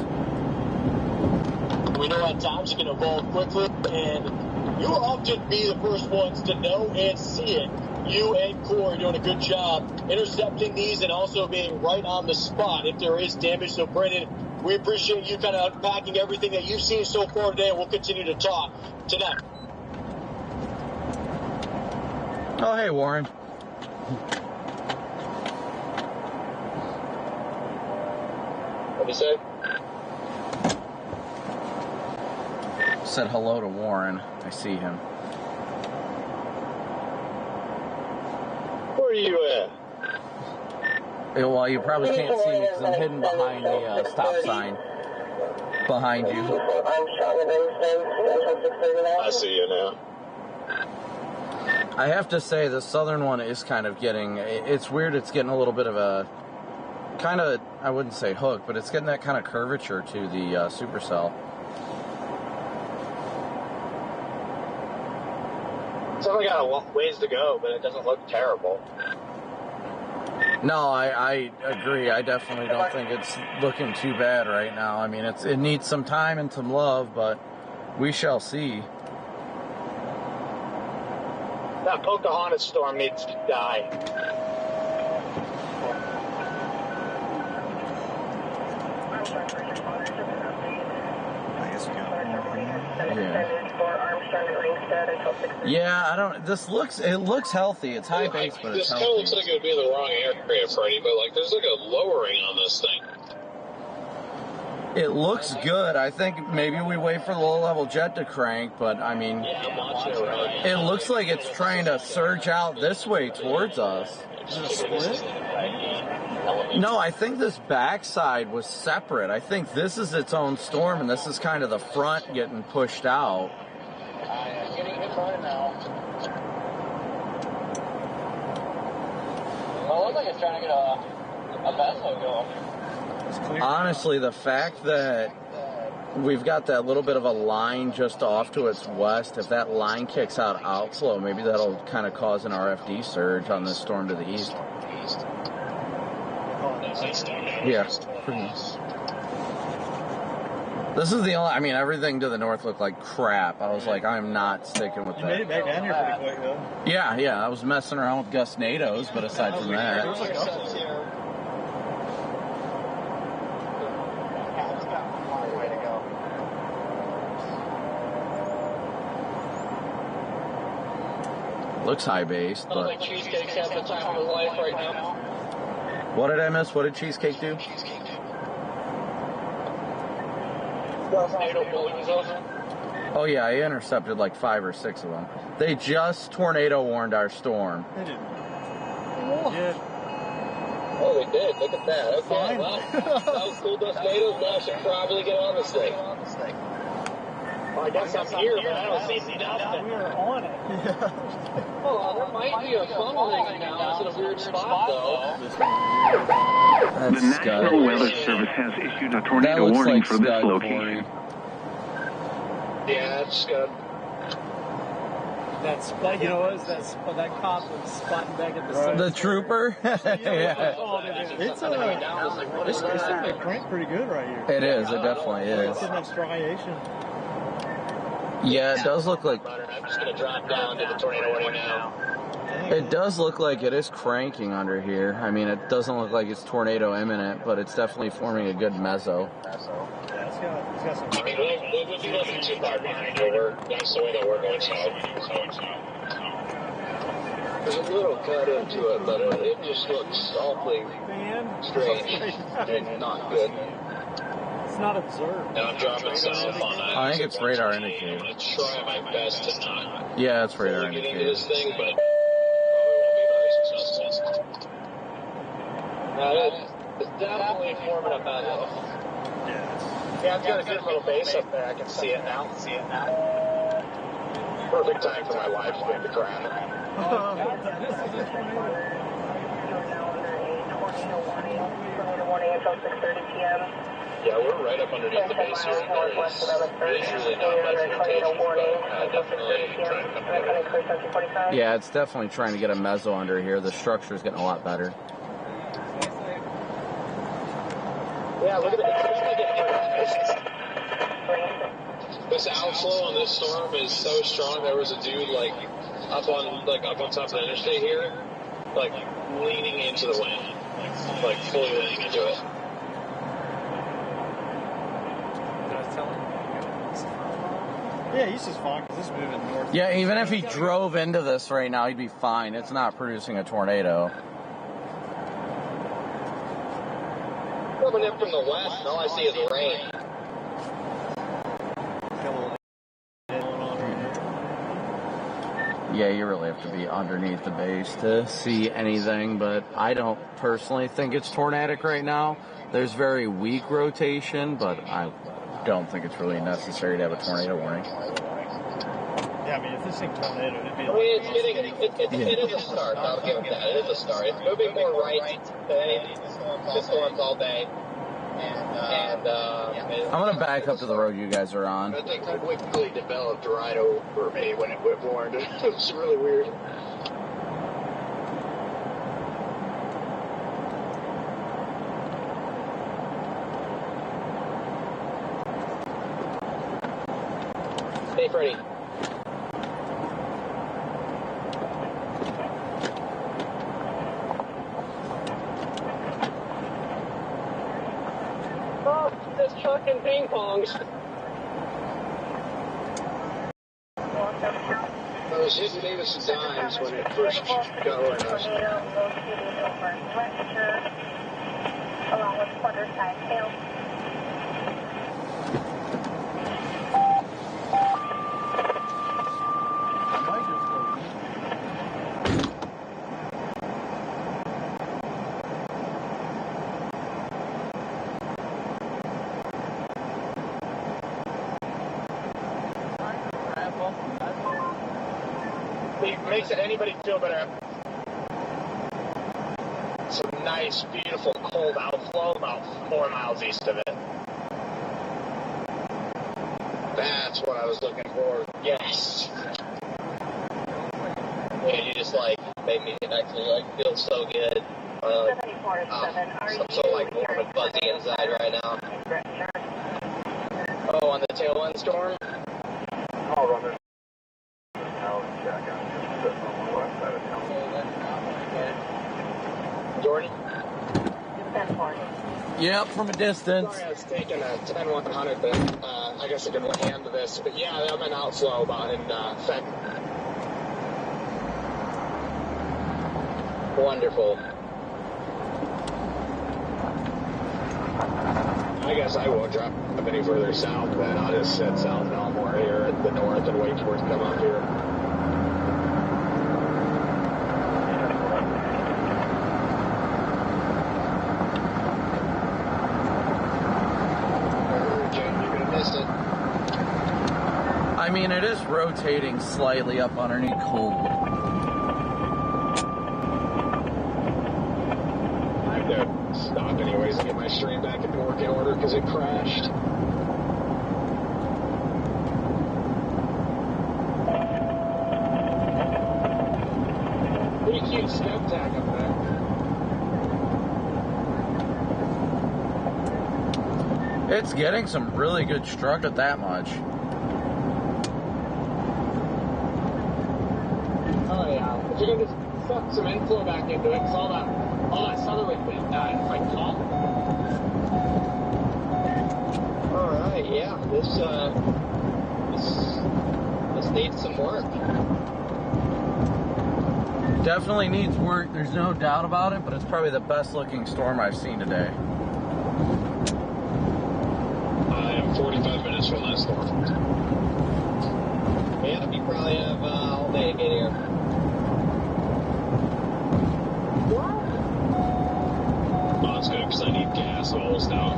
We know at times it can evolve quickly, and you'll often be the first ones to know and see it. You and Corey are doing a good job intercepting these and also being right on the spot if there is damage. So, Brendan, We appreciate you kind of unpacking everything that you've seen so far today, and we'll continue to talk tonight. Oh, hey, Warren. What did you say? Said hello to Warren. I see him. Where are you at? Well, you probably can't see me because I'm hidden behind the stop sign behind you. I see you now. I have to say, the southern one is kind of getting, it's weird, it's getting a little bit of a, kind of, I wouldn't say hook, but it's getting that kind of curvature to the supercell. It's only got a long ways to go, but it doesn't look terrible. No, I agree. I definitely don't think it's looking too bad right now. I mean, it needs some time and some love, but we shall see. That Pocahontas storm needs to die. Yeah, I don't. It looks healthy. It's high base, but it's healthy. This kind of looks like it would be in the wrong area, Freddie. But like, there's like a lowering on this thing. It looks good. I think maybe we wait for the low-level jet to crank, but I mean, it looks like it's trying to surge out this way towards us. Is it a split? No, I think this backside was separate. I think this is its own storm, and this is kind of the front getting pushed out. Getting hit right now. Well, it looks like it's trying to get a vessel going. Honestly, the fact that we've got that little bit of a line just off to its west, if that line kicks out outflow, maybe that'll kind of cause an RFD surge on this storm to the east. Yeah. This is the only, I mean, everything to the north looked like crap. I was like, I'm not sticking with that. You made it back down here pretty quick, though. Yeah, I was messing around with Gustnadoes, but aside from that. Looks high-based, but... Like Cheesecake's having the time of his life right now. What did I miss? What did Cheesecake do? Oh yeah, I intercepted like 5 or 6 of them. They just tornado warned our storm. They did. Oh, they did. Look at that. Okay, well, that was cool. Gustnado. Now I should probably get on this thing. Well, I guess I'm here, but I don't see nothing. We were on it. Well, there might be a funnel ring now. It's in a weird spot, though. The National Weather Service has issued a tornado warning for this location. Yeah, it's good. That spot, you know what? That cop was spotting back at the sun. The trooper? Yeah. It's starting to crank pretty good right here. It is. It definitely is. It's in that striation. Yeah, it does look like... I'm just going to drop down to the tornado warning now. It does look like it is cranking under here. I mean, it doesn't look like it's tornado imminent, but it's definitely forming a good mezzo. Yeah, it's got some... I mean, we'll be looking too far behind you. That's the way that we're going south. There's a little cut into it, but it just looks awfully strange and not good. It's not observed. Now I'm dropping south on that. I think it's radar indicated. I'm going to try my best to not Yeah, it's radar get into indicated. this thing, but It's definitely forming a mezzo. Yeah, it's got a good little base up there. I can see it now. perfect time for my live stream to crash. Yeah, we're right up underneath the base here. There's usually not much rotation, but definitely trying to come together. Yeah, it's definitely trying to get a mezzo under here. The structure's getting a lot better. Yeah, look at This outflow on this storm is so strong. There was a dude up on top of the interstate here, leaning into the wind, fully leaning into it. Yeah, he's just fine because it's moving north. Yeah, even if he drove into this right now, he'd be fine. It's not producing a tornado. Coming in from the west, and all I see is rain. Yeah, you really have to be underneath the base to see anything, but I don't personally think it's tornadic right now. There's very weak rotation, but I don't think it's really necessary to have a tornado warning. Yeah, I mean, if this thing tornadoed, it'd be like... I mean, it is a start. I'll give it that. It is a start. It's moving more right than the storms all day. I'm going to back up to the road you guys are on. I think I quickly developed right over me when it warned. It was really weird. Hey, Freddie. Oh, this fucking ping pongs. I was hitting Davis and dimes when it first got going. Along with quarter side tail. Makes anybody feel better. Some nice, beautiful cold outflow about 4 miles east of it. That's what I was looking for. Yes. Yeah, you just made me actually feel so good. I'm so warm and fuzzy inside right now. Oh, on the tailwind storm? I'll run it. Jordan? Yep, from a distance. Sorry, I was taking a 10-100, but I guess I can land this. But yeah, I'm an outflow about in Fenton. Wonderful. I guess I won't drop any further south, then I'll just sit south Elmore here at the north and wait for it to come up here. I mean, it is rotating slightly up underneath cold. I have to stop anyways and get my stream back in working order because it crashed. Pretty cute step tack up there. It's getting some really good struck at that much. Oh yeah, if you're gonna just suck some inflow back into it, because all that southerly wind died. It's like calm. All right, yeah, this needs some work. Definitely needs work. There's no doubt about it, but it's probably the best looking storm I've seen today. I am 45 minutes from that storm. Yeah, you probably have all day to get here. Well, that's good because I need gas almost out.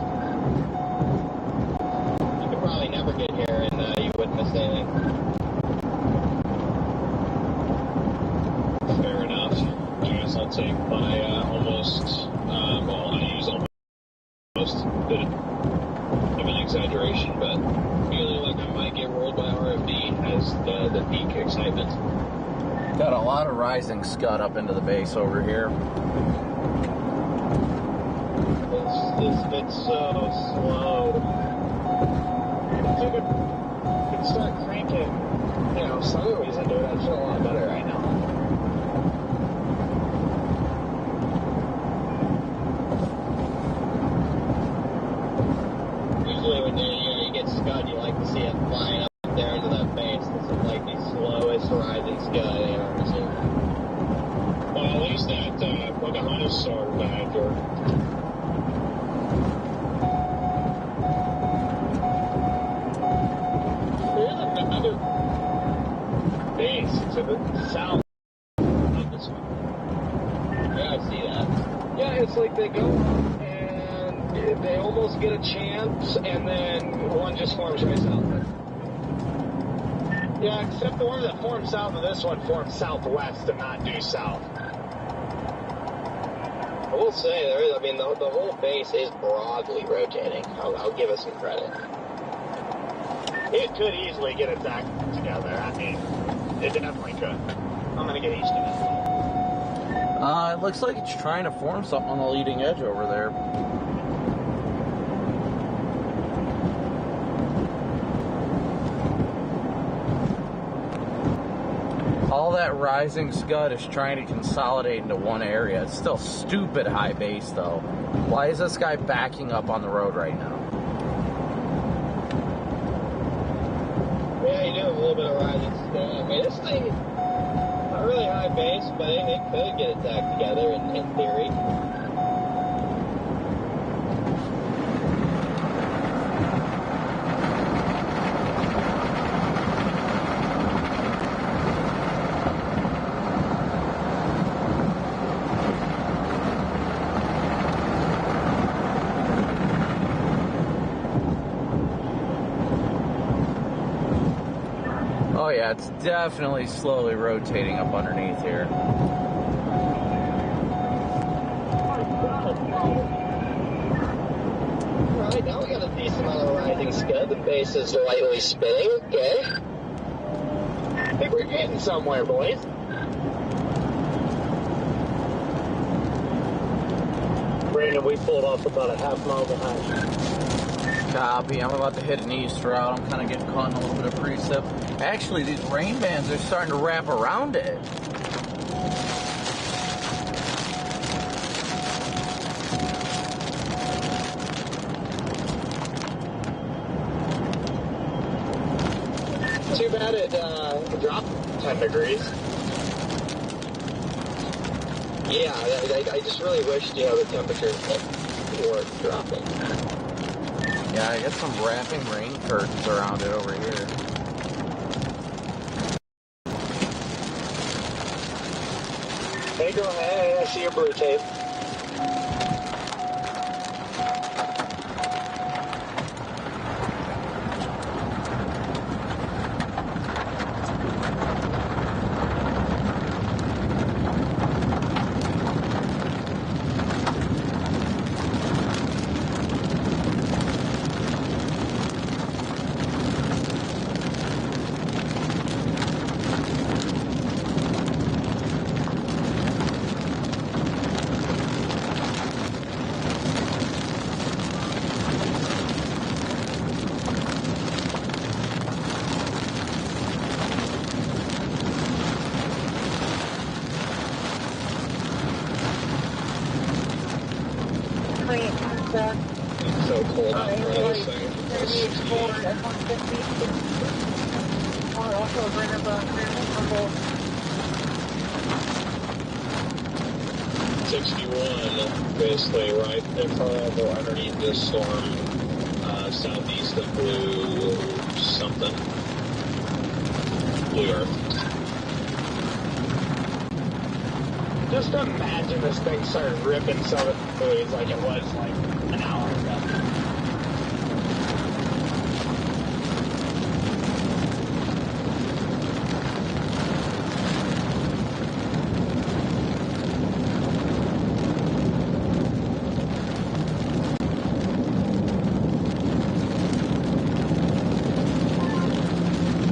You could probably never get here and you wouldn't miss anything. Fair enough. I guess I'll take my almost, I use almost a bit of an exaggeration, but feeling like I might get rolled by RFD as the peak excitement. Got a lot of rising scud up into the base over here. It's so slow. If you could start cranking, southerlies into it, I'd feel a lot better right now. Usually when you get scud, you like to see it flying up there into that south of this one. Yeah, I see that. Yeah, it's like they go and they almost get a chance, and then one just forms right south of it. Yeah, except the one that formed south of this one formed southwest and not due south. I will say, the whole base is broadly rotating. I'll give it some credit. It could easily get its act together. I mean, it definitely could. I'm going to get east of it. It looks like it's trying to form something on the leading edge over there. All that rising scud is trying to consolidate into one area. It's still stupid high base, though. Why is this guy backing up on the road right now? Yeah, you do have a little bit of rising scud. I mean, this thing, not really high base, but it could get its act together in theory. Oh yeah, it's definitely slowly rotating up underneath here. Alright, now we got a decent amount of rising scud. The base is lightly spinning, okay. I think we're getting somewhere, boys. Brandon, we pulled off about a half mile behind you. Copy. I'm about to hit an east route. I'm kind of getting caught in a little bit of precip. Actually, these rain bands are starting to wrap around it. Too bad it dropped 10 degrees. Yeah, I just really wish, the temperatures weren't dropping. Yeah, I got some wrapping rain curtains around it over here. Hey, go ahead. I see your blue tape. It's so cold out front of this thing. It's 68. Also bring up a 61, basically right in front of or underneath this storm, southeast of Blue something. Blue Earth. Just imagine this thing started ripping southern fluids like it was like an hour ago.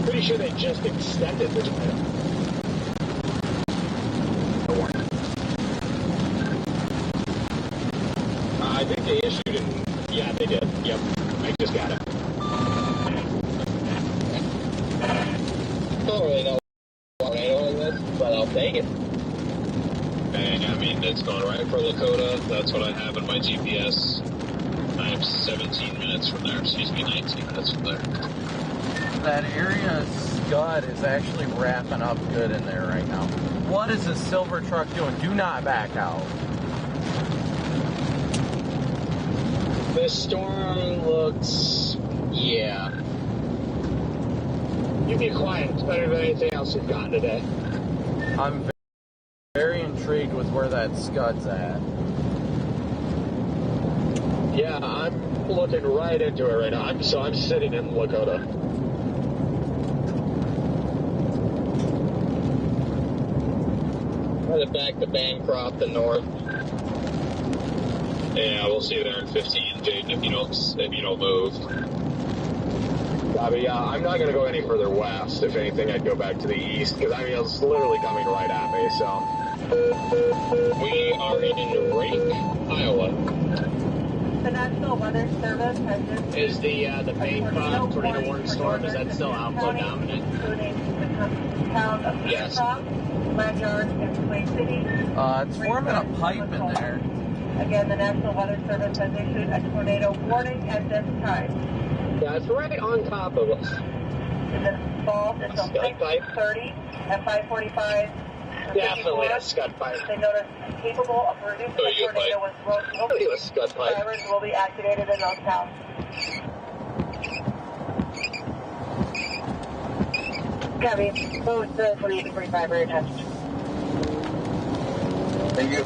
Pretty sure they just extended the tornado. I think they issued it. Yeah, they did. Yep. I just got it. Don't really know what tornado it is, but I'll take it. And I mean, it's going right for Lakota. That's what I have in my GPS. I am 17 minutes from there. Excuse me, 19 minutes from there. That area scud is actually wrapping up good in there right now. What is this silver truck doing? Do not back out. This storm looks, yeah. You be quiet. It's better than anything else you've gotten today. I'm very intrigued with where that Scud's at. Yeah, I'm looking right into it right now. I'm sitting in Lakota. Headed back to Bancroft and north. Yeah, we'll see you there in 15, Jaden, if you don't move. I mean, I'm not going to go any further west. If anything, I'd go back to the east, because I mean, it's literally coming right at me, so. We are in Rake, Iowa. The National Weather Service has just Is the Bancroft tornado warning storm, is that still outflow dominant? including the town of Bancroft, Ledyard, and Twin City. It's forming a pipe in there. Again, the National Weather Service has issued a tornado warning at this time. Yeah, it's right on top of us. Is it involved until 6:30 at 5:45? Definitely a scud pipe. They notice capable of producing a tornado with road scud pipe. drivers will be activated in those towns. Copy. Move the 48-45 rear test. Thank you.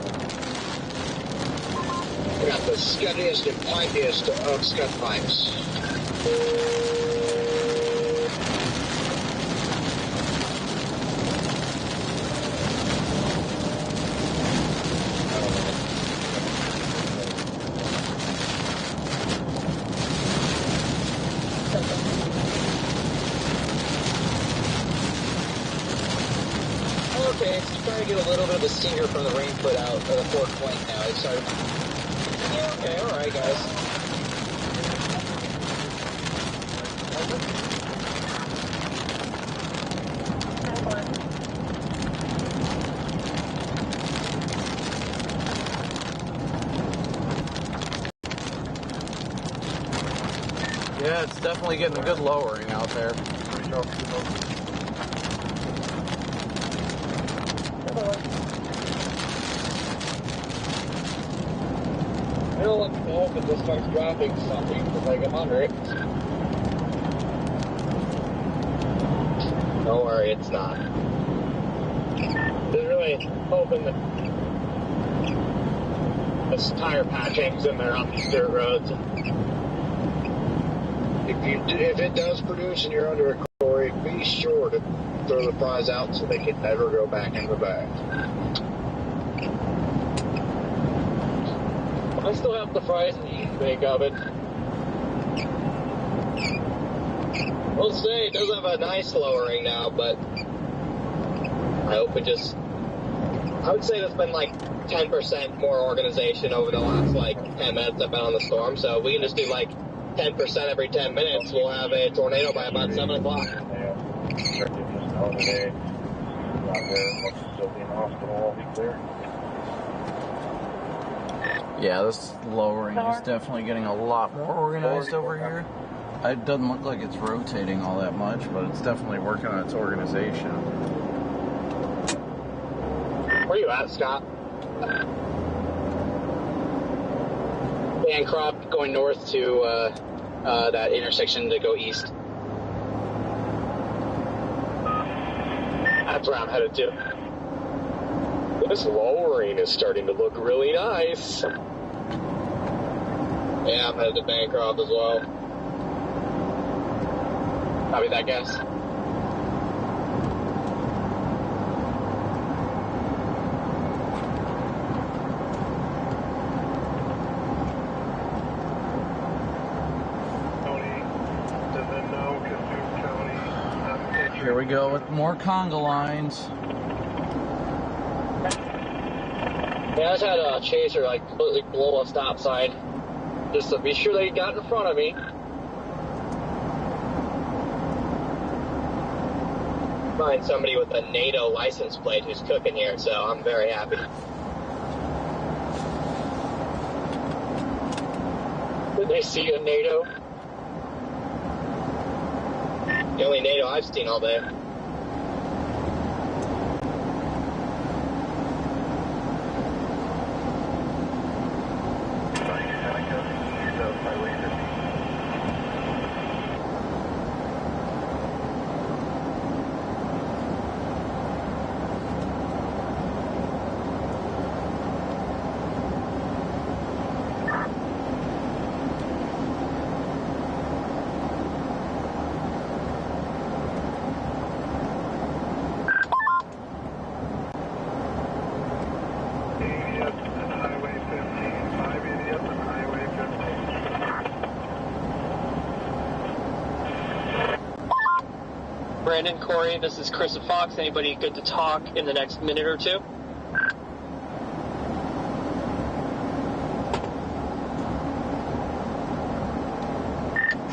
We got the scuddiest and pipiest of scud pipes. Okay, so you're trying to get a little bit of a stinger from the rain foot out of the fork point now. It's starting. Yeah, okay, alright, guys. Yeah, it's definitely getting a good lowering out there. It'll look cool if it just starts dropping something to make them under it. Don't worry, it's not. Just really hoping that this tire patching's in there on these dirt roads. If it does produce and you're under a quarry, be sure to throw the fries out so they can never go back in the bag. I still have the fries in the east make of it. We'll say it does have a nice lowering now, but I hope it just. I would say there's been like 10% more organization over the last like 10 minutes I've been on the storm, so we can just do like 10% every 10 minutes. We'll have a tornado by about 7 o'clock. Yeah, this lowering is definitely getting a lot more organized over here. It doesn't look like it's rotating all that much, but it's definitely working on its organization. Where you at, Scott? Bancroft going north to that intersection to go east. That's where I'm headed to. This lowering is starting to look really nice. Yeah, I'm headed to Bancroft as well. Copy that, guys. Here we go with more conga lines. Yeah, I just had a chaser like completely blow a stop sign just to be sure they got in front of me. Find somebody with a NATO license plate who's cooking here, so I'm very happy. Did they see a NATO? The only NATO I've seen all day. Brandon, Corey, this is Chris and Fox. Anybody good to talk in the next minute or two?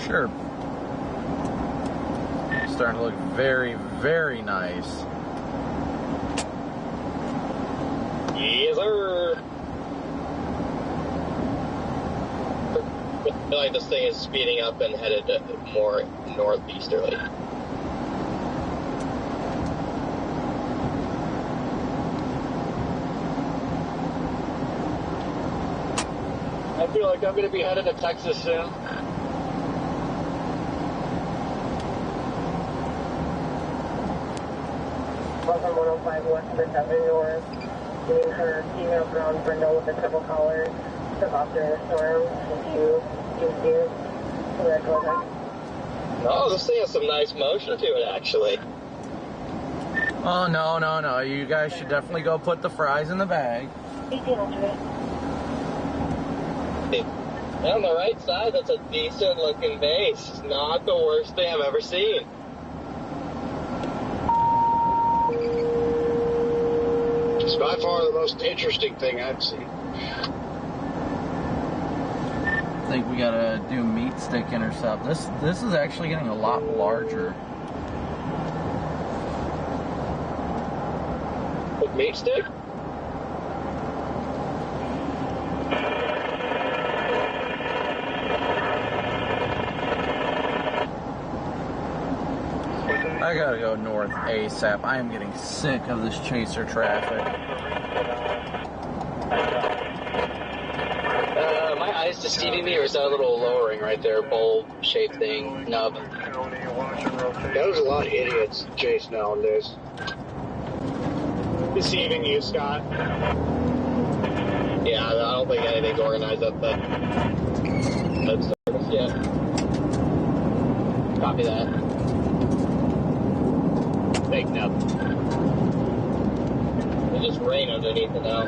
Sure. Starting to look very, very nice. Yes, sir. I feel like this thing is speeding up and headed more northeasterly. I feel like I'm going to be headed to Texas soon. Welcome 105 West for 7 North. Getting her female ground Brindle with a triple collar. Took off during the storm. If you see it, so that goes on. Oh, this thing has some nice motion to it, actually. Oh, no, no, no. You guys should definitely go put the fries in the bag. 1800. On the right side, that's a decent looking base. It's not the worst thing I've ever seen. It's by far the most interesting thing I've seen. I think we gotta do meat stick intercept. This is actually getting a lot larger. With meat stick? I gotta go north ASAP. I am getting sick of this chaser traffic. My eyes deceiving me, or is that a little lowering right there, bowl-shaped thing, nub? There's a lot of idiots chase nowadays. Deceiving you, Scott. Yeah, I don't think anything's organized at the service yet. Copy that. Fake nub. There's just rain underneath it now.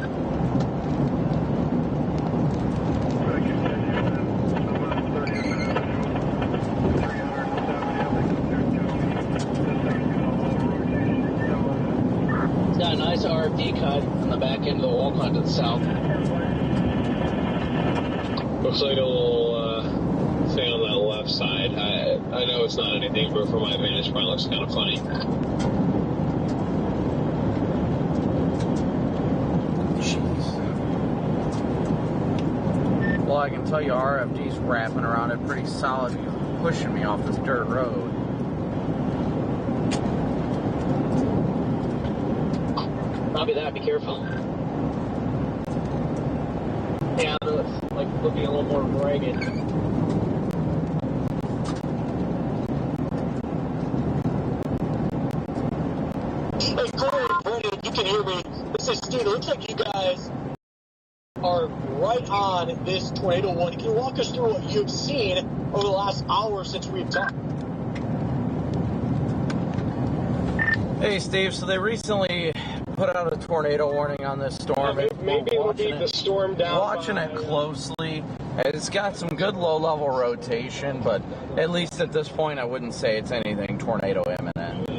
It's got a nice RFD cut on the back end of the wall cut to the south. Looks like a little thing on that left side. I know it's not anything, but from my vantage point, it looks kind of funny. Well, I can tell you RFD's wrapping around it pretty solid, pushing me off this dirt road. Copy that, be careful. Yeah, it's like looking a little more ragged. Hey, Corey, Brandon, if you can hear me, this is Steve. It looks like you guys are right on this tornado one. Can you walk us through what you've seen over the last hour since we've talked? Hey, Steve, so they recently put out a tornado warning on this storm. Maybe we'll keep the storm down. Watching it closely. It's got some good low-level rotation, but at least at this point, I wouldn't say it's anything tornado imminent.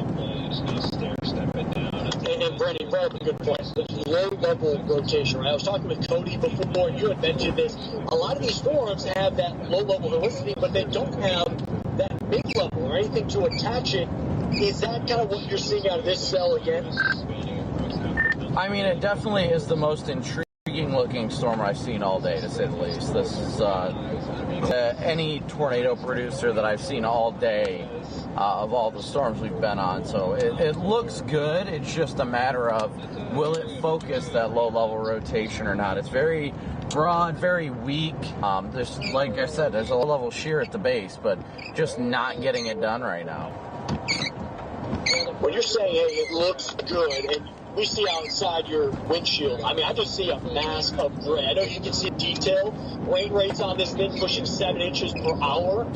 And Brandon, you brought up a good point. Low-level rotation, right? I was talking with Cody before, and you had mentioned this. A lot of these storms have that low-level helicity, but they don't have that mid-level or anything to attach it. Is that kind of what you're seeing out of this cell again? I mean, it definitely is the most intriguing-looking storm I've seen all day, to say the least. This is any tornado producer that I've seen all day of all the storms we've been on. So it looks good. It's just a matter of will it focus that low-level rotation or not. It's very broad, very weak. There's, like I said, there's a low-level shear at the base, but just not getting it done right now. When you're saying, hey, it looks good, and we see outside your windshield, I mean, I just see a mass of gray. I know you can see detail. Rain rates on this thing pushing 7 inches per hour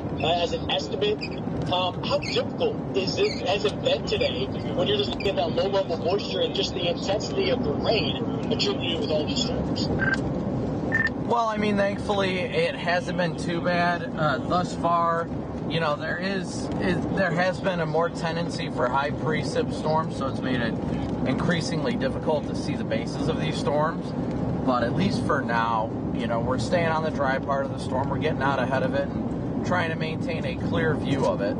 as an estimate. How difficult is it, has it been today when you're just looking at that low-level moisture and just the intensity of the rain attributed with all these storms? Well, I mean, thankfully, it hasn't been too bad thus far. you know, there has been a more tendency for high precip storms, so it's made it increasingly difficult to see the bases of these storms. But at least for now, you know, we're staying on the dry part of the storm. We're getting out ahead of it and trying to maintain a clear view of it.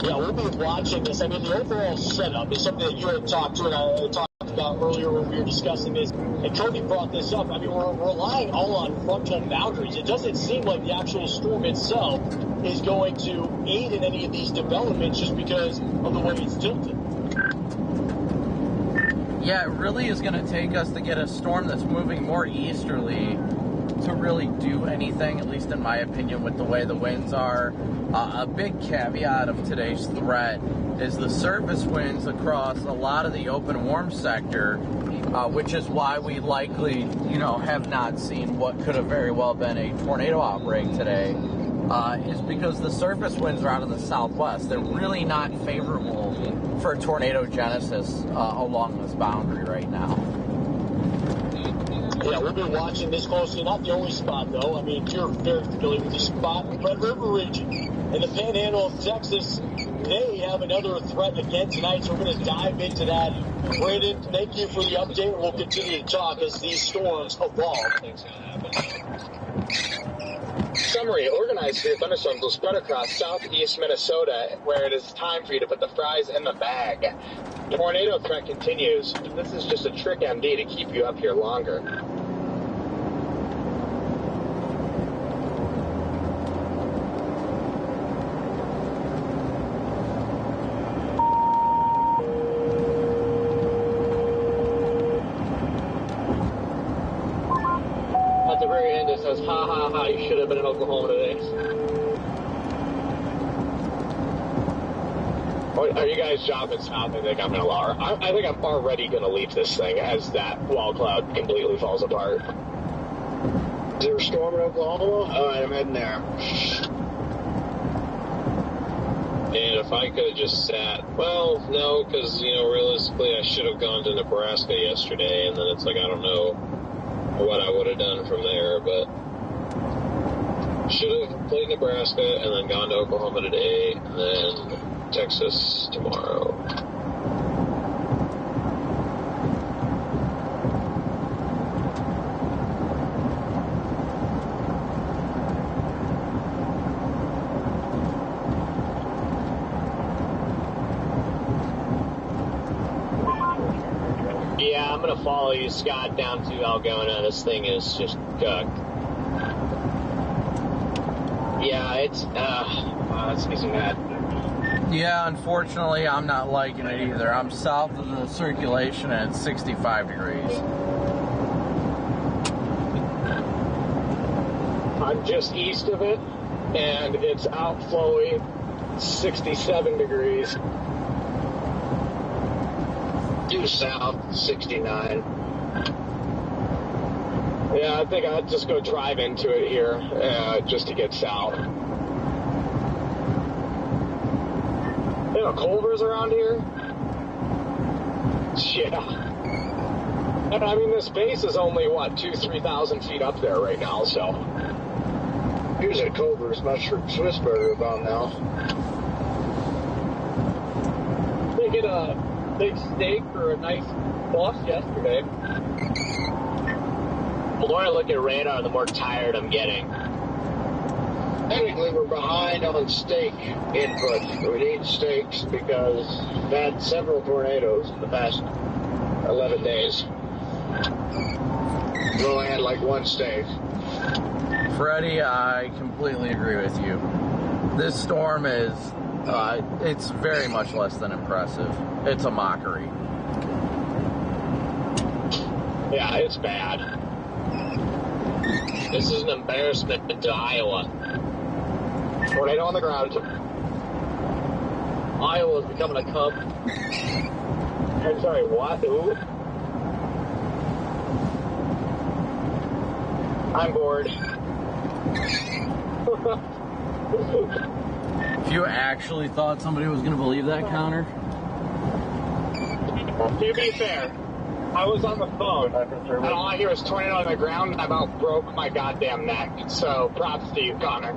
Yeah, we'll be watching this. I mean, the overall setup is something that you had talked to and I talked about earlier when we were discussing this. And Cody brought this up. I mean, we're relying all on frontal boundaries. It doesn't seem like the actual storm itself is going to aid in any of these developments just because of the way it's tilted. Yeah, it really is going to take us to get a storm that's moving more easterly to really do anything, at least in my opinion, with the way the winds are. A big caveat of today's threat is the surface winds across a lot of the open warm sector, which is why we likely, you know, have not seen what could have very well been a tornado outbreak today, is because the surface winds are out of the southwest. They're really not favorable for tornado genesis along this boundary right now. Yeah, we'll be watching this closely. Not the only spot, though. I mean, you're very familiar with this spot, the Red River region. In the panhandle of Texas, they have another threat again tonight, so we're going to dive into that. Brandon, thank you for the update. We'll continue to talk as these storms evolve. Summary, organized severe thunderstorms will spread across southeast Minnesota, where it is time for you to put the fries in the bag. Tornado threat continues. This is just a trick, MD, to keep you up here longer. At the very end, it says, ha ha ha, you should have been in Oklahoma today. Are you guys jumping south? I think I'm gonna lower. I think I'm already gonna leave this thing as that wall cloud completely falls apart. Is there a storm in Oklahoma? All right, I'm heading there. And if I could have just sat, well, no, because, you know, realistically I should have gone to Nebraska yesterday, and then it's like, I don't know what I would have done from there, but should have played Nebraska and then gone to Oklahoma today, and then Texas tomorrow. Yeah, I'm going to follow you, Scott, down to Algona. This thing is just cooked. Yeah, it's getting bad. Yeah, unfortunately, I'm not liking it either. I'm south of the circulation and it's 65 degrees. I'm just east of it, and it's outflowing 67 degrees. Due south, 69. Yeah, I think I'd just go drive into it here, just to get south. You know, Culver's around here? Yeah. And I mean, this base is only, what, 2,000-3,000 feet up there right now, so. Here's a Culver's, not sure Swiss burger about now. They get a big steak for a nice boss yesterday. The more I look at radar, the more tired I'm getting. Technically, we're behind on steak input. We need steaks because we've had several tornadoes in the past 11 days. We only had like one steak. Freddie, I completely agree with you. This storm is, it's very much less than impressive. It's a mockery. Yeah, it's bad. This is an embarrassment to Iowa. Tornado on the ground. Iowa's becoming a cub. I'm sorry, what? Who? I'm bored. If you actually thought somebody was going to believe that, Connor? To be fair, I was on the phone, and all I hear is tornado on the ground, and I about broke my goddamn neck. So, props to you, Connor.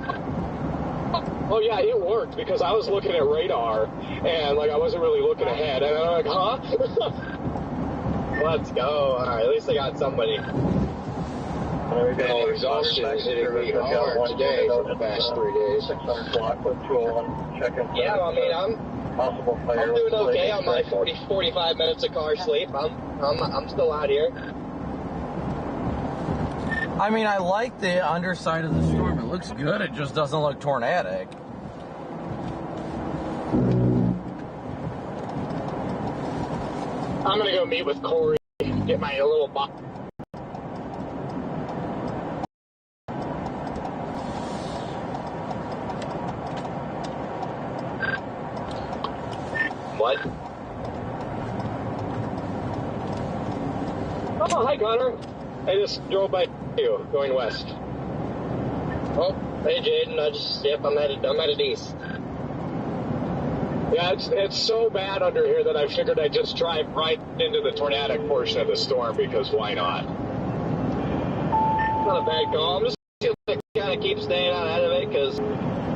Oh yeah, it worked because I was looking at radar and like I wasn't really looking ahead, and I'm like, huh? Let's go. All right, at least I got somebody. And exhaustion is hitting me hard today for the past 3 days. Yeah, well, I mean, I'm doing okay on my 45 minutes of car sleep. I'm still out here. I mean, I like the underside of the storm. It looks good. It just doesn't look tornadic. I'm gonna go meet with Corey, get my little box. What? Oh, hi Connor. I just drove by you, going west. Oh, hey Jaden, I'm headed east. Yeah, it's so bad under here that I figured I'd just drive right into the tornadic portion of the storm because why not? Not a bad call. I'm just gonna kind of keep staying out ahead of it because,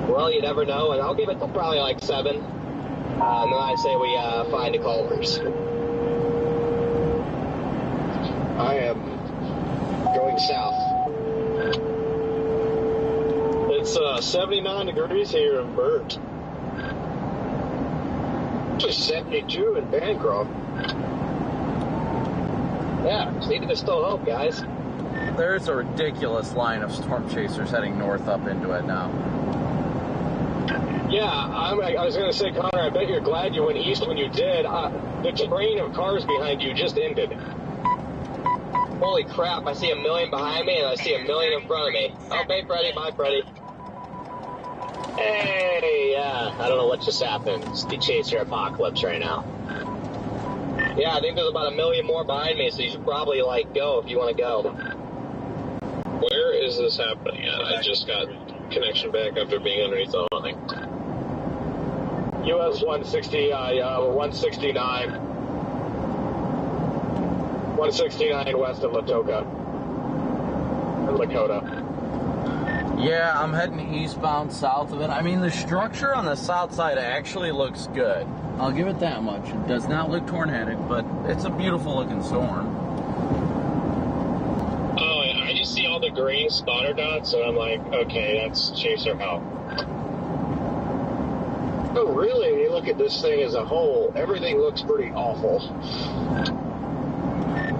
well, you never know. And I'll give it till probably like 7. And then I say we find the culverts. I am going south. It's 79 degrees here in Burt. It's 72 in Bancroft. Yeah, see, there's still hope, guys. There's a ridiculous line of storm chasers heading north up into it now. Yeah, I was going to say, Connor, I bet you're glad you went east when you did. The train of cars behind you just ended. Holy crap, I see a million behind me and I see a million in front of me. Oh, hey, Freddie. Bye, Freddie. Hey, I don't know what just happened. It's the chaser apocalypse right now. Yeah, I think there's about a million more behind me, so you should probably, go if you want to go. Where is this happening at? I just got connection back after being underneath the awning. US 160, 169. 169 west of Lakota. Yeah, I'm heading eastbound south of it. I mean, the structure on the south side actually looks good. I'll give it that much. It does not look tornadic, but it's a beautiful looking storm. Oh, I just see all the green spotter dots, and I'm like, okay, that's chaser hell. Oh, really? When you look at this thing as a whole, everything looks pretty awful.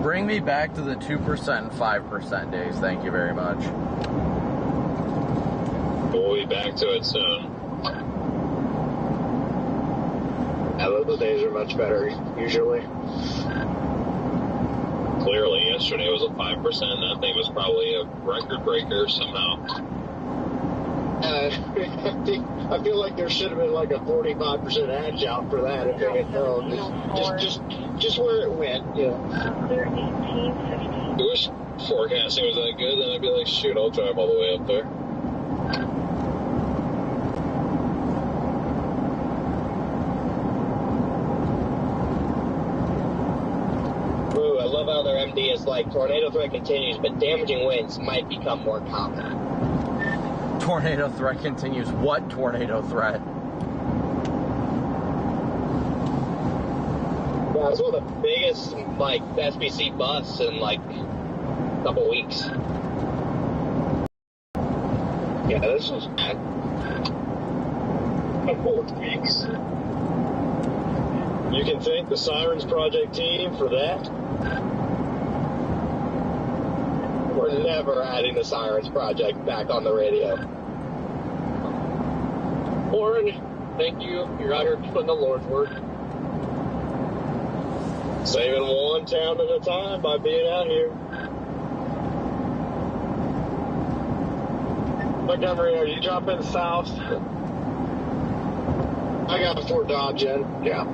Bring me back to the 2% and 5% days. Thank you very much. We'll be back to it soon. Yeah, those days are much better, usually. Clearly, yesterday was a 5%. That thing was probably a record breaker somehow. I feel like there should have been like a 45% edge out for that if they had known. Just where it went, you know. I wish forecasting was that good, then I'd be like, shoot, I'll drive all the way up there. Ooh, I love how their MD is like, tornado threat continues, but damaging winds might become more common. Tornado threat continues. What tornado threat? Yeah, it's one of the biggest, SBC busts in, a couple weeks. Yeah, this was bad. Couple of weeks. You can thank the Sirens Project team for that. We're never adding the Sirens Project back on the radio. Lauren, thank you. You're out here putting the Lord's work. Saving one town at a time by being out here. Montgomery, are you dropping south? I got Fort Dodge in. Yeah.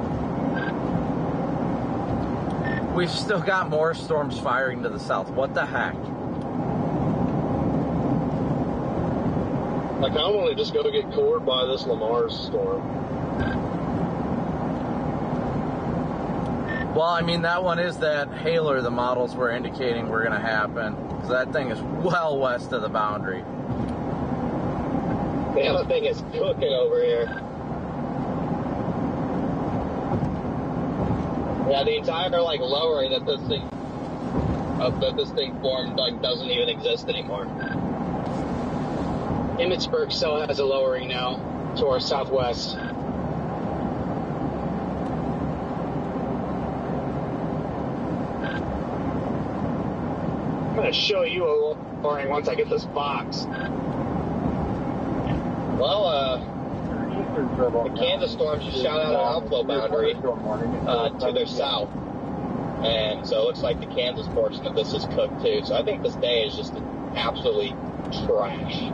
We've still got more storms firing to the south. What the heck? I kind of want to just go get cored by this Lamar's storm. Well, I mean, that one is that hailer the models were indicating were going to happen. Because that thing is well west of the boundary. Man, the thing is cooking over here. Yeah, the entire like lowering that this thing formed like doesn't even exist anymore. Emmitsburg still has a lowering now to our southwest. I'm going to show you a lowering once I get this box. Well, the Kansas storms just shot out an outflow boundary to their south. And so it looks like the Kansas portion of this is cooked too. So I think this day is just absolutely trash.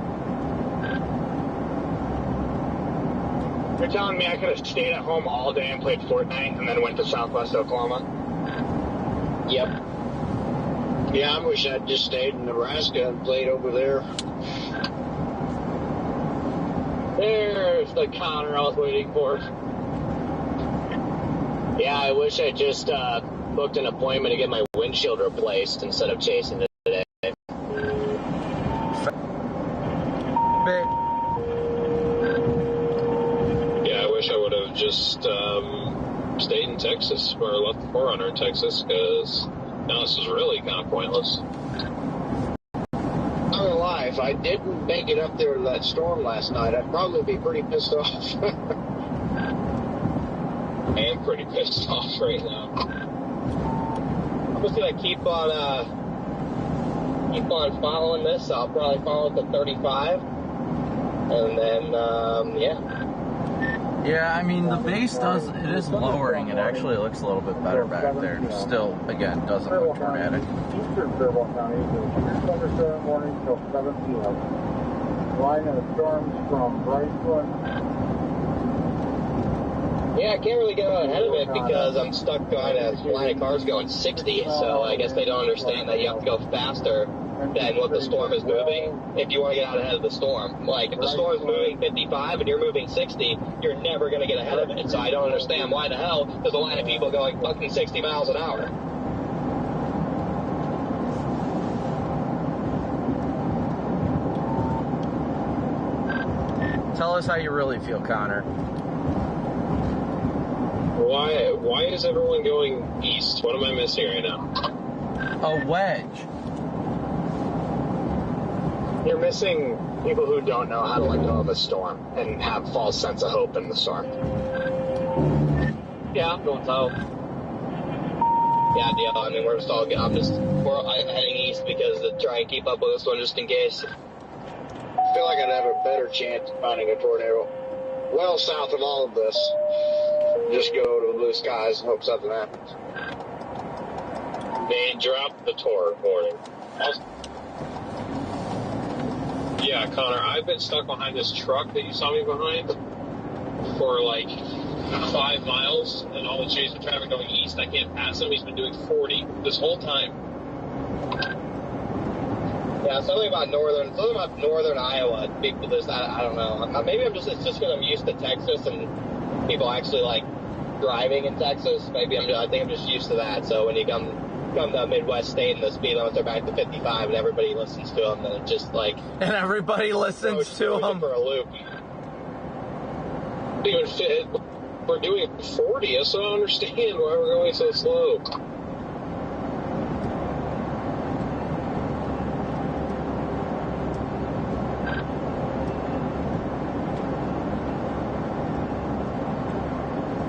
You're telling me I could have stayed at home all day and played Fortnite and then went to Southwest Oklahoma? Yep. Yeah, I wish I'd just stayed in Nebraska and played over there. There's the counter I was waiting for. Yeah, I wish I just booked an appointment to get my windshield replaced instead of chasing it today. Yeah, I wish I would have just stayed in Texas or left the 4Runner in Texas, because now this is really kind of pointless. I'm gonna lie, if I didn't make it up there to that storm last night, I'd probably be pretty pissed off. I am pretty pissed off right now. I'm just gonna keep on following this. I'll probably follow it to 35, and then yeah. Yeah, I mean, the base is lowering. It actually looks a little bit better back there. Still, again, doesn't look tornadic. Eastern Fairfield County is thunderstorm warning till 7 p.m. Line of storms from Bryceland. Yeah, I can't really get out ahead of it because I'm stuck behind a line of cars going 60, so I guess they don't understand that you have to go faster than what the storm is moving if you want to get out ahead of the storm. Like, if the storm is moving 55 and you're moving 60, you're never going to get ahead of it. So I don't understand why the hell there's a line of people going fucking 60 miles an hour. Tell us how you really feel, Connor. Why is everyone going east? What am I missing right now? A wedge. You're missing people who don't know how to let go of a storm and have false sense of hope in the storm. Yeah, I'm going south. Yeah, I mean, we're heading east because to try and keep up with this one just in case. I feel like I'd have a better chance of finding a tornado well south of all of this. Just go to the blue skies and hope something happens. They dropped the torque warning. Yeah, Connor, I've been stuck behind this truck that you saw me behind for like 5 miles, and all the chaser traffic going east, I can't pass him. He's been doing 40 this whole time. Yeah, something about northern Iowa. People just, I don't know. Maybe it's just because I'm used to Texas and people actually like driving in Texas. I think I'm just used to that. So when you come to a Midwest state and the speed limits are back to 55 and everybody listens to them, then it's just like... And everybody listens to them. For a loop. Even fit. We're doing 40. I still don't understand why we're going so slow.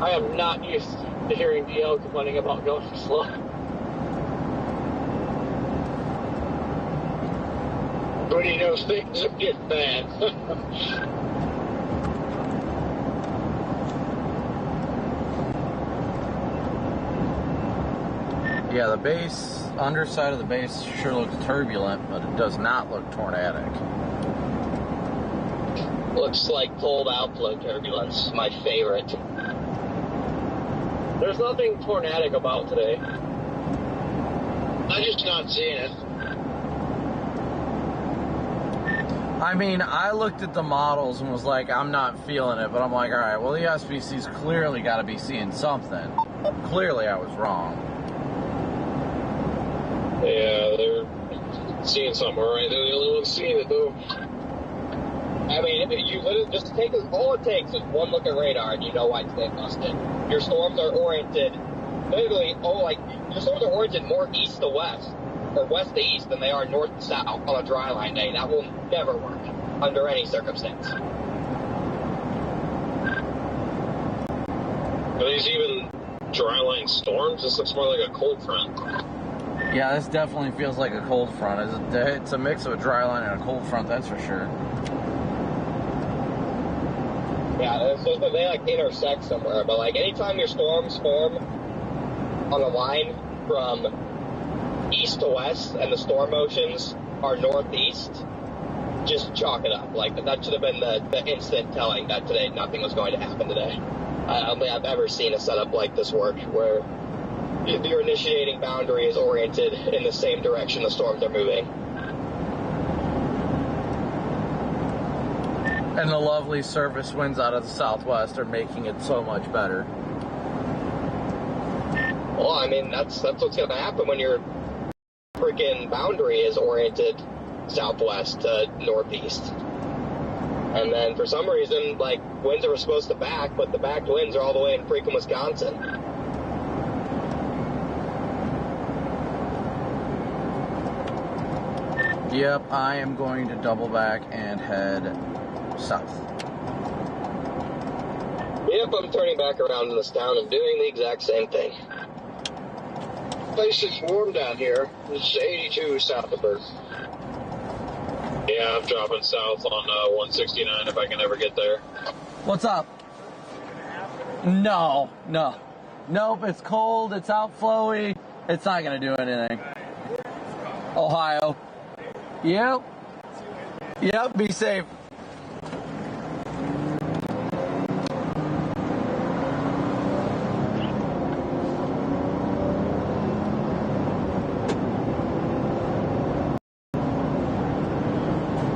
I am not used to hearing DL complaining about going slow. But he knows things will get bad. Yeah, the base, underside of the base sure looks turbulent, but it does not look tornadic. Looks like cold outflow turbulence, my favorite. There's nothing tornadic about today. I'm just not seeing it. I mean, I looked at the models and was like, I'm not feeling it, but I'm like, all right, well, the SVC's clearly got to be seeing something. Clearly, I was wrong. Yeah, they're seeing something, all right? They're the only ones seeing it, though. I mean, you literally just take all it takes is one look at radar, and you know why today busted. Your storms are oriented, literally, your storms are oriented more east to west, or west to east, than they are north to south on a dry line day. That will never work under any circumstance. Are these even dry line storms? This looks more like a cold front. Yeah, this definitely feels like a cold front. It's a mix of a dry line and a cold front, that's for sure. Yeah, so they like intersect somewhere, but like anytime your storms form on a line from east to west and the storm motions are northeast, just chalk it up. Like that should have been the instant telling that today nothing was going to happen today. I don't think I've ever seen a setup like this work where your initiating boundary is oriented in the same direction the storms are moving. And the lovely surface winds out of the southwest are making it so much better. Well, I mean, that's what's going to happen when your freaking boundary is oriented southwest to northeast. And then for some reason, like, winds that were supposed to back, but the backed winds are all the way in freaking Wisconsin. Yep, I am going to double back and head south. Yep, I'm turning back around in this town and doing the exact same thing. Place is warm down here. It's 82 south of Berg. Yeah, I'm dropping south on 169 if I can ever get there. What's up? No. Nope, it's cold, it's outflowy. It's not going to do anything. Ohio. Yep, be safe.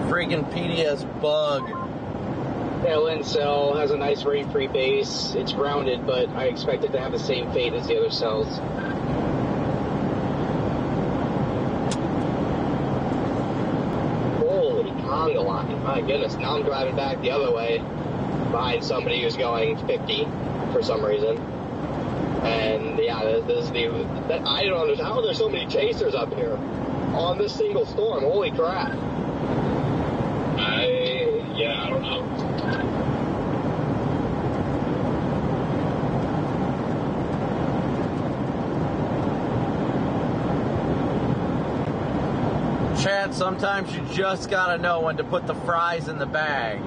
Freaking PDS bug. LN cell has a nice rain-free base. It's grounded, but I expect it to have the same fate as the other cells. Holy conga line. My goodness, now I'm driving back the other way behind somebody who's going 50 for some reason. And yeah, this is I don't understand how there's so many chasers up here on this single storm. Holy crap. I don't know. Chad, sometimes you just gotta know when to put the fries in the bag.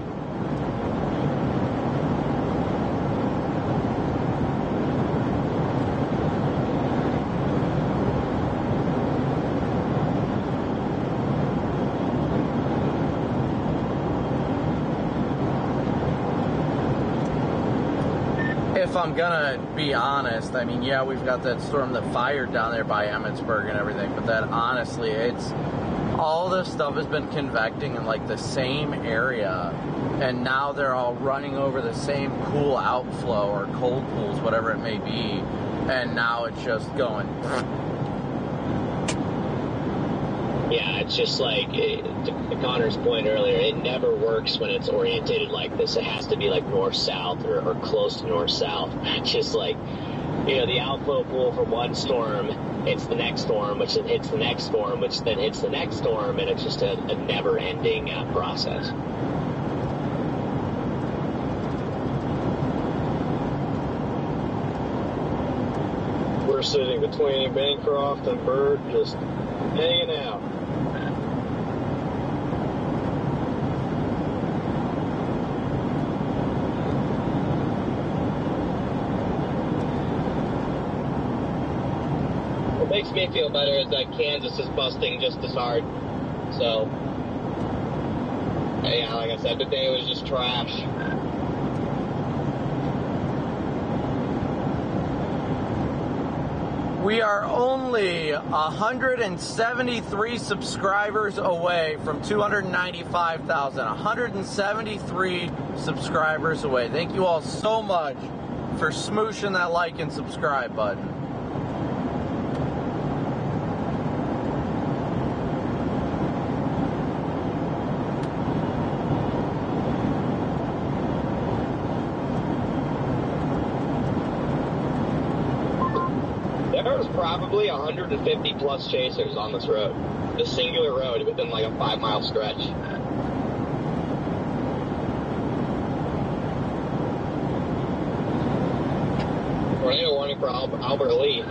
If I'm gonna be honest, I mean, yeah, we've got that storm that fired down there by Emmitsburg and everything, but that honestly, all this stuff has been convecting in like the same area, and now they're all running over the same cool outflow or cold pools, whatever it may be, and now it's just going. Yeah, it's just like, to Connor's point earlier, it never works when it's orientated like this. It has to be like north-south or close to north-south. Just like, the outflow pool from one storm, it's the next storm, which then hits the next storm, which then hits the next storm, and it's just a never-ending process. We're sitting between Bancroft and Bird, just hanging out. What makes me feel better is that Kansas is busting just as hard. So, yeah, like I said, the day was just trash. We are only 173 subscribers away from 295,000. 173 subscribers away. Thank you all so much for smooshing that like and subscribe button. probably 150 plus chasers on this road. This singular road within like a 5-mile stretch. Tornado warning for Albert Lee.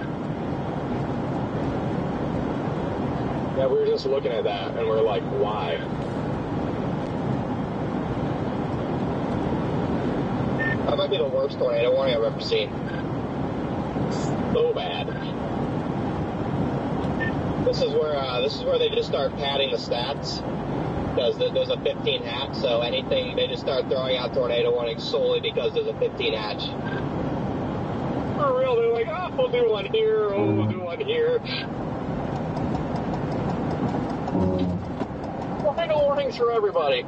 Yeah, we were just looking at that and we're like, why? That might be the worst tornado warning I've ever seen. So bad. This is where they just start padding the stats, because there's a 15 hatch, so anything, they just start throwing out tornado warnings solely because there's a 15 hatch. For real, they're like, oh, we'll do one here, oh, we'll do one here. Tornado warnings for everybody.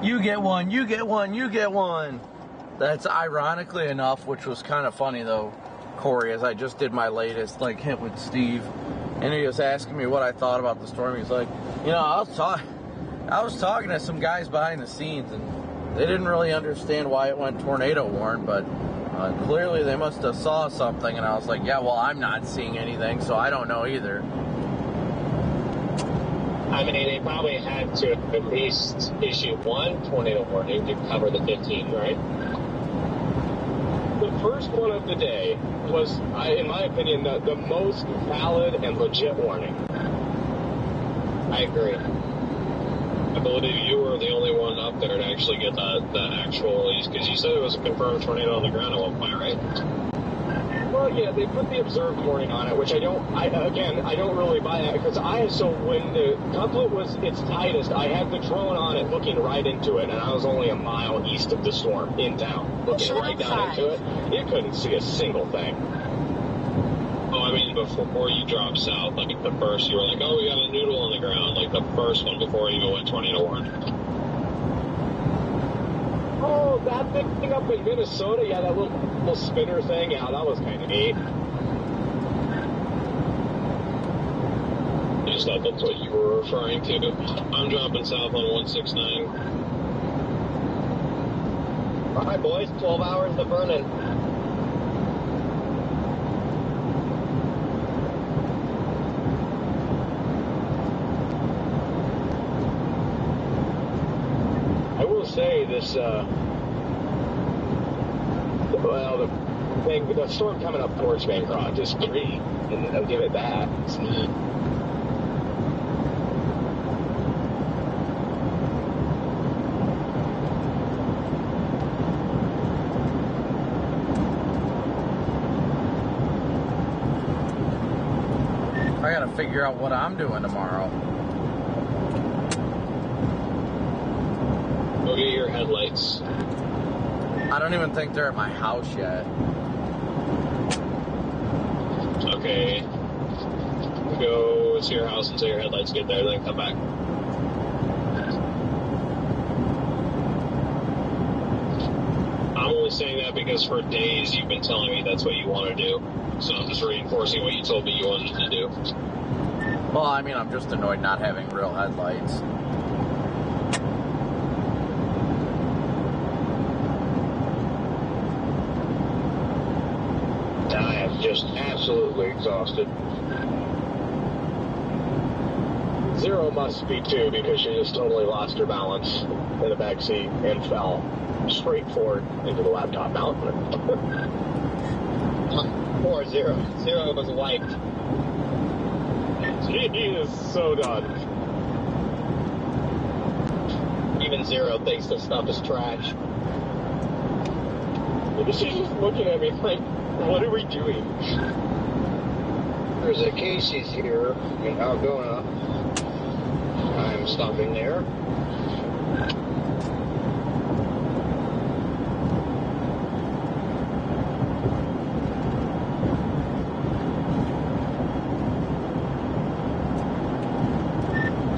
You get one, you get one, you get one. That's ironically enough, which was kind of funny though, Corey, as I just did my latest, like, hit with Steve, and he was asking me what I thought about the storm. He's like, you know, I was talking to some guys behind the scenes, and they didn't really understand why it went tornado warn, but clearly they must have saw something. And I was like, yeah, well, I'm not seeing anything, so I don't know either. I mean, they probably had to at least issue one tornado warning to cover the 15, right? The first one of the day was, in my opinion, the most valid and legit warning. I agree. I believe you were the only one up there to actually get that actual release, because you said it was a confirmed tornado on the ground at one point, right? Well, yeah, they put the observed warning on it, which I don't really buy that, because when the couplet was its tightest, I had the drone on it looking right into it, and I was only a mile east of the storm, in town, looking right down into it. You couldn't see a single thing. Oh, I mean, before you dropped south, like the first, you were like, oh, we got a noodle on the ground, like the first one before you even went tornado warning. Oh, that thing up in Minnesota, yeah, that little spinner thing, yeah, that was kind of neat. I just thought that's what you were referring to. I'm dropping south on 169. All right, boys, 12 hours to Vernon. I will say this, the storm coming up towards Bancroft is pretty, and I'll give it that. It's neat. I gotta figure out what I'm doing tomorrow. Go get your headlights. I don't even think they're at my house yet. Okay. Go to your house until your headlights get there, then come back. I'm only saying that because for days you've been telling me that's what you want to do. So I'm just reinforcing what you told me you wanted to do. Well, I mean, I'm just annoyed not having real headlights. I am just absolutely exhausted. Zero must be too, because she just totally lost her balance in the back seat and fell straight forward into the laptop mount. Poor Zero. Zero was wiped. He is so done. Even Zero thinks this stuff is trash. She's just looking at me like, what are we doing? There's a Casey's here in Algona. I'm stopping there.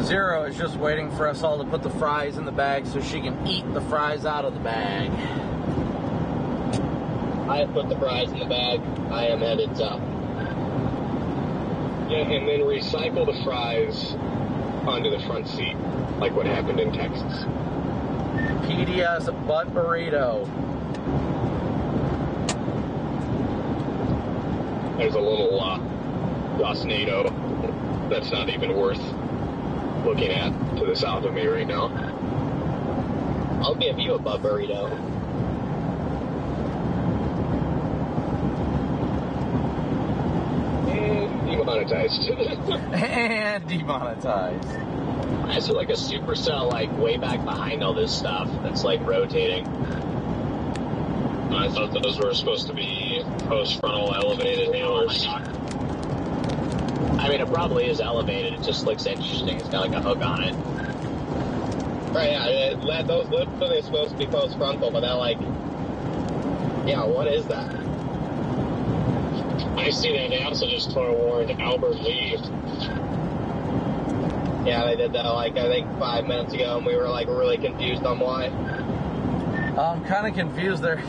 Zero is just waiting for us all to put the fries in the bag so she can eat the fries out of the bag. I have put the fries in the bag. I am headed south. Yeah, and then recycle the fries onto the front seat, like what happened in Texas. PDS butt burrito. There's a little Gustnado that's not even worth looking at to the south of me right now. I'll give you a butt burrito. And demonetized. And demonetized. I see like a supercell like way back behind all this stuff that's like rotating. I thought those were supposed to be post-frontal elevated handlers. I mean, it probably is elevated. It just looks interesting. It's got like a hook on it. Right, yeah. Those literally are supposed to be post-frontal, but they're like, yeah, what is that? I see that they also just warned Albert Lee. Yeah, they did that like, I think 5 minutes ago, and we were like really confused on why. I'm kind of confused there.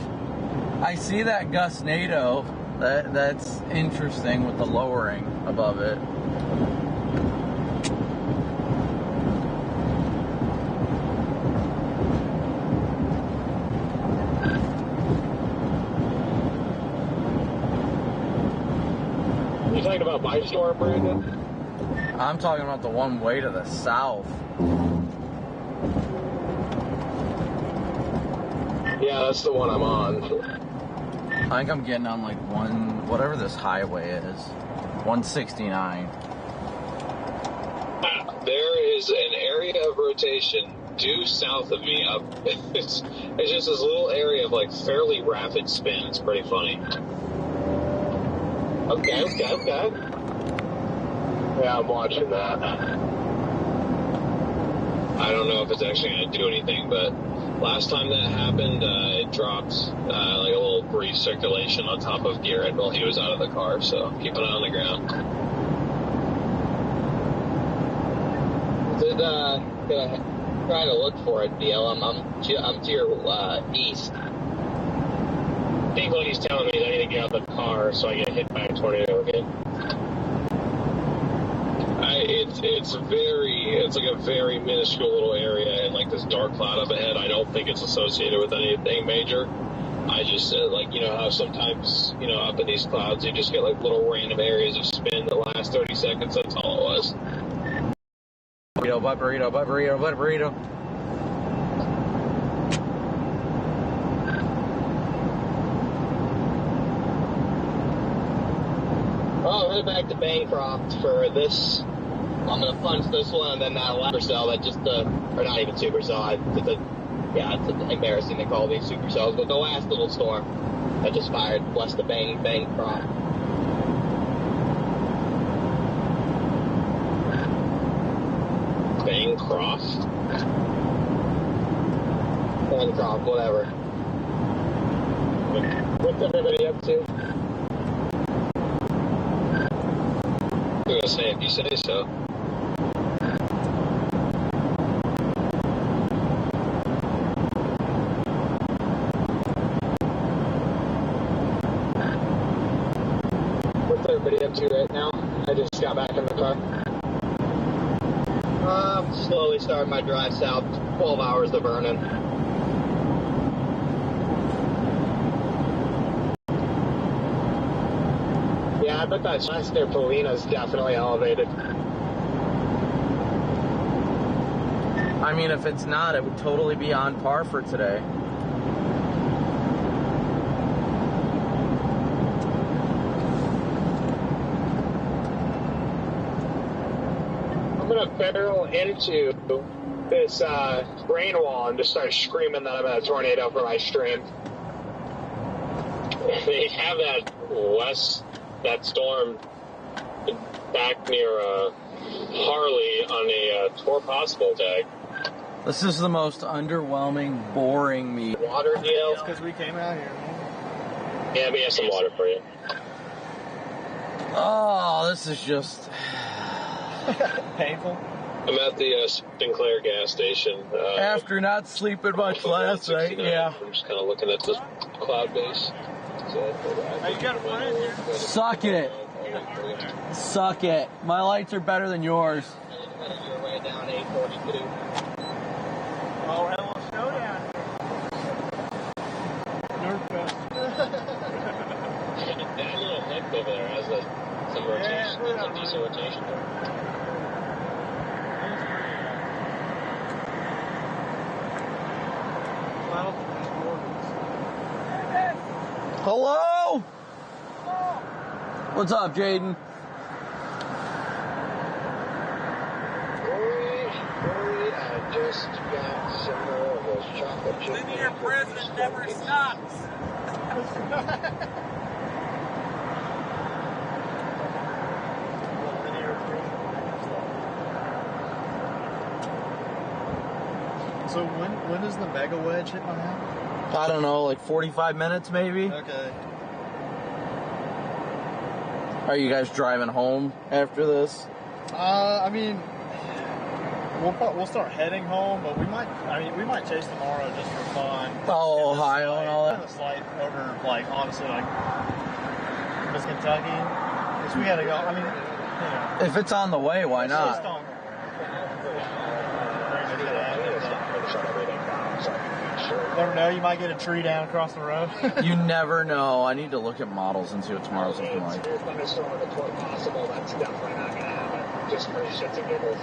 I see that Gustnado. That's interesting with the lowering above it. You talking about my storm, Brandon? I'm talking about the one way to the south. Yeah, that's the one I'm on. I think I'm getting on like whatever this highway is, 169. There is an area of rotation due south of me up. It's just this little area of like fairly rapid spin. It's pretty funny. Okay. Yeah, I'm watching that. I don't know if it's actually going to do anything, but last time that happened, it dropped like a little brief circulation on top of Garrett while he was out of the car, so keep an eye on the ground. Gonna try to look for it, DL. I'm to your east. I think what he's telling me is I need to get out of the car so I get hit by a tornado again. It's like a very minuscule little area and like this dark cloud up ahead. I don't think it's associated with anything major. I just said, like, you know how sometimes, you know, up in these clouds you just get like little random areas of spin that last 30 seconds. That's all it was. Burrito. I'll head back to Bancroft for this. I'm gonna punch this one and then that supercell that just or not even supercell. It's embarrassing to call these supercells, but the last little storm that just fired west of Bancroft. Bancroft, whatever. What's everybody up to? I'm gonna say if you say so. What's everybody up to right now? I just got back in the car. I'm slowly starting my drive south. 12 hours to Vernon. Yeah, I bet that last near Polina's definitely elevated. I mean, if it's not, it would totally be on par for today. I'm gonna barrel into this rain wall and just start screaming that I'm in a tornado for my stream. They have that storm back near Harley on a tour possible tag. This is the most underwhelming, boring meet. Water deal? It's because we came out here, man. Yeah, we have some water for you. Oh, this is just painful. I'm at the Sinclair gas station. After not sleeping much last night, yeah. I'm just kind of looking at the cloud base. Hey, you got a friend here. Suck it. Suck it. My lights are better than yours. Your way down 842. Oh, hell of a showdown here. Nerf fest. That little lift over there has decent rotation there. Hello? What's up, Jaden? I just got some more of those chocolate chip. Linear present never stops. So when does the mega wedge hit my house? I don't know, like 45 minutes maybe? Okay. Are you guys driving home after this? I mean, we'll start heading home, but we might chase tomorrow just for fun. Oh, Ohio and all that. Kind of slight over, like honestly, like Miss Kentucky, because we had to go. I mean, you know, If it's on the way, why not? Never know, you might get a tree down across the road. You never know. I need to look at models and see what tomorrow's looking like. Thunderstorm at the point possible, that's definitely not going to happen. Just for shits and giggles.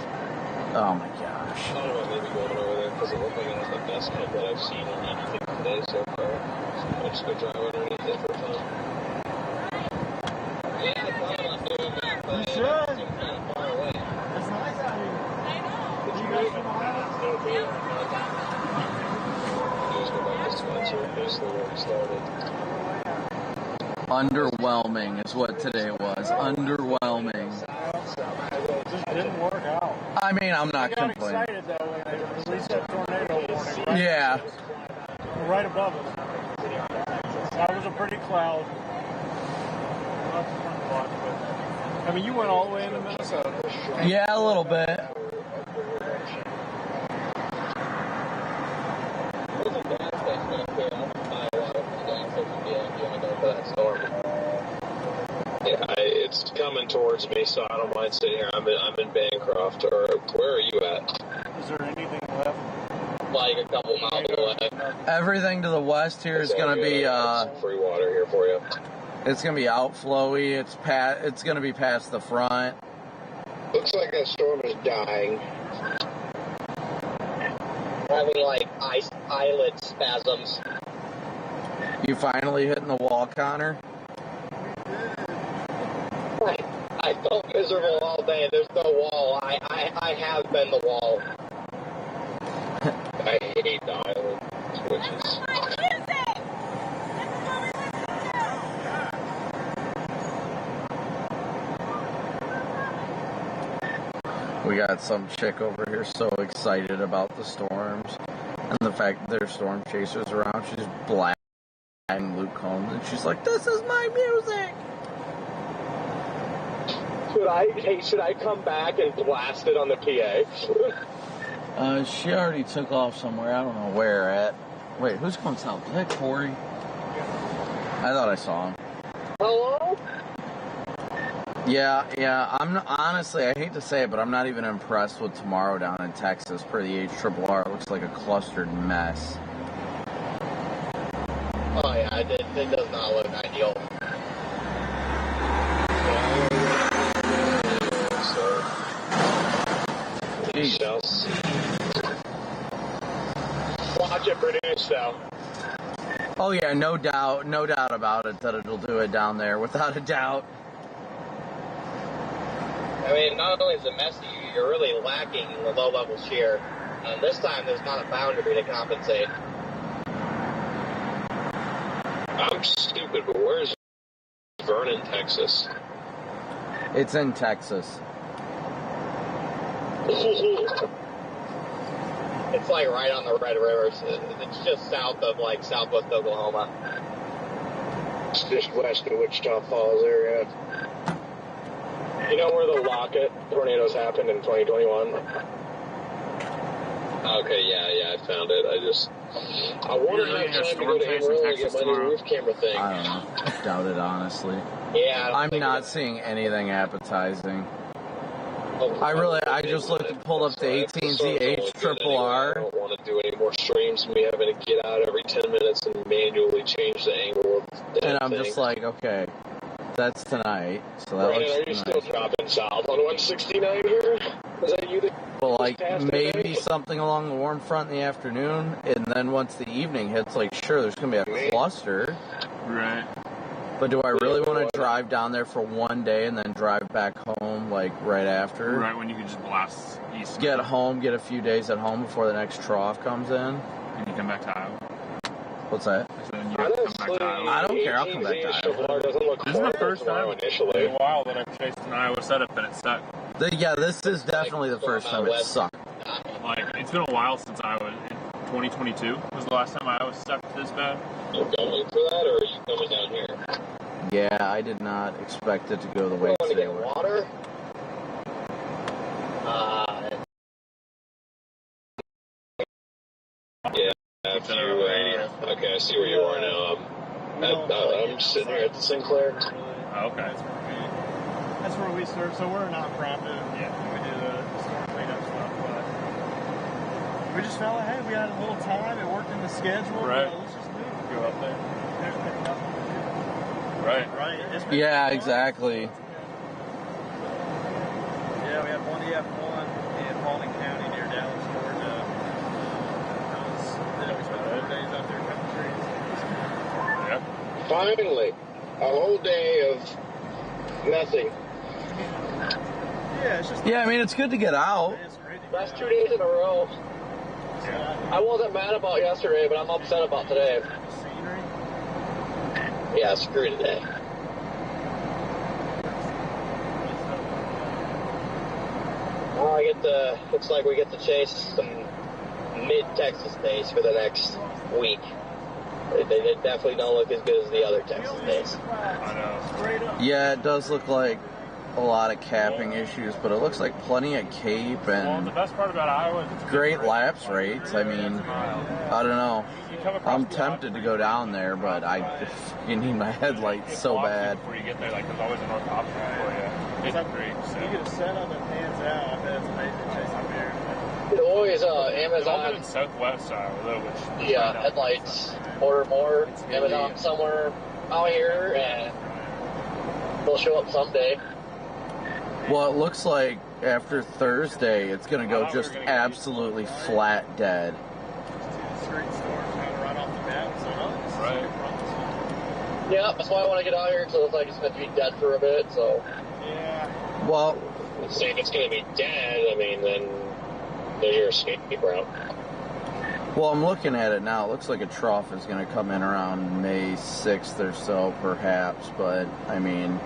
Oh my gosh. I don't know, maybe going over there because it looked like it was the best cup that I've seen on anything today so far. I'm just going to drive underneath it for fun. Yeah, I thought about doing that, but you should. It's kind of far away. It's nice out here. I know. Did you guys come on? Underwhelming is what today was. Underwhelming. It just didn't work out. I mean, I'm not I got complaining. excited though when they released that tornado warning. Right? Yeah. Right above us. That was a pretty cloud. Not fun to watch, but I mean, you went all the way into Minnesota. Yeah, a little bit. Yeah, it's coming towards me, so I don't mind sitting here. I'm in Bancroft, or where are you at? Is there anything left? Like a couple miles away. Everything to the west here is going to be some free water here for you. it's going to be outflowy. It's going to be past the front. Looks like that storm is dying. Having like eyelid spasms. You finally hitting the wall, Connor? I felt miserable all day. There's no wall. I have been the wall. I hate the island switches. We got some chick over here so excited about the storms and the fact that there's storm chasers around. She's blasting Luke Combs and she's like, "This is my music." Should I come back and blast it on the PA? She already took off somewhere. I don't know where at. Wait, who's going south? Is that Corey? I thought I saw him. Hello? Yeah. Honestly, I hate to say it, but I'm not even impressed with tomorrow down in Texas. Per the HRRR, it looks like a clustered mess. Oh yeah, it does not look ideal. Watch it produce, though. Oh yeah, no doubt about it that it'll do it down there, without a doubt. I mean, not only is it messy, you're really lacking in the low-level shear. And this time, there's not a boundary to compensate. I'm stupid, but where's Vernon, Texas? It's in Texas. It's like right on the Red River. It's just south of like southwest Oklahoma. It's just west of Wichita Falls area. You know where the Lockett tornadoes happened in 2021? Okay, yeah, I found it. I wonder how time to go to Amarillo and get my new roof camera thing. I don't know. I doubt it, honestly. Yeah. I'm not seeing anything appetizing. I just pulled up the AT&T HRRR. I don't want to do any more streams. Me having to get out every 10 minutes and manually change the angle of the And I'm thing. just like, okay. That's tonight. So that Brandon, are you looks still nice. dropping south on 169 here? Is that you that Well, like passed maybe today? something along the warm front in the afternoon, and then once the evening hits, like sure, there's gonna be a cluster. Right. But do I really want to drive down there for one day and then drive back home like right after? Right, when you can just blast east. Get home, get a few days at home before the next trough comes in. And you come back to Iowa. What's that? So then you have to come back to Iowa. I don't care. I'll come back to Iowa. This is the first time in a while that I've chased an Iowa setup and it stuck. Yeah, this is definitely the first time it sucked. Like, it's been a while since Iowa. 2022 was the last time Iowa stuck this bad. You going for that, or are you coming down here? Yeah, I did not expect it to go the way Going to today. get water? Yeah, if you, okay, I see where you are now. I'm sitting here at the Sinclair. Oh, okay. That's where we serve, so we're a nonprofit. Yeah. We do the storm cleanup stuff, but we just felt like, hey, we had a little time, it worked in the schedule, right. Let's just leave. Go up there. There's been nothing to do. Right. Right. Yeah, exactly. Yeah, we had one EF1 in Paulding County near Dallas, Georgia. We spent 4 days out there cutting trees. Yep. Finally, a whole day of nothing. Yeah, it's just. Yeah, I mean, it's good to get out. Last 2 days in a row. I wasn't mad about yesterday, but I'm upset about today. Yeah, screw today. Well, looks like we get to chase some mid-Texas days for the next week. They definitely don't look as good as the other Texas days. Yeah, it does look like a lot of capping issues, but it looks like plenty of cape Well, the and best part about Iowa is it's great lapse rates. I mean, I don't know. I'm tempted to go down there, but you need my headlights so bad. Before you get there, like there's always a north option for you. It's great. So. You get a setup that pans out. I bet it's amazing chasing up here. It always They're all Amazon. in southwest Iowa, though, which Yeah, headlights. Order more. Amazon somewhere out here, and they'll show up someday. Well, it looks like after Thursday, it's going to go just absolutely flat dead. Straight storms kind of right off the bat. So, right. Yeah, that's why I want to get out here, because it looks like it's going to be dead for a bit, so. Yeah. Well, say if it's going to be dead, I mean, then there's your escape route. Well, I'm looking at it now. It looks like a trough is going to come in around May 6th or so, perhaps. But, I mean,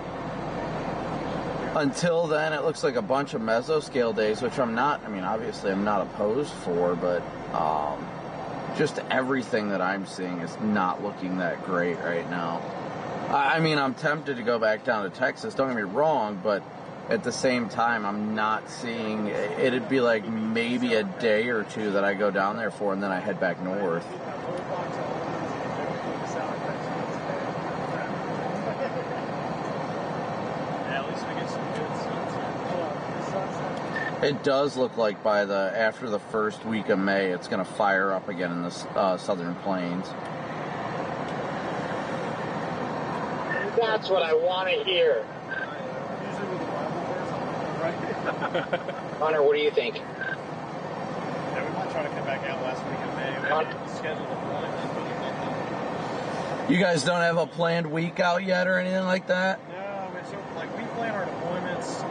until then, it looks like a bunch of mesoscale days, which obviously I'm not opposed for, but just everything that I'm seeing is not looking that great right now. I mean, I'm tempted to go back down to Texas, don't get me wrong, but at the same time, I'm not seeing, it'd be like maybe a day or two that I go down there for, and then I head back north. At least we get some good sunset. It does look like after the first week of May, it's going to fire up again in the southern plains. That's what I want to hear. Hunter, what do you think? Yeah, we might try to come back out last week of May. We haven't scheduled appointments. You guys don't have a planned week out yet or anything like that? No, I mean, so we plan our deployments.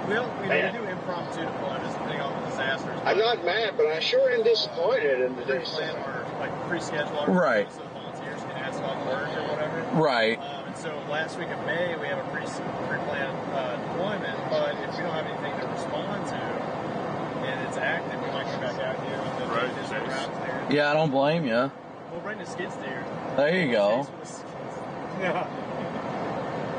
We do impromptu deployments depending on the disasters. I'm not mad, but I sure am disappointed in the We plan our pre-schedule our right. so the volunteers can ask on work or whatever. Right. And so last week of May we have a pre-planned deployment, but if we don't have anything to respond to and it's active, we might come back out here with the additional routes there. Yeah, I don't blame you. We'll bring the skid steer. There you go. Yeah.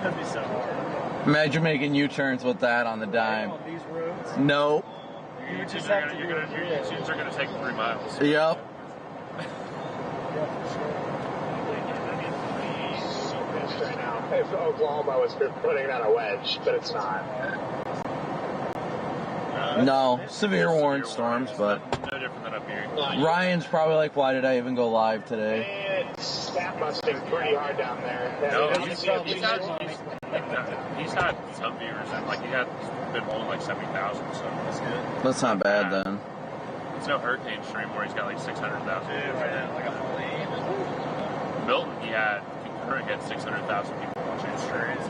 That'd be so hard. Imagine making U-turns with that on the dime. On these roads? Nope. You would just your U-turns are going to take 3 miles. Yep. Right now, if Oklahoma was putting on a wedge, but it's not. No, severe warning storms, but no different than up here. Ryan's probably like, why did I even go live today? It's sap busting pretty hard down there. No, he's had some viewers, and like he had been holding like 70,000, so that's good. That's not bad then. It's no hurricane stream where he's got like 600,000 viewers. Like a flame. Milton, he had 600,000 people watching streams.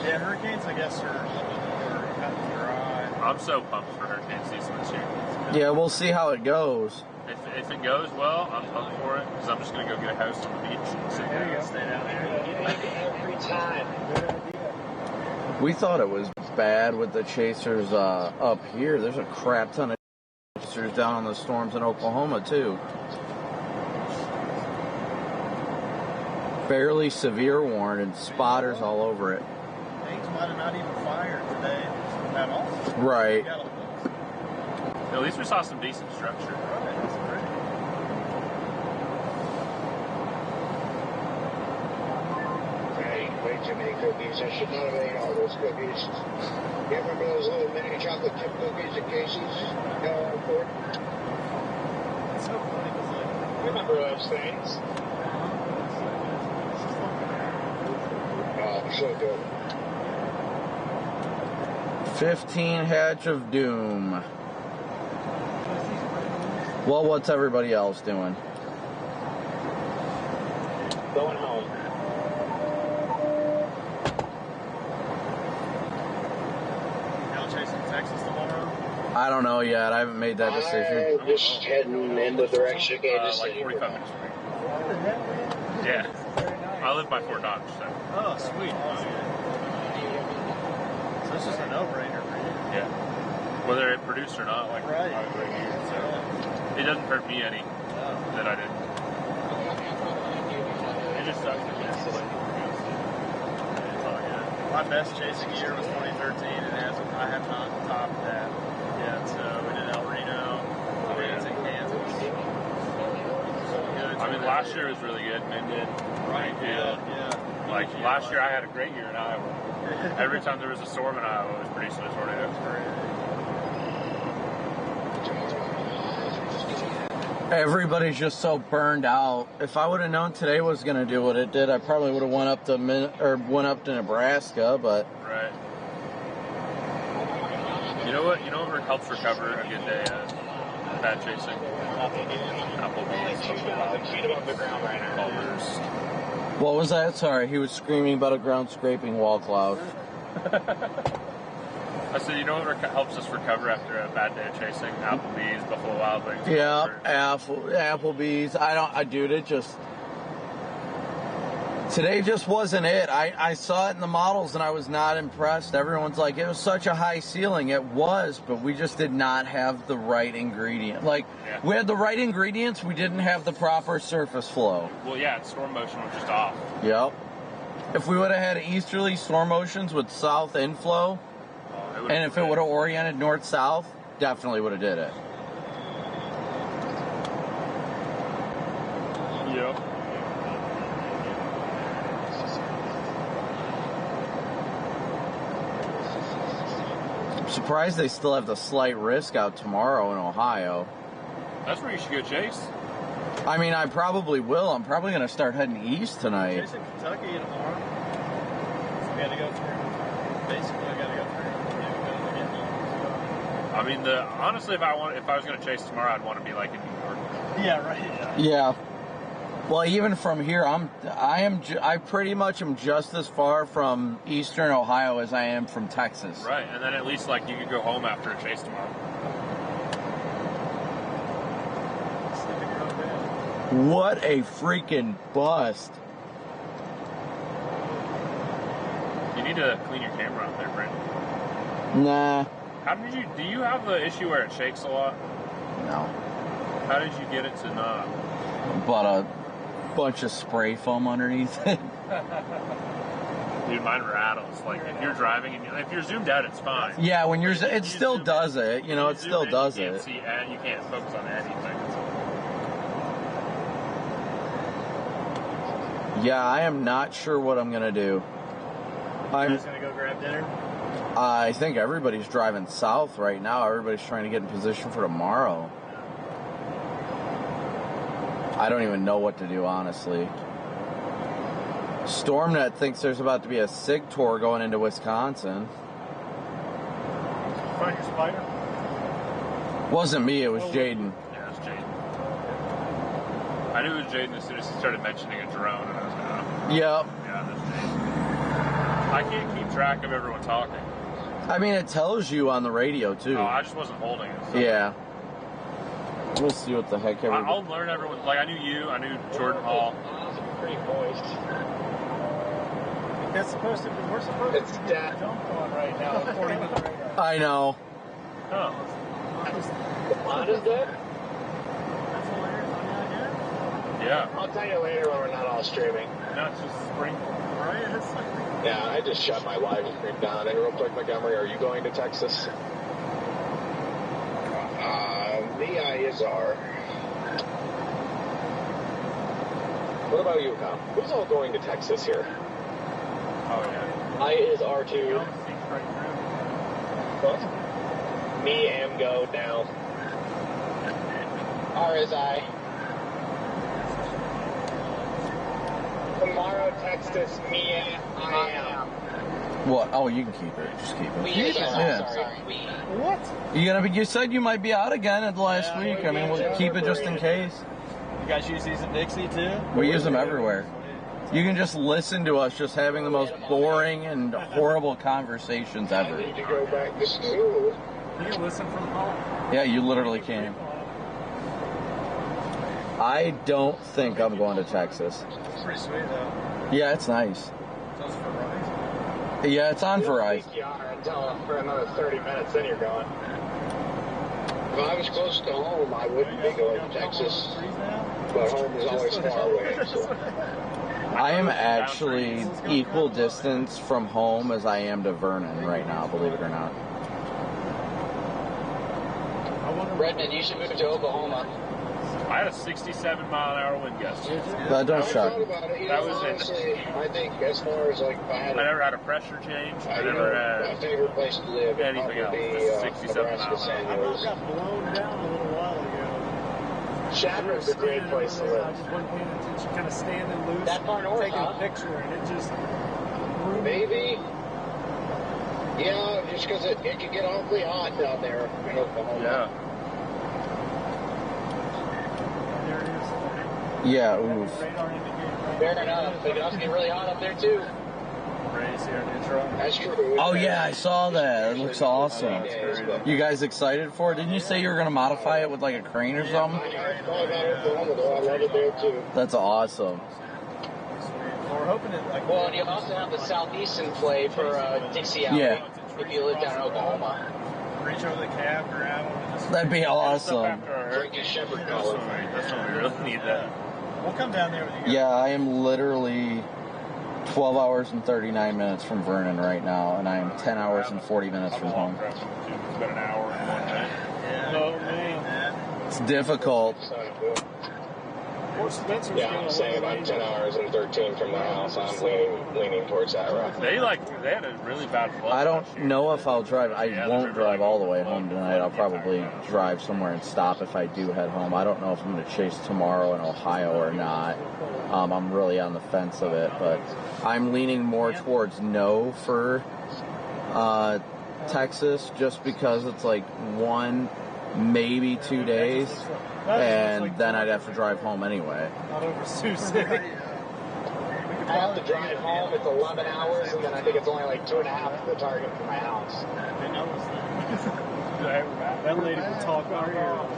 Yeah, hurricanes, I guess, are a little bit more cut and dry. I'm so pumped for hurricane season this year. Yeah, we'll see how it goes. If it goes well, I'm pumped for it because I'm just going to go get a house on the beach and sit down and stay down there. Every time. We thought it was bad with the chasers up here. There's a crap ton of chasers down on the storms in Oklahoma, too. Fairly severe warning and spotters all over it. Things might have not even fired today at all. Right. At least we saw some decent structure. Right, that's pretty. Hey, way too many cookies. I should not have ate all those cookies. You remember those little mini chocolate chip cookies at Casey's? It's so funny because, like, Remember those things? Oh, so good. 15 Hatch of Doom. Well, what's everybody else doing? Going home. y'all chasing Texas tomorrow? I don't know yet. I haven't made that decision. I'm just heading in the direction of Kansas Like City. 45 minutes away. Yeah. I live by Fort Dodge, so. Oh, sweet. So it's just a no-brainer for you. Yeah. Whether it produced or not, like, Right. I was right here, so. It doesn't hurt me any that I didn't. It just sucks to miss it. It's all good. My best chasing year was 2013, and I have not topped that yet. So we did El Reno, we did in Kansas. I mean, last year was really good. And did Right, yeah. Like, last year I had a great year in Iowa. Every time there was a storm in Iowa, it was producing a tornado. Everybody's just so burned out. If I would have known today was going to do what it did, I probably would have went up to Nebraska. But right. You know what? Helps recover a good day of bad chasing. Applebee's. 2,000 feet above the ground right now. Culver's. What was that? Sorry, he was screaming about a ground scraping wall cloud. I said, you know what helps us recover after a bad day of chasing? Applebee's, Buffalo Wild Wings. Yeah, Applebee's. Dude, it just... Today just wasn't it. I saw it in the models and I was not impressed. Everyone's like, it was such a high ceiling. It was, but we just did not have the right ingredient. Like, we had the right ingredients, we didn't have the proper surface flow. Well, yeah, storm motion was just off. Yep. If we would have had easterly storm motions with south inflow, and if it would have oriented north-south, definitely would have did it. Yep. I'm surprised they still have the slight risk out tomorrow in Ohio. That's where you should go chase. I mean, I probably will. I'm probably going to start heading east tonight. Chasing Kentucky tomorrow. So we got to go through. Basically, I got to go through. I mean, honestly, if I was going to chase tomorrow, I'd want to be like in New York. Yeah, right. Yeah. Well, even from here, I pretty much am just as far from eastern Ohio as I am from Texas. Right, and then at least like you could go home after a chase tomorrow. What a freaking bust! You need to clean your camera out there, Brent. Nah. Do you have the issue where it shakes a lot? No. How did you get it to not? But a bunch of spray foam underneath it. Dude, mine rattles. Like, if you're driving and if you're zoomed out, it's fine. Yeah, when it still does it. You know, it still does it. You can't focus on anything. Yeah, I am not sure what I'm gonna do. I'm just gonna go grab dinner. I think everybody's driving south right now. Everybody's trying to get in position for tomorrow. I don't even know what to do, honestly. StormNet thinks there's about to be a SIG tour going into Wisconsin. Find your spider? Wasn't me, it was Jaden. Yeah, it was Jaden. I knew it was Jaden as soon as he started mentioning a drone, and I was like, oh. Yep. Yeah, that's Jaden. I can't keep track of everyone talking. I mean, it tells you on the radio, too. Oh, I just wasn't holding it. So. Yeah. We'll see what the heck everybody... I'll learn everyone. Like, I knew you, I knew Jordan Hall. Pretty moist. That's supposed to be, we're supposed to be getting dumped on right now, according to the radar. I know. Oh. The pond is dead? That's hilarious. Any idea? Yeah. I'll tell you later when we're not all streaming. No, it's just sprinkled. Right? It's like... Yeah, I just shut my live stream down. And real quick, Montgomery, are you going to Texas? The ISR. What about you, Kyle? Who's all going to Texas here? Oh, yeah. I is R2. What? Me am go now. R is I. Tomorrow, Texas, me am, I am. What? Oh, you can keep it. Just keep it. What? You said you might be out again at the last week. I mean, we'll keep it just in case. You guys use these in Dixie, too? We use them everywhere. You can just listen to us just having the most boring and horrible conversations ever. I need to go back to school. You can listen from home. Yeah, you literally can. I don't think I'm going to Texas. It's pretty sweet, though. Yeah, it's nice. So it's for Verizon? Yeah, it's on Verizon. You are until for another 30 minutes, then you're going. If I was close to home, I wouldn't be going to Texas. But home is always far away. So. I am actually equal distance from home as I am to Vernon right now, believe it or not. Redmond, you should move to Oklahoma. I had a 67-mile-an-hour wind gust. That don't shock me. That was honestly, I think as far as like if I had I never had a pressure change. I never my had favorite place to live would anything else. probably be 67 Nebraska, miles. St. I Louis. got blown down a little while ago. Chadron's a great place to I live. just wasn't paying attention, kind of standing loose, That far north, taking huh? a picture, and it just... Maybe. Yeah, just because it can get awfully hot down there in Oklahoma. Yeah. There it is. Yeah, oof. Radar indicator. Fair enough. But it also get really hot up there, too. Ray's here in the intro. That's true. Oh yeah, I saw that. It looks awesome. You guys excited for it? Didn't you say you were going to modify it with like a crane or something? I thought about Oklahoma, though. I love it there, too. That's awesome. Well, we're hoping it, like... Well, and you also have the southeastern play for Dixie Alley. Yeah. If you live down in Oklahoma. Reach over the cab, grab them, and just... That'd be awesome. Drinking Shepherd Collar. That's when we really need that. We'll come down there with you guys. Yeah, I am literally 12 hours and 39 minutes from Vernon right now, and I am 10 hours and 40 minutes from home. It's been an hour and 1 minute. Yeah. Oh, man. It's difficult. Yeah, I'm saying about 10 hours and 13 from the house. I'm leaning towards that route. They had a really bad flood. I don't know if I'll drive. I won't drive all the way home tonight. I'll probably drive somewhere and stop if I do head home. I don't know if I'm going to chase tomorrow in Ohio or not. I'm really on the fence of it, but I'm leaning more towards no for Texas just because it's like 1, maybe 2 days, and then I'd have to drive home anyway. Not over Sioux City. I have to drive home. It's 11 hours, and then I think it's only like 2.5 to the target from my house. That lady will talk our ear off.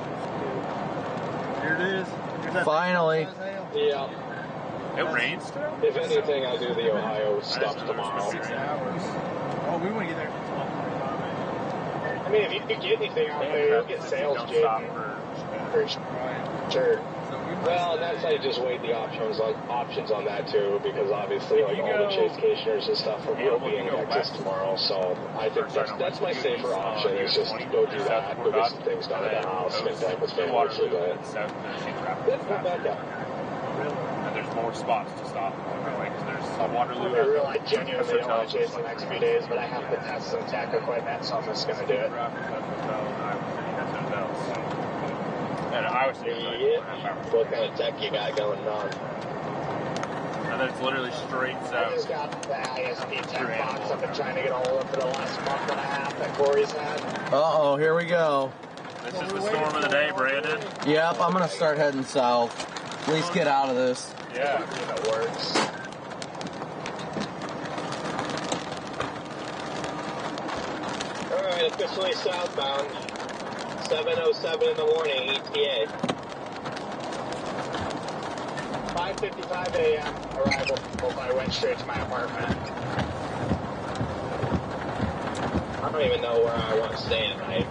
Here it is. Finally. Yeah. It rains today? If anything, I'll do the Ohio stuff tomorrow. 6 hours. Oh, we want to get there at 12:45. I mean, if you could get anything out there, you'll get sales, Jaden. For sure. Well, that's how you just weigh the options on that too, because obviously like all the chase cationers and stuff will be in Texas tomorrow. So I think that's my safer option. Is just go do that, go get some things done at the house, spend time with family for that. Then come back up. And there's more spots to stop. Like there's Waterloo. I really genuinely don't want to chase the next few days, but I have to test some tech equipment, so I'm just going to do it. At Iowa State. What kind of tech you got going on? And then it's literally straight south. I just got the ISP tech box I've been trying to get a hold of for the last month and a half that Corey's had. Uh-oh, here we go. This is the storm of the day, Brandon. Yep, I'm going to start heading south. At least get out of this. Yeah. If it works. Alright, officially southbound. 7:07 in the morning, ETA. 5:55 a.m. arrival. Hope I went straight to my apartment. I don't even know where I want to stay tonight.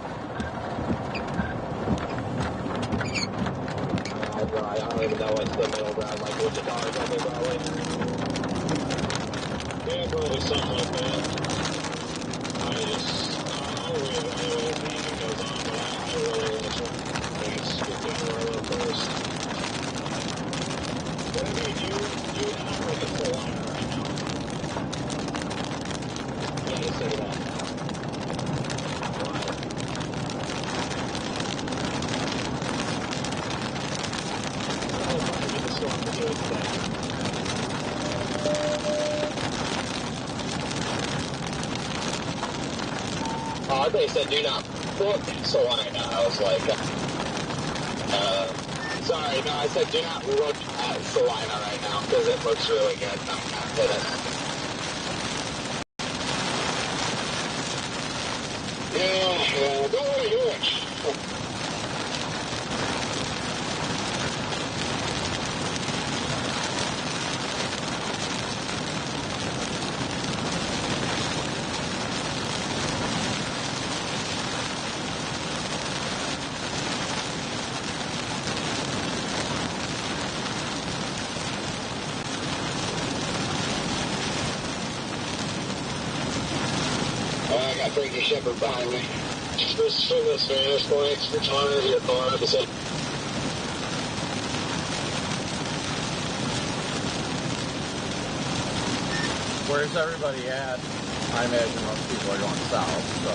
I don't even know what's the middle ground, like with the dogs on me, probably. Yeah, probably something like that. I'll reevaluate as the evening goes on, but I really want to try and get down where I live first. But I mean, you and I are in the full line right now. Yeah, let's say that. Oh, I thought you said do not book Salina. I was like, sorry, no, I said do not look at Salina right now because it looks really good. I'm not hit it. Yeah, don't want to hear it. I got Frankie Shepard behind me. This Spanish points for Connor, your car at the same. Where's everybody at? I imagine most people are going south, so.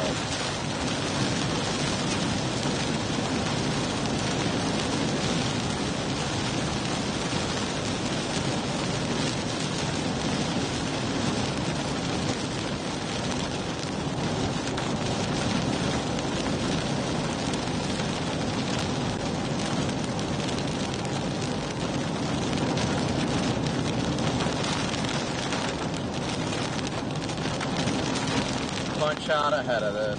Punch out ahead of this.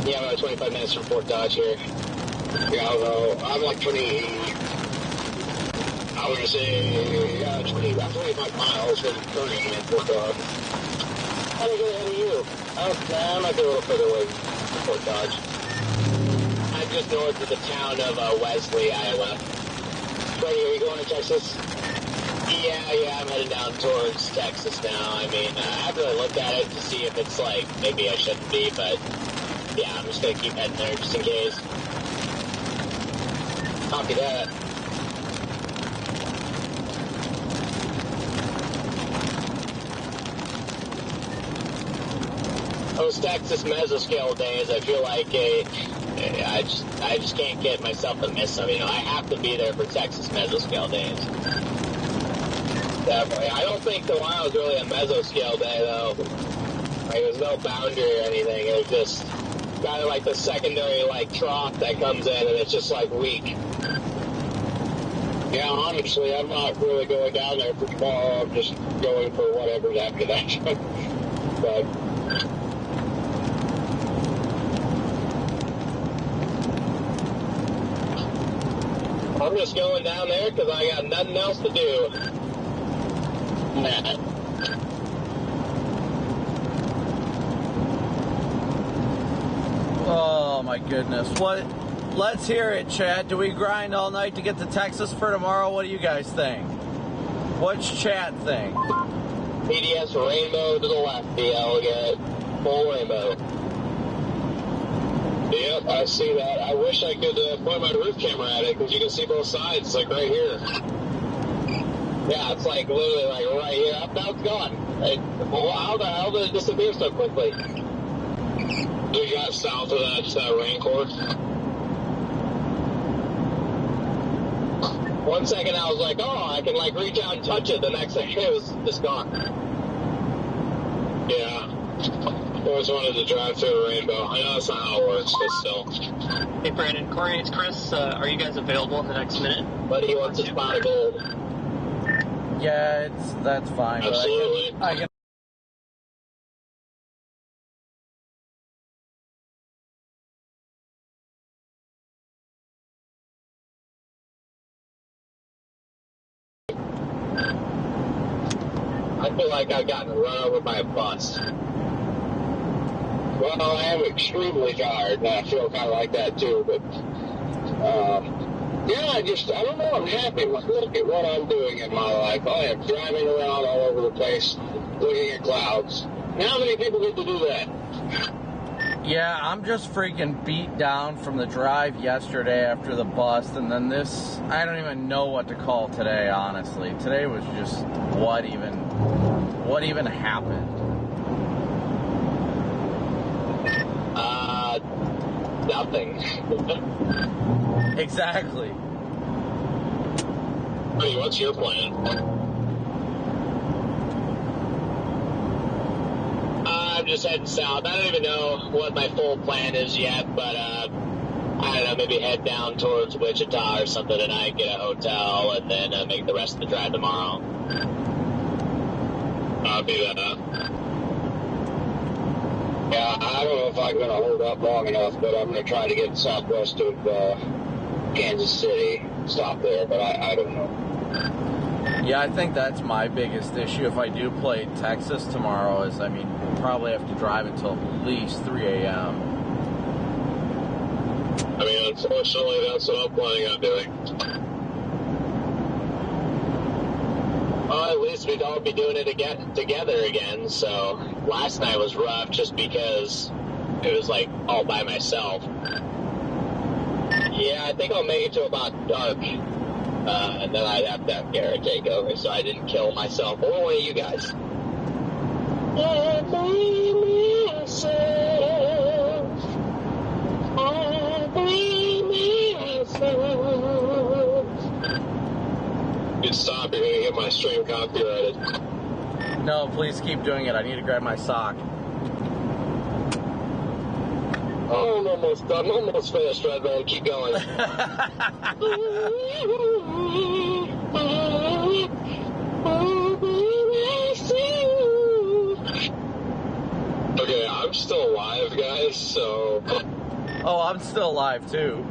Yeah, I'm about 25 minutes from Fort Dodge here. Yeah, I don't know. I'm like 20, I want to say, about 25 miles from Kearney and Fort Dodge. How do I get ahead of you? I might be a little further away from Fort Dodge. I'm just north of the town of Wesley, Iowa. Freddie, are you going to Texas? Yeah, I'm heading down towards Texas now. I mean, I haven't really looked at it to see if it's like, maybe I shouldn't be, but yeah, I'm just going to keep heading there just in case. Copy that. Those Texas mesoscale days, I feel like I just can't get myself to miss them. You know, I have to be there for Texas mesoscale days. Definitely. I don't think the Wild was really a mesoscale day, though. Like, there's no boundary or anything. It was just kind of like the secondary, like, trough that comes in, and it's just, like, weak. Yeah, honestly, I'm not really going down there for tomorrow. I'm just going for whatever's after that. But I'm just going down there because I got nothing else to do. Matt. Oh my goodness. What? Let's hear it, Chad. Do we grind all night to get to Texas for tomorrow? What do you guys think? What's Chad think? PDS rainbow to the left, DL, get full rainbow. Yep, I see that. I wish I could point my roof camera at it because you can see both sides. It's like right here. Yeah, it's like literally like right here. Now it's gone. How the hell did it disappear so quickly? We got south of that rain core. 1 second I was like, oh, I can like reach out and touch it. The next second it was just gone. Yeah. Always wanted to drive through a rainbow. I know that's not how it works, but still. Hey, Brandon, Corey, it's Chris. Are you guys available in the next minute? Buddy wants a spot of gold. Yeah, that's fine. Absolutely. But I can I feel like I've gotten run over by a bus. Well, I am extremely tired, and I feel kind of like that too. But yeah, I don't know. I'm happy. Look at what I'm doing in my life. I am driving around all over the place, looking at clouds. And how many people get to do that? Yeah, I'm just freaking beat down from the drive yesterday after the bust, and then this, I don't even know what to call today, honestly. Today was just, what even happened? Nothing. Exactly. Hey, what's your plan? I'm just heading south. I don't even know what my full plan is yet, but I don't know, maybe head down towards Wichita or something tonight, get a hotel, and then make the rest of the drive tomorrow. I'll do that. Yeah, I don't know if I'm going to hold up long enough, but I'm going to try to get southwest of Kansas City, stop there, but I don't know. Yeah, I think that's my biggest issue. If I do play Texas tomorrow, is, I mean, we'll probably have to drive until at least 3 a.m. I mean, unfortunately, that's what I'm planning on doing. Well, at least we'd all be doing it together again, so last night was rough just because it was like all by myself. Yeah, I think I'll make it to about dark, and then I'd have to have Garrett take over, so I didn't kill myself or one of you guys. I blame myself. I blame myself. Good stop, you're gonna get my stream copyrighted. No, please keep doing it. I need to grab my sock. Oh, I'm almost done. I'm almost finished, Red Man. Keep going. Okay, I'm still alive, guys, so... Oh, I'm still alive, too.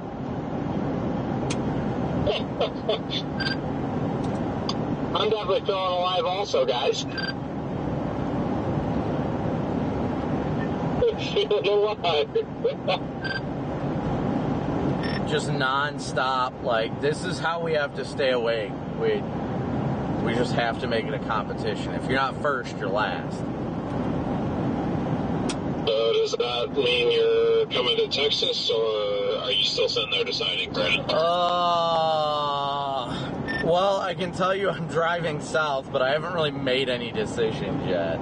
I'm definitely feeling alive also, guys. Feeling alive. Just non-stop, like, this is how we have to stay awake. We just have to make it a competition. If you're not first, you're last. So does that mean you're coming to Texas, or are you still sitting there deciding, Brandon? Well, I can tell you I'm driving south, but I haven't really made any decisions yet.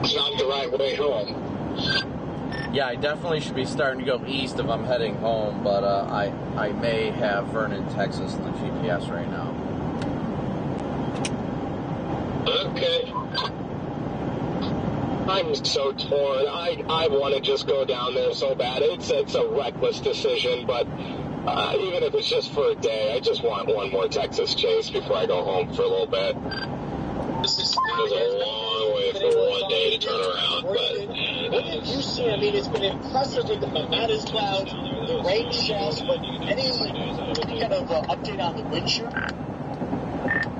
It's not the right way home. Yeah, I definitely should be starting to go east if I'm heading home, but I may have Vernon, Texas in the GPS right now. Okay. I'm so torn. I want to just go down there so bad. It's a reckless decision, but even if it's just for a day, I just want one more Texas chase before I go home for a little bit. This is a long way for one day to turn around, but... What did you see? I mean, it's been impressive with the Mamata's clouds, the rain showers, but any kind of update on the wind shear?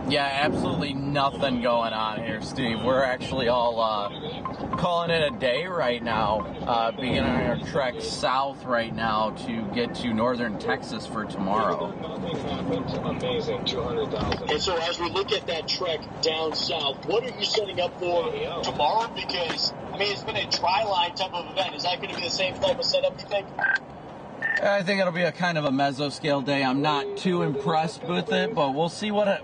Yeah, absolutely nothing going on here, Steve. We're actually all calling it a day right now, beginning our trek south right now to get to northern Texas for tomorrow. Amazing, 200,000. And so as we look at that trek down south, what are you setting up for tomorrow? Because, I mean, it's been a tri-line type of event. Is that going to be the same type of setup, you think? I think it'll be a kind of a mesoscale day. I'm not too impressed with it, but we'll see what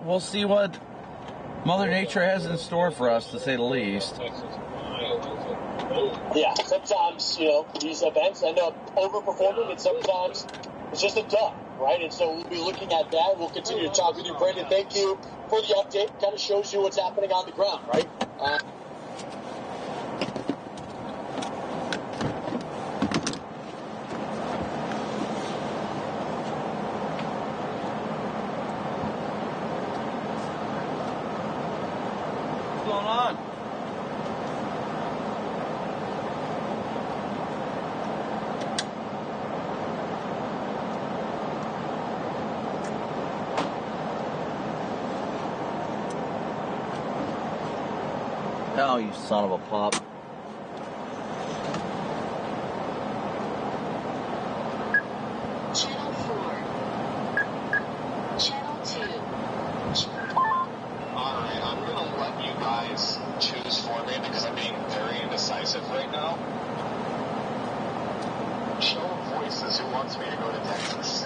Mother Nature has in store for us, to say the least. Yeah, sometimes, these events end up overperforming, and sometimes it's just a dud, right? And so we'll be looking at that. We'll continue to talk with you, Brandon. Thank you for the update. Kind of shows you what's happening on the ground, right? What's going on? Oh, you son of a pup. Channel 4. Channel 2. Alright, I'm going to let you guys choose for me because I'm being very indecisive right now. Show of voices, who wants me to go to Texas?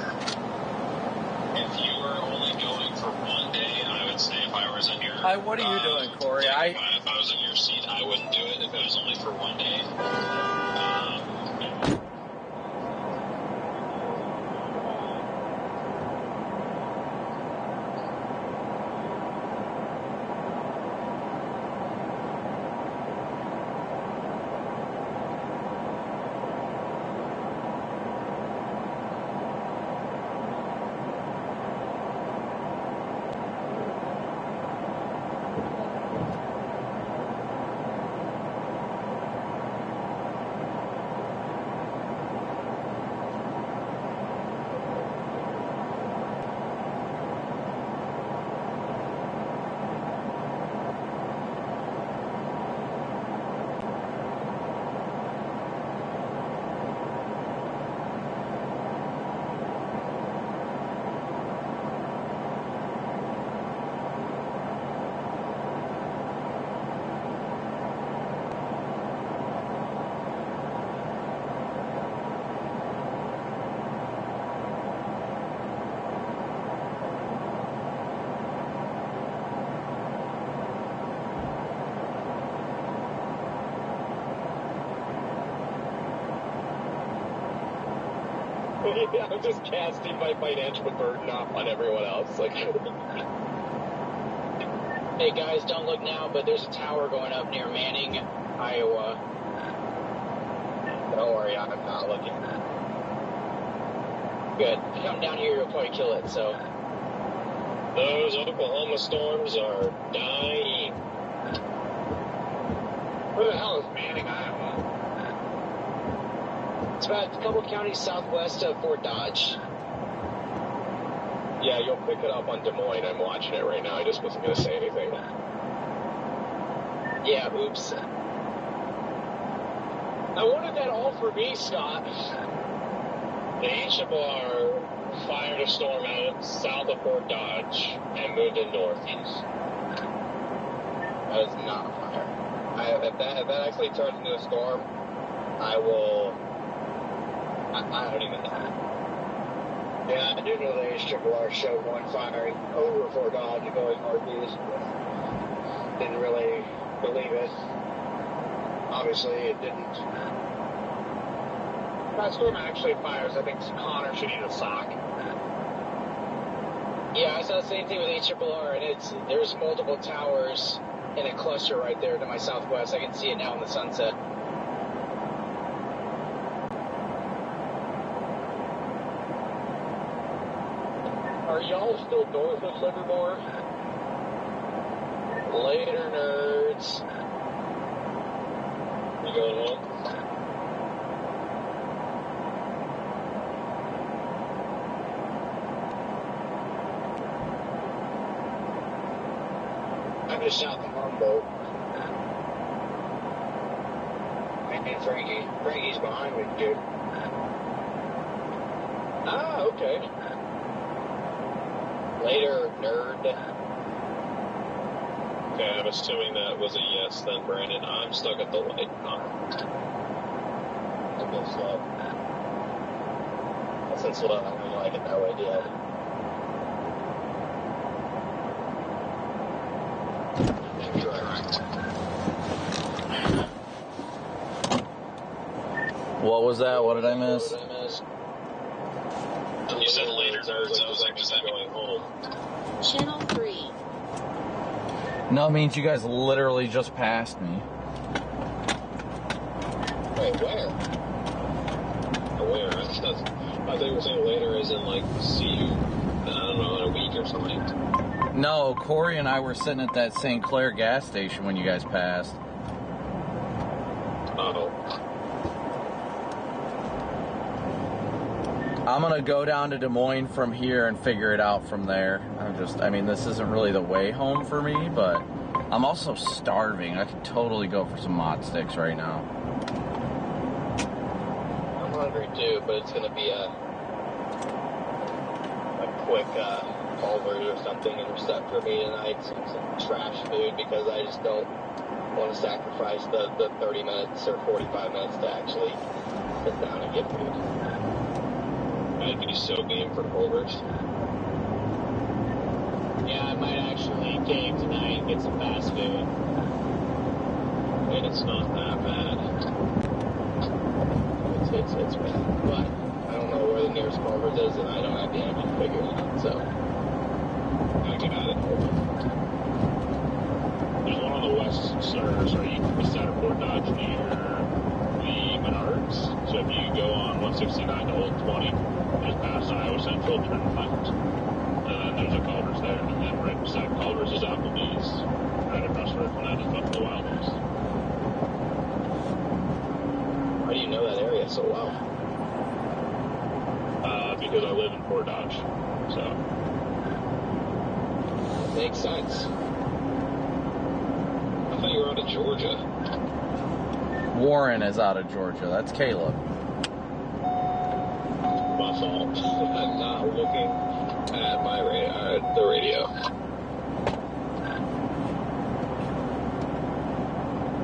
If you were only going for one day, I would say if I was in your... What are you doing, Corey? If I was in your seat, I wouldn't do it if it was only for one day. Yeah, I'm just casting my financial burden off on everyone else. Like, Hey guys, don't look now, but there's a tower going up near Manning, Iowa. Don't worry, I'm not looking. Good. If you come down here, you'll probably kill it, so. Those Oklahoma storms are dying. where the hell is Manning, Iowa? It's about a couple counties southwest of Fort Dodge. Yeah, you'll pick it up on Des Moines. I'm watching it right now. I just wasn't going to say anything. Yeah, oops. I wanted that all for me, Scott. The HRR fired a storm out south of Fort Dodge and moved it northeast. That is not a fire. If that actually turns into a storm, I will. I don't even know. Yeah, I do know the HRR showed one firing over Fort Dodge going northeast. Didn't really believe it. Obviously, it didn't. That storm actually fires. I think Connor should eat a sock. Yeah, I saw the same thing with HRR, and there's multiple towers in a cluster right there to my southwest. I can see it now in the sunset. Are y'all still north of Livermore? Later, nerds. You going home? I'm just south of Humboldt. Maybe Frankie. Frankie's behind me, dude. Ah, okay. Later, nerd. Okay, I'm assuming that was a yes then, Brandon. I'm stuck at the light. I'll go slow. Since slow, I don't like it that way, yeah. Incorrect. What was that? What did I miss? You said later nerds. I was like, does that mean going home? Channel 3. No, it means you guys literally just passed me. Wait, where? Where? I thought you were saying later as in, like, see you, I don't know, in a week or something. No, Corey and I were sitting at that St. Clair gas station when you guys passed. Oh. I'm going to go down to Des Moines from here and figure it out from there. This isn't really the way home for me, but I'm also starving. I could totally go for some mott sticks right now. I'm hungry too, but it's going to be a quick Culver's or something intercept for me tonight. Some trash food because I just don't want to sacrifice the 30 minutes or 45 minutes to actually sit down and get food. I'd be so game for Culver's. Yeah, I might actually game tonight and get some fast food. And it's not that bad. It's bad. But I don't know where the nearest Culver's is, and I don't have the energy to figure it out, so I got it. There's one on the west side of Fort Dodge near the Menards. So if you go on 169 to Old 20, just past Iowa Central, turn left. And then there's a Culver's there, and then right beside Culver's is Applebee's. Right across from that is Buffalo Wild Wings. How do you know that area so well? Because I live in Fort Dodge, so. Makes sense. I thought you were out of Georgia. Warren is out of Georgia. That's Caleb. My fault. I'm not looking at my the radio.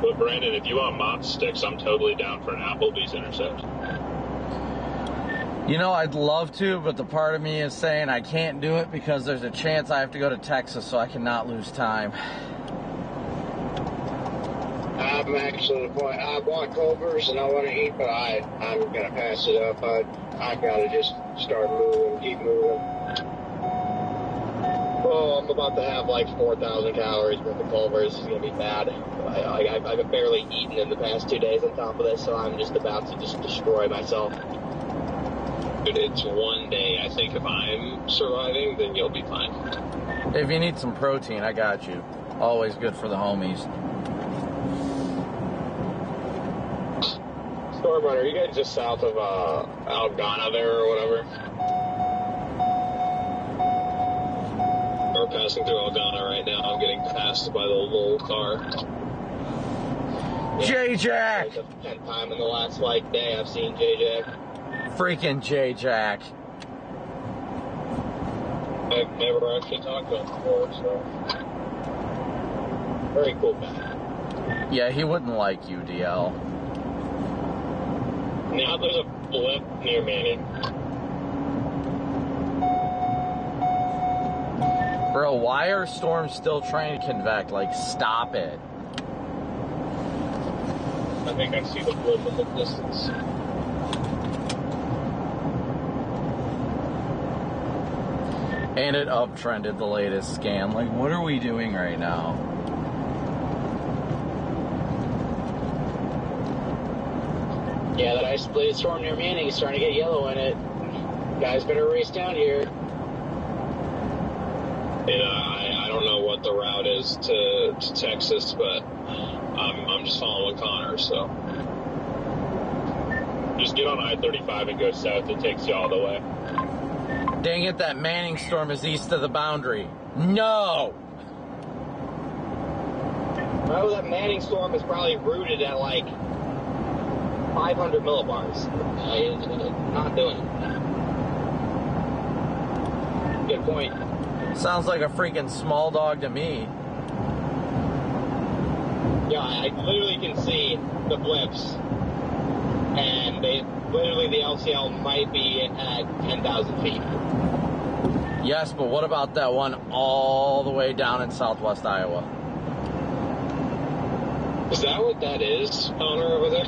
But Brandon, if you want mott sticks, I'm totally down for an Applebee's intercept. You know, I'd love to, but the part of me is saying I can't do it because there's a chance I have to go to Texas, so I cannot lose time. I'm actually the point. I want Culver's and I want to eat, but I'm going to pass it up. I got to just start moving, keep moving. Oh, I'm about to have like 4,000 calories worth of Culver's. It's going to be bad. I've barely eaten in the past 2 days on top of this, so I'm just about to just destroy myself. It's one day. I think if I'm surviving, then you'll be fine. If you need some protein, I got you. Always good for the homies. Stormrunner, are you guys just south of Algana there or whatever? We're passing through Algana right now. I'm getting passed by the little car. J-Jack! Like the 10th time in the last day I've seen J-Jack. Freaking J-Jack. I've never actually talked to him before, so. Very cool guy. Yeah, he wouldn't like you, DL. Now there's a blip near Manning. Bro, why are storms still trying to convect? Like, stop it. I think I see the blip in the distance. And it uptrended the latest scan. Like, what are we doing right now? Yeah, that isolated storm near Manning is starting to get yellow in it. Guys better race down here. I don't know what the route is to Texas, but I'm just following Connor, so. Just get on I-35 and go south. It takes you all the way. Dang it, that Manning storm is east of the boundary. No! Bro, that Manning storm is probably rooted at 500 millibars. Not doing it. Good point. Sounds like a freaking small dog to me. Yeah, I literally can see the blips. And literally the LCL might be at 10,000 feet. Yes, but what about that one all the way down in southwest Iowa? Is that what that is, Connor, over there?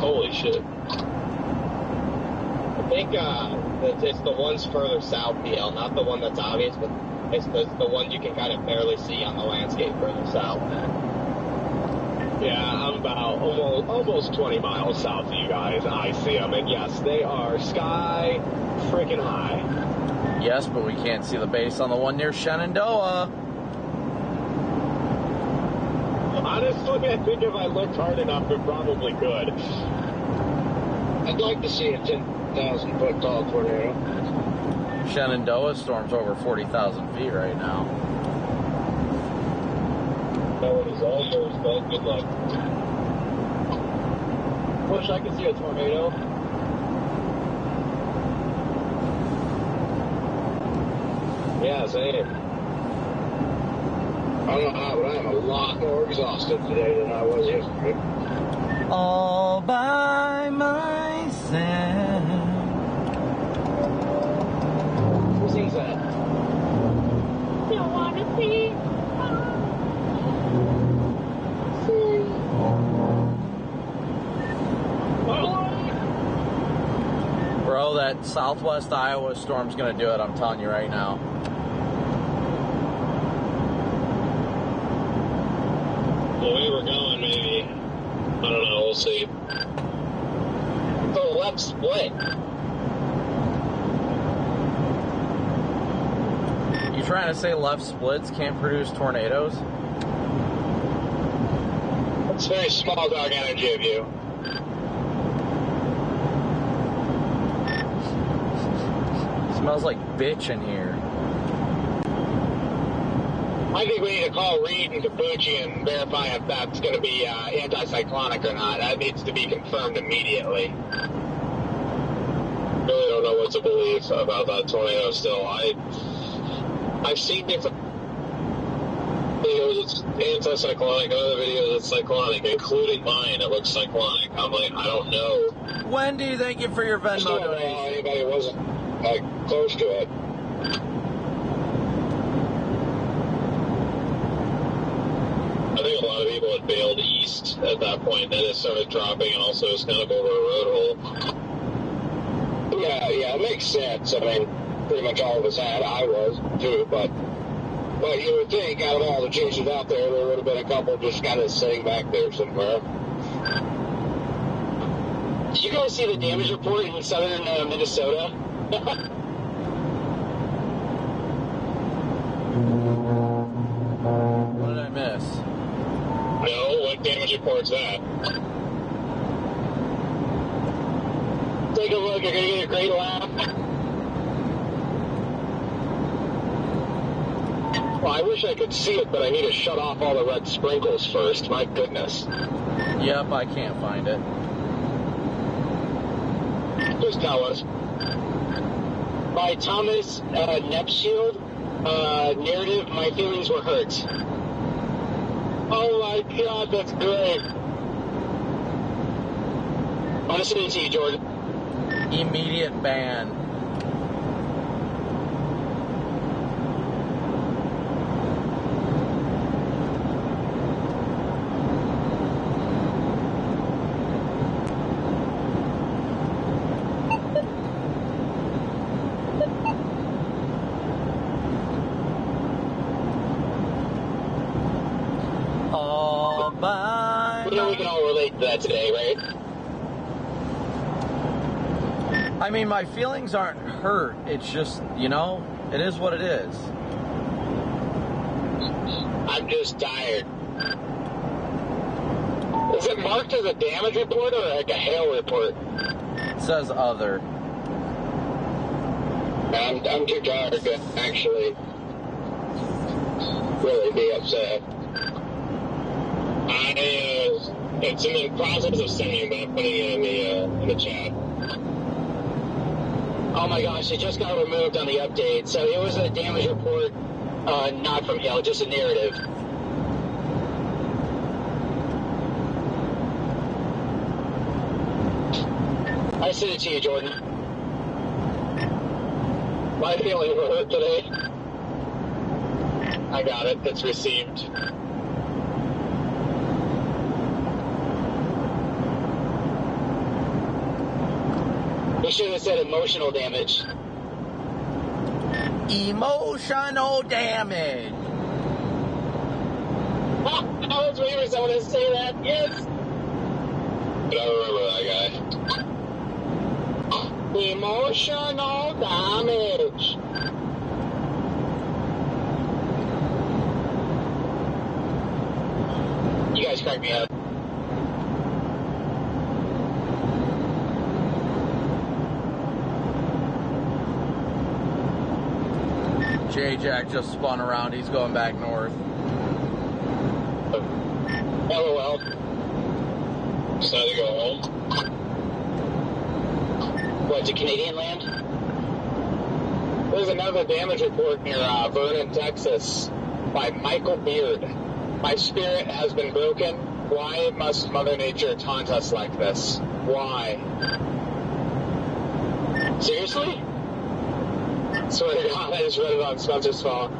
Holy shit. I think it's the ones further south, PL, not the one that's obvious, but it's the one you can kind of barely see on the landscape further south. Yeah, I'm about almost 20 miles south of you guys. I see them, and yes, they are sky freaking high. Yes, but we can't see the base on the one near Shenandoah. Honestly, I think if I looked hard enough, it probably could. I'd like to see a 10,000-foot tall tornado. Shenandoah storm's over 40,000 feet right now. That one is all yours, bud. Good luck. Wish I could see a tornado. Yeah, same. I don't know how, but I'm a lot more exhausted today than I was yesterday. All by myself. Who sings that? Don't want to see. Bro, that southwest Iowa storm's gonna do it, I'm telling you right now. The way we're going, maybe. I don't know, we'll see. The left split. You trying to say left splits can't produce tornadoes? It's very small dog energy of you. Smells like bitch in here. I think we need to call Reed and Capucci and verify if that's going to be anticyclonic or not. That needs to be confirmed immediately. Really don't know what to believe about that tornado still. I've seen different videos, it's anticyclonic, other videos it's cyclonic, including mine, it looks cyclonic. I'm like, I don't know. Wendy, thank you for your Venmo donation. Anybody wasn't like close to it. I think a lot of people had bailed east at that point, then it started dropping and also it's kind of over a road hole. Yeah, it makes sense. I mean, pretty much all of us had. I was, too, but you would think out of all the chasers out there would have been a couple just kind of sitting back there somewhere. Did you guys see the damage report in southern Minnesota? What did I miss? No, what damage report's that? Take a look, you're going to get a great laugh. Well, I wish I could see it, but I need to shut off all the red sprinkles first. My goodness. Yep, I can't find it. Just tell us. By Thomas Nepshield, narrative, My Feelings Were Hurt. Oh my God, that's great. I'm listening to you, Jordan. Immediate ban. We can all relate to that today, right? I mean, my feelings aren't hurt. It's just, it is what it is. I'm just tired. Is it marked as a damage report or like a hail report? It says other. I'm too tired to actually really be upset. It's in the process of sending, but I'm putting it in the chat. Oh my gosh, it just got removed on the update. So it was a damage report, not from hail, just a narrative. I sent it to you, Jordan. My feelings were hurt today. I got it. It's received. I, 1 We should have said emotional damage. Emotional damage. I was waiting for someone to say that. Yes. But I remember that guy. Emotional damage. You guys crack me up. J-Jack just spun around. He's going back north. LOL. Decided to go home. What, to Canadian land? There's another damage report near Vernon, Texas by Michael Beard. My spirit has been broken. Why must Mother Nature taunt us like this? Why? Seriously? Swear to God, I just read it on Spencer's phone.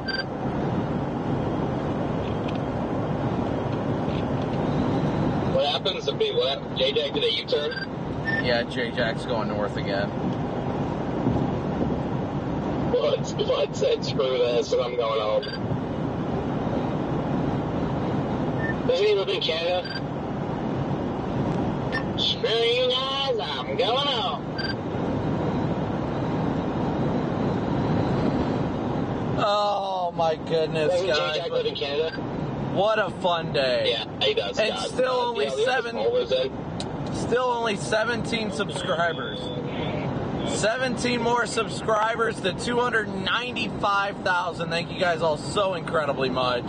What happens to be what? J-Jack did a U-turn? Yeah, J-Jack's going north again. Blood said screw this and I'm going home. Doesn't he live in Canada? Screw you guys, I'm going home. Oh my goodness, Doesn't guys. J-Jack live in Canada? What a fun day. Yeah, he does. And still only still only 17 subscribers. 17 more subscribers to 295,000. Thank you guys all so incredibly much. We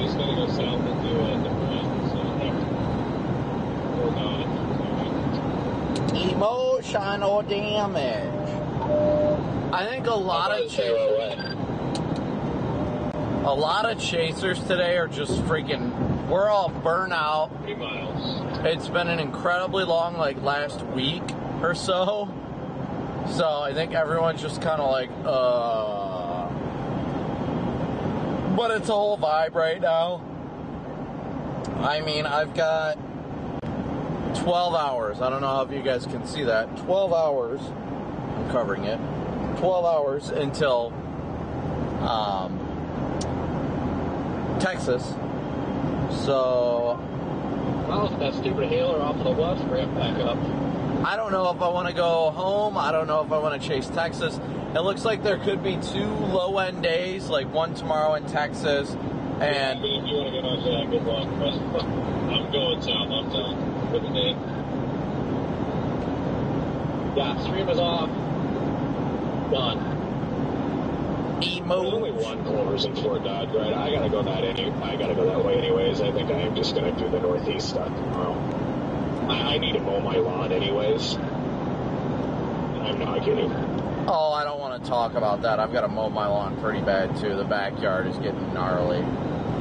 just gotta go south and do the point, so. Or not. Emotional damage. I think a lot of chasers today are just freaking. We're all burnt out. 3 miles. It's been an incredibly long, last week or so. So I think everyone's just kind of like, But it's a whole vibe right now. I mean, I've got 12 hours. I don't know if you guys can see that. 12 hours. I'm covering it. 12 hours until Texas. So, Well, if that stupid hailer off to the west, ramp back up. I don't know if I want to go home. I don't know if I want to chase Texas. It looks like there could be 2 low-end days, like one tomorrow in Texas. And if you want to go out to that, good luck. I'm going south. I'm south for the day. Yeah, stream is off. Done. There's only one Culver's in Fort Dodge, right? I gotta go that way anyways. I think I am just gonna do the northeast stuff tomorrow. I need to mow my lawn anyways. I'm not kidding. oh, I don't want to talk about that. I've got to mow my lawn pretty bad too. The backyard is getting gnarly.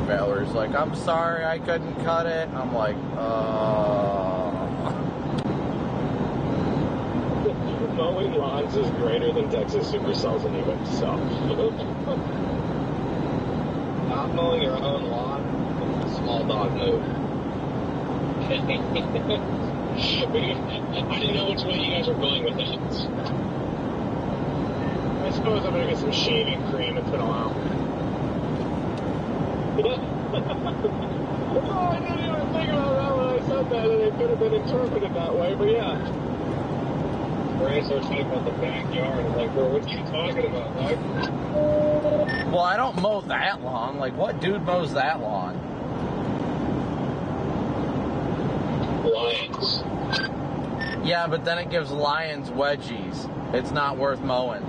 Valerie's like, I'm sorry I couldn't cut it. I'm like, Mowing lawns is greater than Texas Supercells anyway, so. Not mowing your own lawn, small dog move. I didn't know which way you guys were going with it. I suppose I'm going to get some shaving cream. It's been a while. Oh, I didn't even think about that when I said that, and it could have been interpreted that way, but yeah. Ray starts talking about the backyard. I'm like, bro, what are you talking about, dog? well, I don't mow that lawn. Like, what dude mows that lawn? Lions. Yeah, but then it gives lions wedgies. It's not worth mowing.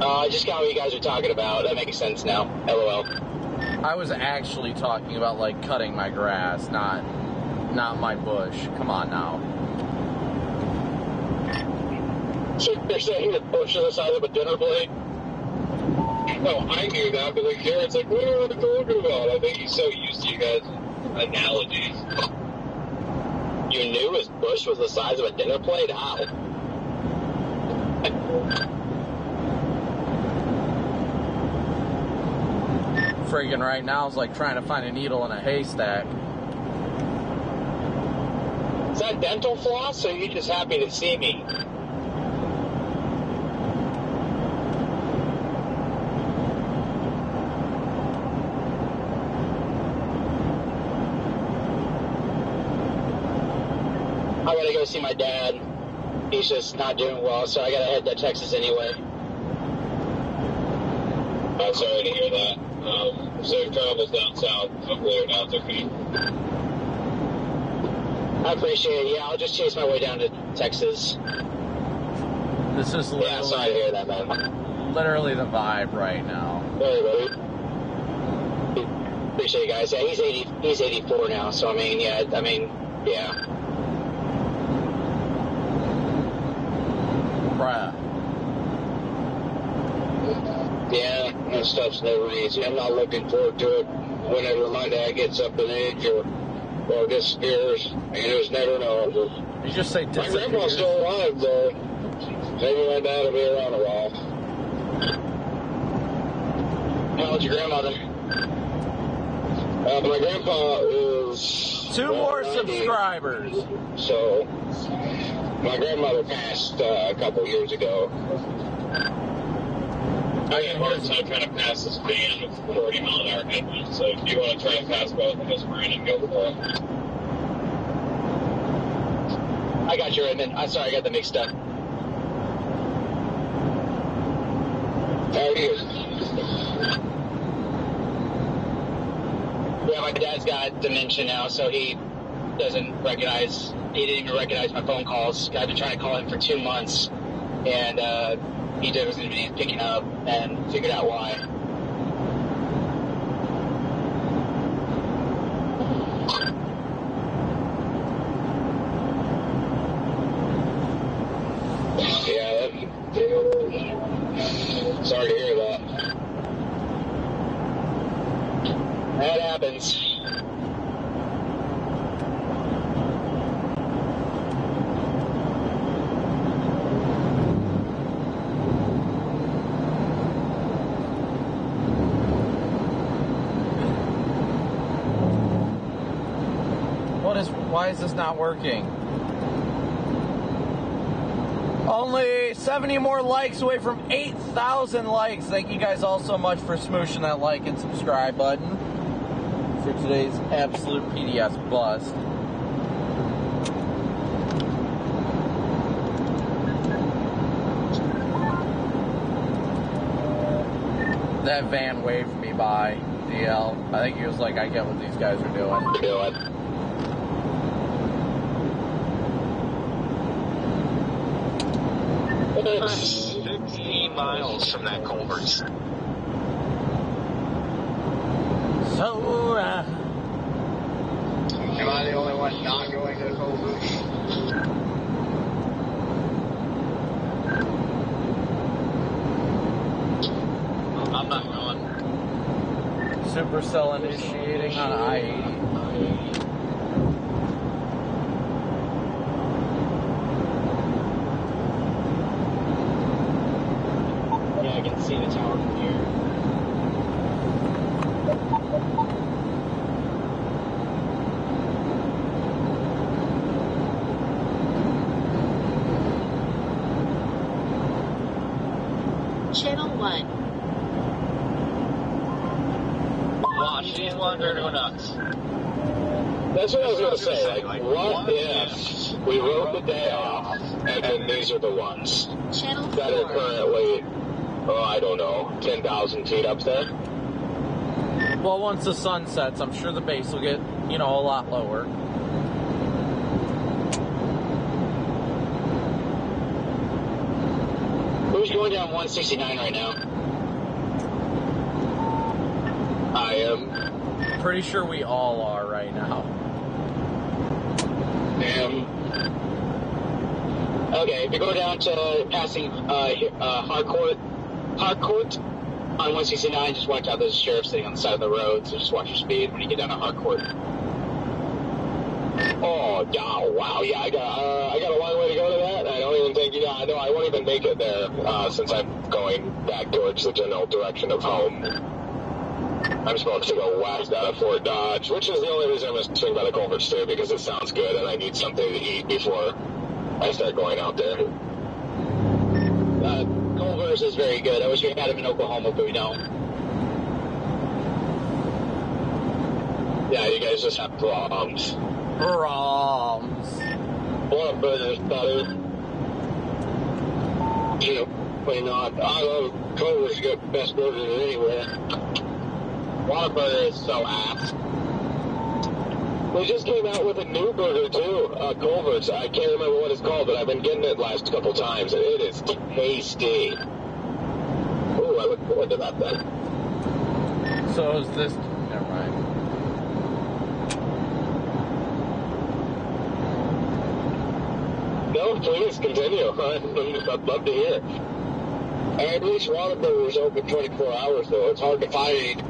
I just got what you guys are talking about. That makes sense now. LOL. I was actually talking about, like, cutting my grass, not my bush. Come on now. So you're saying the bush is the size of a dinner plate? No, I knew that, but like Jared's like, what are you talking about? I think he's so used to you guys' analogies. You knew his bush was the size of a dinner plate? How? Friggin' right now is like trying to find a needle in a haystack. Is that dental floss, or are you just happy to see me? I gotta go see my dad. He's just not doing well, so I gotta head to Texas anyway. I'm sorry to hear that. Safe travels down south. Hopefully you're not too feet. I appreciate it. Yeah, I'll just chase my way down to Texas. This is literally, yeah, sorry to hear that, man. Literally the vibe right now. Hey, buddy. Appreciate you guys. Yeah, he's 84 now, so yeah. Bruh. Yeah, that stuff's never easy. I'm not looking forward to it whenever my dad gets up in age or disappears. You just never know. You just say disappears. My grandpa's still alive, though. Maybe my dad will be around a while. How old's your grandmother? My grandpa is... 2 more 90, subscribers. So, my grandmother passed a couple years ago. I get a hard time trying to pass this van with 40-mile-an-hour headwinds, so if you want to try and pass both of us, Brandon, go for it. I got you, Raymond. I'm sorry, I got them mixed up. How are you? Yeah, my dad's got dementia now, so he didn't even recognize my phone calls. I've been trying to call him for 2 months, and he wasn't even picking up, and figured out why. Yeah, sorry to hear that. That happens. Why is this not working? Only 70 more likes away from 8,000 likes. Thank you guys all so much for smooshing that like and subscribe button for today's absolute PDS bust. That van waved me by, DL. I think he was like, I get what these guys are doing. It's 15 miles from that culvert. So, am I the only one not going to the culvert? I'm not going. Supercell initiating on I-80. I can see the tower from here. Channel 1. Wow, she's wondering who nuts. That's what I was going to say. Like, what if we wrote the day off, and then these are the ones Channel that are currently, I don't know, 10,000 feet up there? Well, once the sun sets, I'm sure the base will get, a lot lower. Who's going down 169 right now? I am. Pretty sure we all are right now. Damn. Okay, if you go down to passing Harcourt on 169, just watch out. There's a sheriff sitting on the side of the road, so just watch your speed when you get down to Harcourt. Oh, wow, yeah, I got a long way to go to that. I don't even think, I won't even make it there since I'm going back towards the general direction of home. I'm supposed to go west out of Fort Dodge, which is the only reason I'm going to swing by the Culver's too, because it sounds good and I need something to eat before I start going out there. Culver's is very good. I wish we had him in Oklahoma, but we don't. Yeah, you guys just have Brahms. Whataburger's better. You know, not. I love Culver's. Got the best burgers anywhere. Whataburger is so ass. They just came out with a new burger too, Culver's. I can't remember what it's called, but I've been getting it last couple times, and it is tasty. Ooh, I look forward to that then. So is this... Never mind. No, please continue. I'd love to hear. At least Whataburger's open 24 hours, though. It's hard to find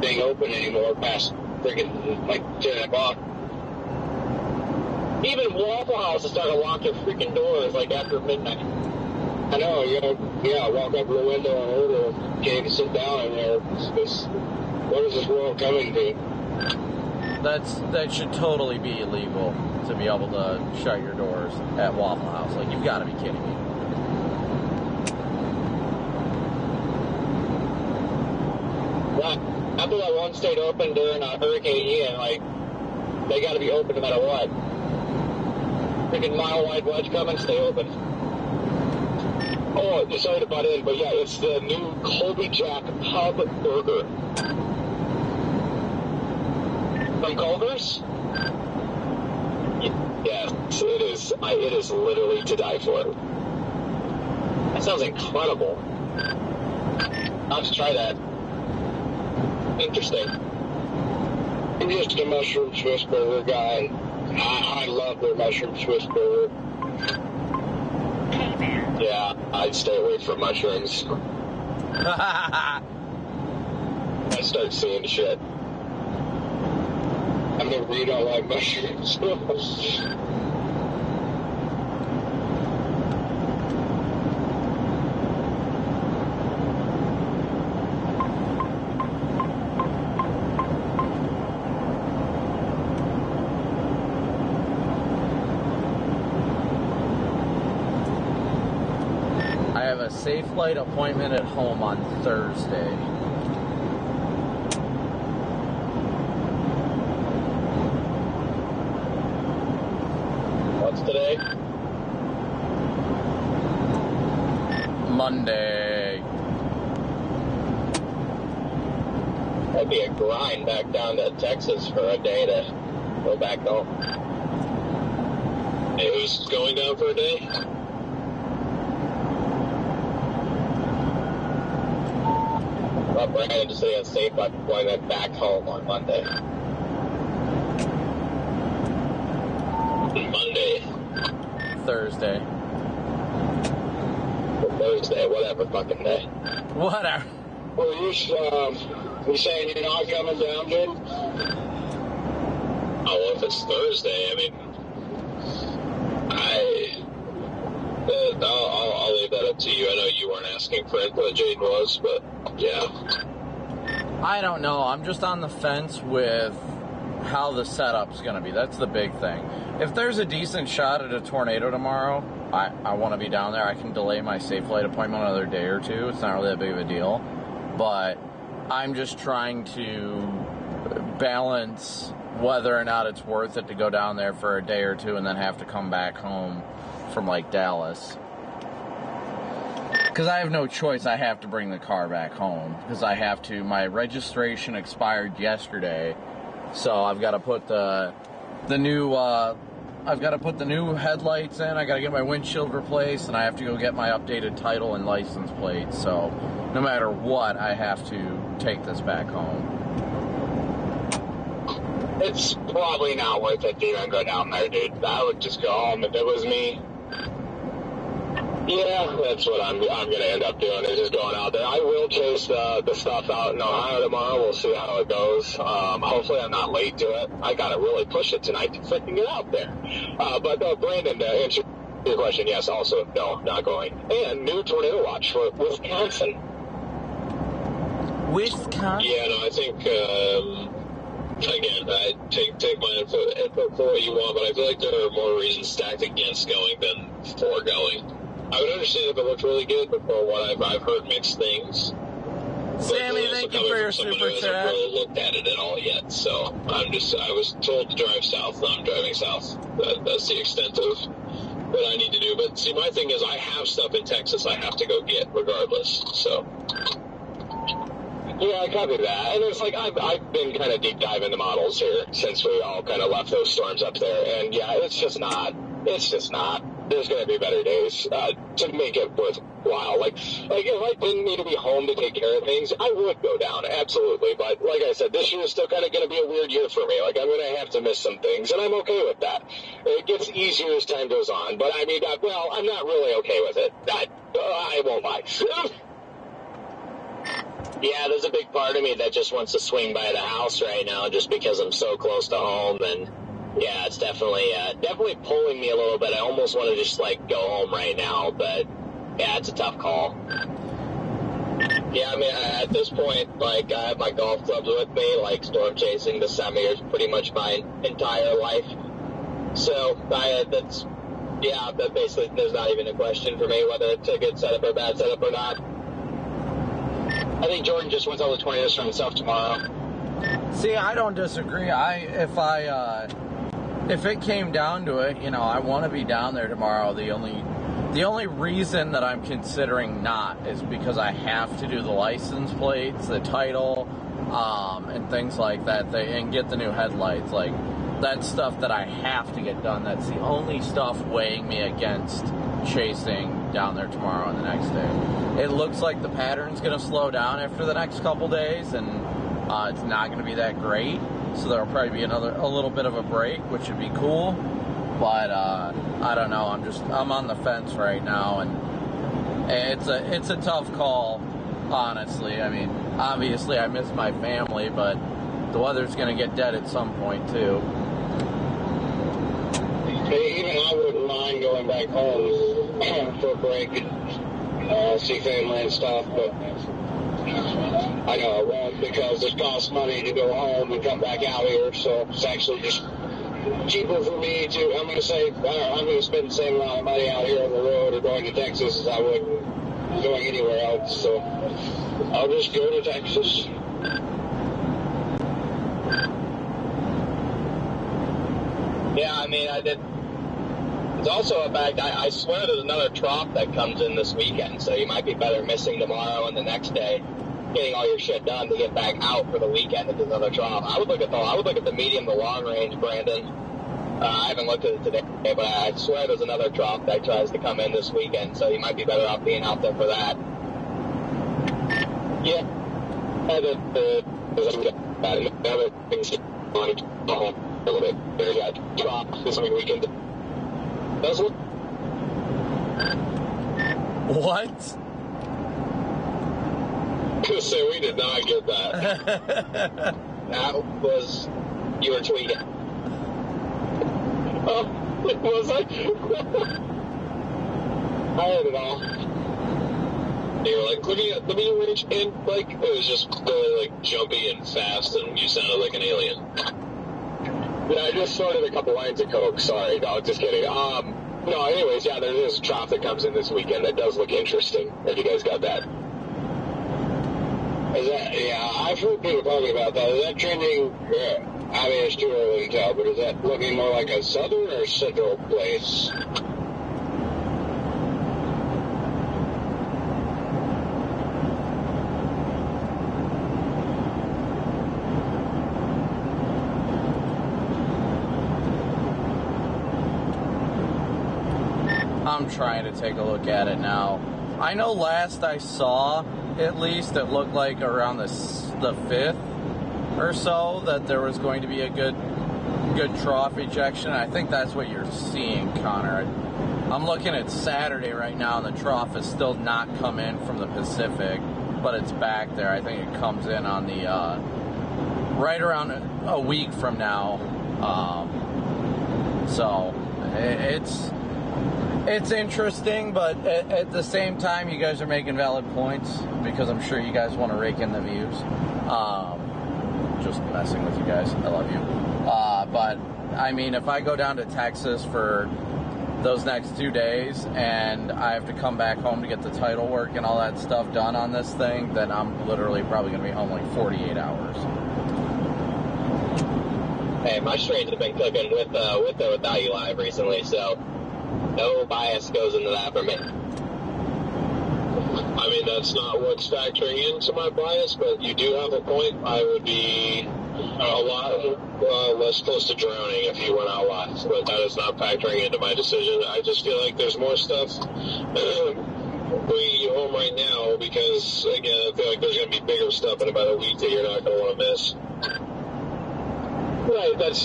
anything open anymore past freaking, like, 10 o'clock. Even Waffle House is starting to lock their freaking doors, like, after midnight. I know, walk up to the window and order, can't even sit down in there. What is this world coming to? That should totally be illegal, to be able to shut your doors at Waffle House. Like, you've got to be kidding me. After that one stayed open during Hurricane Ian, like, they got to be open no matter what. Freaking mile-wide wedge coming, stay open. Oh, sorry to butt in, but yeah, it's the new Colby Jack Pub Burger. From Culver's? Yes, it is. It is literally to die for. That sounds incredible. I'll have to try that. Interesting. I'm just a mushroom Swiss burger guy. I love their mushroom Swiss burger. Yeah, I'd stay away from mushrooms. I start seeing shit. I never eat all like mushrooms. I have a safe flight appointment at home on Thursday. What's today? Monday. That'd be a grind back down to Texas for a day to go back home. Hey, who's going down for a day? Well, Brandon just saying safe by appointment back home on Monday. Monday. Thursday. Thursday, whatever fucking day. Whatever. Well, you saying you're not coming down, dude? Oh, well, if it's Thursday, I mean, I'll leave that up to you. I know you weren't asking for input, Jade was, but yeah. I don't know. I'm just on the fence with how the setup's going to be. That's the big thing. If there's a decent shot at a tornado tomorrow, I want to be down there. I can delay my safe flight appointment another day or two. It's not really that big of a deal. But I'm just trying to balance whether or not it's worth it to go down there for a day or two and then have to come back home from, like, Dallas. Because I have no choice. I have to bring the car back home. Because I have to. My registration expired yesterday. So I've got to put the new headlights in. I got to get my windshield replaced, and I have to go get my updated title and license plate. So no matter what, I have to take this back home. It's probably not worth it to even go down there, dude. I would just go home if it was me. Yeah, that's what I'm going to end up doing, is just going out there. I will chase the stuff out in Ohio tomorrow. We'll see how it goes. Hopefully I'm not late to it. I got to really push it tonight to freaking get out there. But Brandon, to answer your question, yes, also, no, not going. And new tornado watch for Wisconsin. Wisconsin. Yeah, no, I think, again, I take my input for what you want, but I feel like there are more reasons stacked against going than for going. I would understand if it looked really good, but for what I've heard mixed things. Sammy, thank you for your super chat. I haven't really looked at it at all yet, so I was told to drive south, and I'm driving south. That's the extent of what I need to do. But see, my thing is I have stuff in Texas I have to go get regardless, so. Yeah, I copy that. And it's like, I've been kind of deep diving the models here since we all kind of left those storms up there. And yeah, it's just not. There's going to be better days to make it worthwhile. Like if I didn't need to be home to take care of things, I would go down, absolutely. But like I said, this year is still kind of going to be a weird year for me. Like I'm going to have to miss some things, and I'm okay with that. It gets easier as time goes on. But I mean, well, I'm not really okay with it. I won't lie. Yeah, there's a big part of me that just wants to swing by the house right now just because I'm so close to home, and yeah, it's definitely pulling me a little bit. I almost want to just like go home right now, but yeah, it's a tough call. Yeah, I mean, at this point, like, I have my golf clubs with me, like, storm chasing the semi is pretty much my entire life. So, that basically, there's not even a question for me whether it's a good setup or a bad setup or not. I think Jordan just wants all the 20s for himself tomorrow. See, I don't disagree. If it came down to it, I want to be down there tomorrow. The only reason that I'm considering not is because I have to do the license plates, the title, and things like that, and get the new headlights. Like, that's stuff that I have to get done. That's the only stuff weighing me against chasing down there tomorrow and the next day. It looks like the pattern's going to slow down after the next couple days, and it's not going to be that great. So there'll probably be a little bit of a break, which would be cool. But I don't know. I'm on the fence right now, and it's a tough call, honestly. I mean, obviously I miss my family, but the weather's going to get dead at some point too. Even I wouldn't mind going back home for a break and see family and stuff, but I know I won't because it costs money to go home and come back out here, so it's actually just cheaper for me to, I'm going to spend the same amount of money out here on the road or going to Texas as I would going anywhere else, so I'll just go to Texas. Yeah, I mean, it's also a fact, I swear there's another trough that comes in this weekend, so you might be better missing tomorrow and the next day, getting all your shit done to get back out for the weekend if there's another trough. I would look at the medium to long range, Brandon. I haven't looked at it today, but I swear there's another trough that tries to come in this weekend, so you might be better off being out there for that. Yeah. A little bit. There's that drop this coming weekend. That's what? What? To say we did not get that. That was you were tweeting. Oh, was I? I heard it all. You were like, let me reach in, like, it was just really, like, jumpy and fast, and you sounded like an alien. Yeah, I just snorted a couple lines of coke. Sorry, no, just kidding. No, anyways, yeah, there is a trough that comes in this weekend that does look interesting. If you guys got that. Yeah, I've heard people talking about that. Is that trending? I mean, it's too early to tell, but is that looking more like a southern or central place? I'm trying to take a look at it now. I know last I saw, at least, it looked like around the 5th or so that there was going to be a good trough ejection. I think that's what you're seeing, Connor. I'm looking at Saturday right now, and the trough has still not come in from the Pacific, but it's back there. I think it comes in on the right around a week from now. So it's It's interesting, but at the same time, you guys are making valid points because I'm sure you guys want to rake in the views. Just messing with you guys. I love you. But, I mean, if I go down to Texas for those next 2 days and I have to come back home to get the title work and all that stuff done on this thing, then I'm literally probably going to be home like 48 hours. Hey, my strains have been cooking with or without you live recently, so no bias goes into that for me. I mean, that's not what's factoring into my bias, but you do have a point. I would be a lot less close to drowning if you went out live, but that is not factoring into my decision. I just feel like there's more stuff bringing you home right now because, again, I feel like there's going to be bigger stuff in about a week that you're not going to want to miss. Right, that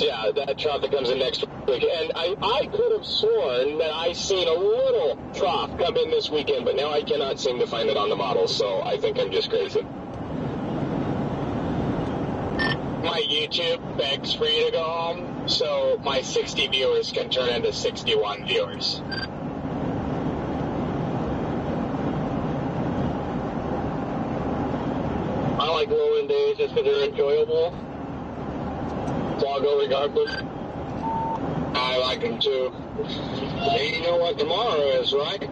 trough that comes in next week. And I could have sworn that I seen a little trough come in this weekend, but now I cannot seem to find it on the model, so I think I'm just crazy. My YouTube begs for you to go home, so my 60 viewers can turn into 61 viewers. I like rolling days just because they're enjoyable. I'll go regardless. I like them too. Hey, you know what tomorrow is, right?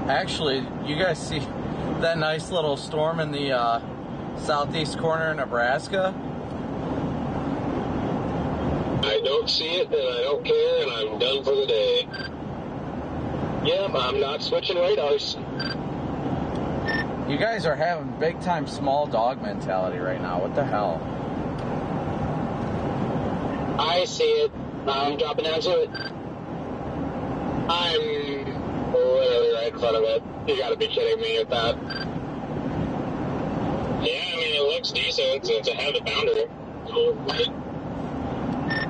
Actually, you guys see that nice little storm in the southeast corner of Nebraska? I don't see it, and I don't care, and I'm done for the day. Yeah, I'm not switching radars. You guys are having big-time small dog mentality right now. What the hell? I see it. I'm dropping down to it. I'm literally right in front of it. You gotta be kidding me with that. Yeah, I mean, it looks decent. It's ahead of the boundary.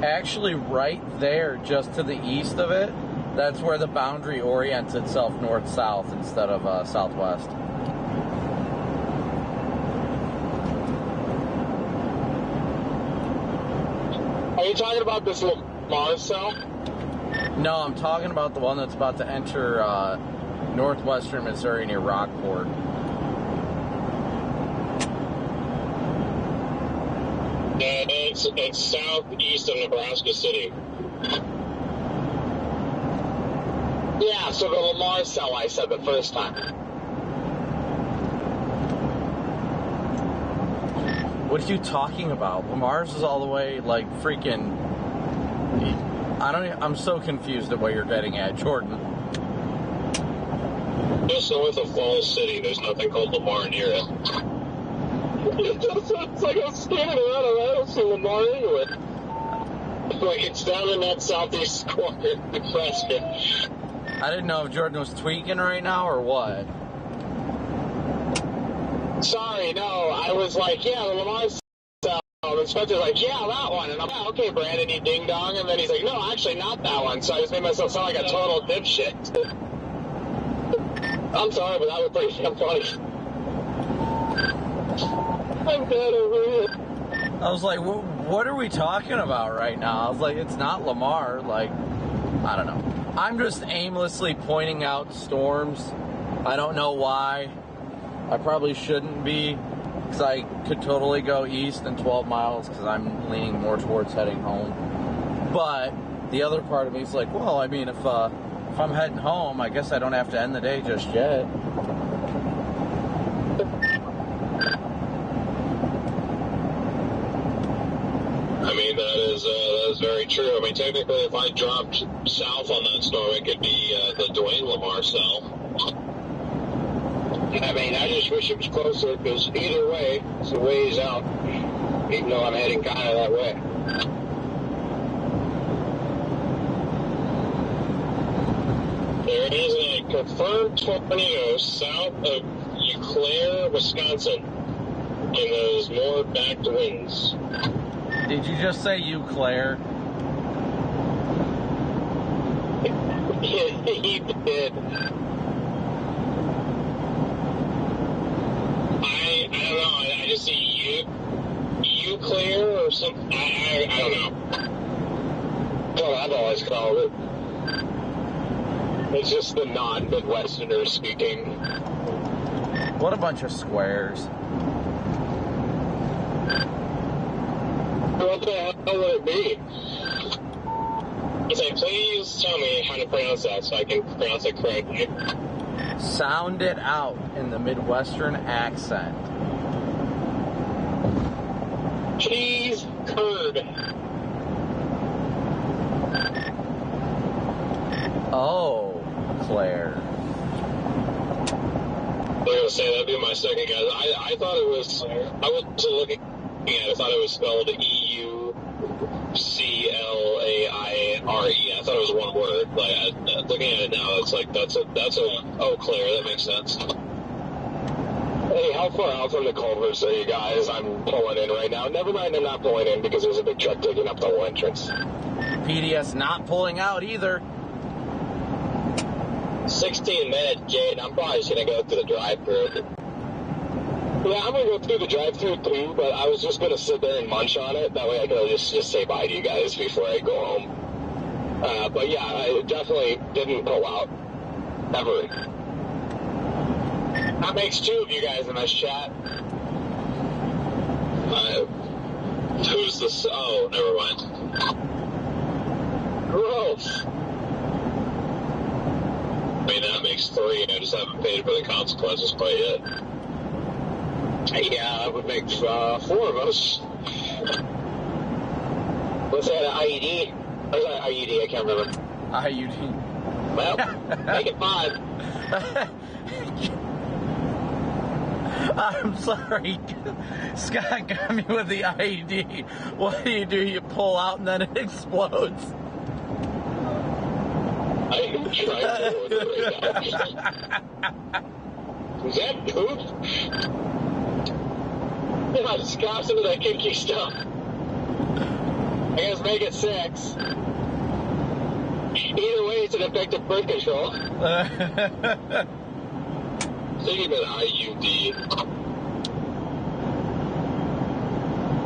Actually, right there, just to the east of it, that's where the boundary orients itself north-south instead of southwest. Are you talking about this Lamar cell? No, I'm talking about the one that's about to enter northwestern Missouri near Rockport. Yeah, it's southeast of Nebraska City. Yeah, so the Lamar cell I said the first time. What are you talking about? Lamar's is all the way, like, freaking... I'm so confused at what you're getting at, Jordan. Just north of Falls City, there's nothing called Lamar near it. It's like I'm standing around and I don't see Lamar anywhere. Like, it's down in that southeast corner of Nebraska. I didn't know if Jordan was tweaking right now or what. Sorry, no, I was like, yeah, the Lamar cell. And Spencer's like, yeah, that one. And I'm like, okay, Brandon, you ding dong. And then he's like, no, actually not that one. So I just made myself sound like a total dipshit. I'm sorry, but that was pretty damn funny. I'm dead over here. I was like, what are we talking about right now? I was like, it's not Lamar. Like, I don't know. I'm just aimlessly pointing out storms. I don't know why. I probably shouldn't be, because I could totally go east in 12 miles because I'm leaning more towards heading home. But the other part of me is like, well, I mean, if I'm heading home, I guess I don't have to end the day just yet. I mean, that is very true. I mean, technically, if I dropped south on that storm, it could be the Dwayne Lamar cell. I mean, I just wish it was closer, because either way, it's a ways out, even though I'm heading kind of that way. There is a confirmed tornado south of Eau Claire, Wisconsin, and those more backed winds. Did you just say Eau Claire? He did. I don't know. I just see Eau Claire or something. I don't know. Well, I've always called it. It's just the non-Midwesterners speaking. What a bunch of squares. What the hell would it be? He said, please tell me how to pronounce that so I can pronounce it correctly. Sound it out in the Midwestern accent. Cheese curd. Oh, Claire. I was going to say, that'd be my second guess. I thought it was, I wasn't looking at it, I thought it was spelled E-U-C-L-A-I-R-E. I thought it was one word. Like, looking at it now, it's like, that's a, oh, Claire, that makes sense. Hey, how far out from the culverts are you guys? I'm pulling in right now. Never mind, I'm not pulling in because there's a big truck taking up the whole entrance. PDS not pulling out either. 16 minutes, Jade. I'm probably just going to go through the drive-thru. Yeah, I'm going to go through the drive-thru too, but I was just going to sit there and munch on it. That way I can just say bye to you guys before I go home. But yeah, I definitely didn't pull out. Ever. That makes two of you guys in this chat. Who's this? Oh, never mind. Gross. I mean, that makes three. I just haven't paid for the consequences quite yet. Yeah, that would make four of us. What's that, IED? What's that, IED? I can't remember. IUD. Well, make it 5. I'm sorry. Scott got me with the IED. What do? You pull out and then it explodes. I am trying to order right now. Is that poop? Yeah, just scoffs into that kinky stuff. I guess make it 6. Either way, it's an effective birth control. Thinking about IUD.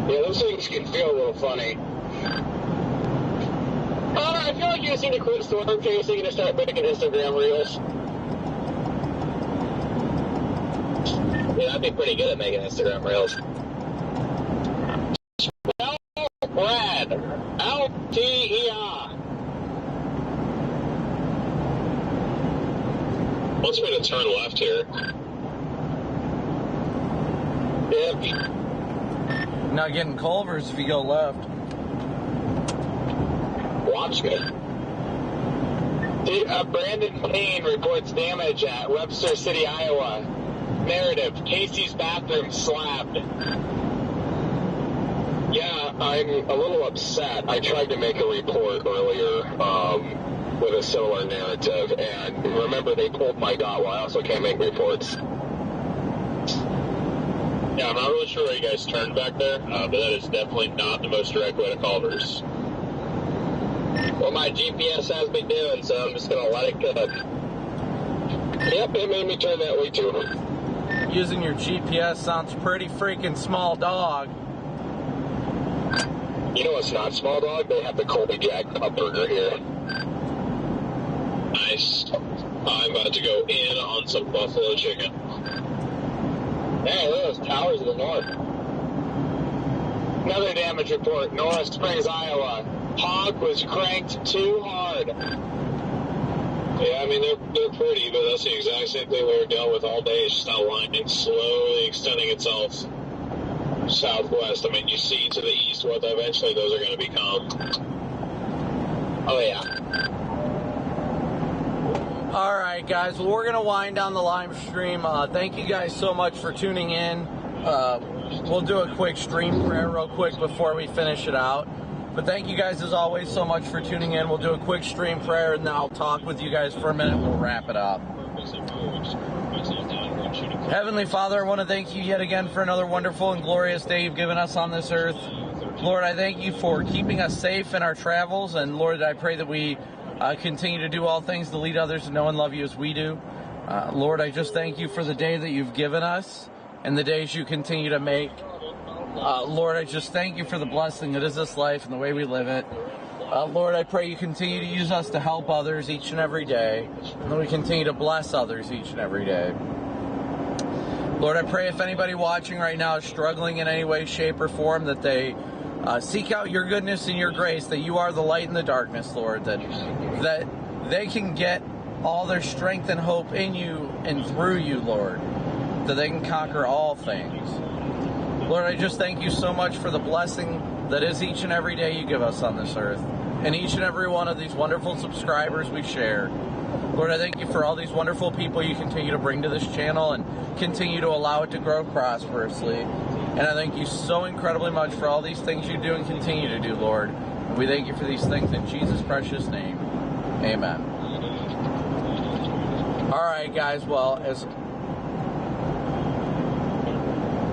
Yeah, those things can feel a little funny. I feel like you just need to quit storm chasing and start making Instagram reels. Yeah, I'd be pretty good at making Instagram reels. Brad, L-T-E-R. Wants me to turn left here. Yep. Not getting culvers if you go left. Watch me. Brandon Payne reports damage at Webster City, Iowa. Narrative, Casey's bathroom slabbed. Yeah, I'm a little upset. I tried to make a report earlier with a similar narrative, and remember they pulled my dot, well, I also can't make reports. Yeah, I'm not really sure where you guys turned back there, but that is definitely not the most direct way to Culver's. Well, my GPS has me doing, so I'm just going to let it cook. Yep, it made me turn that way too. Using your GPS sounds pretty freaking small dog. You know what's not small dog? They have the Colby Jack burger here. Nice. I'm about to go in on some buffalo chicken. Hey, look at those towers to the north. Another damage report, North Springs, Iowa. Hog was cranked too hard. Yeah, I mean, they're pretty, but that's the exact same thing we were dealing with all day. It's just outlining, slowly extending itself southwest. I mean, you see to the east what eventually those are going to become. Oh, yeah. All right, guys. Well, we're going to wind down the live stream. Thank you guys so much for tuning in. We'll do a quick stream prayer real quick before we finish it out. But thank you guys, as always, so much for tuning in. We'll do a quick stream prayer, and then I'll talk with you guys for a minute. We'll wrap it up. Heavenly Father, I want to thank you yet again for another wonderful and glorious day you've given us on this earth. Lord, I thank you for keeping us safe in our travels. And Lord, I pray that we continue to do all things to lead others to know and love you as we do. Lord, I just thank you for the day that you've given us and the days you continue to make. Lord, I just thank you for the blessing that is this life and the way we live it. Lord, I pray you continue to use us to help others each and every day, and that we continue to bless others each and every day. Lord, I pray if anybody watching right now is struggling in any way, shape, or form, that they seek out your goodness and your grace, that you are the light in the darkness, Lord, that they can get all their strength and hope in you and through you, Lord, that they can conquer all things. Lord, I just thank you so much for the blessing that is each and every day you give us on this earth, and each and every one of these wonderful subscribers we share. Lord, I thank you for all these wonderful people you continue to bring to this channel and continue to allow it to grow prosperously. And I thank you so incredibly much for all these things you do and continue to do, Lord. And we thank you for these things in Jesus' precious name. Amen. All right, guys. Well,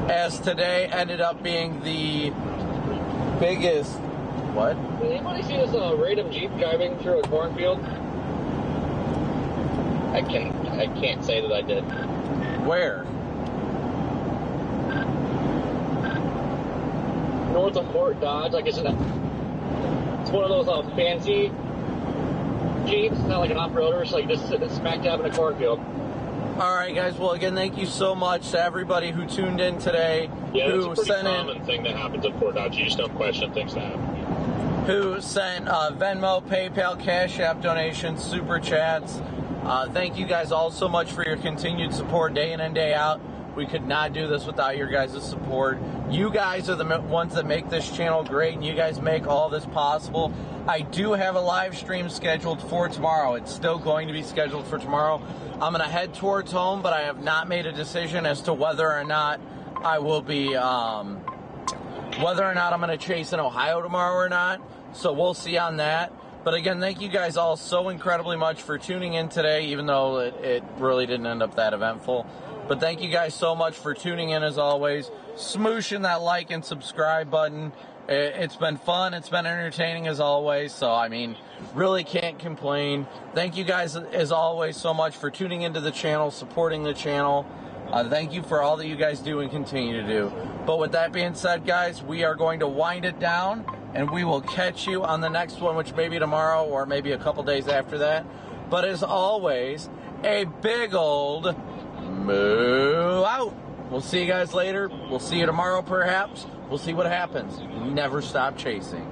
as today ended up being the biggest... What? Did anybody see this random Jeep driving through a cornfield? I can't say that I did. Where? North of Fort Dodge. Like it's one of those fancy Jeeps, not like an off-roader. So like just sitting smack dab in a cornfield. All right, guys. Well, again, thank you so much to everybody who tuned in today. Yeah, who it's a pretty sent common thing that happens at Fort Dodge. You just don't question things that happen. Who sent Venmo, PayPal, Cash App donations, Super Chats. Thank you guys all so much for your continued support day in and day out. We could not do this without your guys' support. You guys are the ones that make this channel great, and you guys make all this possible. I do have a live stream scheduled for tomorrow. It's still going to be scheduled for tomorrow. I'm going to head towards home, but I have not made a decision as to whether or not I will be, whether or not I'm going to chase in Ohio tomorrow or not. So we'll see on that. But again, thank you guys all so incredibly much for tuning in today, even though it really didn't end up that eventful. But thank you guys so much for tuning in as always. Smooshing that like and subscribe button. It's been fun. It's been entertaining as always. So, I mean, really can't complain. Thank you guys as always so much for tuning into the channel, supporting the channel. Thank you for all that you guys do and continue to do. But with that being said, guys, we are going to wind it down. And we will catch you on the next one, which may be tomorrow or maybe a couple days after that. But as always, a big old moo out. We'll see you guys later. We'll see you tomorrow, perhaps. We'll see what happens. Never stop chasing.